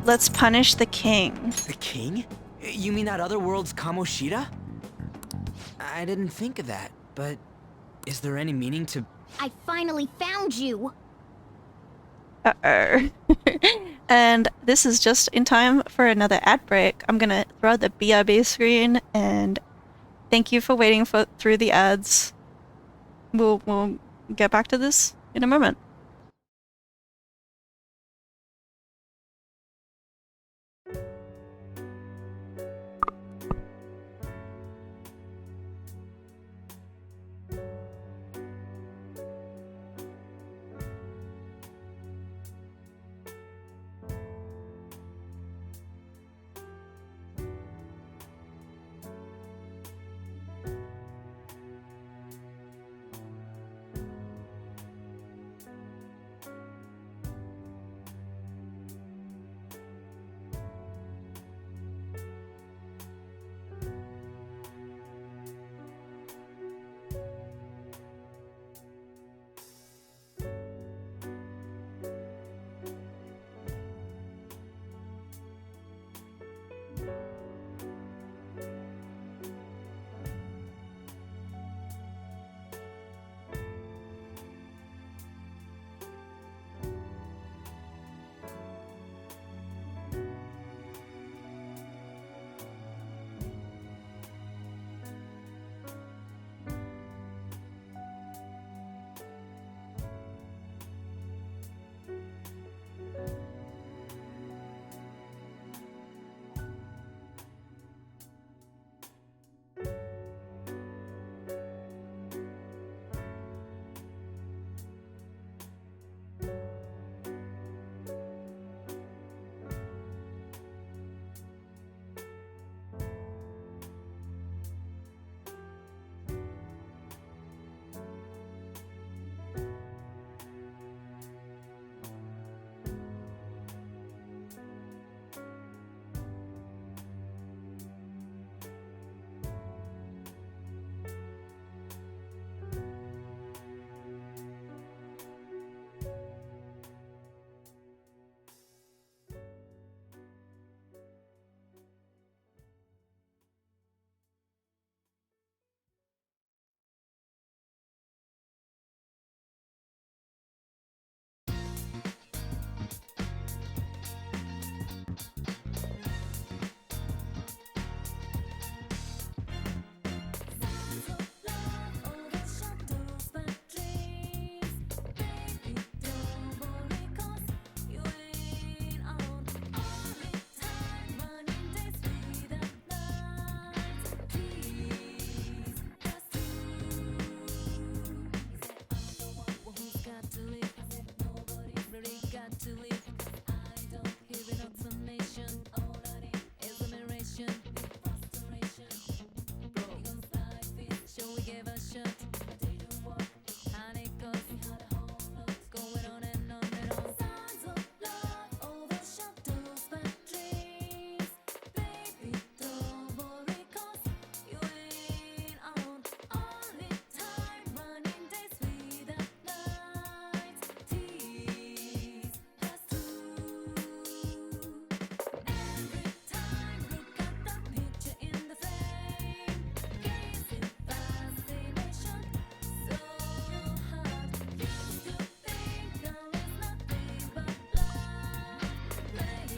Let's punish the king. The king? You mean that other world's Kamoshida? I didn't think of that, but is there any meaning to... I finally found you! Uh-oh. And this is just in time for another ad break. I'm gonna throw out the BRB screen, and thank you for waiting through the ads. We'll get back to this in a moment.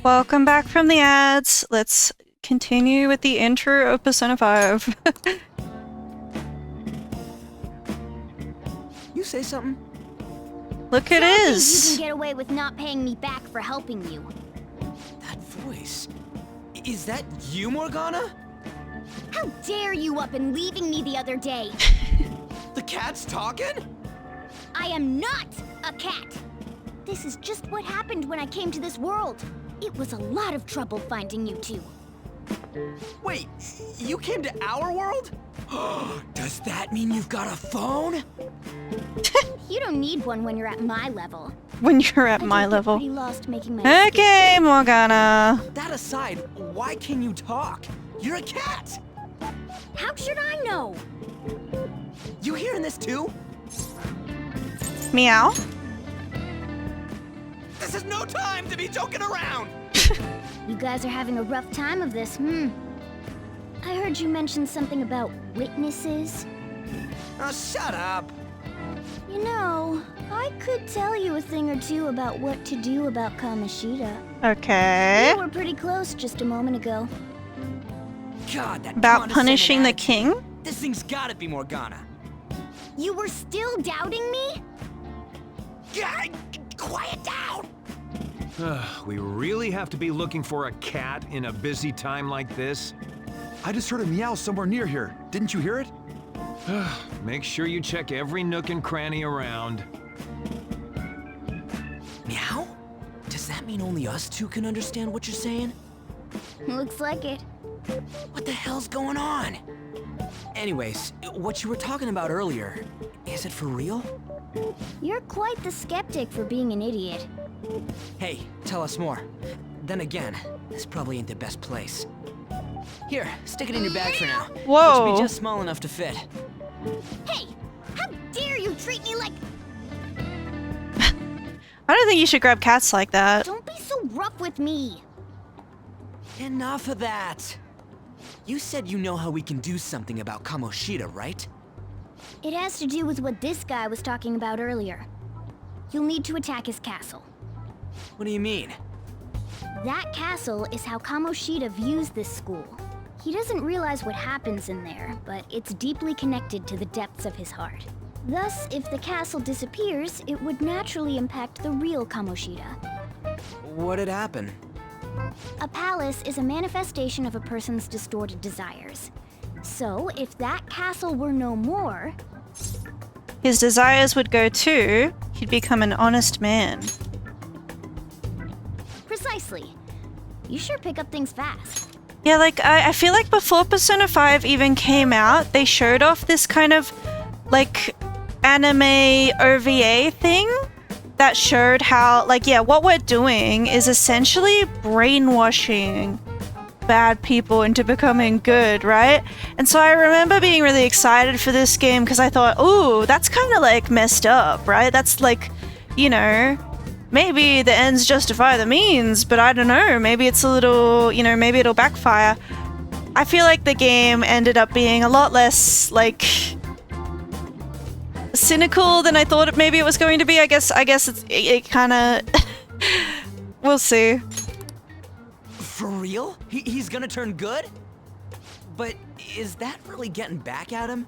Welcome back from the ads. Let's continue with the intro of Persona 5. You say something? Look, it You is. can get away with not paying me back for helping you. That voice. Is that you, Morgana? How dare you up and leaving me the other day? The cat's talking? I am not a cat. This is just what happened when I came to this world. It was a lot of trouble finding you two. Wait, you came to our world? Does that mean you've got a phone? You don't need one when you're at my level. When you're at my I level. pretty lost making my Okay, Morgana. That aside, why can you talk? You're a cat! How should I know? You hearing this too? Meow. This is no time to be joking around! You guys are having a rough time of this, I heard you mention something about witnesses. Oh, shut up! You know, I could tell you a thing or two about what to do about Kamoshida. Okay. We were pretty close just a moment ago. God, that About condescending punishing the attitude. king? This thing's gotta be Morgana. You were still doubting me? God, quiet down! We really have to be looking for a cat in a busy time like this? I just heard a meow somewhere near here. Didn't you hear it? Make sure you check every nook and cranny around. Meow? Does that mean only us two can understand what you're saying? Looks like it. What the hell's going on? Anyways, what you were talking about earlier, is it for real? You're quite the skeptic for being an idiot. Hey, tell us more. Then again, this probably ain't the best place. Here, stick it in your bag for now. Whoa. It should be just small enough to fit. Hey, how dare you treat me like... I don't think you should grab cats like that. Don't be so rough with me. Enough of that. You said you know how we can do something about Kamoshida, right? It has to do with what this guy was talking about earlier. You'll need to attack his castle. What do you mean? That castle is how Kamoshida views this school. He doesn't realize what happens in there, but it's deeply connected to the depths of his heart. Thus, if the castle disappears, it would naturally impact the real Kamoshida. What'd happen? A palace is a manifestation of a person's distorted desires. So, if that castle were no more... His desires would go too. He'd become an honest man. Precisely. You sure pick up things fast. Yeah, like, I feel like before Persona 5 even came out, they showed off this kind of, like, anime OVA thing that showed how, like, yeah, what we're doing is essentially brainwashing bad people into becoming good, right? And so I remember being really excited for this game because I thought, ooh, that's kind of, like, messed up, right? That's, like, you know... Maybe the ends justify the means, but I don't know. Maybe it's a little, you know, maybe it'll backfire. I feel like the game ended up being a lot less, like, cynical than I thought maybe it was going to be. I guess it kind of... We'll see. For real? He's gonna turn good? But is that really getting back at him?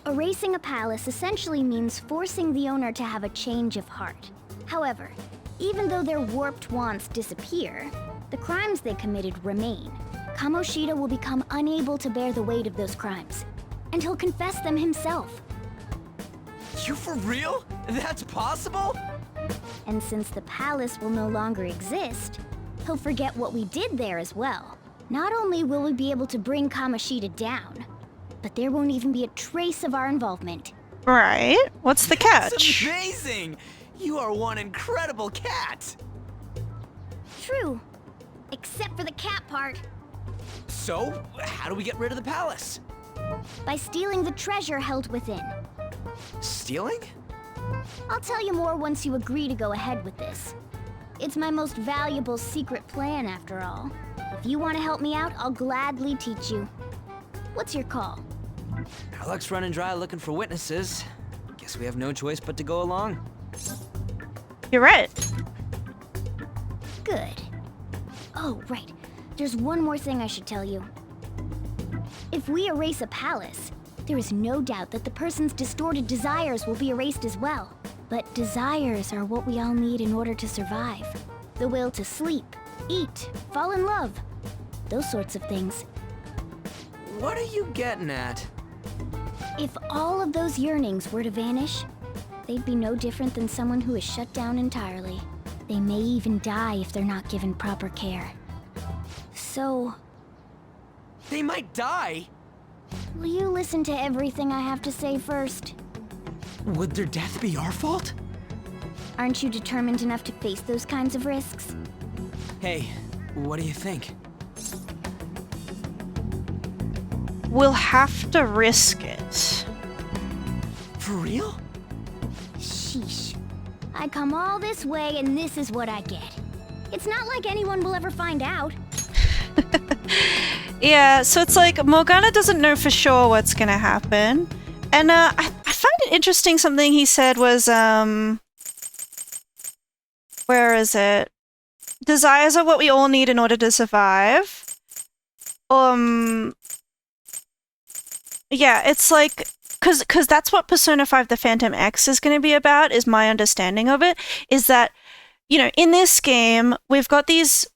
Erasing a palace essentially means forcing the owner to have a change of heart. However, even though their warped wants disappear, the crimes they committed remain. Kamoshida will become unable to bear the weight of those crimes, and he'll confess them himself. You for real? That's possible? And since the palace will no longer exist, he'll forget what we did there as well. Not only will we be able to bring Kamoshida down, but there won't even be a trace of our involvement. Right? What's the catch? That's amazing! You are one incredible cat! True. Except for the cat part. So, how do we get rid of the palace? By stealing the treasure held within. Stealing? I'll tell you more once you agree to go ahead with this. It's my most valuable secret plan, after all. If you want to help me out, I'll gladly teach you. What's your call? Our luck's running dry looking for witnesses. Guess we have no choice but to go along. You're right. Good. Oh, right. There's one more thing I should tell you. If we erase a palace, there is no doubt that the person's distorted desires will be erased as well. But desires are what we all need in order to survive. The will to sleep, eat, fall in love. Those sorts of things. What are you getting at? If all of those yearnings were to vanish, they'd be no different than someone who is shut down entirely. They may even die if they're not given proper care. So... They might die? will you listen to everything I have to say first? Would their death be our fault? Aren't you determined enough to face those kinds of risks? Hey, what do you think? We'll have to risk it. For real? Sheesh. I come all this way and this is what I get. It's not like anyone will ever find out. Yeah, so it's like Morgana doesn't know for sure what's gonna happen. And I find it interesting something he said was, where is it? Desires are what we all need in order to survive. Yeah, it's like, cause that's what Persona 5 The Phantom X is gonna be about, is my understanding of it, is that, you know, in this game, we've got these,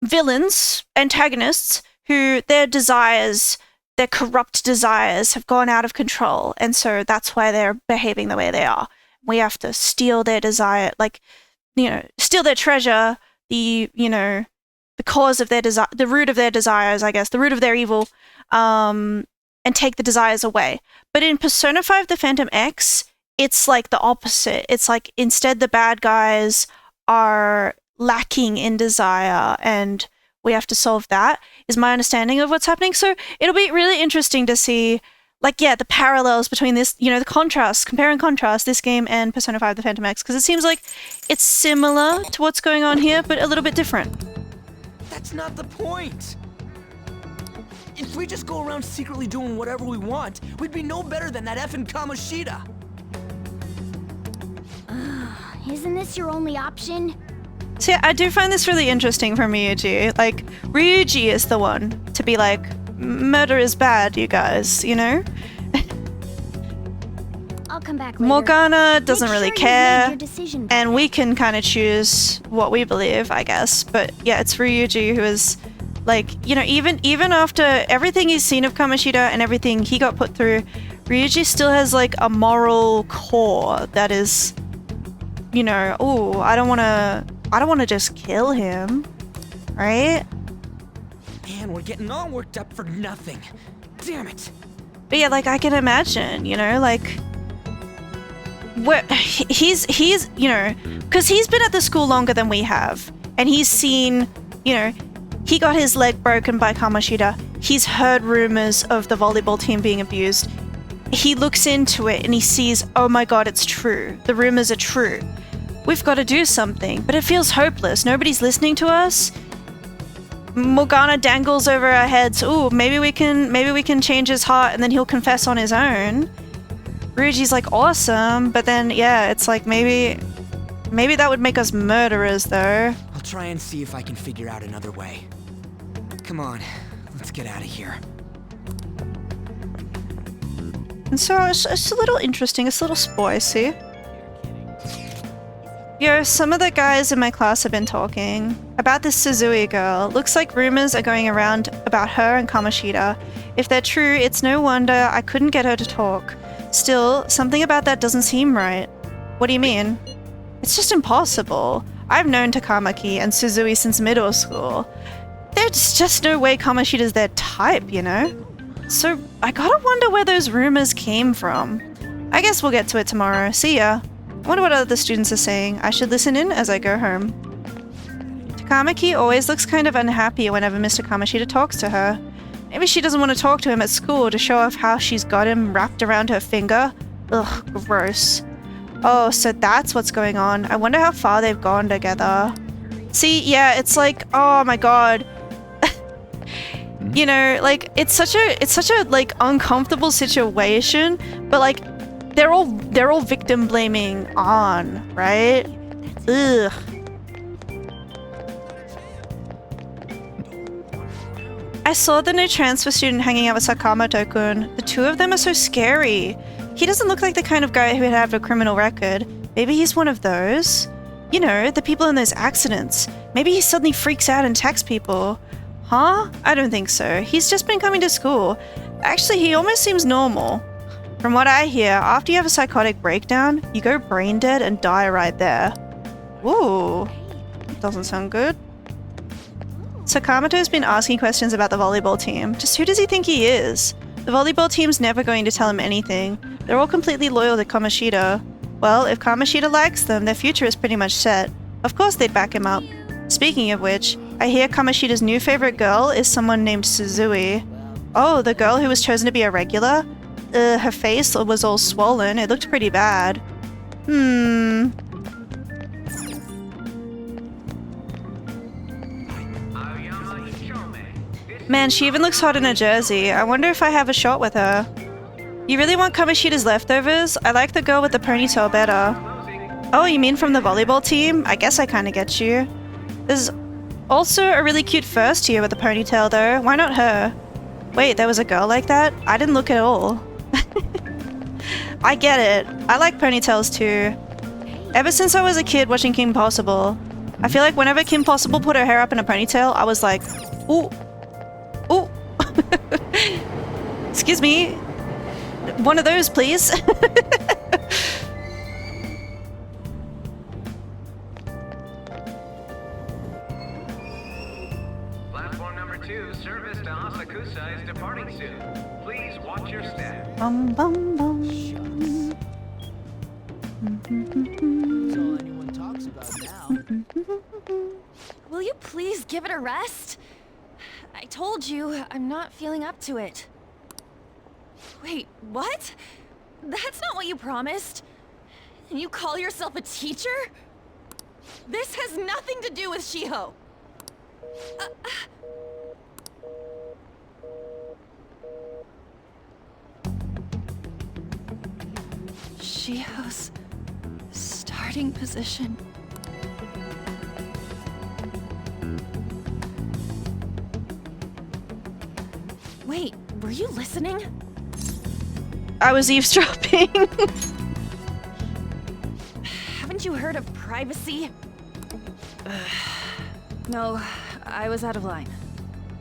villains, antagonists, who their desires, their corrupt desires have gone out of control, and so that's why they're behaving the way they are. We have to steal their desire, like, you know, steal their treasure, the, you know, the cause of their desire, the root of their desires, I guess, the root of their evil, and take the desires away. But in Persona 5 The Phantom X, it's like the opposite. It's like instead the bad guys are lacking in desire and we have to solve that, is my understanding of what's happening. So it'll be really interesting to see, like, yeah, the parallels between this, you know, the contrast, compare and contrast this game and Persona 5 The Phantom X, because it seems like it's similar to what's going on here, but a little bit different. That's not the point! If we just go around secretly doing whatever we want, we'd be no better than that effing Kamoshida! Isn't this your only option? So yeah, I do find this really interesting from Ryuji. Like, Ryuji is the one to be like, murder is bad, you guys, you know? I'll come back later. Morgana doesn't Make really sure you've made care, your decision. and we can kind of choose what we believe, I guess. But yeah, it's Ryuji who is, like, you know, even after everything he's seen of Kamoshida and everything he got put through, Ryuji still has, like, a moral core that is, you know, ooh, I don't want to just kill him, right? Man, we're getting all worked up for nothing. Damn it. But yeah, like, I can imagine, you know, like, what he's you know, because he's been at the school longer than we have, and he's seen, you know, he got his leg broken by Kamoshida. He's heard rumors of the volleyball team being abused. He looks into it and he sees, oh my god, it's true. The rumors are true. We've got to do something, but it feels hopeless. Nobody's listening to us. Morgana dangles over our heads. Ooh, maybe we can change his heart and then he'll confess on his own. Ryuji's like, awesome, but then yeah, it's like maybe that would make us murderers though. I'll try and see if I can figure out another way. Come on, let's get out of here. And so it's a little interesting, it's a little spicy. Yo, some of the guys in my class have been talking about this Suzui girl. Looks like rumors are going around about her and Kamoshida. If they're true, it's no wonder I couldn't get her to talk. Still, something about that doesn't seem right. What do you mean? It's just impossible. I've known Takamaki and Suzui since middle school. There's just no way Kamoshida's their type, you know? So I gotta wonder where those rumors came from. I guess we'll get to it tomorrow. See ya. I wonder what other students are saying. I should listen in as I go home. Takamaki always looks kind of unhappy whenever Mr. Kamoshida talks to her. Maybe she doesn't want to talk to him at school to show off how she's got him wrapped around her finger. Ugh, gross. Oh, so that's what's going on. I wonder how far they've gone together. See, yeah, it's like, oh my god. You know, like, it's such a like uncomfortable situation, but like they're all victim blaming on, right? Ugh. I saw the new transfer student hanging out with Sakamoto-kun. The two of them are so scary. He doesn't look like the kind of guy who would have a criminal record. Maybe he's one of those? You know, the people in those accidents. Maybe he suddenly freaks out and attacks people. Huh? I don't think so. He's just been coming to school. Actually, he almost seems normal. From what I hear, after you have a psychotic breakdown, you go brain dead and die right there. Ooh. Doesn't sound good. Sakamoto's been asking questions about the volleyball team. Just who does he think he is? The volleyball team's never going to tell him anything. They're all completely loyal to Kamoshida. Well, if Kamoshida likes them, their future is pretty much set. Of course they'd back him up. Speaking of which, I hear Kamoshida's new favorite girl is someone named Suzui. Oh, the girl who was chosen to be a regular? Her face was all swollen. It looked pretty bad. Man, she even looks hot in a jersey. I wonder if I have a shot with her. You really want Kamoshida's leftovers? I like the girl with the ponytail better. Oh, you mean from the volleyball team? I guess I kinda get you. There's also a really cute first year with a ponytail though. Why not her? Wait, there was a girl like that? I didn't look at all. I get it. I like ponytails too. Ever since I was a kid watching Kim Possible, I feel like whenever Kim Possible put her hair up in a ponytail, I was like, ooh. Ooh. Excuse me. One of those, please. Platform number 2, service to Asakusa is departing soon. Please watch your step. Bum bum bum. That's all anyone talks about now. Will you please give it a rest? I told you, I'm not feeling up to it. Wait, what? That's not what you promised. And you call yourself a teacher? This has nothing to do with Shiho. Shiho's starting position. Wait, were you listening? I was eavesdropping. Haven't you heard of privacy? No, I was out of line.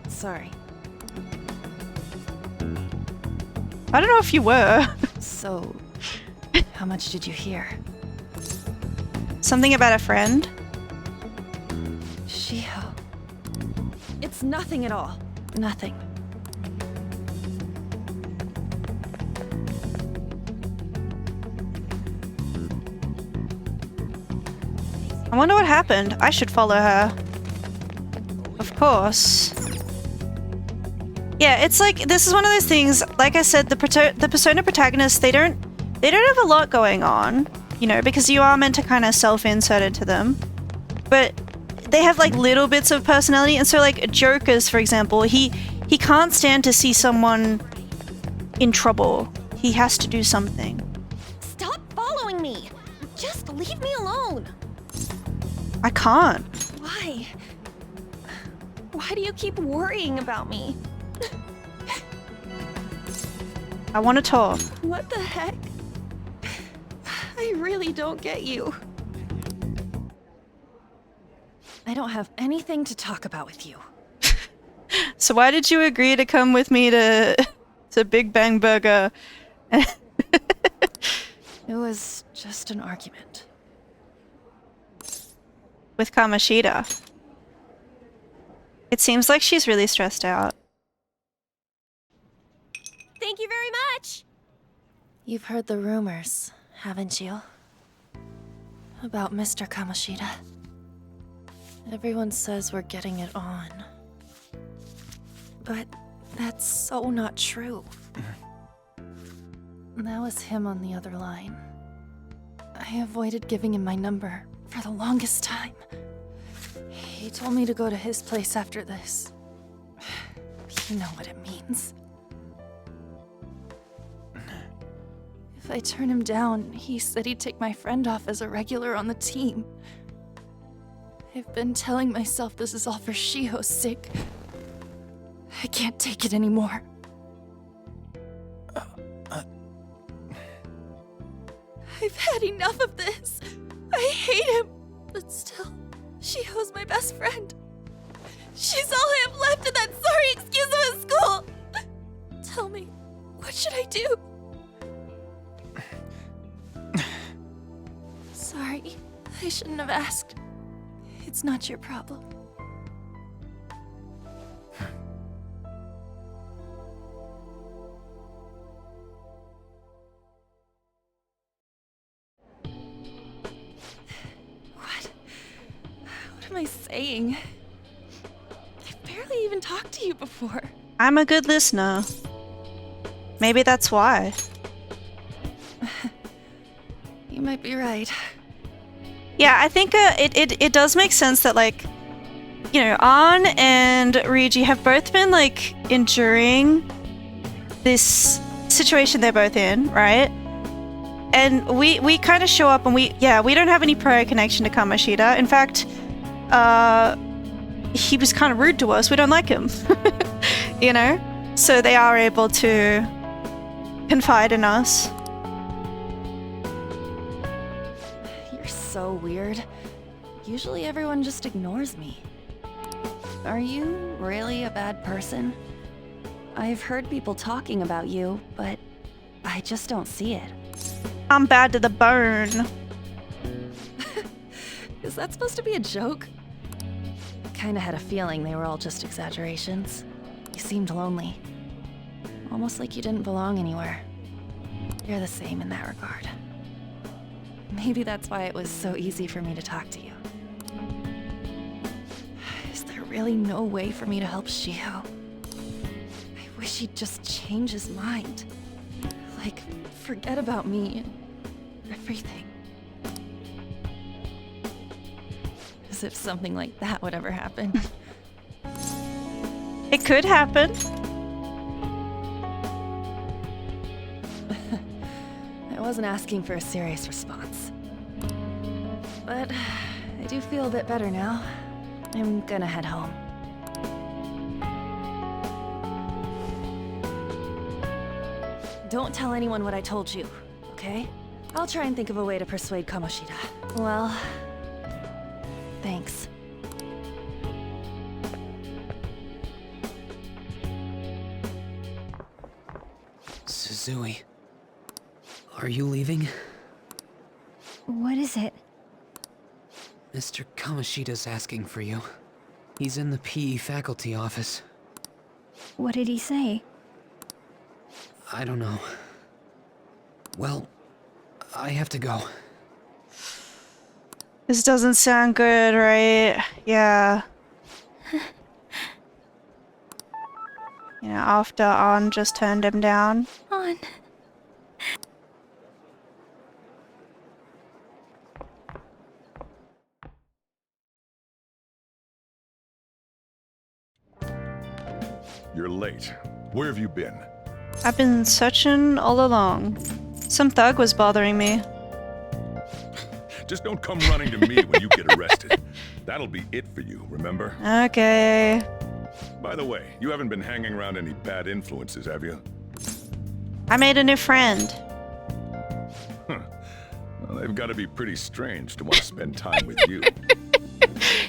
Sorry. I don't know if you were. So, how much did you hear? Something about a friend? Shiho. It's nothing at all. Nothing. I wonder what happened. I should follow her. Of course. Yeah, it's like, this is one of those things, like I said, the Persona protagonists, they don't have a lot going on, you know, because you are meant to kind of self-insert into them. But they have like little bits of personality, and so like Joker's, for example, he can't stand to see someone in trouble. He has to do something. Stop following me! Just leave me alone! I can't. Why? Why do you keep worrying about me? I want to talk. What the heck? I really don't get you. I don't have anything to talk about with you. So why did you agree to come with me to Big Bang Burger? It was just an argument. With Kamoshida. It seems like she's really stressed out. Thank you very much! You've heard the rumors, haven't you? About Mr. Kamoshida. Everyone says we're getting it on. But that's so not true. That was him on the other line. I avoided giving him my number for the longest time. He told me to go to his place after this. You know what it means. If I turn him down, he said he'd take my friend off as a regular on the team. I've been telling myself this is all for Shiho's sake. I can't take it anymore. I've had enough of this. I hate him. But still, Shiho's my best friend. She's all I have left in that sorry excuse of a school. Tell me, what should I do? Sorry, I shouldn't have asked. It's not your problem. What am I saying? I've barely even talked to you before. I'm a good listener. Maybe that's why. You might be right. Yeah, I think it does make sense that, like, you know, An and Ryuji have both been, like, enduring this situation they're both in, right? And we kind of show up and we don't have any prior connection to Kamoshida. In fact, he was kind of rude to us. We don't like him, you know? So they are able to confide in us. You're so weird. Usually everyone just ignores me. Are you really a bad person? I've heard people talking about you, but I just don't see it. I'm bad to the bone. Is that supposed to be a joke? Kinda had a feeling they were all just exaggerations. You seemed lonely. Almost like you didn't belong anywhere. You're the same in that regard. Maybe that's why it was so easy for me to talk to you. Is there really no way for me to help Shiho? I wish he'd just change his mind. Like, forget about me and everything. As if something like that would ever happen. It could happen. I wasn't asking for a serious response. But I do feel a bit better now. I'm gonna head home. Don't tell anyone what I told you, okay? I'll try and think of a way to persuade Kamoshida. Well, thanks. Suzui, are you leaving? What is it? Mr. Kamoshida's asking for you. He's in the PE faculty office. What did he say? I don't know. Well, I have to go. This doesn't sound good, right? Yeah. You know, after An just turned him down. An. You're late. Where have you been? I've been searching all along. Some thug was bothering me. Just don't come running to me when you get arrested. That'll be it for you, remember? Okay. By the way, you haven't been hanging around any bad influences, have you? I made a new friend. Huh. Well, they've got to be pretty strange to want to spend time with you.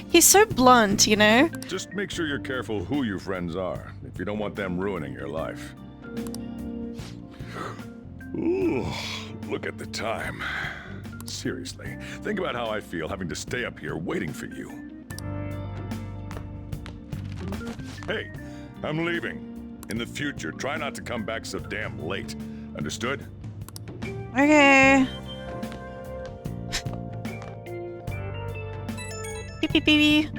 He's so blunt, you know? Just make sure you're careful who your friends are, if you don't want them ruining your life. Ooh, look at the time. Seriously, think about how I feel having to stay up here waiting for you. Hey, I'm leaving. In the future, try not to come back so damn late. Understood? Okay. Beep, beep, beep.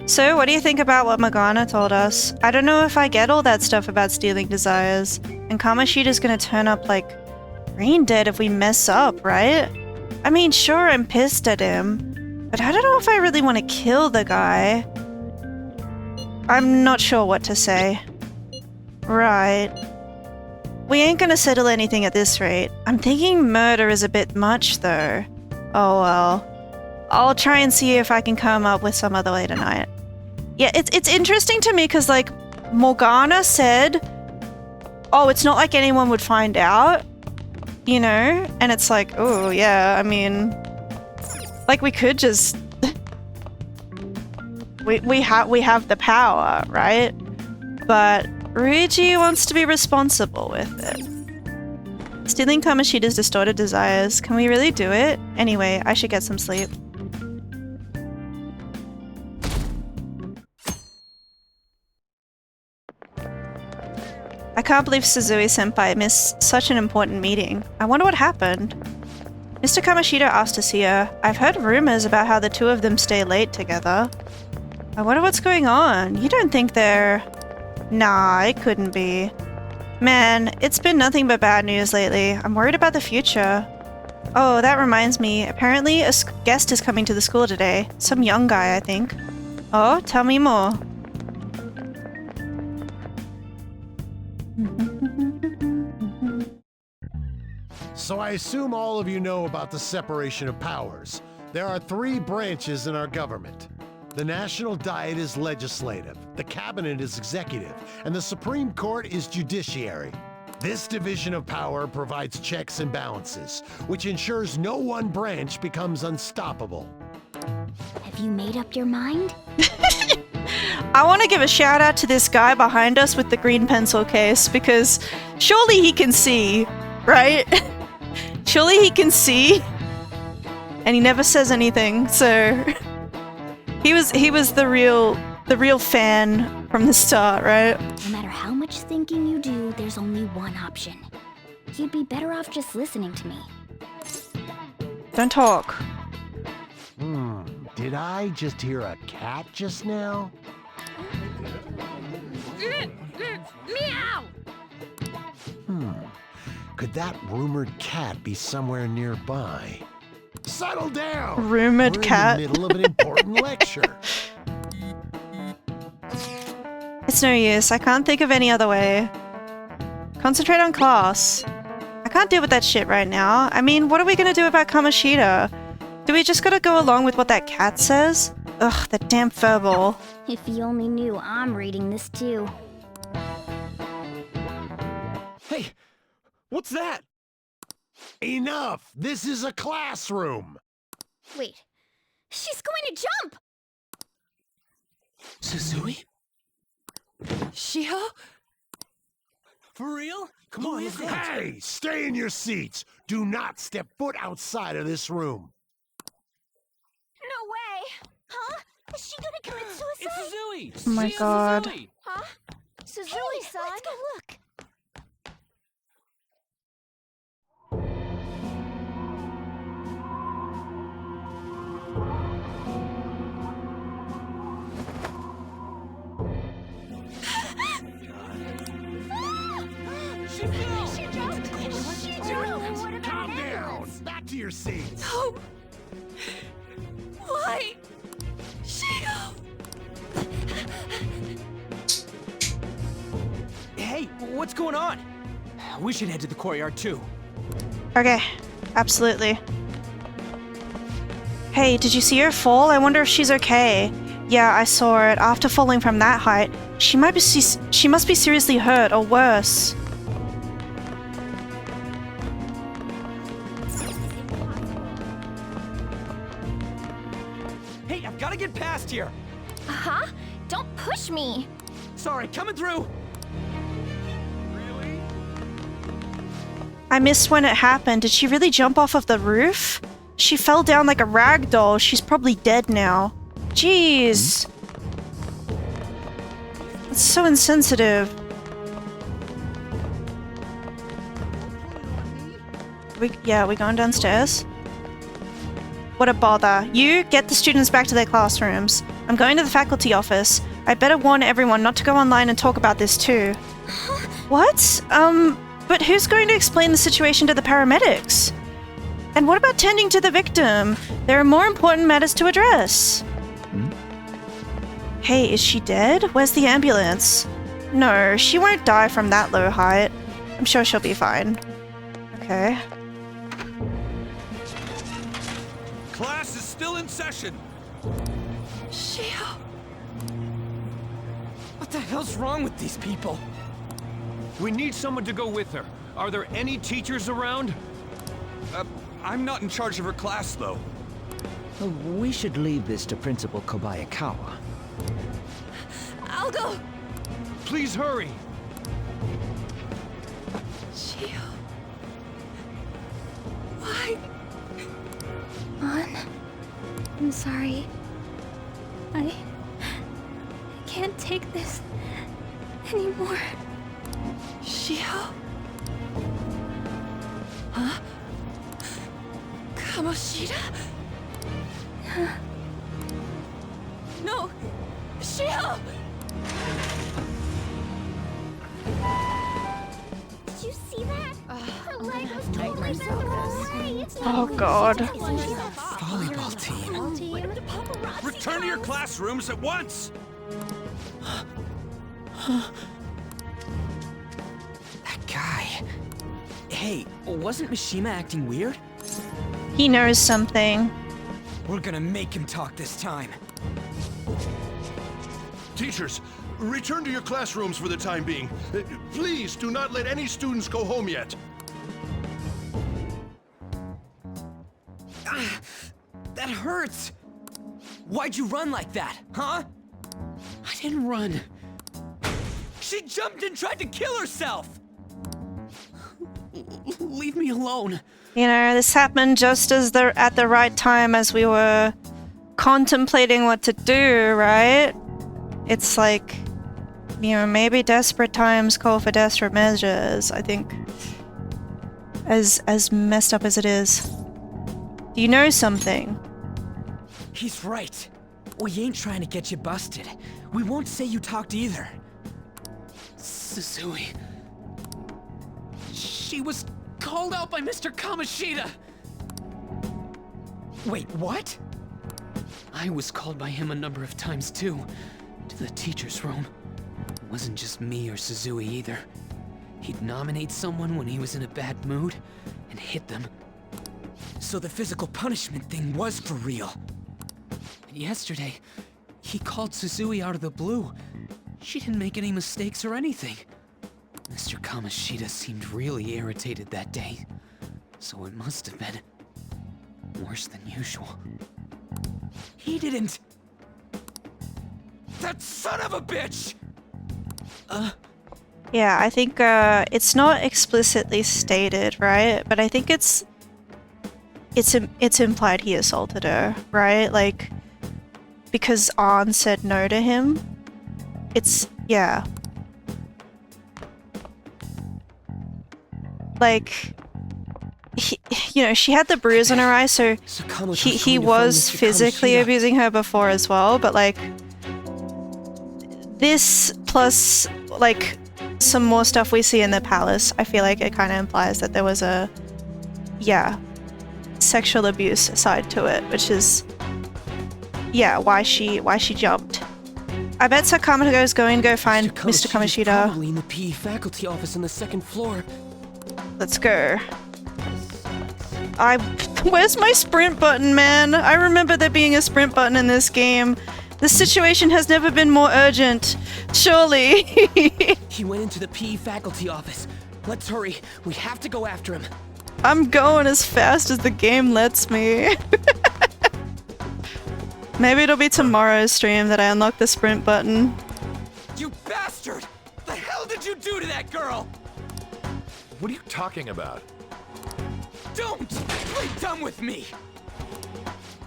So, what do you think about what Morgana told us? I don't know if I get all that stuff about stealing desires, and Kamoshida's gonna turn up like brain dead if we mess up, right? I mean, sure, I'm pissed at him, but I don't know if I really want to kill the guy. I'm not sure what to say. Right. We ain't gonna settle anything at this rate. I'm thinking murder is a bit much, though. Oh well. I'll try and see if I can come up with some other way tonight. Yeah, it's interesting to me because, like, Morgana said, oh, it's not like anyone would find out, you know? And it's like, oh, yeah, I mean, like, we could just... we have the power, right? But Ryuji wants to be responsible with it. Stealing Kamoshida's distorted desires. Can we really do it? Anyway, I should get some sleep. I can't believe Suzui-senpai missed such an important meeting. I wonder what happened. Mr. Kamoshida asked to see her. I've heard rumors about how the two of them stay late together. I wonder what's going on. You don't think they're... Nah, it couldn't be. Man, it's been nothing but bad news lately. I'm worried about the future. Oh, that reminds me. Apparently, a guest is coming to the school today. Some young guy, I think. Oh, tell me more. So I assume all of you know about the separation of powers. There are 3 branches in our government. The National Diet is legislative, the Cabinet is executive, and the Supreme Court is judiciary. This division of power provides checks and balances, which ensures no one branch becomes unstoppable. Have you made up your mind? I want to give a shout out to this guy behind us with the green pencil case, because surely he can see, right? Surely he can see, and he never says anything, so he was the real fan from the start, right? No matter how much thinking you do, there's only one option. You'd be better off just listening to me. Don't talk. Did I just hear a cat just now? Meow! Could that rumored cat be somewhere nearby? Settle down! Rumored cat. We're in the middle of an important lecture. It's no use. I can't think of any other way. Concentrate on class. I can't deal with that shit right now. I mean, what are we gonna do about Kamoshida? Do we just gotta go along with what that cat says? Ugh, that damn furball. If you only knew I'm reading this too. Hey, what's that? Enough! This is a classroom! Wait, she's going to jump! Suzui? Shiho? For real? Come on, let's go. Hey! Stay in your seats! Do not step foot outside of this room! No way! Huh? Is she gonna commit suicide? It's Suzui! Oh my god. Suzui. Huh? Suzui-san? Let's go look. She jumped! Calm down! Back to your seats! No! Why? Shiho! Hey, what's going on? We should head to the courtyard too. Okay, absolutely. Hey, did you see her fall? I wonder if she's okay. Yeah, I saw it. After falling from that height, she must be seriously hurt or worse. Hey, I've got to get past here. Huh? Don't push me. Sorry, coming through. I missed when it happened. Did she really jump off of the roof? She fell down like a rag doll. She's probably dead now. Jeez. That's so insensitive. We going downstairs? What a bother. You get the students back to their classrooms. I'm going to the faculty office. I better warn everyone not to go online and talk about this too. What? But who's going to explain the situation to the paramedics? And what about tending to the victim? There are more important matters to address. Hey, is she dead? Where's the ambulance? No, she won't die from that low height. I'm sure she'll be fine. Okay. Class is still in session. Shiho. What What the hell's wrong with these people? We need someone to go with her. Are there any teachers around? I'm not in charge of her class, though. We should leave this to Principal Kobayakawa. I'll go. Please hurry. Shio. Why? On. I'm sorry. I can't take this anymore. Shio? Huh? Kamoshida? No! Shio! Did you see that? Her leg was totally bent away. Oh god. Volleyball team. Return to your classrooms at once! That guy. Hey, wasn't Mishima acting weird? He knows something. We're gonna make him talk this time. Teachers, return to your classrooms for the time being. Please do not let any students go home yet. That hurts! Why'd you run like that, huh? I didn't run. She jumped and tried to kill herself! Leave me alone. You know, this happened just as at the right time as we were contemplating what to do, right? It's like, you know, maybe desperate times call for desperate measures, I think. As messed up as it is. Do you know something? He's right. We ain't trying to get you busted. We won't say you talked either. Suzui. She was called out by Mr. Kamoshida! Wait, what? I was called by him a number of times too, to the teacher's room. It wasn't just me or Suzui either. He'd nominate someone when he was in a bad mood, and hit them. So the physical punishment thing was for real. And yesterday, he called Suzui out of the blue. She didn't make any mistakes or anything. Mr. Kamoshida seemed really irritated that day, so it must have been worse than usual. He didn't... That son of a bitch! Yeah, I think it's not explicitly stated, right? But I think it's implied he assaulted her, right? Like, because Arn said no to him. Yeah. Like, you know, she had the bruise on her eye, so he was physically abusing her before as well, but like, this plus, like, some more stuff we see in the palace, I feel like it kind of implies that there was a, yeah, sexual abuse side to it, which is, yeah, why she jumped. I bet Sakamoto is going to go find Mr. Kamoshida. Probably in the PE faculty office on the second floor. Let's go. Where's my sprint button, man? I remember there being a sprint button in this game. This situation has never been more urgent. Surely. He went into the PE faculty office. Let's hurry. We have to go after him. I'm going as fast as the game lets me. Maybe it'll be tomorrow's stream that I unlock the sprint button. You bastard! The hell did you do to that girl? What are you talking about? Don't play dumb with me!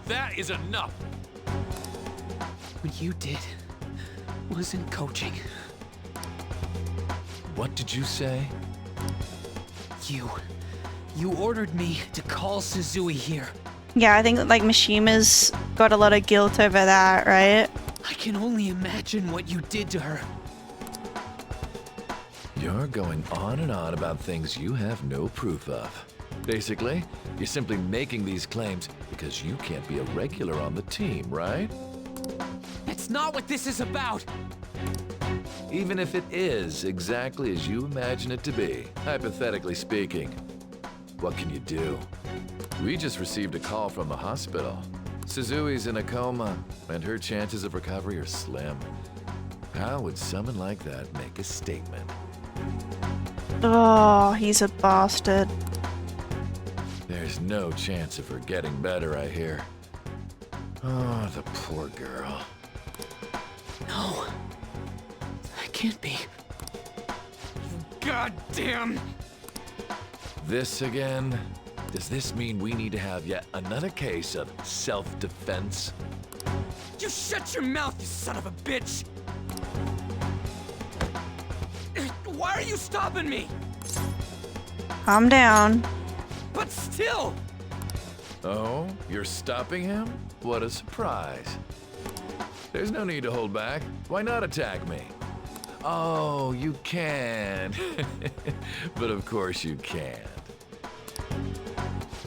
That is enough! What you did wasn't coaching. What did you say? You ordered me to call Suzui here. Yeah, I think like Mishima's got a lot of guilt over that, right? I can only imagine what you did to her. You're going on and on about things you have no proof of. Basically, you're simply making these claims because you can't be a regular on the team, right? That's not what this is about! Even if it is exactly as you imagine it to be, hypothetically speaking, what can you do? We just received a call from the hospital. Suzui's in a coma, and her chances of recovery are slim. How would someone like that make a statement? Oh, he's a bastard. There's no chance of her getting better, I hear. Oh, the poor girl. No. That can't be. Goddamn! This again? Does this mean we need to have yet another case of self-defense? You shut your mouth, you son of a bitch! Why are you stopping me? Calm down. But still! Oh, you're stopping him? What a surprise. There's no need to hold back. Why not attack me? Oh, you can. But of course you can't.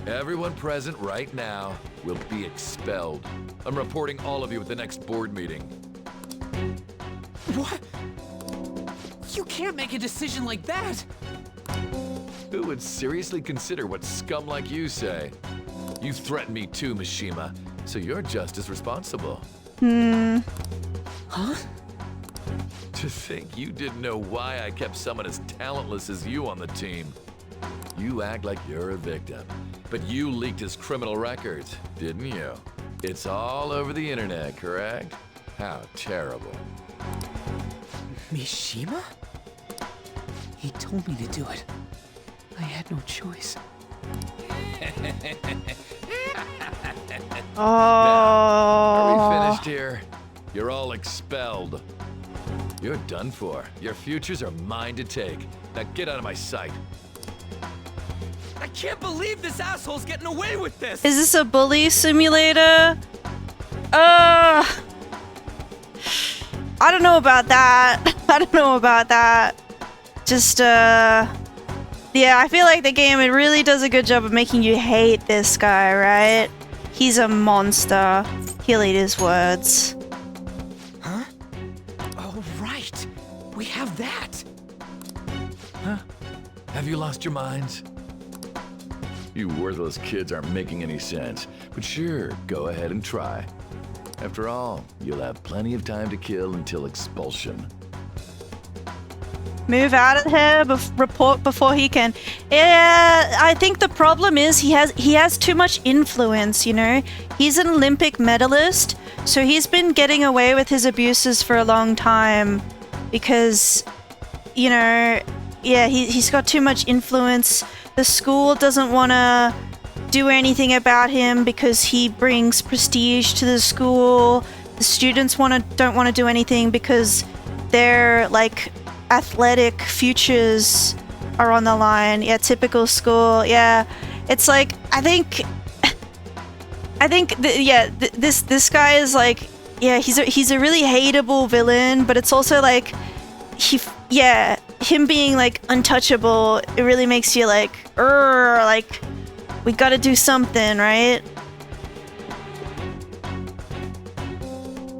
Everyone present right now will be expelled. I'm reporting all of you at the next board meeting. What? You can't make a decision like that! Who would seriously consider what scum like you say? You threatened me too, Mishima, so you're just as responsible. Huh? To think you didn't know why I kept someone as talentless as you on the team. You act like you're a victim, but you leaked his criminal records, didn't you? It's all over the internet, correct? How terrible. Mishima? He told me to do it. I had no choice. Oh. Are we finished here? You're all expelled. You're done for. Your futures are mine to take. Now get out of my sight. I can't believe this asshole's getting away with this! Is this a bully simulator? I don't know about that. I don't know about that. Just, yeah, I feel like the game, it really does a good job of making you hate this guy, right? He's a monster. He'll eat his words. Huh? Oh, right. We have that. Huh? Have you lost your minds? You worthless kids aren't making any sense. But sure, go ahead and try. After all, you'll have plenty of time to kill until expulsion. Move out of here, report before he can. Yeah, I think the problem is he has too much influence, you know? He's an Olympic medalist, so he's been getting away with his abuses for a long time because, you know, yeah, he's got too much influence. The school doesn't want to do anything about him because he brings prestige to the school. The students don't want to do anything because their like athletic futures are on the line. Yeah, typical school. Yeah, it's like I think this guy is like, yeah, he's a really hateable villain, but it's also like him being like untouchable, it really makes you like we gotta do something, right?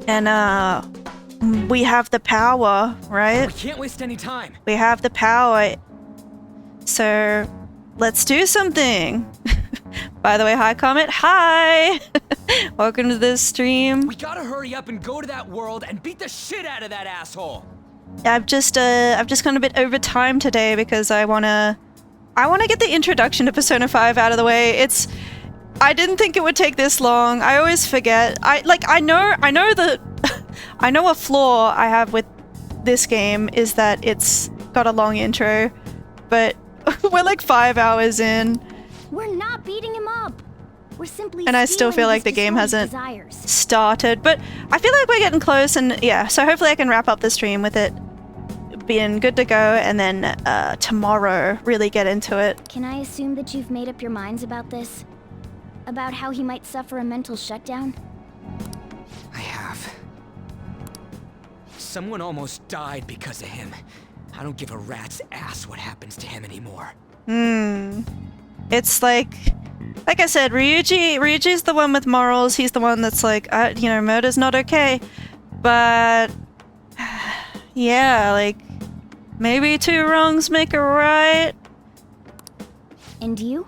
And we have the power, right? We can't waste any time. We have the power. So let's do something. By the way, hi Comet. Hi! Welcome to this stream. We gotta hurry up and go to that world and beat the shit out of that asshole. I've just gone a bit over time today because I wanna get the introduction to Persona 5 out of the way. I didn't think it would take this long. I always forget. I know a flaw I have with this game is that it's got a long intro, but we're like 5 hours in. We're not beating him up. We're simply and I still feel like the game hasn't started, but I feel like we're getting close, and yeah, so hopefully I can wrap up the stream with it being good to go, and then tomorrow really get into it. Can I assume that you've made up your minds about this? About how he might suffer a mental shutdown? I have. Someone almost died because of him. I don't give a rat's ass what happens to him anymore. It's like I said, Ryuji's the one with morals. He's the one that's like, you know, murder's not okay. But yeah, like maybe 2 wrongs make a right. And you?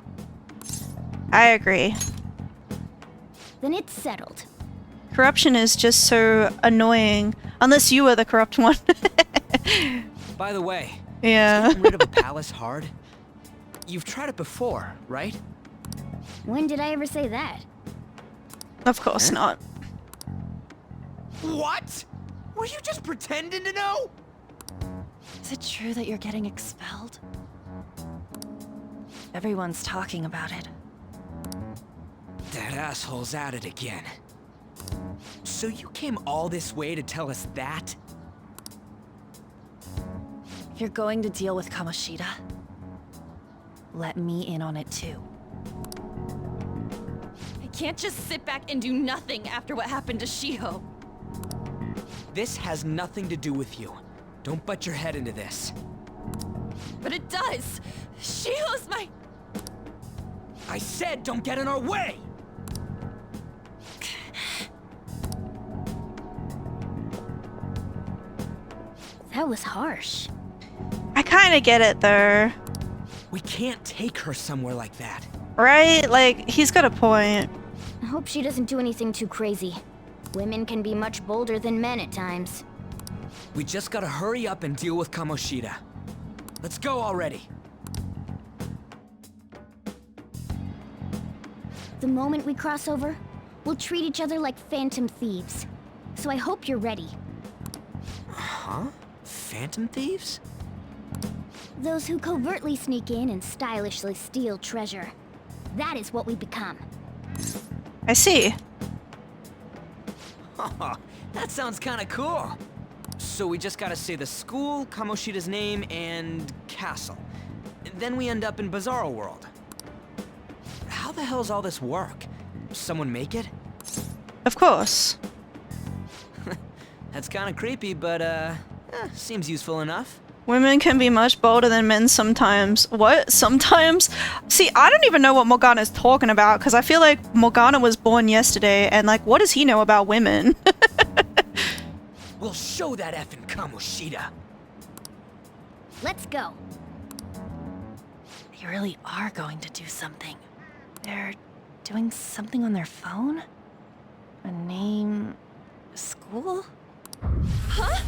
I agree. Then it's settled. Corruption is just so annoying. Unless you were the corrupt one. By the way, yeah. is getting rid of a palace hard? You've tried it before, right? When did I ever say that? Of course not. What? Were you just pretending to know? Is it true that you're getting expelled? Everyone's talking about it. That asshole's at it again. So you came all this way to tell us that? If you're going to deal with Kamoshida, let me in on it too. I can't just sit back and do nothing after what happened to Shiho. This has nothing to do with you. Don't butt your head into this. But it does! Shiho's my... I said don't get in our way! That was harsh. I kind of get it though. We can't take her somewhere like that. Right? Like, he's got a point. I hope she doesn't do anything too crazy. Women can be much bolder than men at times. We just gotta hurry up and deal with Kamoshida. Let's go already. The moment we cross over, we'll treat each other like phantom thieves. So I hope you're ready. Huh? Phantom thieves? Those who covertly sneak in and stylishly steal treasure. That is what we become. I see. That sounds kinda cool. So we just gotta say the school, Kamoshida's name, and castle. Then we end up in Bizarro World. How the hell's all this work? Someone make it? Of course. That's kinda creepy, but seems useful enough. Women can be much bolder than men sometimes. What? Sometimes? See, I don't even know what Morgana's talking about, because I feel like Morgana was born yesterday, and like, what does he know about women? We'll show that effing Kamoshida. Let's go. They really are going to do something. They're doing something on their phone? A name... a school? Huh?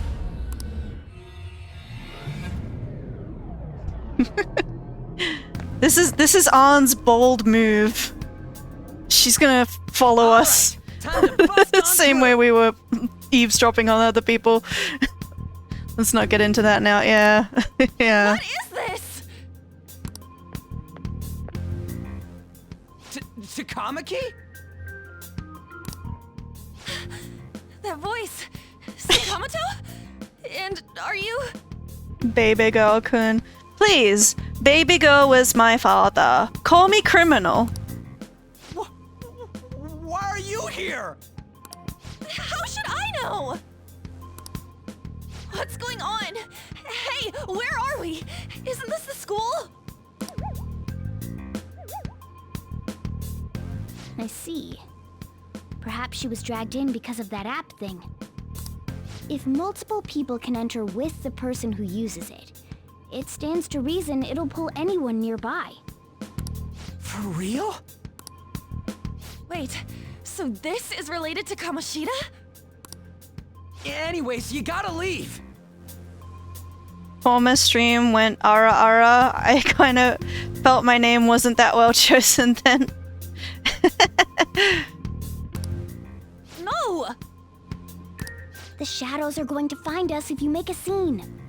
This is Ann's bold move. She's gonna follow us. The same way we were eavesdropping on other people. Let's not get into that now. Yeah. Yeah. What is this? Takamaki? That voice. Sakamoto? And are you... Baby girl-kun. Please, baby girl was my father. Call me criminal. Why are you here? How should I know? What's going on? Hey, where are we? Isn't this the school? I see. Perhaps she was dragged in because of that app thing. If multiple people can enter with the person who uses it, it stands to reason it'll pull anyone nearby. For real? Wait, so this is related to Kamoshida? Anyways, you gotta leave. Former stream went ara ara. I kind of felt my name wasn't that well chosen then. No! The shadows are going to find us if you make a scene.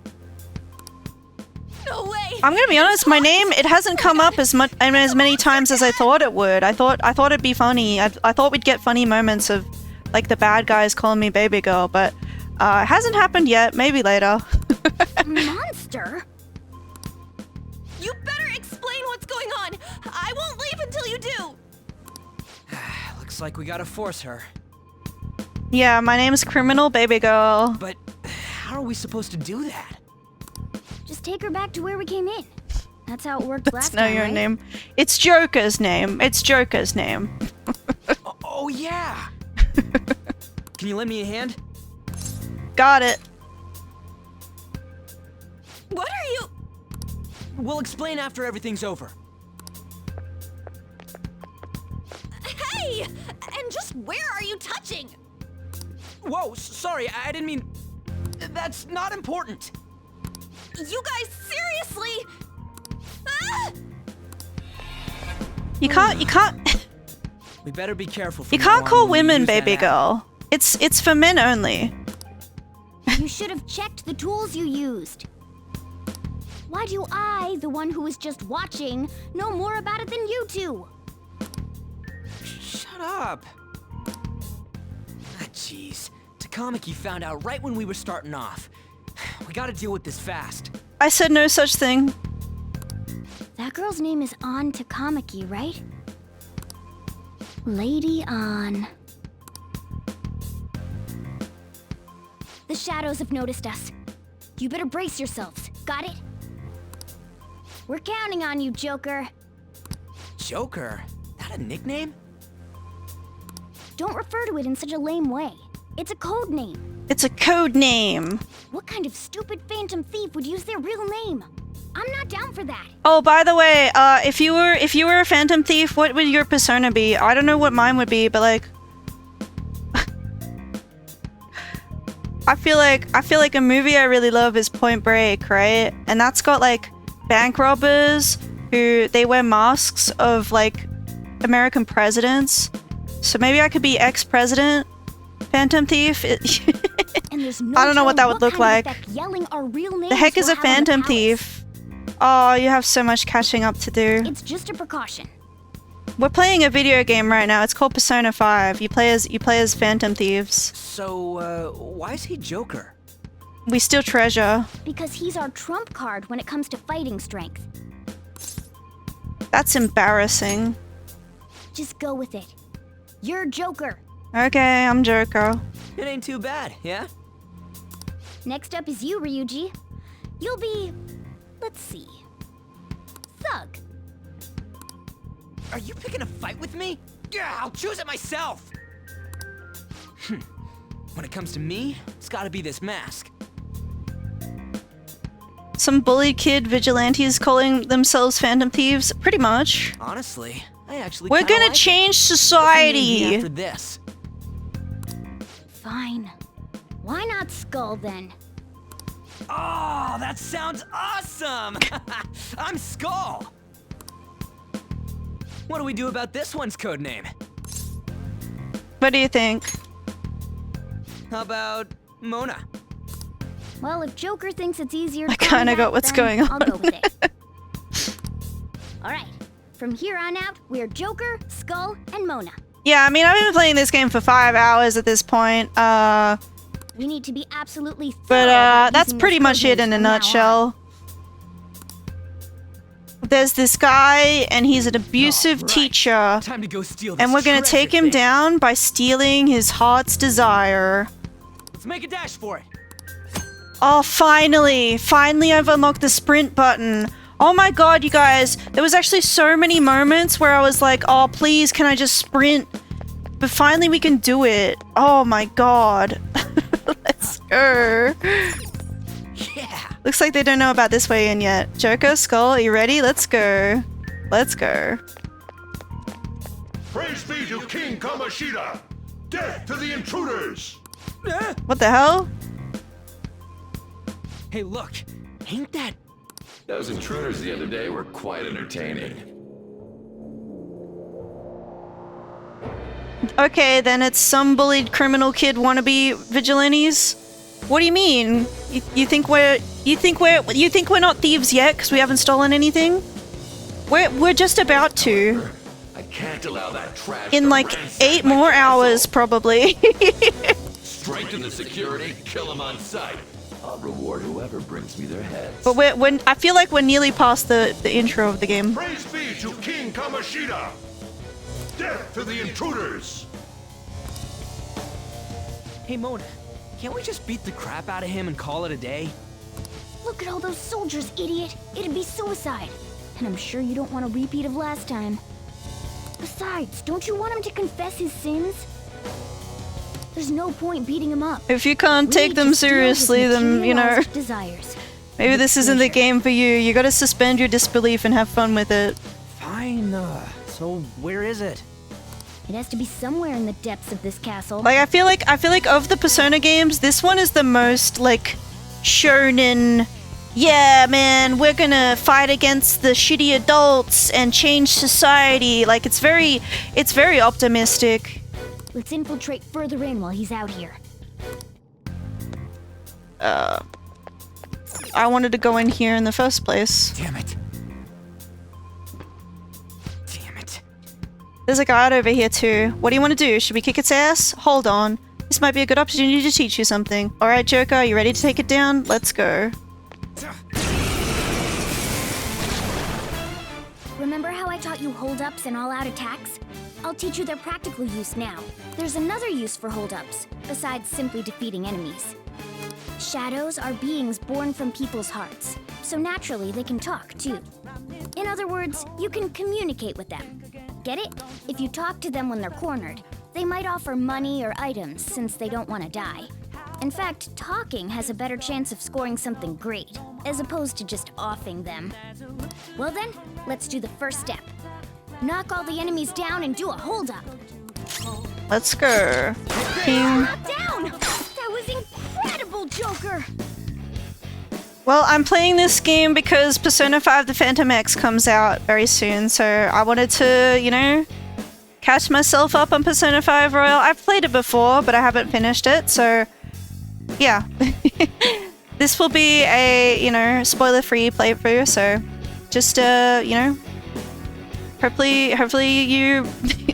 No way! I'm gonna be honest, my name, it hasn't come up as many times as I thought it would. I thought it'd be funny. I thought we'd get funny moments of like the bad guys calling me baby girl, but it hasn't happened yet. Maybe later. Monster? You better explain what's going on! I won't leave until you do! Looks like we gotta force her. Yeah, my name's Criminal Baby Girl. But how are we supposed to do that? Just take her back to where we came in. That's how it worked last That's not time, your right? name. It's Joker's name. It's Joker's name. Oh yeah! Can you lend me a hand? Got it. What are you... We'll explain after everything's over. Hey! And just where are you touching? Whoa, sorry, I didn't mean... That's not important. You guys, seriously? Ah! You can't. We better be careful. You can't call women baby girl. It's for men only. You should have checked the tools you used. Why do I, the one who was just watching, know more about it than you two? Shut up. Ah, jeez. Takamaki found out right when we were starting off. We gotta deal with this fast. I said no such thing. That girl's name is An Takamaki, right? Lady An. The shadows have noticed us. You better brace yourselves. Got it? We're counting on you, Joker. Joker? That a nickname? Don't refer to it in such a lame way. It's a code name. It's a code name. What kind of stupid phantom thief would use their real name? I'm not down for that. Oh, by the way, if you were a phantom thief, what would your persona be? I don't know what mine would be, but like I feel like a movie I really love is Point Break, right? And that's got like bank robbers who they wear masks of like American presidents. So maybe I could be ex-president phantom thief. And there's no I don't know what that would look like. Yelling our real names The heck is will a have on the phantom palace. thief? Oh, you have so much catching up to do. It's just a precaution. We're playing a video game right now. It's called Persona 5. You play as phantom thieves. So, why is he Joker? We steal treasure. Because he's our trump card when it comes to fighting strength. That's embarrassing. Just go with it. You're Joker. Okay, I'm Joker. It ain't too bad, yeah? Next up is you, Ryuji. You'll be... let's see... Thug. Are you picking a fight with me? Yeah, I'll choose it myself! When it comes to me, it's gotta be this mask. Some bully kid vigilantes calling themselves phantom thieves? Pretty much. Honestly, I actually We're kinda gonna like change it. society. After this. Fine. Why not Skull, then? Oh, that sounds awesome! I'm Skull! What do we do about this one's code name? What do you think? How about Mona? Well, if Joker thinks it's easier I to kinda find got that, what's then going on. I'll go with it. Alright. From here on out, we're Joker, Skull, and Mona. Yeah, I mean, I've been playing this game for 5 hours at this point. We need to be absolutely thorough But about that's using pretty those much code it names in a from now on. nutshell. There's this guy, and he's an abusive teacher. Time to go steal this And we're gonna treasure take him thing. down by stealing his heart's desire. Let's make a dash for it. Oh, finally! Finally I've unlocked the sprint button. Oh my god, you guys. There was actually so many moments where I was like, oh, please, can I just sprint? But finally we can do it. Oh my god. Let's go. Yeah. Looks like they don't know about this way in yet. Joker, Skull, are you ready? Let's go. Let's go. Praise be to King Kamoshida! Death to the intruders! What the hell? Hey, look. Ain't that... Those intruders the other day were quite entertaining. Okay, then it's some bullied criminal kid wannabe vigilantes. What do you mean? You think we're not thieves yet because we haven't stolen anything? We're just about to. I can't allow that trash In to like ransack 8 my more castle. hours, probably. Strengthen the security, kill them on sight. I'll reward whoever brings me their heads. But I feel like we're nearly past the intro of the game. Praise be to King Kamoshida! Death to the intruders! Hey, Mona. Can't we just beat the crap out of him and call it a day? Look at all those soldiers, idiot. It'd be suicide. And I'm sure you don't want a repeat of last time. Besides, don't you want him to confess his sins? There's no point beating him up. If you can't We take need them to steal his seriously, then, you know, materialized desires. maybe this isn't the game for you. You gotta suspend your disbelief and have fun with it. Fine, so where is it? It has to be somewhere in the depths of this castle. Like I feel like of the Persona games, this one is the most like shonen. Yeah, man, we're gonna fight against the shitty adults and change society. Like it's very optimistic. Let's infiltrate further in while he's out here. I wanted to go in here in the first place. Damn it. There's a guard over here too. What do you want to do? Should we kick its ass? Hold on. This might be a good opportunity to teach you something. Alright, Joker, are you ready to take it down? Let's go. Remember how I taught you hold-ups and all-out attacks? I'll teach you their practical use now. There's another use for hold-ups, besides simply defeating enemies. Shadows are beings born from people's hearts, so naturally they can talk too. In other words, you can communicate with them. Get it? If you talk to them when they're cornered, they might offer money or items since they don't want to die. In fact, talking has a better chance of scoring something great, as opposed to just offing them. Well then, let's do the first step. Knock all the enemies down and do a hold-up. Let's go. Down! That was incredible, Joker! Well, I'm playing this game because Persona 5 The Phantom X comes out very soon, so I wanted to, you know, catch myself up on Persona 5 Royal. I've played it before, but I haven't finished it, so yeah. This will be a, you know, spoiler-free playthrough, so just, you know, hopefully you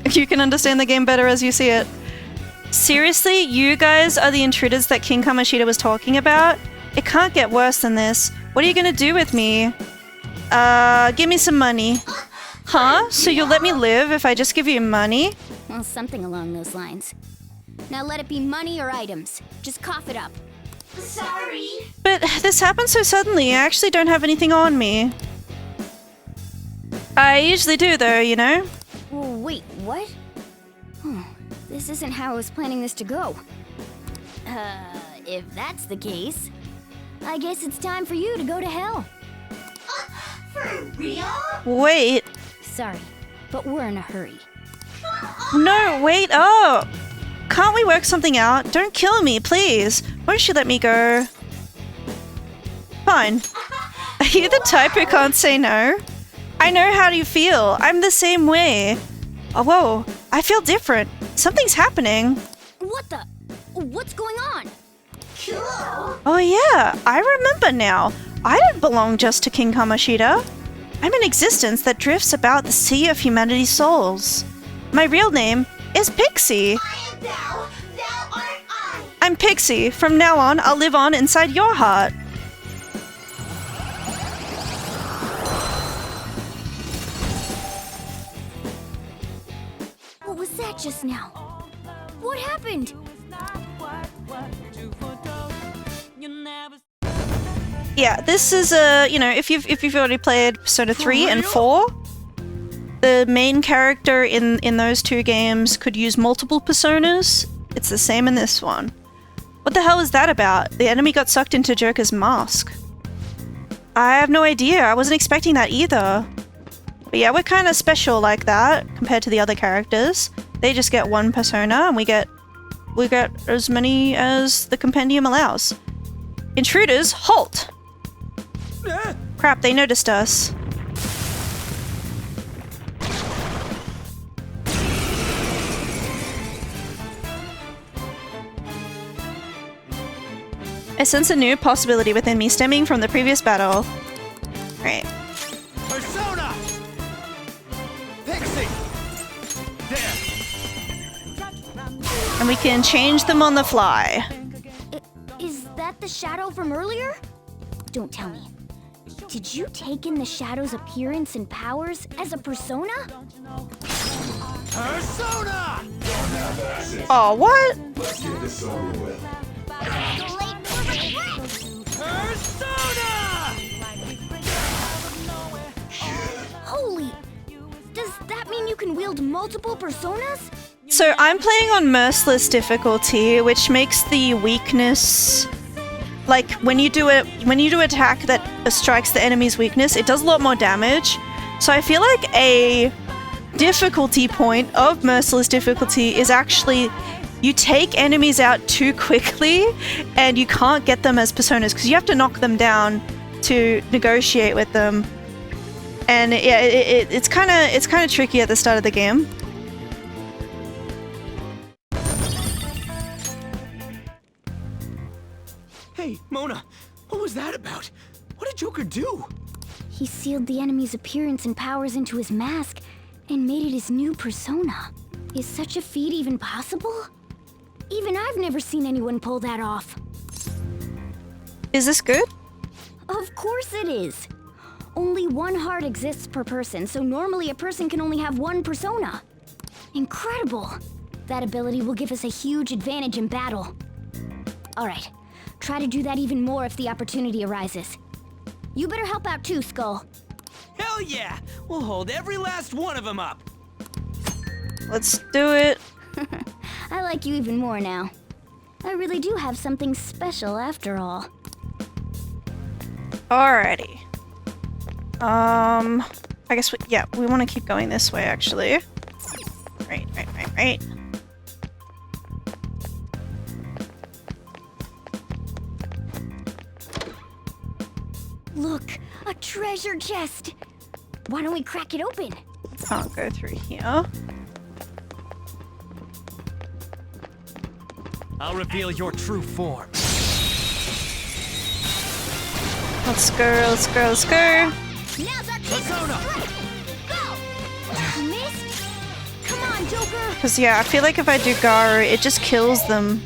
you can understand the game better as you see it. Seriously, you guys are the intruders that King Kamoshida was talking about? It can't get worse than this. What are you gonna do with me? Give me some money. Huh? So you'll let me live if I just give you money? Well, something along those lines. Now let it be money or items. Just cough it up. Sorry. But this happened so suddenly, I actually don't have anything on me. I usually do though, you know? Wait, what? This isn't how I was planning this to go. If that's the case, I guess it's time for you to go to hell. For real? Wait. Sorry, but we're in a hurry. No, wait up! Can't we work something out? Don't kill me, please. Won't you let me go? Fine. Are you the type who can't say no? I know how you feel. I'm the same way. Oh, whoa. I feel different. Something's happening. What the? What's going on? Oh yeah, I remember now. I don't belong just to King Kamoshida. I'm an existence that drifts about the sea of humanity's souls. My real name is Pixie. I'm Pixie. From now on, I'll live on inside your heart. What was that just now? What happened? Yeah, this is a, you know, if you've already played Persona 3 and 4, the main character in those two games could use multiple personas. It's the same in this one. What the hell is that about? The enemy got sucked into Joker's mask. I have no idea. I wasn't expecting that either. But yeah, we're kind of special like that compared to the other characters. They just get one persona and we get as many as the compendium allows. Intruders, halt! Crap, they noticed us. I sense a new possibility within me stemming from the previous battle. Right. Persona! Pixie! There! And we can change them on the fly. Is that the shadow from earlier? Don't tell me. Did you take in the shadow's appearance and powers as a persona? Persona! Oh, what? Let's get this over with. Persona! Holy! Does that mean you can wield multiple personas? So I'm playing on merciless difficulty, which makes the weakness, like when you do attack that strikes the enemy's weakness, it does a lot more damage. So I feel like a difficulty point of Merciless difficulty is actually you take enemies out too quickly and you can't get them as personas because you have to knock them down to negotiate with them. And yeah, it's kind of tricky at the start of the game. Hey, Mona, what was that about? What did Joker do? He sealed the enemy's appearance and powers into his mask and made it his new persona. Is such a feat even possible? Even I've never seen anyone pull that off. Is this good? Of course it is. Only one heart exists per person, so normally a person can only have one persona. Incredible! That ability will give us a huge advantage in battle. Alright, try to do that even more if the opportunity arises. You better help out too, Skull. Hell yeah! We'll hold every last one of them up. Let's do it. I like you even more now. I really do have something special after all. Alrighty. I guess we want to keep going this way actually. Right. Look, a treasure chest. Why don't we crack it open? Can't go through here. I'll reveal your true form. Let's go. Now's our chance. Go! Missed? Come on, Joker! Because yeah, I feel like if I do Garu, it just kills them.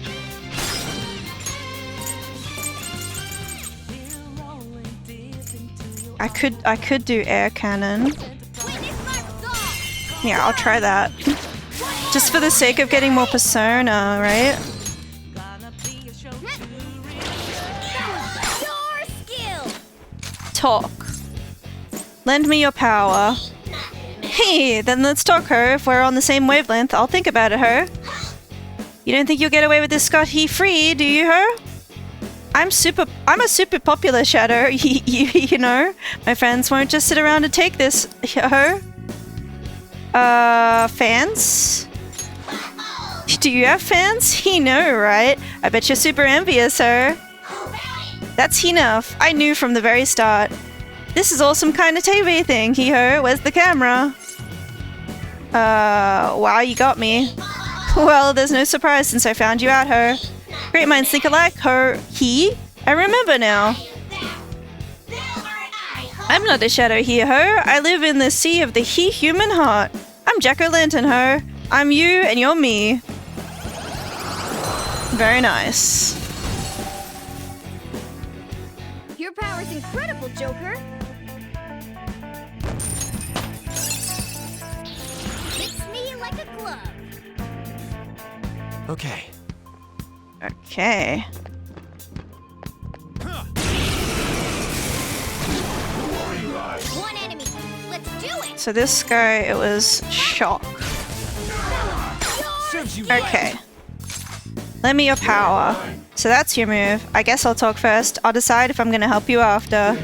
I could do air cannon. Yeah, I'll try that. Just for the sake of getting more persona, right? Talk. Lend me your power. Hey, then let's talk, her. If we're on the same wavelength, I'll think about it, her. You don't think you'll get away with this scot-free, do you, her? I'm a super popular Shadow, you know. My friends won't just sit around and take this, her. Fans? Do you have fans? You know, right? I bet you're super envious, her. That's enough. I knew from the very start. This is all some kind of TV thing, he-ho. Where's the camera? Wow, you got me. Well, there's no surprise since I found you out, her. Great minds think alike, her. He? I remember now. I'm not a shadow here, ho. I live in the sea of the human heart. I'm Jack-o'-lantern, ho. I'm you and you're me. Very nice. Your power's incredible, Joker. Fits me like a glove. Okay. Okay. One enemy. Let's do it. So this guy, it was shock. Okay. Lend me your power. So that's your move. I guess I'll talk first. I'll decide if I'm gonna help you after.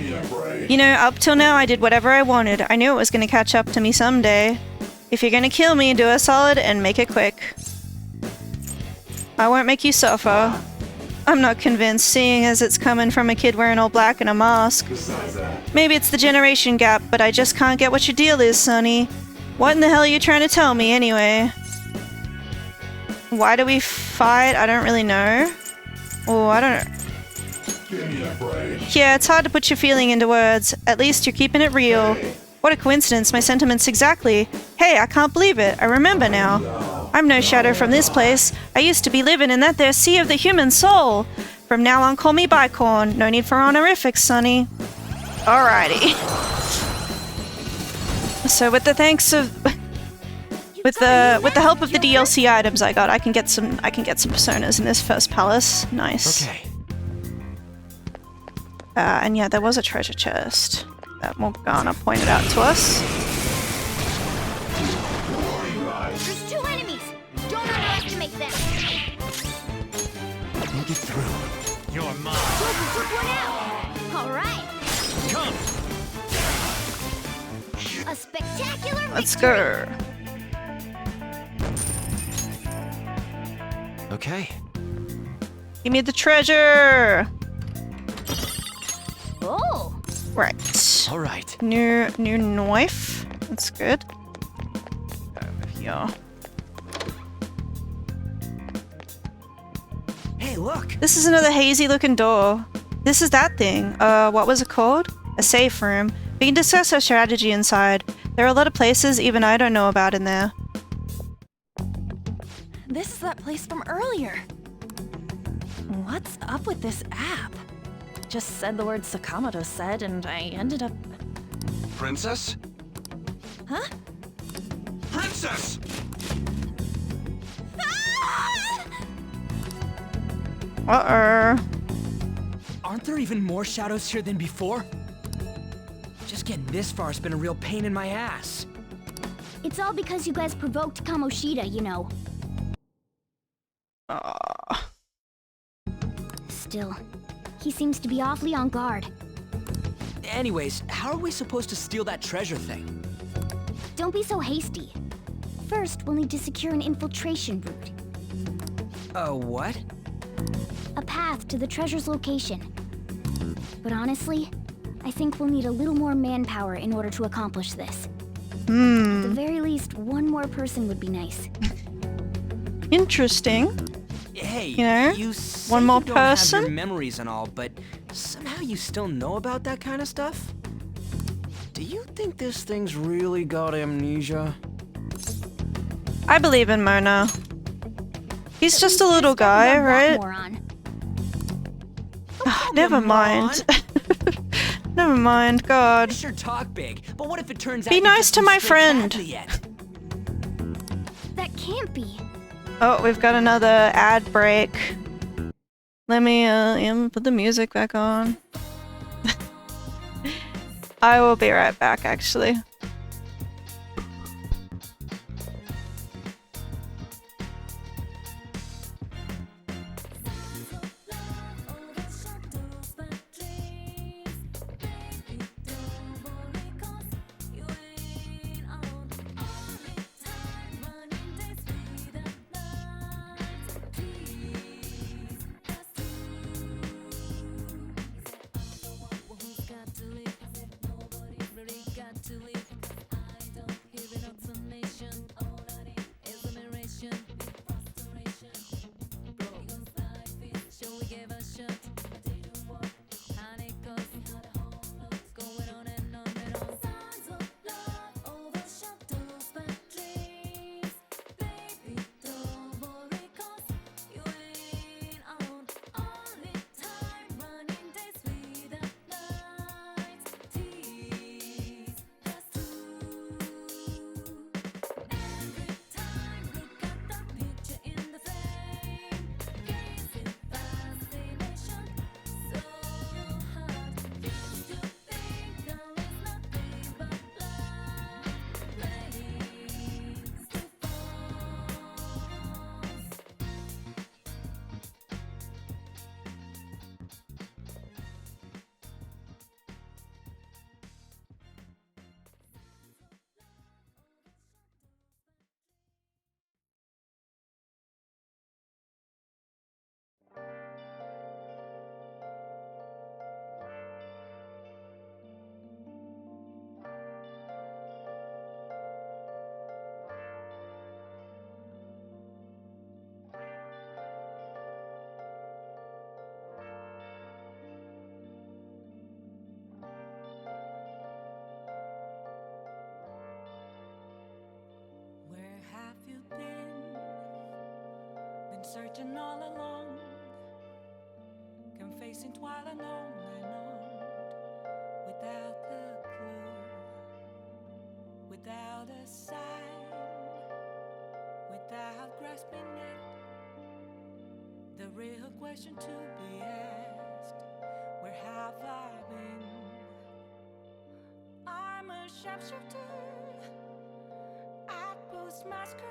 You know, up till now I did whatever I wanted. I knew it was gonna catch up to me someday. If you're gonna kill me, do a solid and make it quick. I won't make you suffer. I'm not convinced, seeing as it's coming from a kid wearing all black and a mask. Maybe it's the generation gap, but I just can't get what your deal is, Sonny. What in the hell are you trying to tell me, anyway? Why do we fight? I don't really know. Oh, I don't know. Yeah, it's hard to put your feeling into words. At least you're keeping it real. What a coincidence, my sentiments exactly. Hey, I can't believe it. I remember now. I'm no shadow from this place. I used to be living in that there sea of the human soul. From now on, call me Bicorn. No need for honorifics, Sonny. Alrighty. So with the thanks of... With the help of the DLC items I got, I can get some personas in this first palace. Nice. Okay. And yeah, there was a treasure chest that Morgana pointed out to us. There's two enemies. Don't underestimate them. Make it through. You're mine. Joker took one out. All right. Come. A spectacular Let's victory. go. Okay. Give me the treasure. Oh. Right. All right. New knife. That's good. Over here. Hey, look! This is another hazy looking door. This is that thing. What was it called? A safe room. We can discuss our strategy inside. There are a lot of places even I don't know about in there. This is that place from earlier. What's up with this app? Just said the word Sakamoto said, and I ended up... Princess? Huh? Princess! Uh-oh. Aren't there even more shadows here than before? Just getting this far has been a real pain in my ass. It's all because you guys provoked Kamoshida, you know. Still, he seems to be awfully on guard. Anyways, how are we supposed to steal that treasure thing? Don't be so hasty. First, we'll need to secure an infiltration route. What? A path to the treasure's location. But honestly, I think we'll need a little more manpower in order to accomplish this. At the very least, one more person would be nice. Interesting. Hey, you know, you say one more you don't person. have your memories and all, but somehow you still know about that kind of stuff? Do you think this thing's really got amnesia? I believe in Mona. He's just a little guy, right? Never mind. Never mind, God. Sure talk big, but what if it turns out Be nice to my friend. That can't be. Oh, we've got another ad break. Let me put the music back on. I will be right back, actually. Searching all along, confessing while alone and on, without a clue, without a sign, without grasping it. The real question to be asked: where have I been? I'm a sharpshooter at post masquerade,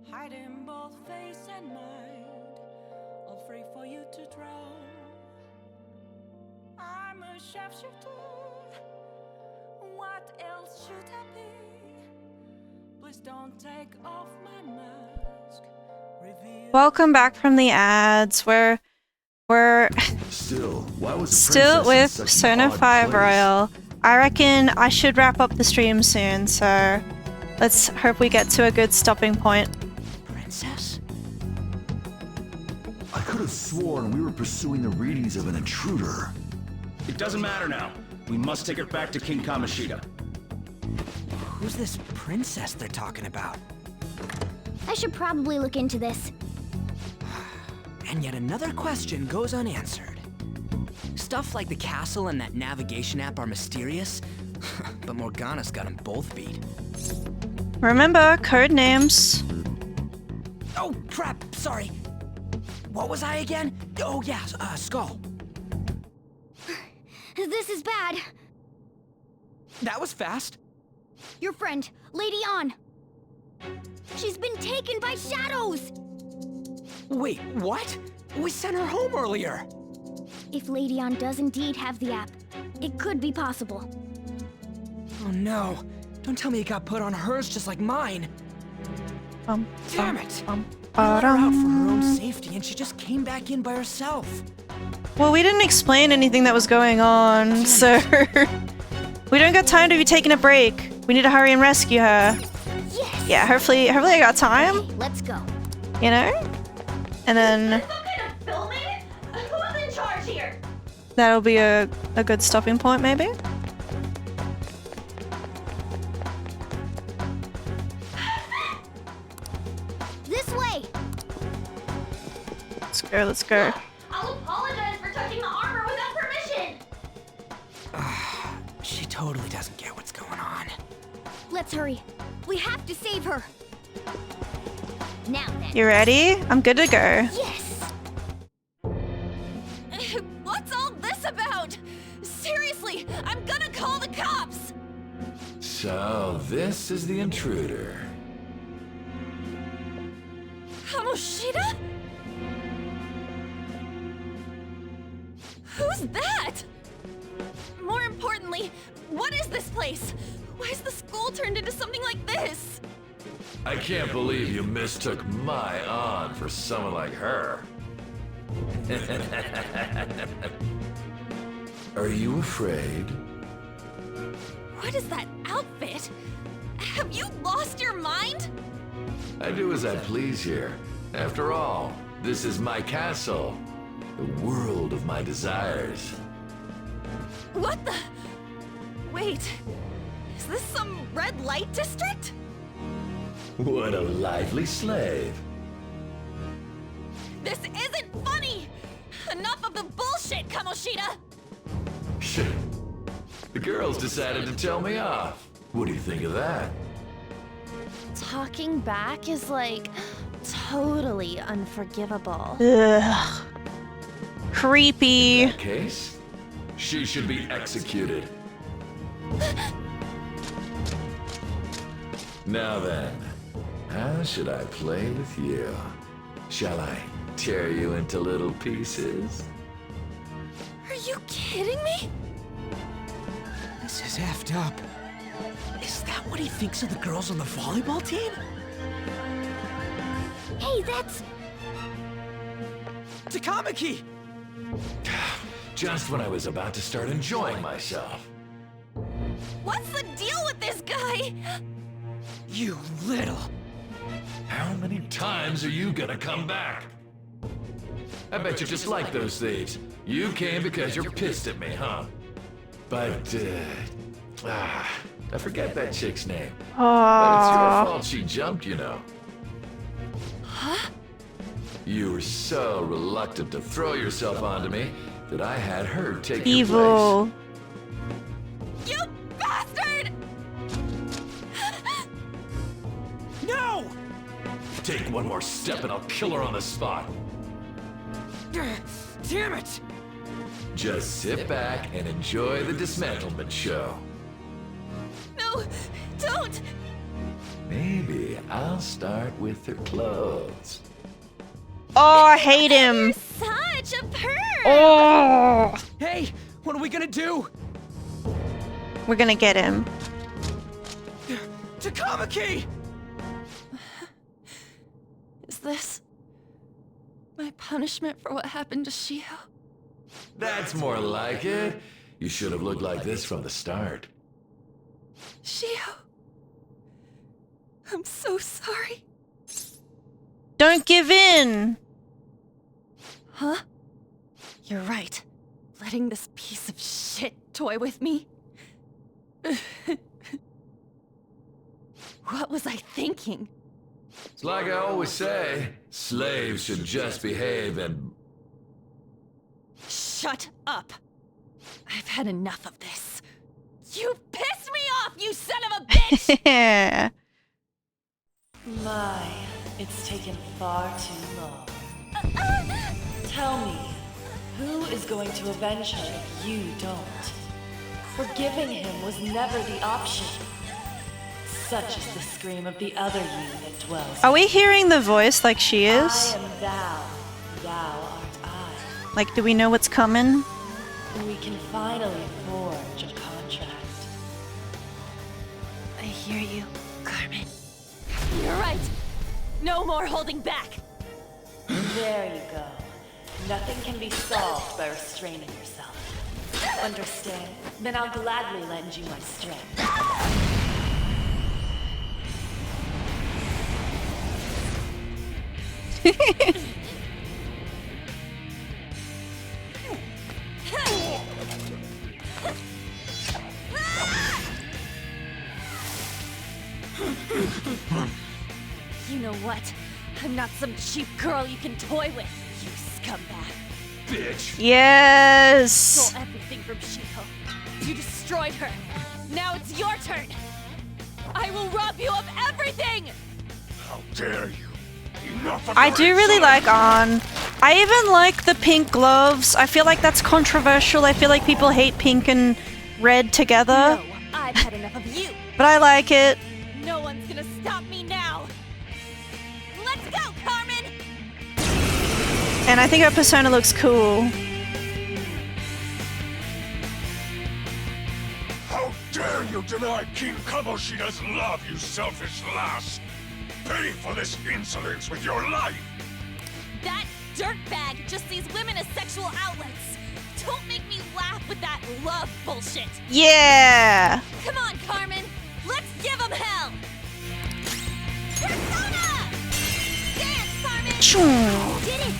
hiding both face and mind, all free for you to draw. I'm a sharpshooter, what else should I be? Please don't take off my mask Welcome back from the ads. We're Still, why was the still princess in with such an Persona odd 5 place? Royal. I reckon I should wrap up the stream soon, so let's hope we get to a good stopping point. Princess? I could have sworn we were pursuing the readings of an intruder. It doesn't matter now. We must take her back to King Kamoshida. Who's this princess they're talking about? I should probably look into this. And yet another question goes unanswered. Stuff like the castle and that navigation app are mysterious, but Morgana's got them both beat. Remember, code names. Oh, crap, sorry. What was I again? Oh, yeah, Skull. This is bad. That was fast. Your friend, Lady An. She's been taken by shadows! Wait, what? We sent her home earlier. If Lady An does indeed have the app, it could be possible. Oh no. Don't tell me it got put on hers just like mine. Damn it! We let her out for her own safety and she just came back in by herself. Well, we didn't explain anything that was going on, so we don't got time to be taking a break. We need to hurry and rescue her. Yes. Yeah, hopefully I got time. Let's go. You know? And then Filming? Who's in charge here? that'll be a good stopping point, maybe? This way! Let's go. I'll apologize for touching the armor without permission. She totally doesn't get what's going on. Let's hurry. We have to save her. Now then. You ready? I'm good to go. Yes! What's all this about? Seriously, I'm gonna call the cops! So, this is the intruder. Kamoshida? Who's that? More importantly, what is this place? Why is the school turned into something like this? I can't believe you mistook my An for someone like her. Are you afraid? What is that outfit? Have you lost your mind? I do as I please here. After all, this is my castle. The world of my desires. What the? Wait, is this some red light district? What a lively slave. This isn't funny! Enough of the bullshit, Kamoshida! Shit. The girls decided to tell me off. What do you think of that? Talking back is like totally unforgivable. Ugh. Creepy. In that case, she should be executed. Now then, how should I play with you? Shall I tear you into little pieces? Are you kidding me? This is effed up. Is that what he thinks of the girls on the volleyball team? Hey, that's... Takamaki! Just when I was about to start enjoying myself. What's the deal with this guy? You little... How many times are you gonna come back? I bet you just like those thieves. You came because you're pissed at me, huh? But, I forget that chick's name. But it's your fault she jumped, you know. Huh? You were so reluctant to throw yourself onto me that I had her take Evil. You bastard! No! Take one more step and I'll kill her on the spot. Damn it! Just sit back and enjoy the dismantlement show. No, don't! Maybe I'll start with her clothes. Oh, I hate him. Such a perv! Oh! Hey, what are we gonna do? We're gonna get him. Takamaki! Is this My punishment for what happened to Shiho? That's more like it. You should have looked like this from the start. Shiho. I'm so sorry. Don't give in! Huh? You're right. Letting this piece of shit toy with me? What was I thinking? It's like I always say, slaves should just behave and... Shut up! I've had enough of this. You pissed me off, you son of a bitch! My, it's taken far too long. Tell me, who is going to avenge her if you don't? Forgiving him was never the option. Such is the scream of the other you that dwells. Are we hearing the voice like she is? I am thou, thou art I. Like, do we know what's coming? We can finally forge a contract. I hear you, Carmen. You're right. No more holding back. There you go. Nothing can be solved by restraining yourself. Understand? Then I'll gladly lend you my strength. You know what? I'm not some cheap girl you can toy with, you scumbag. Bitch. Yes. Stole everything from Shiho. You destroyed her. Now it's your turn. I will rob you of everything. How dare you? Enough of I your do really insolence. like An. I even like the pink gloves. I feel like that's controversial. I feel like people hate pink and red together. No, I've had enough of you. But I like it. No one's gonna stop me now. Let's go, Carmen. And I think her persona looks cool. How dare you deny King Kamoshida's love, you selfish lass! Pay for this insolence with your life! That dirtbag just sees women as sexual outlets. Don't make me laugh with that love bullshit. Yeah. Come on, Carmen. Let's give them hell. Persona! Dance, Carmen! Choo. Did it!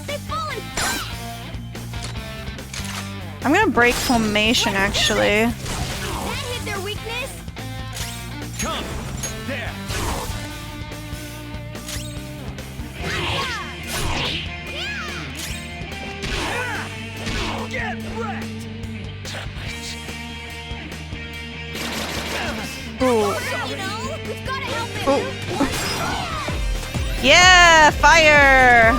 They've fallen! I'm gonna break formation actually. That hit their weakness! Come! There! Get wrecked! Ooh. You know, we've gotta help it. Yeah, fire.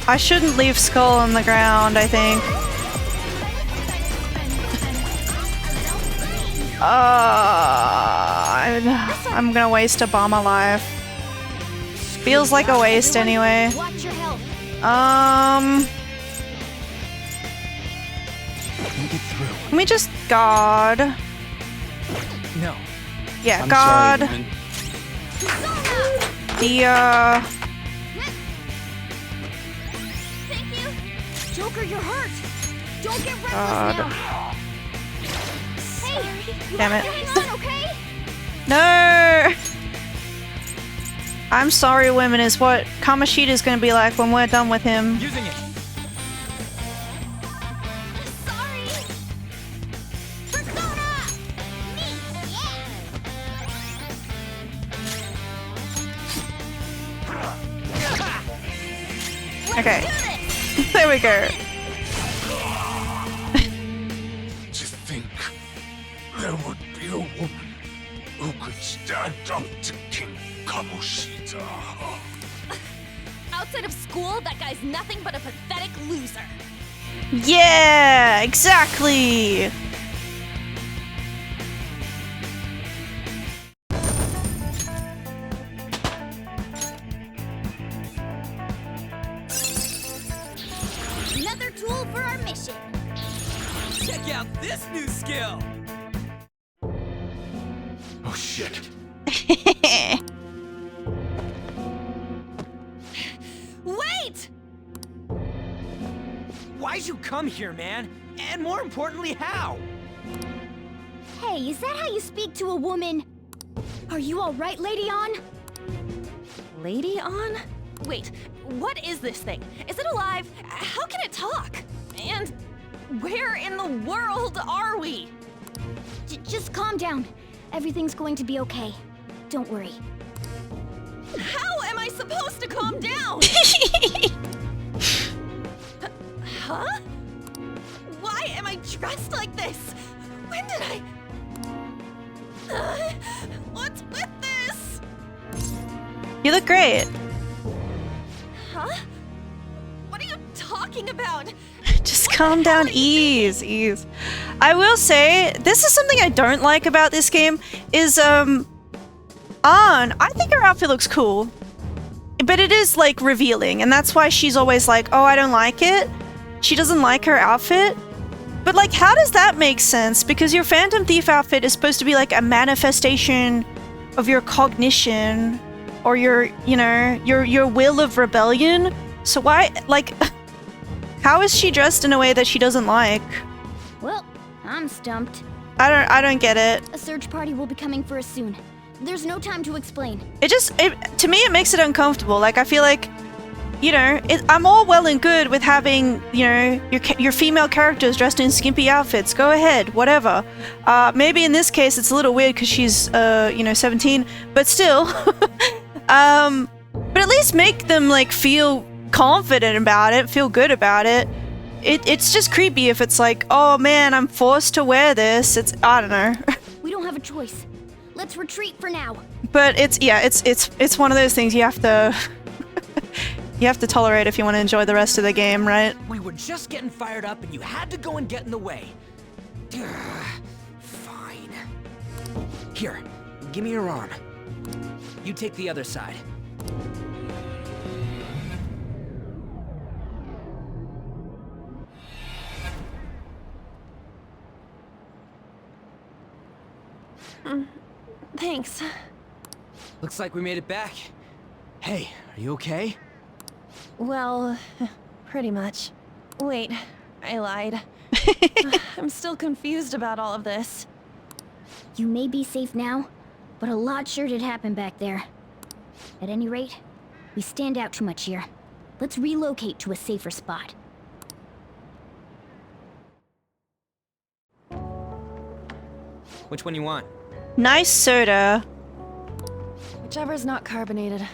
I shouldn't leave Skull on the ground, I think. I'm gonna waste a bomb alive. Feels like a waste anyway. Can we just guard? No. Yeah, I'm guard. sorry, The Thank you. Joker, you're hurt. Don't get reckless God. now. Hey, you Damn have it. to hang on, okay? No! I'm sorry, women, is what Kamoshida's gonna be like when we're done with him. Using it. Sorry. Persona! Me, yeah. Okay. There we go. To think there would be a woman who could stand up to King Kamoshida. Outside of school, that guy's nothing but a pathetic loser. Yeah, exactly. Another tool for our mission. Check out this new skill! Oh shit. come here, man? And more importantly, how? Hey, is that how you speak to a woman? Are you alright, Lady On? Lady On? Wait, what is this thing? Is it alive? How can it talk? And where in the world are we? Just calm down. Everything's going to be okay. Don't worry. How am I supposed to calm down? Huh? Why am I dressed like this? When did I... what's with this? You look great. Huh? What are you talking about? Just calm down, ease. I will say, this is something I don't like about this game, is, Ann, I think her outfit looks cool. But it is, like, revealing, and that's why she's always like, oh, I don't like it. She doesn't like her outfit. But, like, how does that make sense? Because your Phantom Thief outfit is supposed to be, like, a manifestation of your cognition, or your, you know, your will of rebellion. So why, like... How is she dressed in a way that she doesn't like? Well, I'm stumped. I don't get it. A search party will be coming for us soon. There's no time to explain. To me, it makes it uncomfortable. Like, I feel like, you know, I'm all well and good with having, you know, your female characters dressed in skimpy outfits. Go ahead, whatever. Maybe in this case, it's a little weird because she's, you know, 17, but still. But at least make them, like, feel confident about it, feel good about it. It's just creepy if it's like, oh man, I'm forced to wear this. I don't know. We don't have a choice. Let's retreat for now. But it's one of those things you have to you have to tolerate if you want to enjoy the rest of the game, right? We were just getting fired up and you had to go and get in the way. Fine. Here, give me your arm. You take the other side. Thanks. Looks like we made it back. Hey, are you okay? Well, pretty much. Wait, I lied. I'm still confused about all of this. You may be safe now, but a lot sure did happen back there. At any rate, we stand out too much here. Let's relocate to a safer spot. Which one you want? Nice soda. Whichever's not carbonated.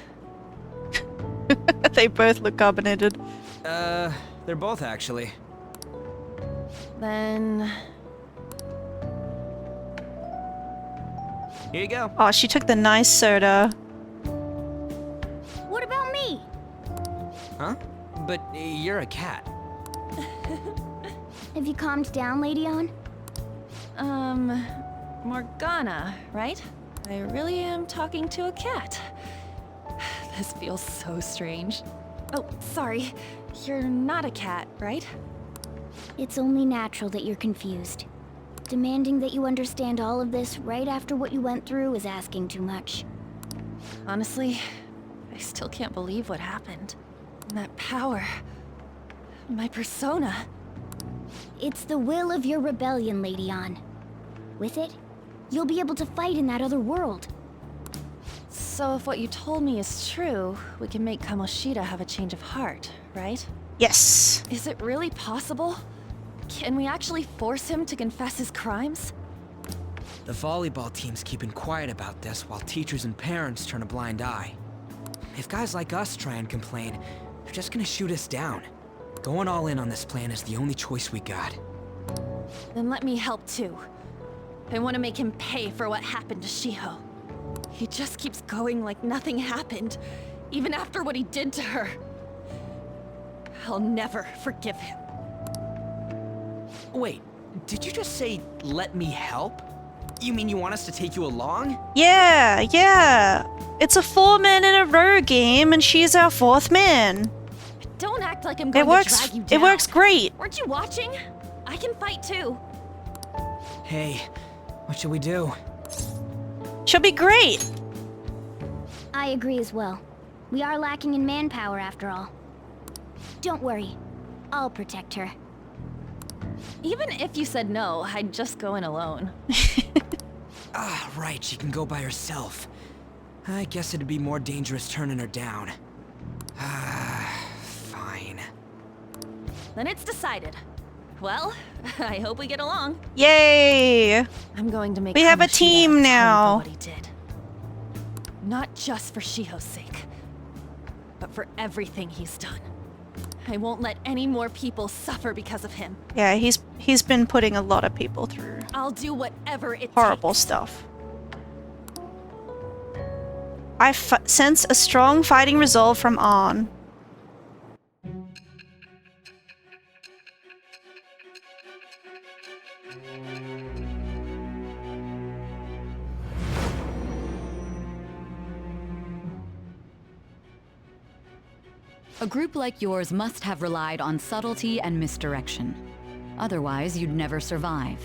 They both look carbonated. They're both actually. Then... Here you go. Oh, she took the nice soda. What about me? Huh? But you're a cat. Have you calmed down, Lady On? Morgana, right? I really am talking to a cat. This feels so strange. Oh, sorry. You're not a cat, right? It's only natural that you're confused. Demanding that you understand all of this right after what you went through is asking too much. Honestly, I still can't believe what happened. That power. My persona. It's the will of your rebellion, Lady On. With it, you'll be able to fight in that other world. So if what you told me is true, we can make Kamoshida have a change of heart, right? Yes. Is it really possible? Can we actually force him to confess his crimes? The volleyball team's keeping quiet about this while teachers and parents turn a blind eye. If guys like us try and complain, they're just gonna shoot us down. Going all in on this plan is the only choice we got. Then let me help too. I want to make him pay for what happened to Shiho. He just keeps going like nothing happened, even after what he did to her. I'll never forgive him. Wait, did you just say, let me help? You mean you want us to take you along? Yeah. It's a 4-man in a row game, and she's our 4th man. Don't act like I'm going to drag you down. It works great. Weren't you watching? I can fight too. Hey, what should we do? She'll be great. I agree as well. We are lacking in manpower after all. Don't worry. I'll protect her. Even if you said no, I'd just go in alone. Ah, right, she can go by herself. I guess it'd be more dangerous turning her down. Ah, fine. Then it's decided. Well, I hope we get along. Yay! I'm going to make We have a Kamoshida team atone now. for what he did. Not just for Shiho's sake, but for everything he's done. I won't let any more people suffer because of him. Yeah, he's been putting a lot of people through I'll do whatever it horrible takes. stuff. I sense a strong fighting resolve from Arn. A group like yours must have relied on subtlety and misdirection. Otherwise, you'd never survive.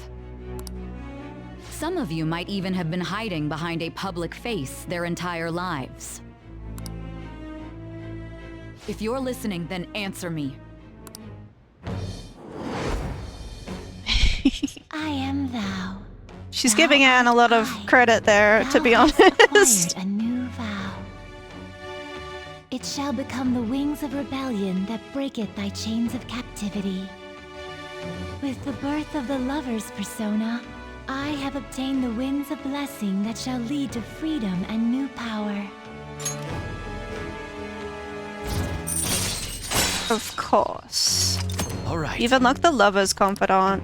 Some of you might even have been hiding behind a public face their entire lives. If you're listening, then answer me. I am thou. She's giving Anne a lot of credit there, to be honest. Acquired a new vow. It shall become the wings of rebellion that breaketh thy chains of captivity. With the birth of the lover's persona, I have obtained the winds of blessing that shall lead to freedom and new power. Of course. All right. You've unlocked the lover's confidant.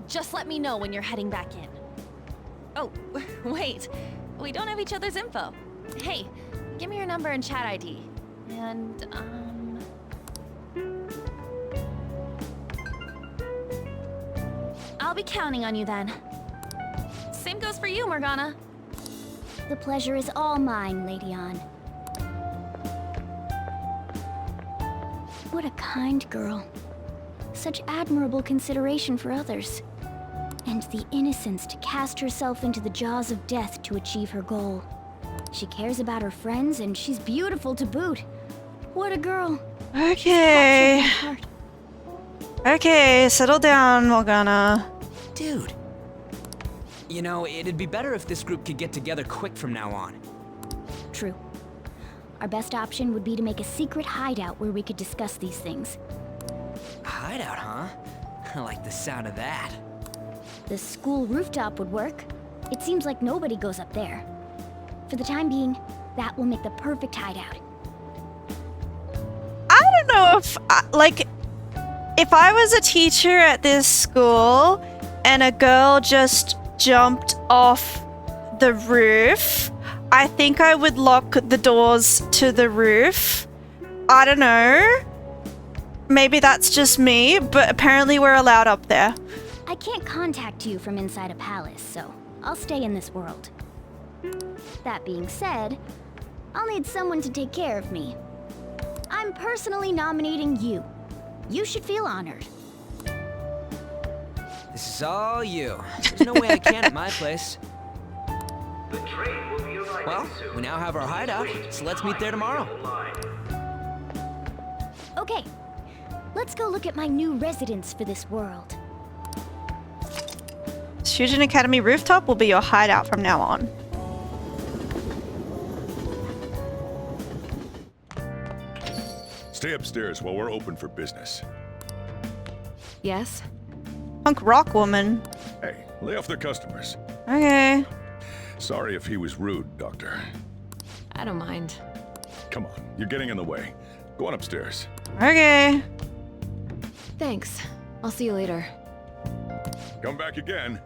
Just let me know when you're heading back in. Oh, wait. We don't have each other's info. Hey, give me your number and chat ID. And, I'll be counting on you then. Same goes for you, Morgana. The pleasure is all mine, Lady Ann. What a kind girl. Such admirable consideration for others. And the innocence to cast herself into the jaws of death to achieve her goal. She cares about her friends, and she's beautiful to boot. What a girl. Okay. Okay, settle down, Morgana. Dude. You know, it'd be better if this group could get together quick from now on. True. Our best option would be to make a secret hideout where we could discuss these things. Hideout, huh? I like the sound of that. The school rooftop would work. It seems like nobody goes up there. For the time being, that will make the perfect hideout. I don't know if, if I was a teacher at this school and a girl just jumped off the roof, I think I would lock the doors to the roof. I don't know. Maybe that's just me, but apparently we're allowed up there. I can't contact you from inside a palace, so I'll stay in this world. That being said, I'll need someone to take care of me. I'm personally nominating you. You should feel honored. This is all you. There's no way I can at my place. Well, we now have our hideout, so let's meet there tomorrow. Okay, let's go look at my new residence for this world. Student Academy rooftop will be your hideout from now on. Stay upstairs while we're open for business. Yes? Punk rock woman. Hey, lay off the customers. Okay. Sorry if he was rude, Doctor. I don't mind. Come on, you're getting in the way. Go on upstairs. Okay. Thanks. I'll see you later. Come back again.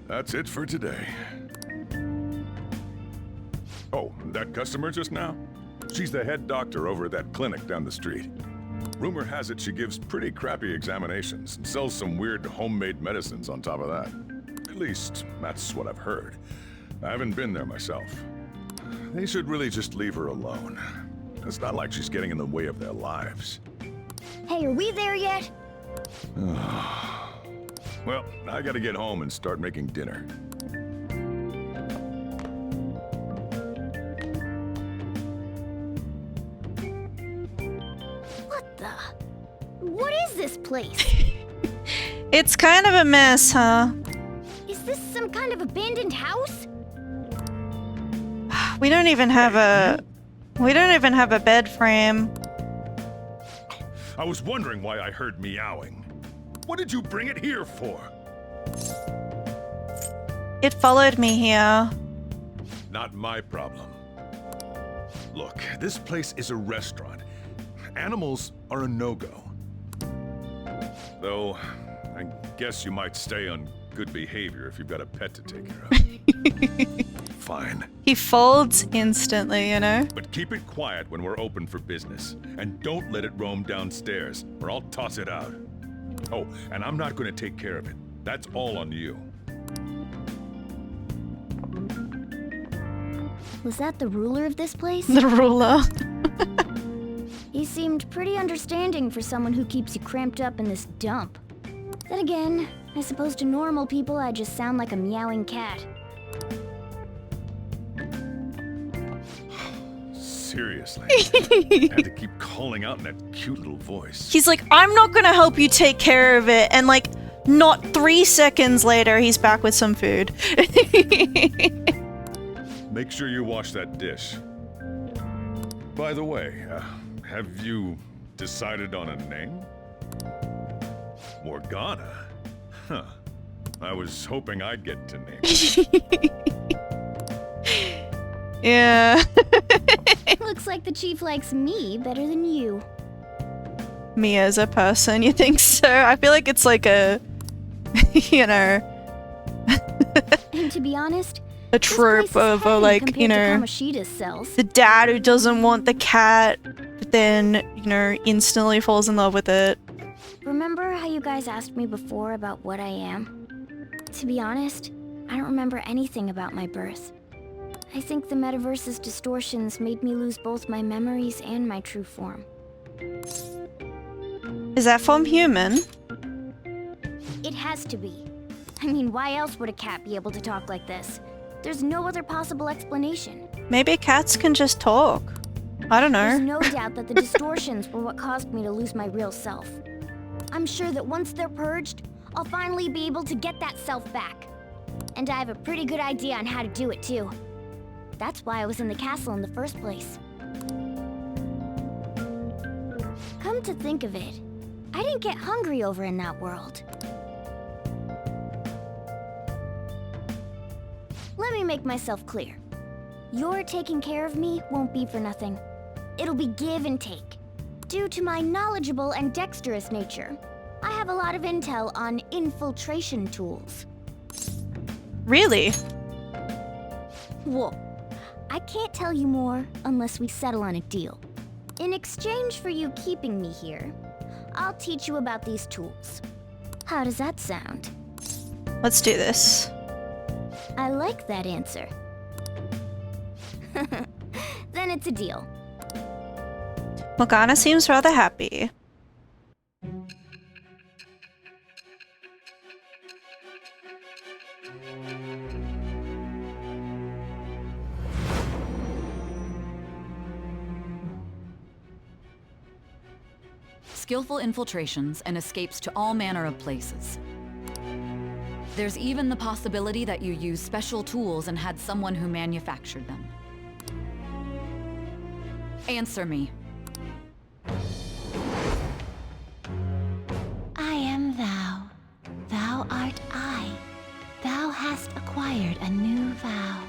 That's it for today. Oh, that customer just now? She's the head doctor over at that clinic down the street. Rumor has it she gives pretty crappy examinations and sells some weird homemade medicines on top of that. At least, that's what I've heard. I haven't been there myself. They should really just leave her alone. It's not like she's getting in the way of their lives. Hey, are we there yet? Well, I gotta get home and start making dinner. this place? It's kind of a mess, huh? Is this some kind of abandoned house? We don't even have a bed frame. I was wondering why I heard meowing. What did you bring it here for? It followed me here. Not my problem. Look, this place is a restaurant. Animals are a no-go. Though, I guess you might stay on good behavior if you've got a pet to take care of. Fine. He folds instantly, you know? But keep it quiet when we're open for business. And don't let it roam downstairs, or I'll toss it out. Oh, and I'm not going to take care of it. That's all on you. Was that the ruler of this place? The ruler. He seemed pretty understanding for someone who keeps you cramped up in this dump. Then again, I suppose to normal people I just sound like a meowing cat. Seriously. I had to keep calling out in that cute little voice. He's like, I'm not gonna help you take care of it. And like, not 3 seconds later, he's back with some food. Make sure you wash that dish. By the way, have you decided on a name? Morgana? Huh. I was hoping I'd get to name it. Yeah. Looks like the chief likes me better than you. Me as a person, you think so? I feel like it's like a, you know, And to be honest, a trope of like, you know, Kamoshida's cells. the dad who doesn't want the cat, but then, you know, instantly falls in love with it. Remember how you guys asked me before about what I am? To be honest, I don't remember anything about my birth. I think the metaverse's distortions made me lose both my memories and my true form. Is that form human? It has to be. I mean, why else would a cat be able to talk like this? There's no other possible explanation. Maybe cats can just talk. I don't know. There's no doubt that the distortions were what caused me to lose my real self. I'm sure that once they're purged, I'll finally be able to get that self back. And I have a pretty good idea on how to do it too. That's why I was in the castle in the first place. Come to think of it, I didn't get hungry over in that world. Let me make myself clear. Your taking care of me won't be for nothing. It'll be give and take. Due to my knowledgeable and dexterous nature, I have a lot of intel on infiltration tools. Really? Whoa. I can't tell you more unless we settle on a deal. In exchange for you keeping me here, I'll teach you about these tools. How does that sound? Let's do this. I like that answer. Then it's a deal. Morgana seems rather happy. Skillful infiltrations and escapes to all manner of places. There's even the possibility that you used special tools and had someone who manufactured them. Answer me. I am thou. Thou art I. Thou hast acquired a new vow.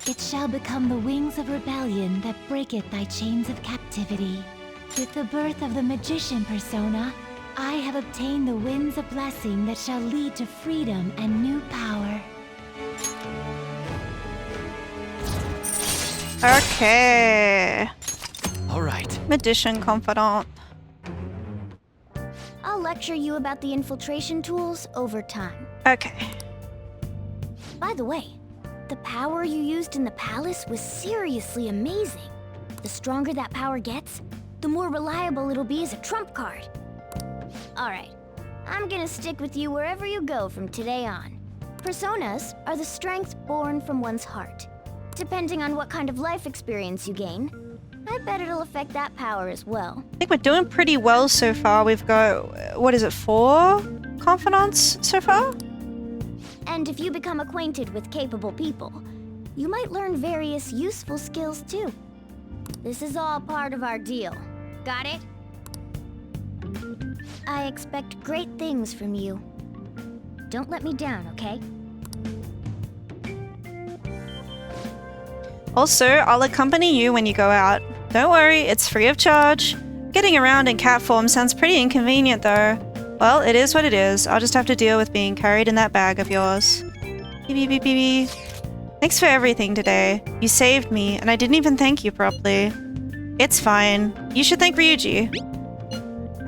It shall become the wings of rebellion that breaketh thy chains of captivity. With the birth of the magician persona, I have obtained the winds of blessing that shall lead to freedom and new power. Okay. All right. Magician confidant. I'll lecture you about the infiltration tools over time. Okay. By the way, the power you used in the palace was seriously amazing. The stronger that power gets, the more reliable it'll be as a trump card. Alright, I'm gonna stick with you wherever you go from today on. Personas are the strength born from one's heart. Depending on what kind of life experience you gain, I bet it'll affect that power as well. I think we're doing pretty well so far. We've got, what is it, 4 confidants so far? And if you become acquainted with capable people, you might learn various useful skills too. This is all part of our deal. Got it? I expect great things from you. Don't let me down, okay? Also, I'll accompany you when you go out. Don't worry, it's free of charge. Getting around in cat form sounds pretty inconvenient though. Well, it is what it is. I'll just have to deal with being carried in that bag of yours. Beep beep beep beep. Thanks for everything today. You saved me, and I didn't even thank you properly. It's fine. You should thank Ryuji.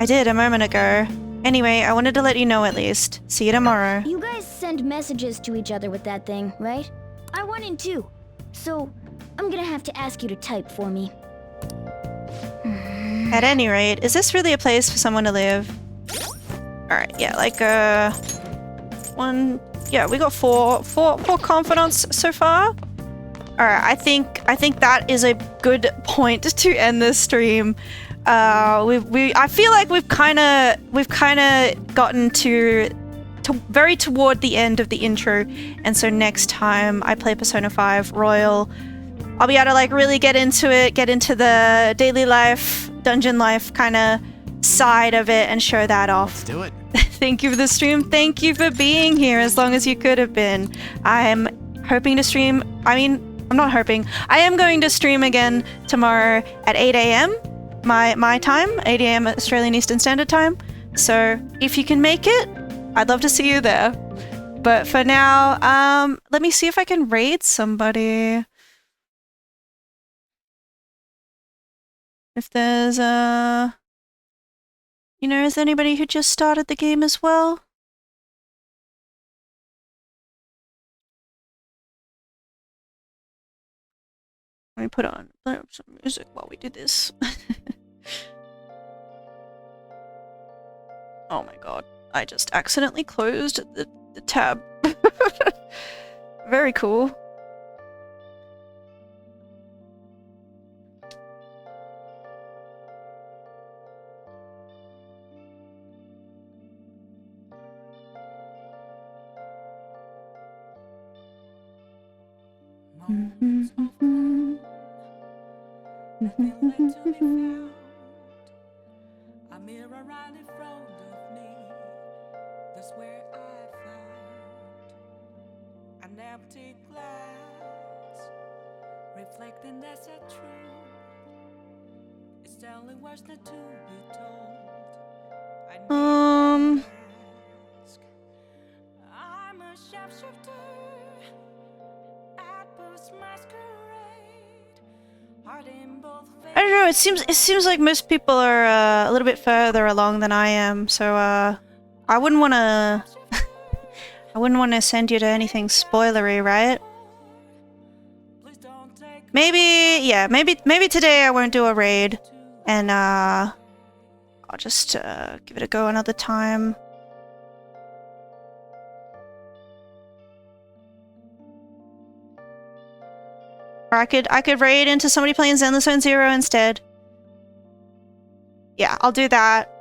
I did a moment ago. Anyway, I wanted to let you know at least. See you tomorrow. You guys send messages to each other with that thing, right? I want in too. So, I'm gonna have to ask you to type for me. At any rate, is this really a place for someone to live? Alright, yeah, like, yeah, we got four confidants so far. Alright, I think that is a good point to end this stream. I feel like we've kind of gotten to very toward the end of the intro, and so next time I play Persona 5 Royal, I'll be able to like really get into it, get into the daily life, dungeon life kind of side of it, and show that off. Let's do it. Thank you for the stream. Thank you for being here as long as you could have been. I'm hoping to stream. I'm not hoping. I am going to stream again tomorrow at 8 a.m. my time, 8 a.m. Australian Eastern Standard Time. So if you can make it, I'd love to see you there. But for now, let me see if I can raid somebody. If there's is there anybody who just started the game as well? Let me put on some music while we do this. Oh my god, I just accidentally closed the tab. Very cool. Nothing left to be found. A mirror right in front of me. That's where I found an empty glass, reflecting that's a truth. It's telling words not to be told. I'm a shapeshifter at Boost Masquerade. I don't know, it seems like most people are a little bit further along than I am, so I wouldn't wanna I wouldn't wanna send you to anything spoilery, right? Maybe today I won't do a raid, and I'll just give it a go another time. Or I could raid into somebody playing Zenless Zone Zero instead. Yeah, I'll do that.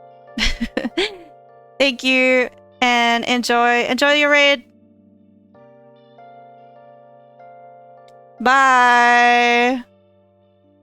Thank you, and enjoy your raid. Bye.